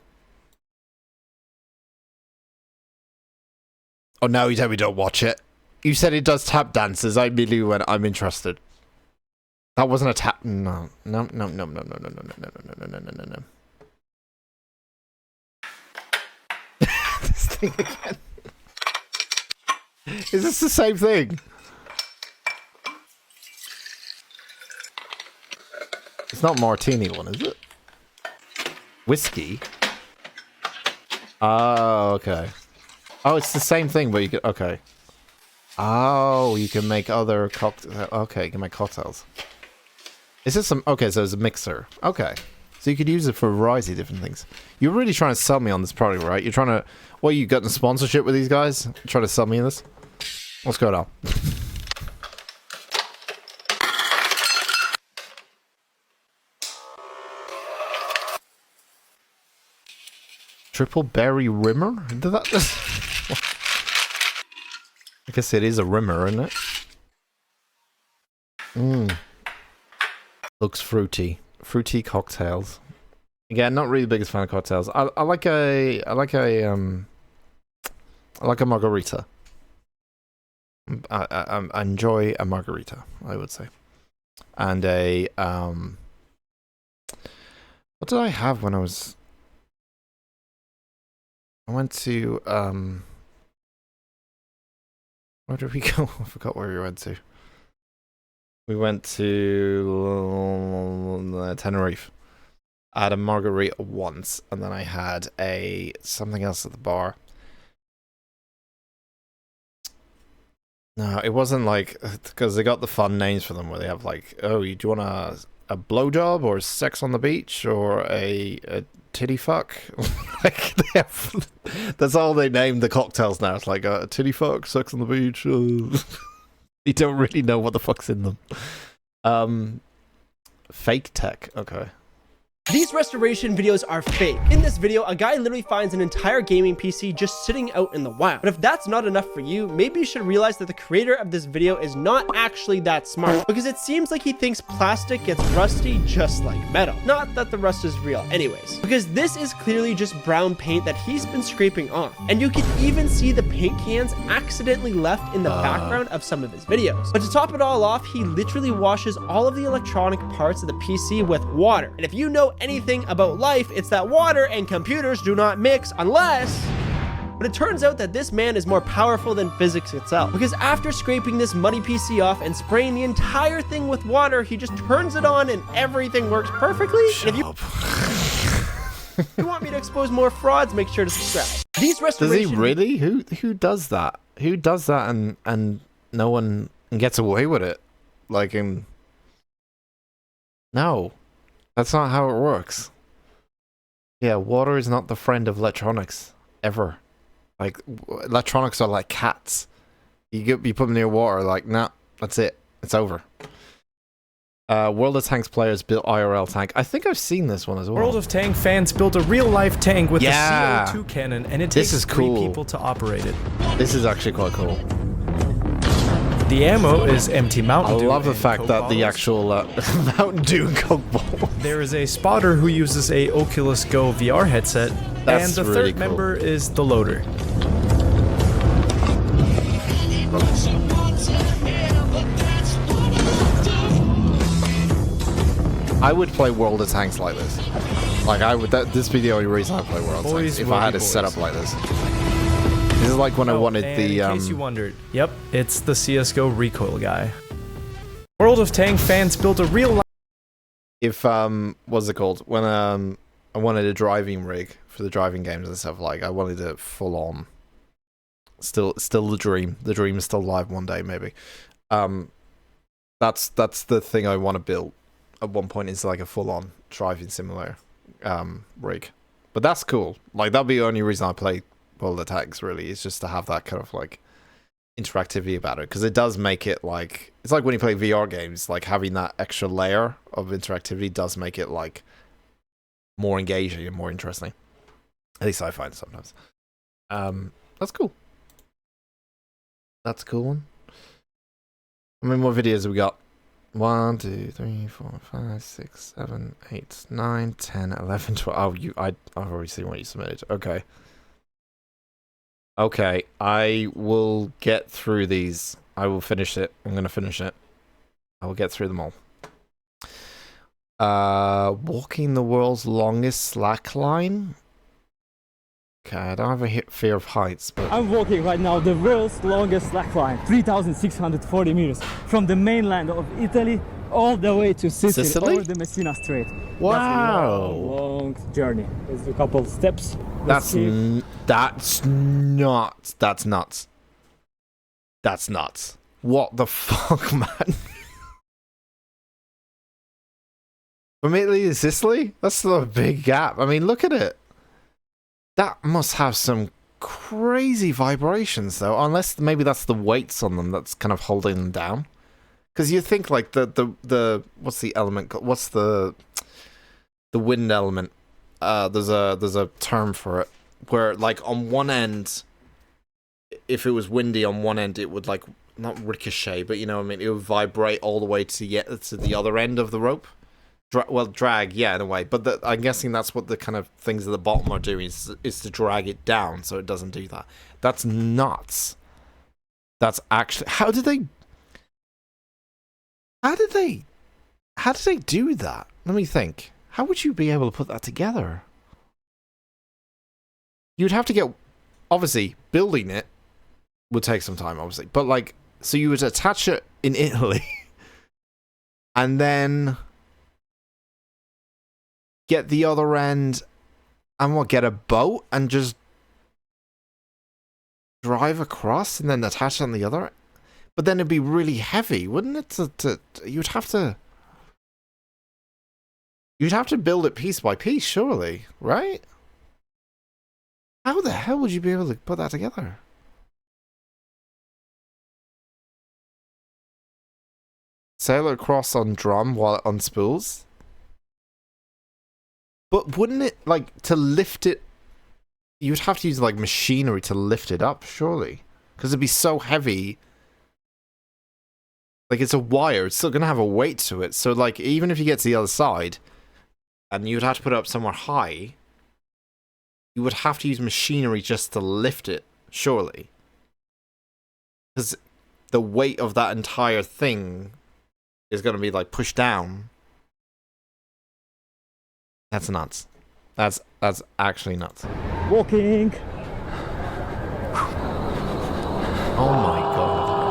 Oh no, you tell me don't watch it. You said it does tap dances. I immediately went, I'm interested. That wasn't a tap. No. This thing again. Is this the same thing? It's not martini one, is it? Whiskey? Oh, okay. Oh, it's the same thing, but you can... Okay. Oh, you can make other cocktails. Okay, you can make cocktails. Is this some... Okay, so it's a mixer. Okay. So you could use it for a variety of different things. You're really trying to sell me on this product, right? You're trying to... What, you got a sponsorship with these guys? Trying to sell me this? What's going on? Triple berry rimmer? Did that... I guess it is a rimmer, isn't it? Mmm. Looks fruity. Fruity cocktails. Again, not really the biggest fan of cocktails. I like a margarita. I enjoy a margarita, I would say. And a what did I have when I was... I went to where did we go? I forgot where we went to. We went to Tenerife. I had a margarita once, and then I had something else at the bar. No, it wasn't like, because they got the fun names for them where they have like, oh, do you want a blowjob or sex on the beach or a titty fuck? Like they have, that's all they named the cocktails now. It's like a titty fuck, sex on the beach. You don't really know what the fuck's in them. Fake tech. Okay. These restoration videos are fake. In this video, a guy literally finds an entire gaming PC just sitting out in the wild. But if that's not enough for you, maybe you should realize that the creator of this video is not actually that smart, because it seems like he thinks plastic gets rusty just like metal. Not that the rust is real anyways, because this is clearly just brown paint that he's been scraping off. And you can even see the paint cans accidentally left in the background of some of his videos. But to top it all off, he literally washes all of the electronic parts of the PC with water. And if you know anything about life, it's that water and computers do not mix unless... But it turns out that this man is more powerful than physics itself, because after scraping this muddy PC off and spraying the entire thing with water, he just turns it on and everything works perfectly. And if you want me to expose more frauds, make sure to subscribe. These restoration... Does he really? Who does that? Who does that and no one gets away with it? Like no. That's not how it works. Yeah, water is not the friend of electronics. Ever. Like, electronics are like cats. You put them near water, like, nah, that's it. It's over. World of Tanks players built IRL tank. I think I've seen this one as well. World of Tank fans built a real-life tank with a CO2 cannon, and it takes 3 people to operate it. This is actually quite cool. The ammo is empty Mountain Dew. I love the fact that the actual Mountain Dew and Coke bottle. There is a spotter who uses a Oculus Go VR headset, That's and the really third cool. member is the loader. I would play World of Tanks like this. Like I would. This would be the only reason I play World of Tanks if I had it set up like this. This is like when I wanted the. In case you wondered, yep, it's the CS:GO recoil guy. World of Tank fans built a real. If what's it called? When I wanted a driving rig for the driving games and stuff, like I wanted it full on. Still the dream. The dream is still alive one day, maybe. That's the thing I want to build. At one point, is like a full on driving simulator rig. But that's cool. Like that'd be the only reason I play World of Tanks, really, is just to have that kind of like interactivity about it, because it does make it like, it's like when you play VR games, like having that extra layer of interactivity does make it like more engaging and more interesting. At least I find sometimes. That's cool. That's a cool one. How many more videos have we got? 1, 2, 3, 4, 5, 6, 7, 8, 9, 10, 11, 12. Oh, I've already seen what you submitted. Okay. Okay, I will get through these. I will finish it. I'm going to finish it. I will get through them all. Walking the world's longest slack line. Okay, I don't have a fear of heights, but... I'm walking right now the world's longest slack line, 3,640 meters, from the mainland of Italy all the way to Sicily? Over the Messina Strait. Wow! That's a long journey. There's a couple of steps. That's nuts. That's nuts. That's nuts. What the fuck, man? From Italy to Sicily? That's still a big gap. I mean, look at it. That must have some crazy vibrations, though. Unless maybe that's the weights on them that's kind of holding them down. Because you think like the what's the element called? What's the wind element? There's a term for it where like on one end, if it was windy on one end, it would like not ricochet, but you know what I mean. It would vibrate all the way to the other end of the rope. Drag, yeah, in a way. But I'm guessing that's what the kind of things at the bottom are doing is to drag it down so it doesn't do that. That's nuts. That's actually... How did they do that? Let me think. How would you be able to put that together? You'd have to get... Obviously, building it would take some time, obviously. But, like, so you would attach it in Italy. And then... get the other end and get a boat and just drive across and then attach on the other. But then it'd be really heavy, wouldn't it? You'd have to build it piece by piece, surely, right? How the hell would you be able to put that together? Sail it across on drum while it unspools? But wouldn't it, like, to lift it, you'd have to use, like, machinery to lift it up, surely? Because it'd be so heavy. Like, it's a wire, it's still going to have a weight to it. So, like, even if you get to the other side, and you'd have to put it up somewhere high, you would have to use machinery just to lift it, surely. Because the weight of that entire thing is going to be, like, pushed down. That's nuts. That's actually nuts. Walking. Oh my god.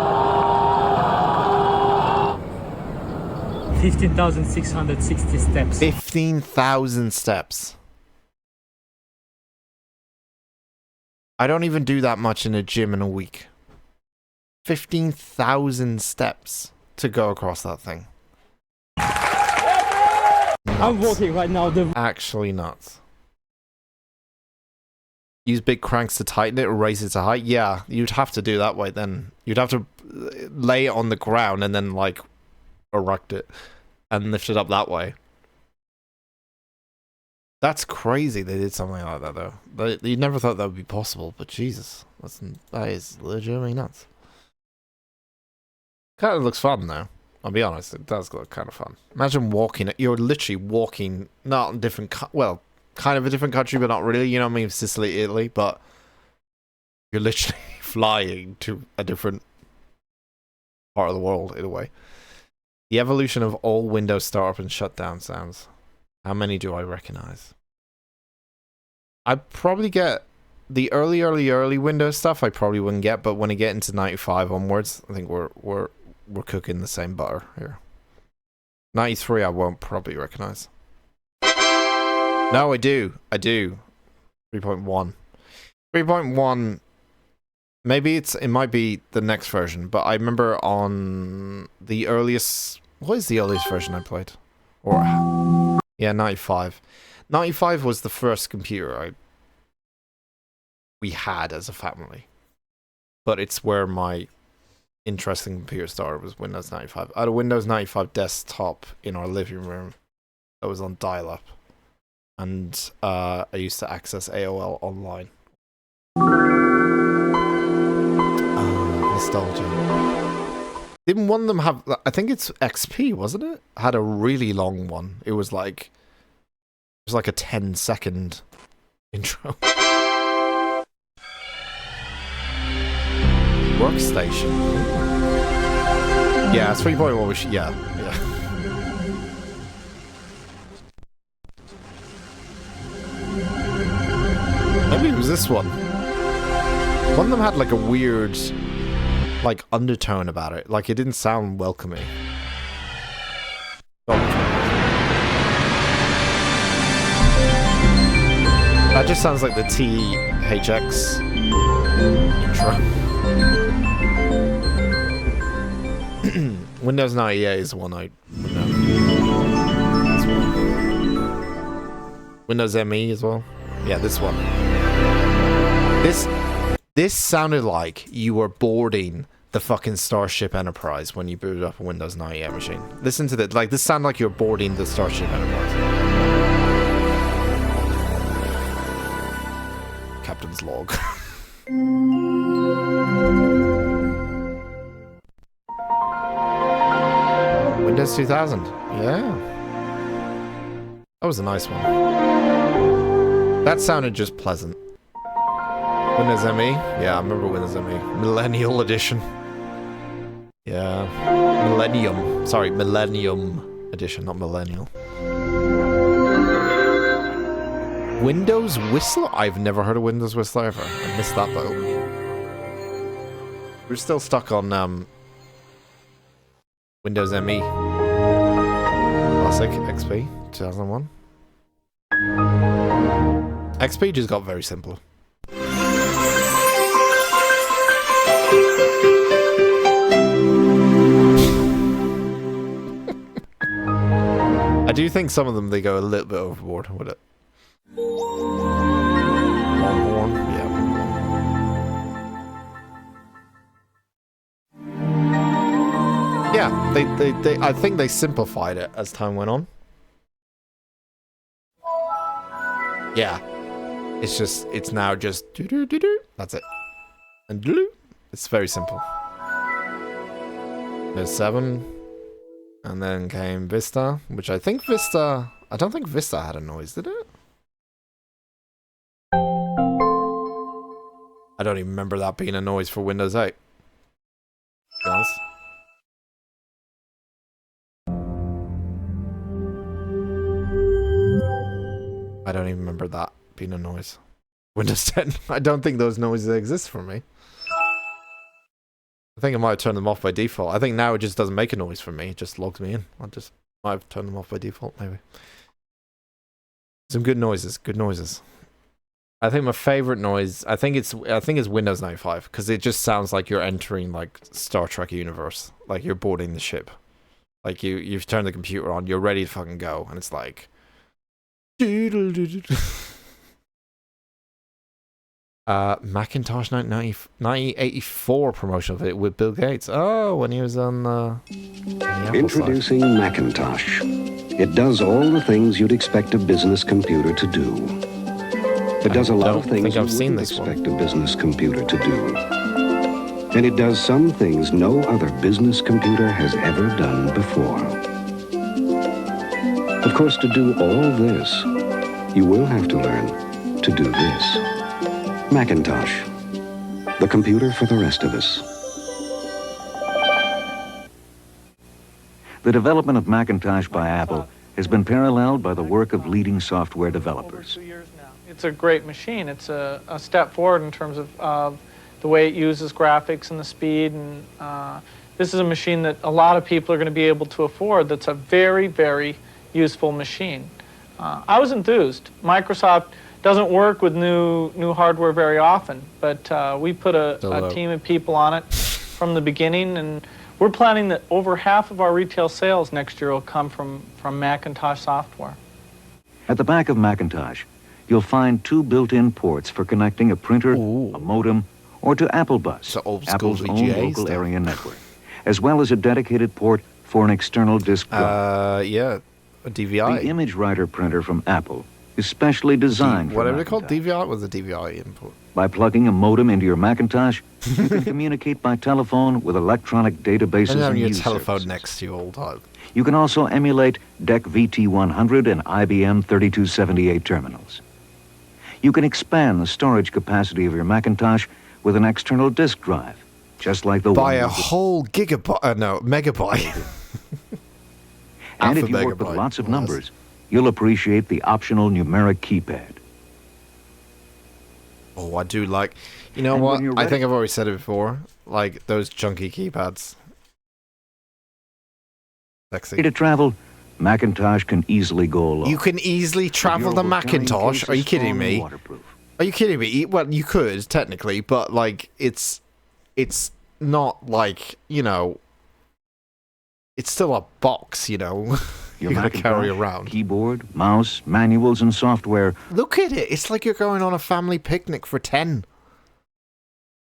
15,660 steps. 15,000 steps. I don't even do that much in a gym in a week. 15,000 steps to go across that thing. I'm walking right now. Actually nuts. Use big cranks to tighten it or raise it to height? Yeah, you'd have to do that way then. You'd have to lay it on the ground and then, like, erect it and lift it up that way. That's crazy they did something like that, though. You never thought that would be possible, but Jesus. That is legitimately nuts. Kind of looks fun, though. I'll be honest, it does look kind of fun. Imagine walking, you're literally walking, not in different, well, kind of a different country, but not really, you know what I mean, Sicily, Italy, but you're literally flying to a different part of the world, in a way. The evolution of all Windows startup and shutdown sounds. How many do I recognize? I'd probably get the early Windows stuff, I probably wouldn't get, but when I get into 95 onwards, I think we're cooking the same butter here. 93 I won't probably recognize. No, I do. 3.1. 3.1, maybe it might be the next version, but I remember on the earliest, what is the earliest version I played? Or, yeah, 95. 95 was the first computer we had as a family. But it's where my interesting computer started, was Windows 95. I had a Windows 95 desktop in our living room that was on dial-up. And I used to access AOL online. Nostalgia. Didn't one of them have, I think it's XP, wasn't it? Had a really long one. It was like a 10-second intro. Workstation. Yeah, 3.1 was, yeah. Maybe it was this one. One of them had like a weird, like, undertone about it. Like, it didn't sound welcoming. Oh. That just sounds like the THX intro. Windows 98 is the one I would know. This one. Windows ME as well. Yeah, this one. This sounded like you were boarding the fucking Starship Enterprise when you booted up a Windows 98 machine. Listen to this. Like, this sounded like you were boarding the Starship Enterprise. Captain's log. Windows 2000. Yeah. That was a nice one. That sounded just pleasant. Windows ME? Yeah, I remember Windows ME. Millennial Edition. Yeah. Millennium. Sorry, Millennium Edition, not Millennial. Windows Whistler? I've never heard of Windows Whistler ever. I missed that boat. We're still stuck on Windows ME. Classic XP 2001. XP just got very simple. I do think some of them, they go a little bit overboard with it. Longhorn, yeah. Yeah, they I think they simplified it as time went on. Yeah. It's now just do-do-do-do. That's it. And do-do. It's very simple. There's 7. And then came Vista, which I think Vista... I don't think Vista had a noise, did it? I don't even remember that being a noise for Windows 8. To be honest. I don't even remember that being a noise. Windows 10, I don't think those noises exist for me. I think I might have turned them off by default. I think now it just doesn't make a noise for me. It just logs me in. I just might have turned them off by default, maybe. Some good noises, good noises. I think my favorite noise, I think it's Windows 95, because it just sounds like you're entering like Star Trek universe. Like you're boarding the ship. Like you've turned the computer on, you're ready to fucking go, and it's like Macintosh 1984 promotional video with Bill Gates. Oh, when he was on the Introducing Macintosh. It does all the things you'd expect a business computer to do. It does a lot of things you wouldn't expect a business computer to do. And it does some things no other business computer has ever done before. Of course, to do all this, you will have to learn to do this. Macintosh, the computer for the rest of us. The development of Macintosh by Apple has been paralleled by the work of leading software developers. It's a great machine. It's a step forward in terms of the way it uses graphics and the speed. And this is a machine that a lot of people are going to be able to afford. That's a very, very useful machine. I was enthused. Microsoft doesn't work with new hardware very often, but we put a team of people on it from the beginning, and we're planning that over half of our retail sales next year will come from Macintosh software. At the back of Macintosh, you'll find 2 built-in ports for connecting a printer, a modem, or to Apple Bus, Apple's own local area network, as well as a dedicated port for an external disk drive. Yeah, a DVI. The image writer printer from Apple is specially designed for whatever they call DVI was a DVI input. By plugging a modem into your Macintosh, you can communicate by telephone with electronic databases and your news telephone services. next to you all the time. You can also emulate DEC VT100 and IBM 3278 terminals. You can expand the storage capacity of your Macintosh with an external disk drive, just like the by one a whole gigabyte, no, megabyte. And if you work with lots of numbers, you'll appreciate the optional numeric keypad. Oh, I do like... You know what? I think I've already said it before. Like, those chunky keypads. Sexy. To travel, Macintosh can easily go along. You can easily travel the Macintosh? Are you kidding me? Are you kidding me? Well, you could, technically, but, like, it's not like, you know... It's still a box, you know? You gotta carry around. Keyboard, mouse, manuals, and software. Look at it. It's like you're going on a family picnic for 10.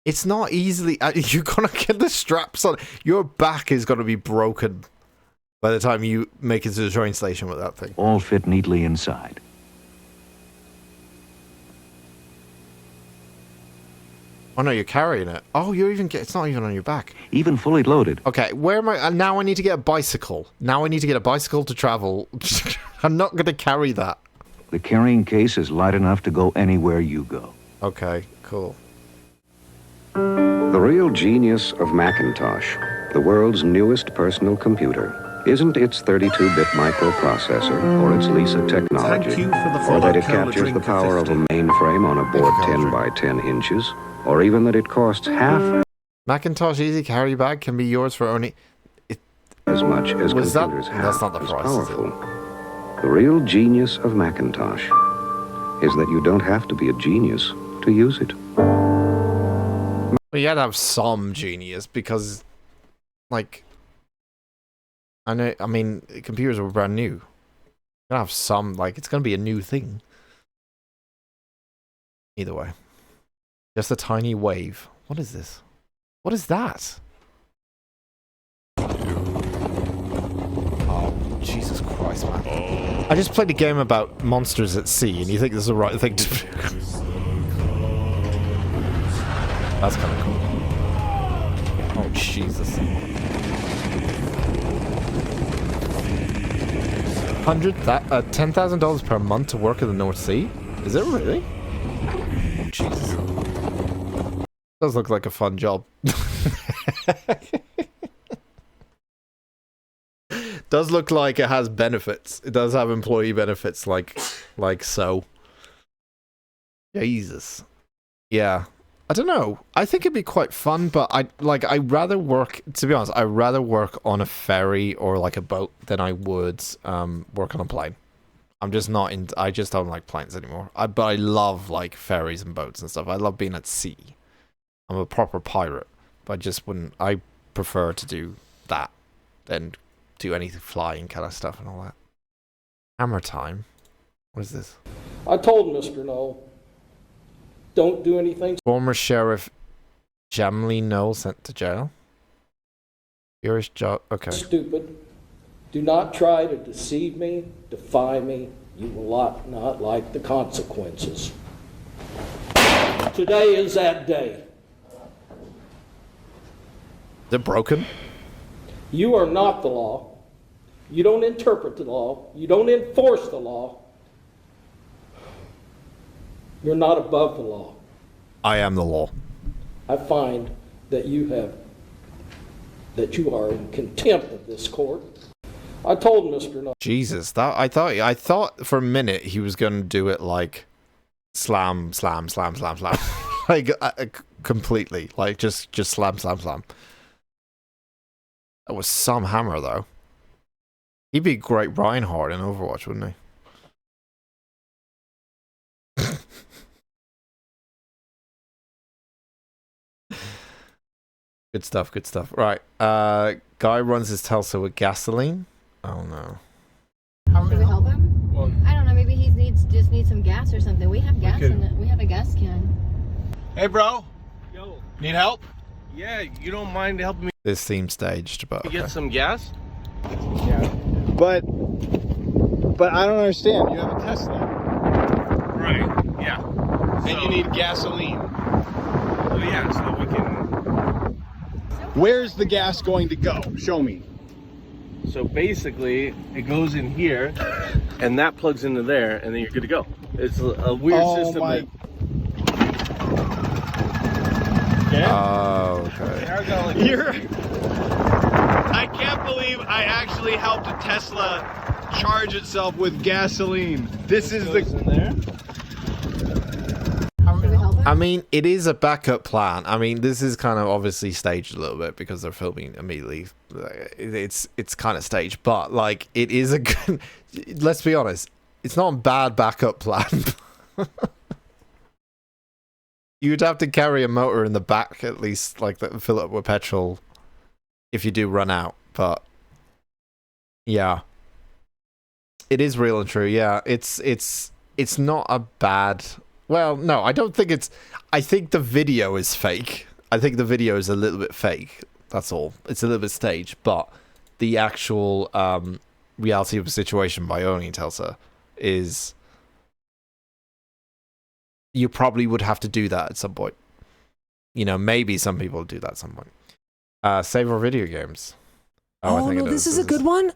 It's not easily... You're gonna get the straps on. Your back is gonna be broken by the time you make it to the train station with that thing. All fit neatly inside. Oh no, you're carrying it. Oh, you're even it's not even on your back. Even fully loaded. Okay, where am I? Now I need to get a bicycle. Now I need to get a bicycle to travel. I'm not going to carry that. The carrying case is light enough to go anywhere you go. Okay, cool. The real genius of Macintosh, the world's newest personal computer, isn't its 32-bit microprocessor or its Lisa technology, or that it captures the power of a mainframe on a board 10 by 10 inches, or even that it costs half Macintosh Easy Carry Bag can be yours for only... as much as computers have. That's not the price, powerful. The real genius of Macintosh is that you don't have to be a genius to use it. Well, you had to have some genius because, like... I mean, computers were brand new. Gonna have some, like, it's gonna be a new thing. Either way. Just a tiny wave. What is this? What is that? Oh, Jesus Christ, man. I just played a game about monsters at sea, and you think this is the right thing to do. That's kind of cool. Oh, Jesus. $10,000 per month to work in the North Sea? Is it really? Oh, Jesus. Does look like a fun job. Does look like it has benefits. It does have employee benefits, like so. Jesus. Yeah. I don't know. I think it'd be quite fun, but I'd rather work, to be honest, I'd rather work on a ferry or like a boat than I would work on a plane. I'm just not in, I just don't like planes anymore. But I love like ferries and boats and stuff. I love being at sea. I'm a proper pirate, but I just wouldn't, I prefer to do that than do anything flying kind of stuff and all that. Hammer time? What is this? I told Mr. Knoll, don't do anything. Former Sheriff Jamley Knoll sent to jail. Furious job. Okay. Stupid. Do not try to deceive me, defy me. You will not like the consequences. Today is that day. Is it broken? You are not the law. You don't interpret the law. You don't enforce the law. You're not above the law. I am the law. I find that you are in contempt of this court. I told Mr. Knoll. Jesus, that I thought for a minute he was going to do it like slam, slam, slam, slam, slam, like completely, like just slam, slam, slam. That was some hammer though. He'd be great Reinhardt in Overwatch, wouldn't he? Good stuff, good stuff. Right, guy runs his Telsa with gasoline. Oh no. Should we help him? Well, I don't know. Maybe he just needs some gas or something. We have gas in it. We have a gas can. Hey, bro. Yo. Need help? Yeah, you don't mind helping me This seems staged, but get some gas? Yeah. But I don't understand. You have a Tesla. Right. Yeah. And you need gasoline. Oh yeah, so we can. Where's the gas going to go? Show me. So basically, it goes in here, and that plugs into there, and then you're good to go. It's a weird system. Oh, okay. I can't believe I actually helped a Tesla charge itself with gasoline. This is the. In there. I mean, it is a backup plan. I mean, this is kind of obviously staged a little bit because they're filming immediately. It's kind of staged, but like it is a good. Let's be honest, it's not a bad backup plan. You'd have to carry a motor in the back at least, like fill up with petrol if you do run out. But yeah, it is real and true. Yeah, it's not a bad. Well, no, I don't think it's... I think the video is fake. I think the video is a little bit fake. That's all. It's a little bit staged, but the actual reality of the situation by owning Telsa is... You probably would have to do that at some point. You know, maybe some people do that at some point. Save our video games. Oh, no, this is a good one.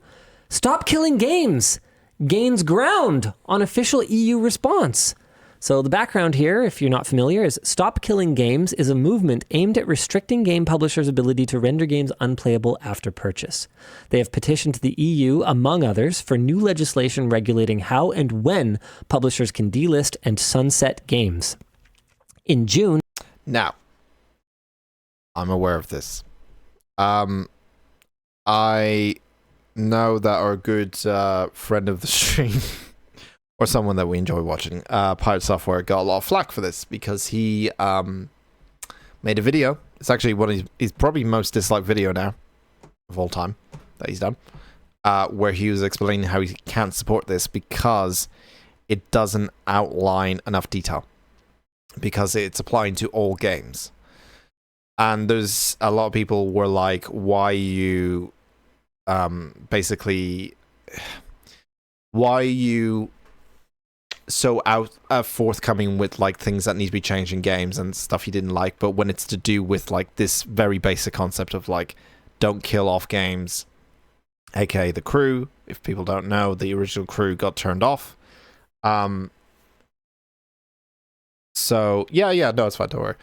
Stop Killing Games gains ground on official EU response. So the background here, if you're not familiar, is Stop Killing Games is a movement aimed at restricting game publishers' ability to render games unplayable after purchase. They have petitioned the EU, among others, for new legislation regulating how and when publishers can delist and sunset games. In June... Now, I'm aware of this. I know that our good friend of the stream... or someone that we enjoy watching, Pirate Software, got a lot of flack for this because he made a video. It's actually one of his probably most disliked video now of all time that he's done. where he was explaining how he can't support this because it doesn't outline enough detail, because it's applying to all games. And there's a lot of people were like, why you basically, why you so forthcoming with like things that need to be changed in games and stuff you didn't like, but when it's to do with like this very basic concept of like, don't kill off games, aka the crew. If people don't know, the original crew got turned off. So yeah, no, it's fine, don't worry.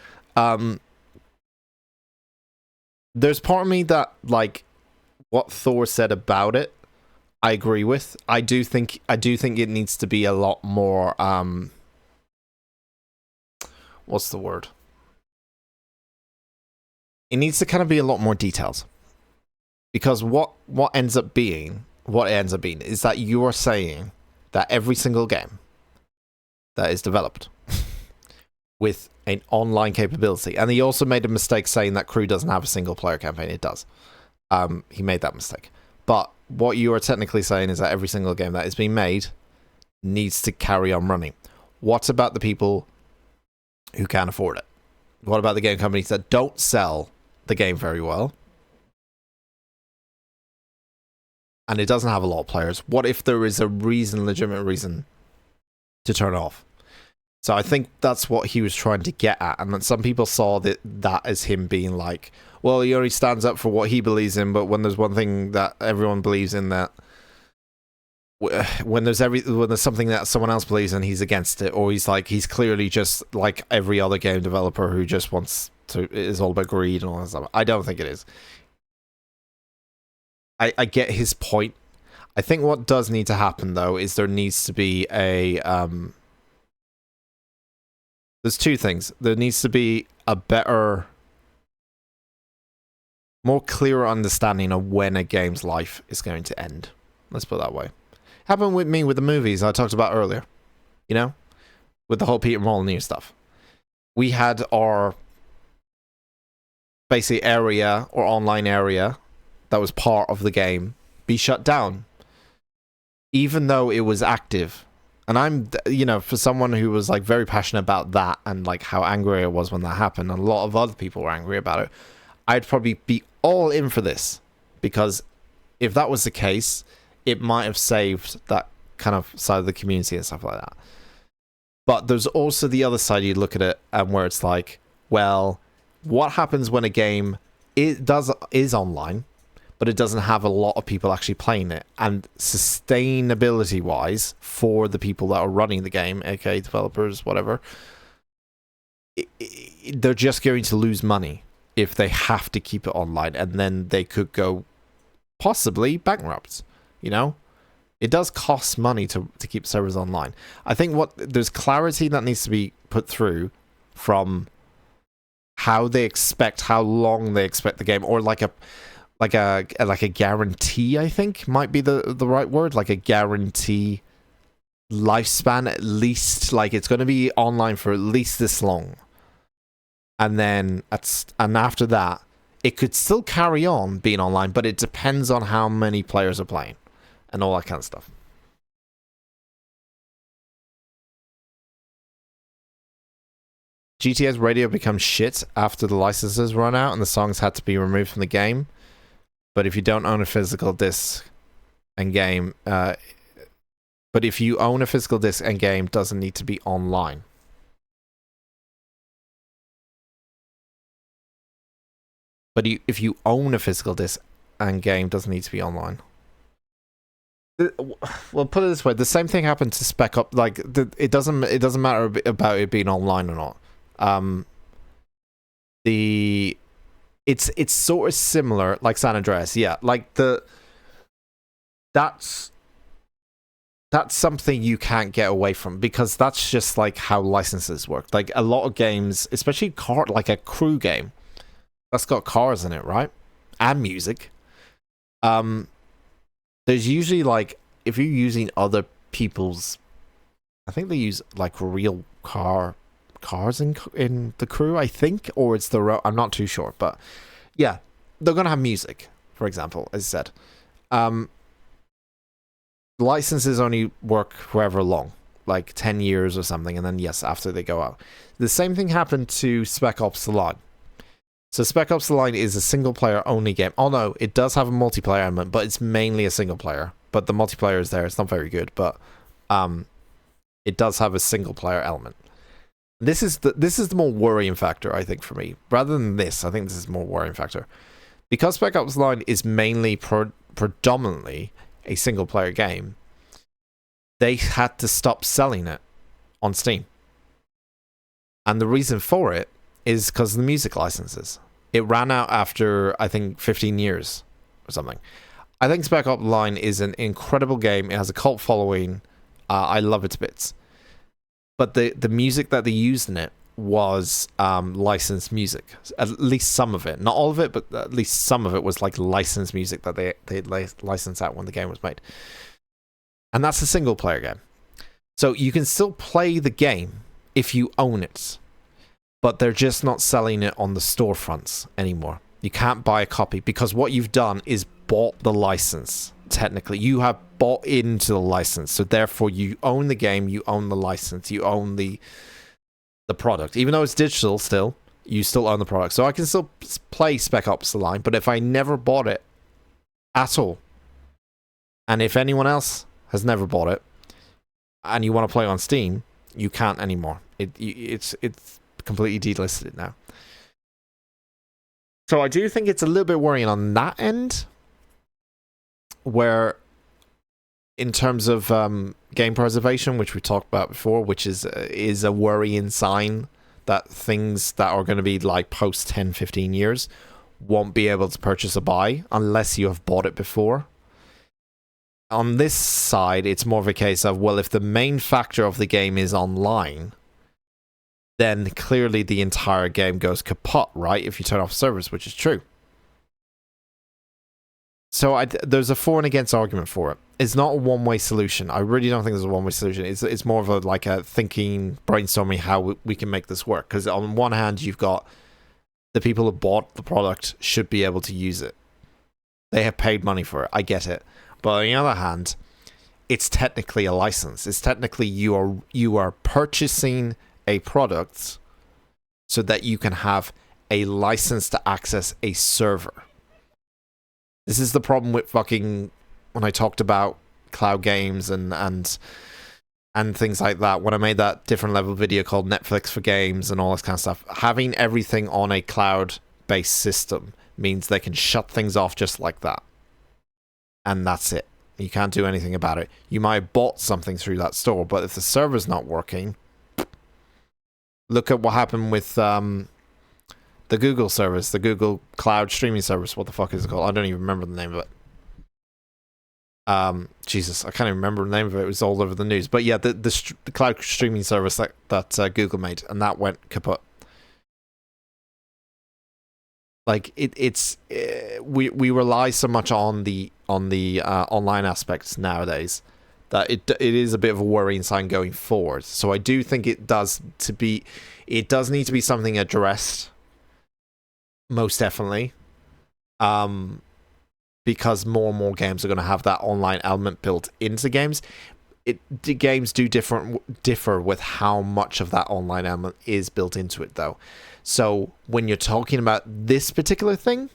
There's part of me that, like, what Thor said about it, I agree with. I do think it needs to be a lot more, what's the word? It needs to kind of be a lot more details. Because what ends up being is that you are saying that every single game that is developed with an online capability, and he also made a mistake saying that Crew doesn't have a single player campaign. It does. He made that mistake. But what you are technically saying is that every single game that is being made needs to carry on running. What about the people who can't afford it? What about the game companies that don't sell the game very well? And it doesn't have a lot of players. What if there is a legitimate reason to turn it off? So I think that's what he was trying to get at. And then some people saw that as him being like, well, he only stands up for what he believes in, but when there's one thing that everyone believes in, that when there's something that someone else believes in, he's against it. Or he's clearly just like every other game developer who just wants to, is all about greed and all that stuff. I don't think it is. I get his point. I think what does need to happen, though, is there needs to be a there's two things. There needs to be a better, more clearer understanding of when a game's life is going to end. Let's put it that way. Happened with me with the movies I talked about earlier. You know? With the whole Peter Molyneux stuff. We had our basic area or online area that was part of the game be shut down, even though it was active. And I'm, for someone who was like very passionate about that and like how angry I was when that happened, and a lot of other people were angry about it, I'd probably be all in for this, because if that was the case, it might have saved that kind of side of the community and stuff like that. But there's also the other side you look at it, and where it's like, well, what happens when a game is online, but it doesn't have a lot of people actually playing it? And sustainability wise, for the people that are running the game, aka developers, whatever, they're just going to lose money if they have to keep it online, and then they could go possibly bankrupt. It does cost money to keep servers online. I think there's clarity that needs to be put through from how long they expect the game, or like a guarantee, I think might be the right word, like a guarantee lifespan, at least. Like, it's going to be online for at least this long, and then after that it could still carry on being online, but it depends on how many players are playing and all that kind of stuff. GTA's radio becomes shit after the licenses run out and the songs had to be removed from the game. But if you don't own a physical disc and game, doesn't need to be online. But if you own a physical disc and game, doesn't need to be online. Well, put it this way: the same thing happened to Spec Ops. Like, it doesn't matter about it being online or not. It's sort of similar, like San Andreas, yeah. Like that's something you can't get away from, because that's just like how licenses work. Like, a lot of games, especially like a crew game, that's got cars in it, right? And music. There's usually, like, if you're using other people's, I think they use like real cars in the crew, I think, or it's I'm not too sure, but yeah, they're gonna have music, for example, as I said. licenses only work however long, like 10 years or something, and then yes, after they go out. The same thing happened to Spec Ops The Line. So Spec Ops The Line is a single player only game. Oh no, it does have a multiplayer element, but it's mainly a single player. But the multiplayer is there. It's not very good, but it does have a single player element. This is the more worrying factor, I think, for me. Rather than this, I think this is more worrying factor. Because Spec Ops The Line is mainly predominantly a single player game, they had to stop selling it on Steam. And the reason for it is because of the music licenses. It ran out after, I think, 15 years or something. I think Spec Ops The Line is an incredible game. It has a cult following. I love its bits. But the music that they used in it was licensed music. At least some of it. Not all of it, but at least some of it was like licensed music that they licensed out when the game was made. And that's a single player game. So you can still play the game if you own it. But they're just not selling it on the storefronts anymore. You can't buy a copy because what you've done is bought the license. Technically, you have bought into the license, so therefore you own the game, you own the license, you own the product. Even though it's digital still, you still own the product. So I can still play Spec Ops The Line, but if I never bought it at all, and if anyone else has never bought it, and you want to play on Steam, you can't anymore. It's completely delisted now. So I do think it's a little bit worrying on that end, where in terms of game preservation, which we talked about before, which is a worrying sign that things that are going to be like post 10, 15 years won't be able to purchase or buy unless you have bought it before. On this side, it's more of a case of, well, if the main factor of the game is online, then clearly the entire game goes kaput, right? If you turn off servers, which is true. So there's a for and against argument for it. It's not a one-way solution. I really don't think there's a one-way solution. It's more of a thinking, brainstorming how we can make this work. Because on one hand, you've got the people who bought the product should be able to use it. They have paid money for it. I get it. But on the other hand, it's technically a license. It's technically you are purchasing a product so that you can have a license to access a server. This is the problem with fucking when I talked about cloud games and things like that. When I made that different level video called Netflix for Games and all this kind of stuff, having everything on a cloud-based system means they can shut things off just like that. And that's it. You can't do anything about it. You might have bought something through that store, but if the server's not working, look at what happened with the Google service, the Google Cloud streaming service. What the fuck is it called? I don't even remember the name of it. Jesus, I can't even remember the name of it. It was all over the news. But yeah, the cloud streaming service that Google made, and that went kaput. Like we rely so much on the online aspects nowadays that it is a bit of a worrying sign going forward. So I do think it does need to be something addressed. Most definitely. Because more and more games are going to have that online element built into games. The games do differ with how much of that online element is built into it, though. So when you're talking about this particular thing,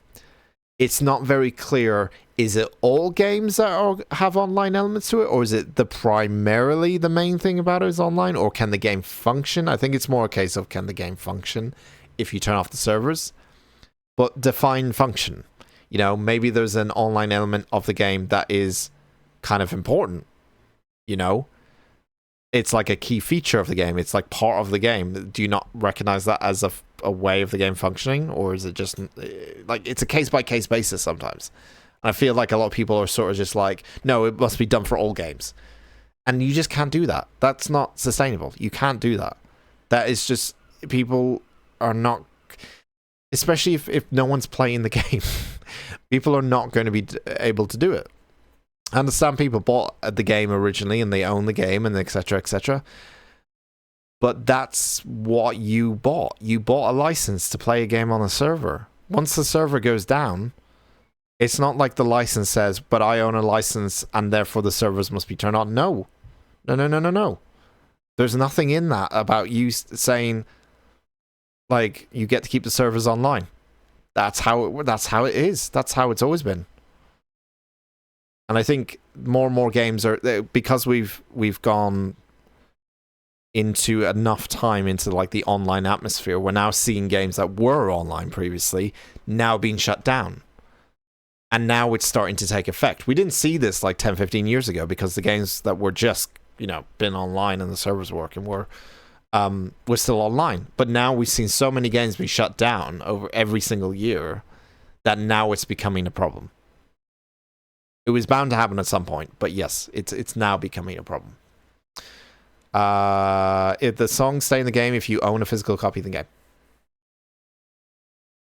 it's not very clear. Is it all games that have online elements to it, or is it primarily the main thing about it is online, or can the game function? I think it's more a case of can the game function if you turn off the servers. But define function. You know, maybe there's an online element of the game that is kind of important. You know, it's like a key feature of the game. It's like part of the game. Do you not recognize that as a way of the game functioning, or is it just like it's a case-by-case basis sometimes? And I feel like a lot of people are sort of just like, no, it must be done for all games. And you just can't do that. That's not sustainable. You can't do that. That is just, people are not, especially if no one's playing the game, people are not going to be able to do it. I understand people bought the game originally and they own the game and etc, etc. But that's what you bought. You bought a license to play a game on a server. Once the server goes down, It's not like the license says, but I own a license and therefore the servers must be turned on. No. No. There's nothing in that about you saying, like, you get to keep the servers online. That's how it is. That's how it's always been. And I think more and more games are, because we've gone into enough time into like the online atmosphere, we're now seeing games that were online previously now being shut down. And now it's starting to take effect. We didn't see this like 10, 15 years ago because the games that were just, been online and the servers working were still online. But now we've seen so many games be shut down over every single year that now it's becoming a problem. It was bound to happen at some point, but yes, it's now becoming a problem. If the songs stay in the game if you own a physical copy of the game.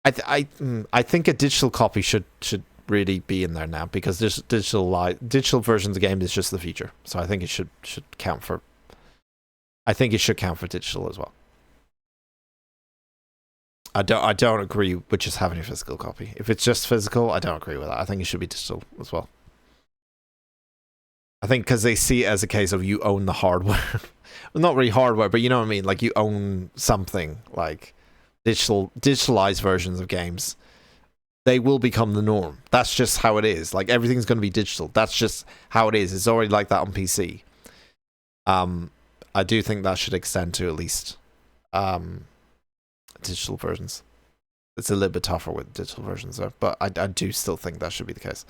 I think a digital copy should really be in there now because this digital versions of the game is just the future. So I think it should count for. I think it should count for digital as well. I don't agree with just having a physical copy. If it's just physical, I don't agree with that. I think it should be digital as well. I think because they see it as a case of you own the hardware. Well, not really hardware, but you know what I mean? Like you own something, like digitalized versions of games. They will become the norm. That's just how it is. Like everything's going to be digital. That's just how it is. It's already like that on PC. I do think that should extend to at least digital versions. It's a little bit tougher with digital versions though, but I do still think that should be the case.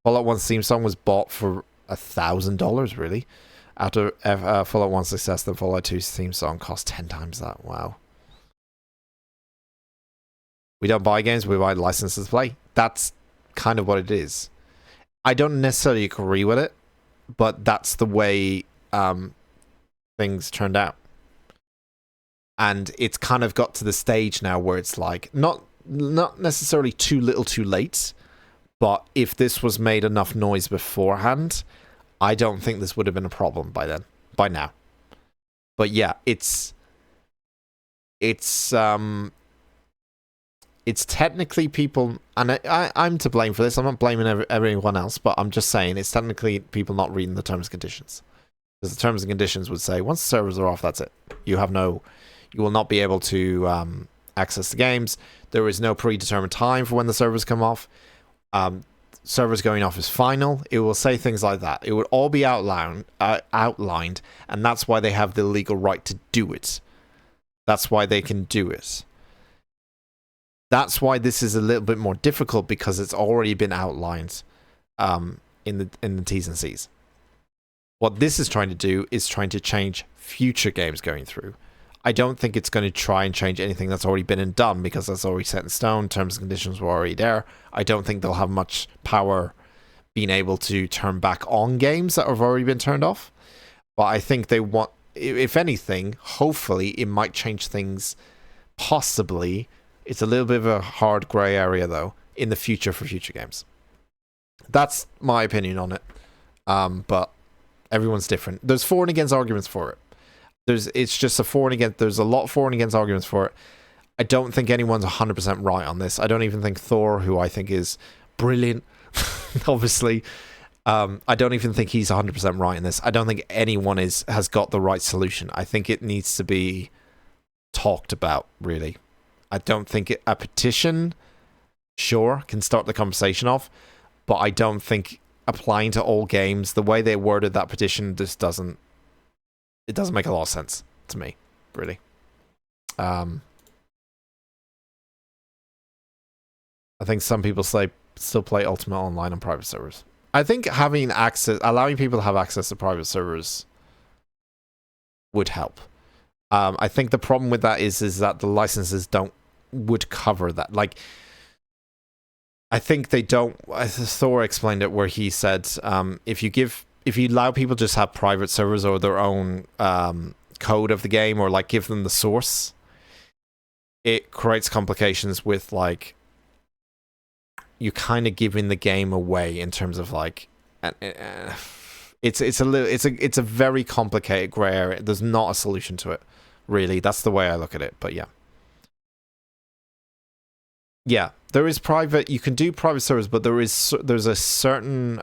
Fallout 1's theme song was bought for $1,000 really. After Fallout 1's success, then Fallout 2's theme song cost 10 times that. Wow. We don't buy games, we buy licenses to play. That's kind of what it is. I don't necessarily agree with it, but that's the way things turned out. And it's kind of got to the stage now where it's like, not necessarily too little too late, but if this was made enough noise beforehand, I don't think this would have been a problem by now. But yeah, it's technically people, and I'm to blame for this. I'm not blaming everyone else, but I'm just saying it's technically people not reading the terms and conditions. Because the terms and conditions would say once the servers are off, that's it. You will not be able to access the games. There is no predetermined time for when the servers come off. Servers going off is final. It will say things like that. It would all be outlined, and that's why they have the legal right to do it. That's why they can do it. That's why this is a little bit more difficult because it's already been outlined in the T's and C's. What this is trying to do is trying to change future games going through. I don't think it's going to try and change anything that's already been and done because that's already set in stone. Terms and conditions were already there. I don't think they'll have much power being able to turn back on games that have already been turned off. But I think they want, if anything, hopefully it might change things possibly. It's a little bit of a hard grey area, though, in the future for future games. That's my opinion on it. But everyone's different. There's for and against arguments for it. It's just a for and against. There's a lot of for and against arguments for it. I don't think anyone's 100% right on this. I don't even think Thor, who I think is brilliant, obviously, I don't even think he's 100% right in this. I don't think anyone has got the right solution. I think it needs to be talked about, really. I don't think a petition, sure, can start the conversation off, but I don't think applying to all games, the way they worded that petition just doesn't make a lot of sense to me, really. I think some people still play Ultimate Online on private servers. I think allowing people to have access to private servers would help. I think the problem with that is that the licenses would cover that. Like, I think they don't. Thor explained it where he said, if you allow people to just have private servers or their own code of the game, or like give them the source, it creates complications with like you kind of giving the game away in terms of like it's a very complicated gray area. There's not a solution to it, really. That's the way I look at it. But yeah. Yeah, there is private. You can do private servers, but there's a certain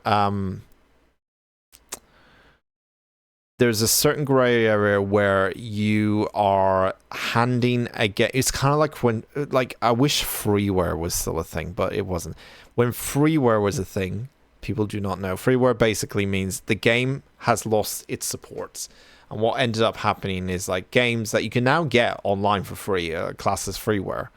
gray area where you are handing a game. It's kind of like when, like, I wish freeware was still a thing, but it wasn't. When freeware was a thing, people do not know. Freeware basically means the game has lost its supports. And what ended up happening is, like, games that you can now get online for free, classed as freeware,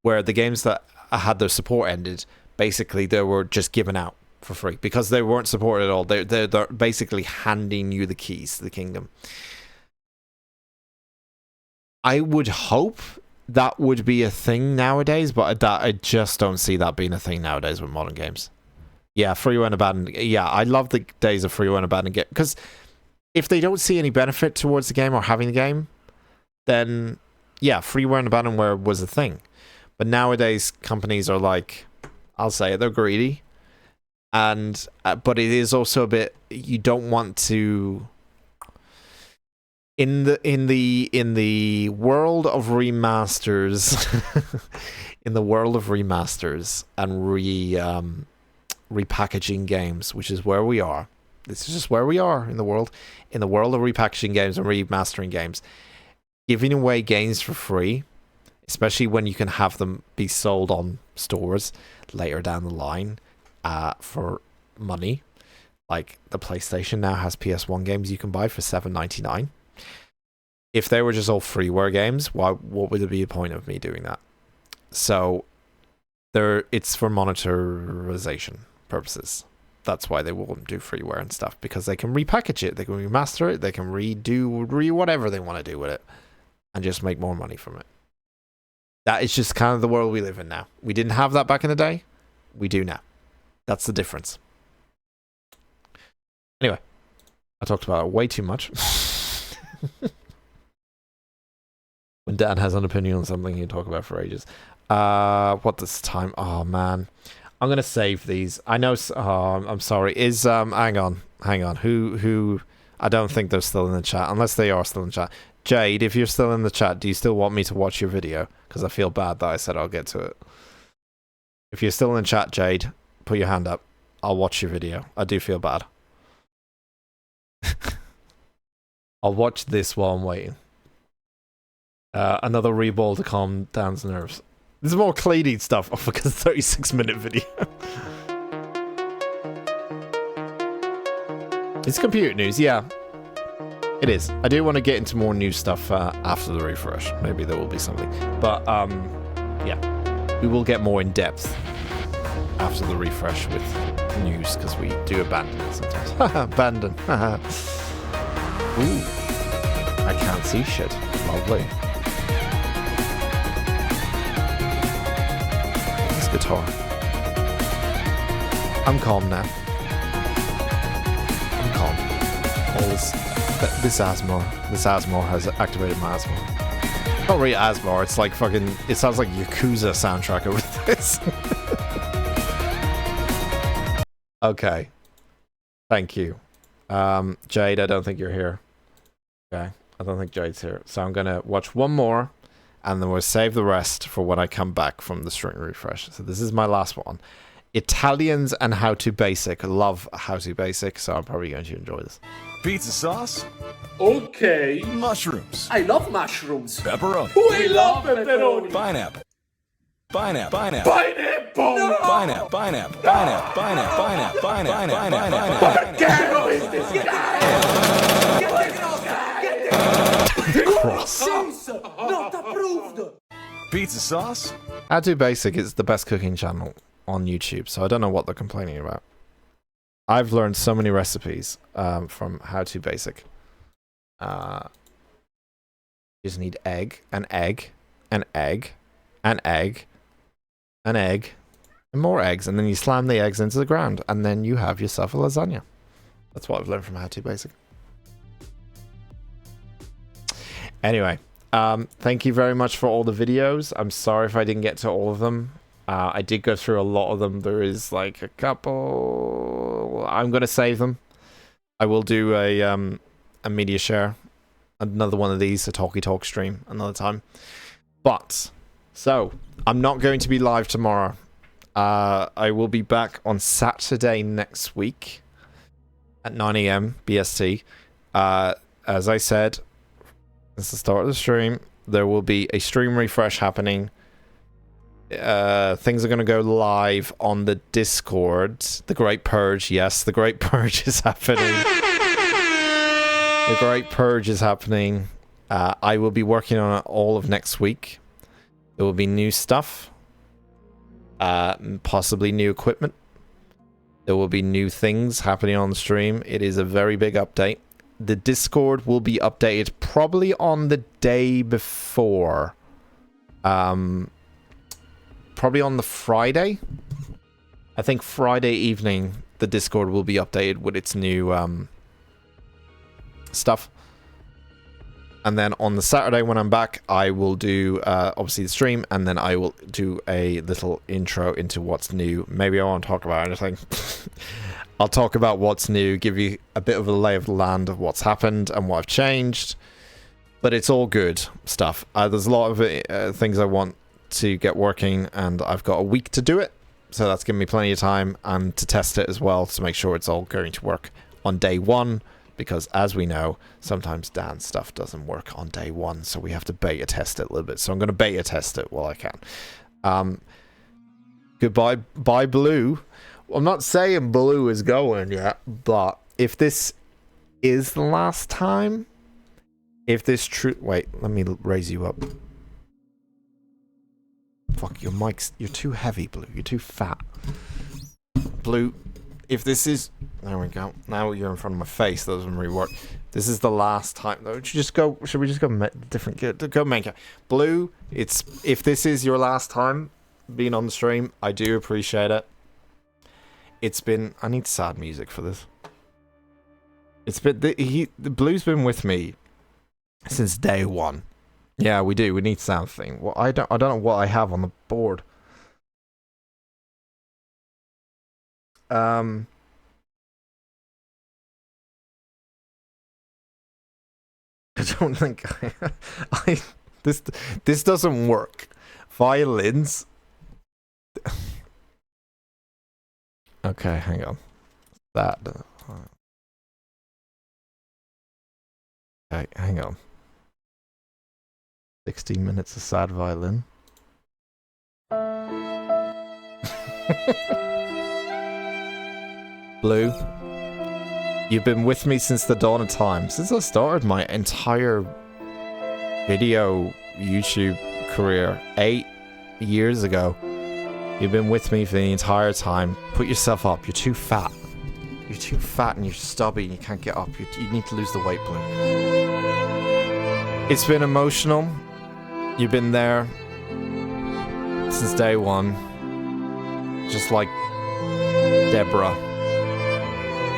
where the games that had their support ended, basically they were just given out for free because they weren't supported at all. They're basically handing you the keys to the kingdom. I would hope that would be a thing nowadays, but I just don't see that being a thing nowadays with modern games. Yeah, freeware and abandoned. Yeah, I love the days of freeware and abandoned game, because if they don't see any benefit towards the game or having the game, then yeah, freeware and abandonware was a thing. But nowadays, companies are like, I'll say it, they're greedy, and but it is also a bit, you don't want to. In the world of remasters, in the world of remasters and repackaging games, which is where we are. This is just where we are in the world. In the world of repackaging games and remastering games, giving away games for free, especially when you can have them be sold on stores later down the line for money. Like the PlayStation now has PS1 games you can buy for $7.99. If they were just all freeware games, what would be the point of me doing that? So it's for monetization purposes. That's why they won't do freeware and stuff, because they can repackage it, they can remaster it, they can redo whatever they want to do with it and just make more money from it. That is just kind of the world we live in now. We didn't have that back in the day. We do now. That's the difference. Anyway, I talked about it way too much. When Dan has an opinion on something, he'll talk about for ages. What this time? Oh man, I'm gonna save these. I know. I'm sorry. Is hang on. Who? I don't think they're still in the chat, unless they are still in the chat. Jade, if you're still in the chat, do you still want me to watch your video? Because I feel bad that I said I'll get to it. If you're still in the chat, Jade, put your hand up. I'll watch your video. I do feel bad. I'll watch this while I'm waiting. Another reball to calm Dan's nerves. There's more cleaning stuff. Oh, because 36-minute video. It's computer news, yeah. It is. I do want to get into more new stuff after the refresh. Maybe there will be something. But, yeah. We will get more in depth after the refresh with news, because we do abandon it sometimes. Abandon. Ooh. I can't see shit. Lovely. This guitar. I'm calm now. I'm calm. All this Asmor has activated my Asmor. Not really Asmor, it's like fucking, it sounds like Yakuza soundtrack over this. Okay. Thank you. Jade, I don't think you're here. Okay. I don't think Jade's here. So I'm gonna watch one more, and then we'll save the rest for when I come back from the string refresh. So this is my last one. Italians and How to Basic. Love How to Basic, so I'm probably going to enjoy this. Pizza sauce? Okay. Mushrooms. I love mushrooms. Pepperoni. We love pepperoni. Pineapple. Pineapple. Pineapple. No. Pineapple. Pineapple. Pineapple. Pineapple. Pineapple. Pineapple. What candle is this guy? Cross. Not approved. Pizza sauce? How to Basic is the best cooking channel on YouTube, so I don't know what they're complaining about. I've learned so many recipes from How to Basic. You just need egg, an egg, an egg, an egg, an egg, and more eggs, and then you slam the eggs into the ground, and then you have yourself a lasagna. That's what I've learned from How to Basic. Anyway, thank you very much for all the videos. I'm sorry if I didn't get to all of them. I did go through a lot of them. There is like a couple. I'm going to save them. I will do a media share. Another one of these, a talkie talk stream, another time. But So, I'm not going to be live tomorrow. I will be back on Saturday next week at 9 AM BST. As I said, it's the start of the stream. There will be a stream refresh happening. Things are going to go live on the Discord. The Great Purge, yes, the Great Purge is happening. The Great Purge is happening. I will be working on it all of next week. There will be new stuff. Possibly new equipment. There will be new things happening on the stream. It is a very big update. The Discord will be updated probably on the day before. Probably on the Friday. I think Friday evening the Discord will be updated with its new stuff. And then on the Saturday when I'm back, I will do obviously the stream, and then I will do a little intro into what's new. Maybe I won't talk about anything. I'll talk about what's new, give you a bit of a lay of the land of what's happened and what I've changed. But it's all good stuff. There's a lot of things I want to get working, and I've got a week to do it. So that's giving me plenty of time, and to test it as well to make sure it's all going to work on day one. Because, as we know, sometimes Dan's stuff doesn't work on day one, so we have to beta test it a little bit. So I'm going to beta test it while I can. Goodbye, bye Blue. I'm not saying Blue is going yet, but if this is the last time, if this true... Wait, let me raise you up. Fuck, your mic's... You're too heavy, Blue. You're too fat. Blue... If this is... There we go. Now you're in front of my face. That doesn't really work. This is the last time... Should we just go different... Go make it. Blue, it's... If this is your last time being on the stream, I do appreciate it. It's been... I need sad music for this. It's been... The Blue's been with me since day one. Yeah, we do. We need something. Well, I don't know what I have on the board. I don't think this doesn't work. Violins. Okay, hang on. That. Okay, hang on. 16 minutes of sad violin. Blue, you've been with me since the dawn of time. Since I started my entire video YouTube career 8 years ago. You've been with me for the entire time. Put yourself up. You're too fat. You're too fat and you're stubby and you can't get up. You need to lose the weight, Blue. It's been emotional. You've been there since day one. Just like Deborah.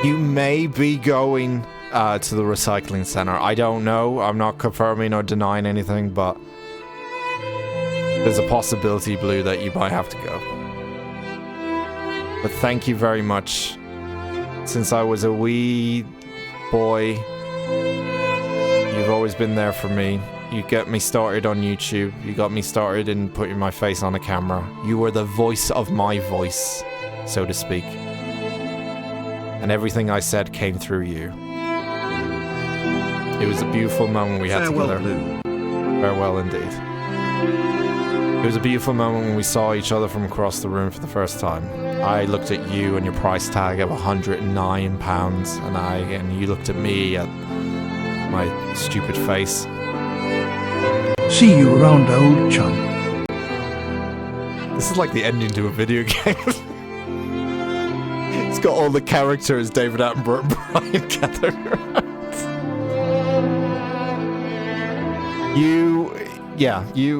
You may be going to the recycling center. I don't know. I'm not confirming or denying anything, but there's a possibility, Blue, that you might have to go. But thank you very much. Since I was a wee boy, you've always been there for me. You got me started on YouTube. You got me started in putting my face on a camera. You were the voice of my voice, so to speak. And everything I said came through you. It was a beautiful moment we had together. Farewell, indeed. It was a beautiful moment when we saw each other from across the room for the first time. I looked at you and your price tag of £109, and you looked at me at my stupid face. See you around, old chum. This is like the ending to a video game. It's got all the characters David Attenborough and Brian gathered around.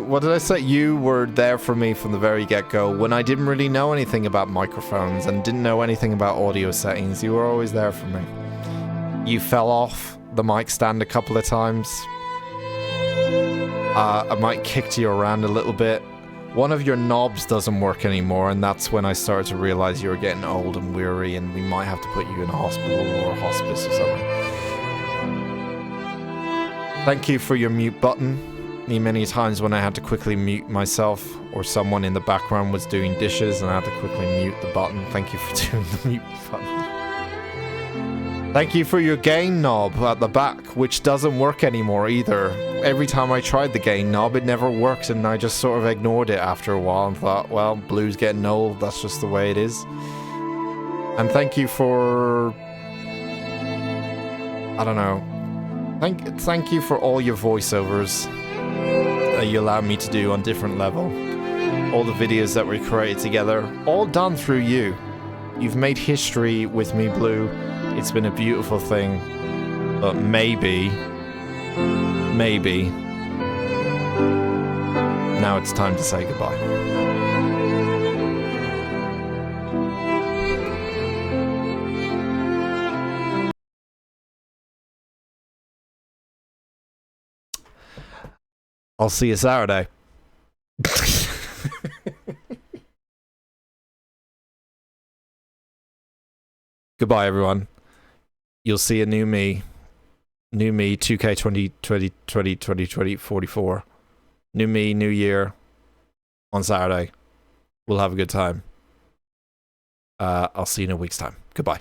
What did I say? You were there for me from the very get-go when I didn't really know anything about microphones and didn't know anything about audio settings. You were always there for me. You fell off the mic stand a couple of times. I might kicked you around a little bit. One of your knobs doesn't work anymore, and that's when I started to realize you were getting old and weary and we might have to put you in a hospital or a hospice or something. Thank you for your mute button. many times when I had to quickly mute myself or someone in the background was doing dishes and I had to quickly mute the button. Thank you for doing the mute button. Thank you for your gain knob at the back, which doesn't work anymore either. Every time I tried the gain knob, it never worked, and I just sort of ignored it after a while and thought, well, Blue's getting old, that's just the way it is. And thank you for... I don't know. Thank you for all your voiceovers that you allow me to do on different level. All the videos that we created together, all done through you. You've made history with me, Blue. It's been a beautiful thing. But maybe, now it's time to say goodbye. I'll see you Saturday. Goodbye, everyone. You'll see a new me. New me, 2K 2020, 44. New me, new year. On Saturday. We'll have a good time. I'll see you in a week's time. Goodbye.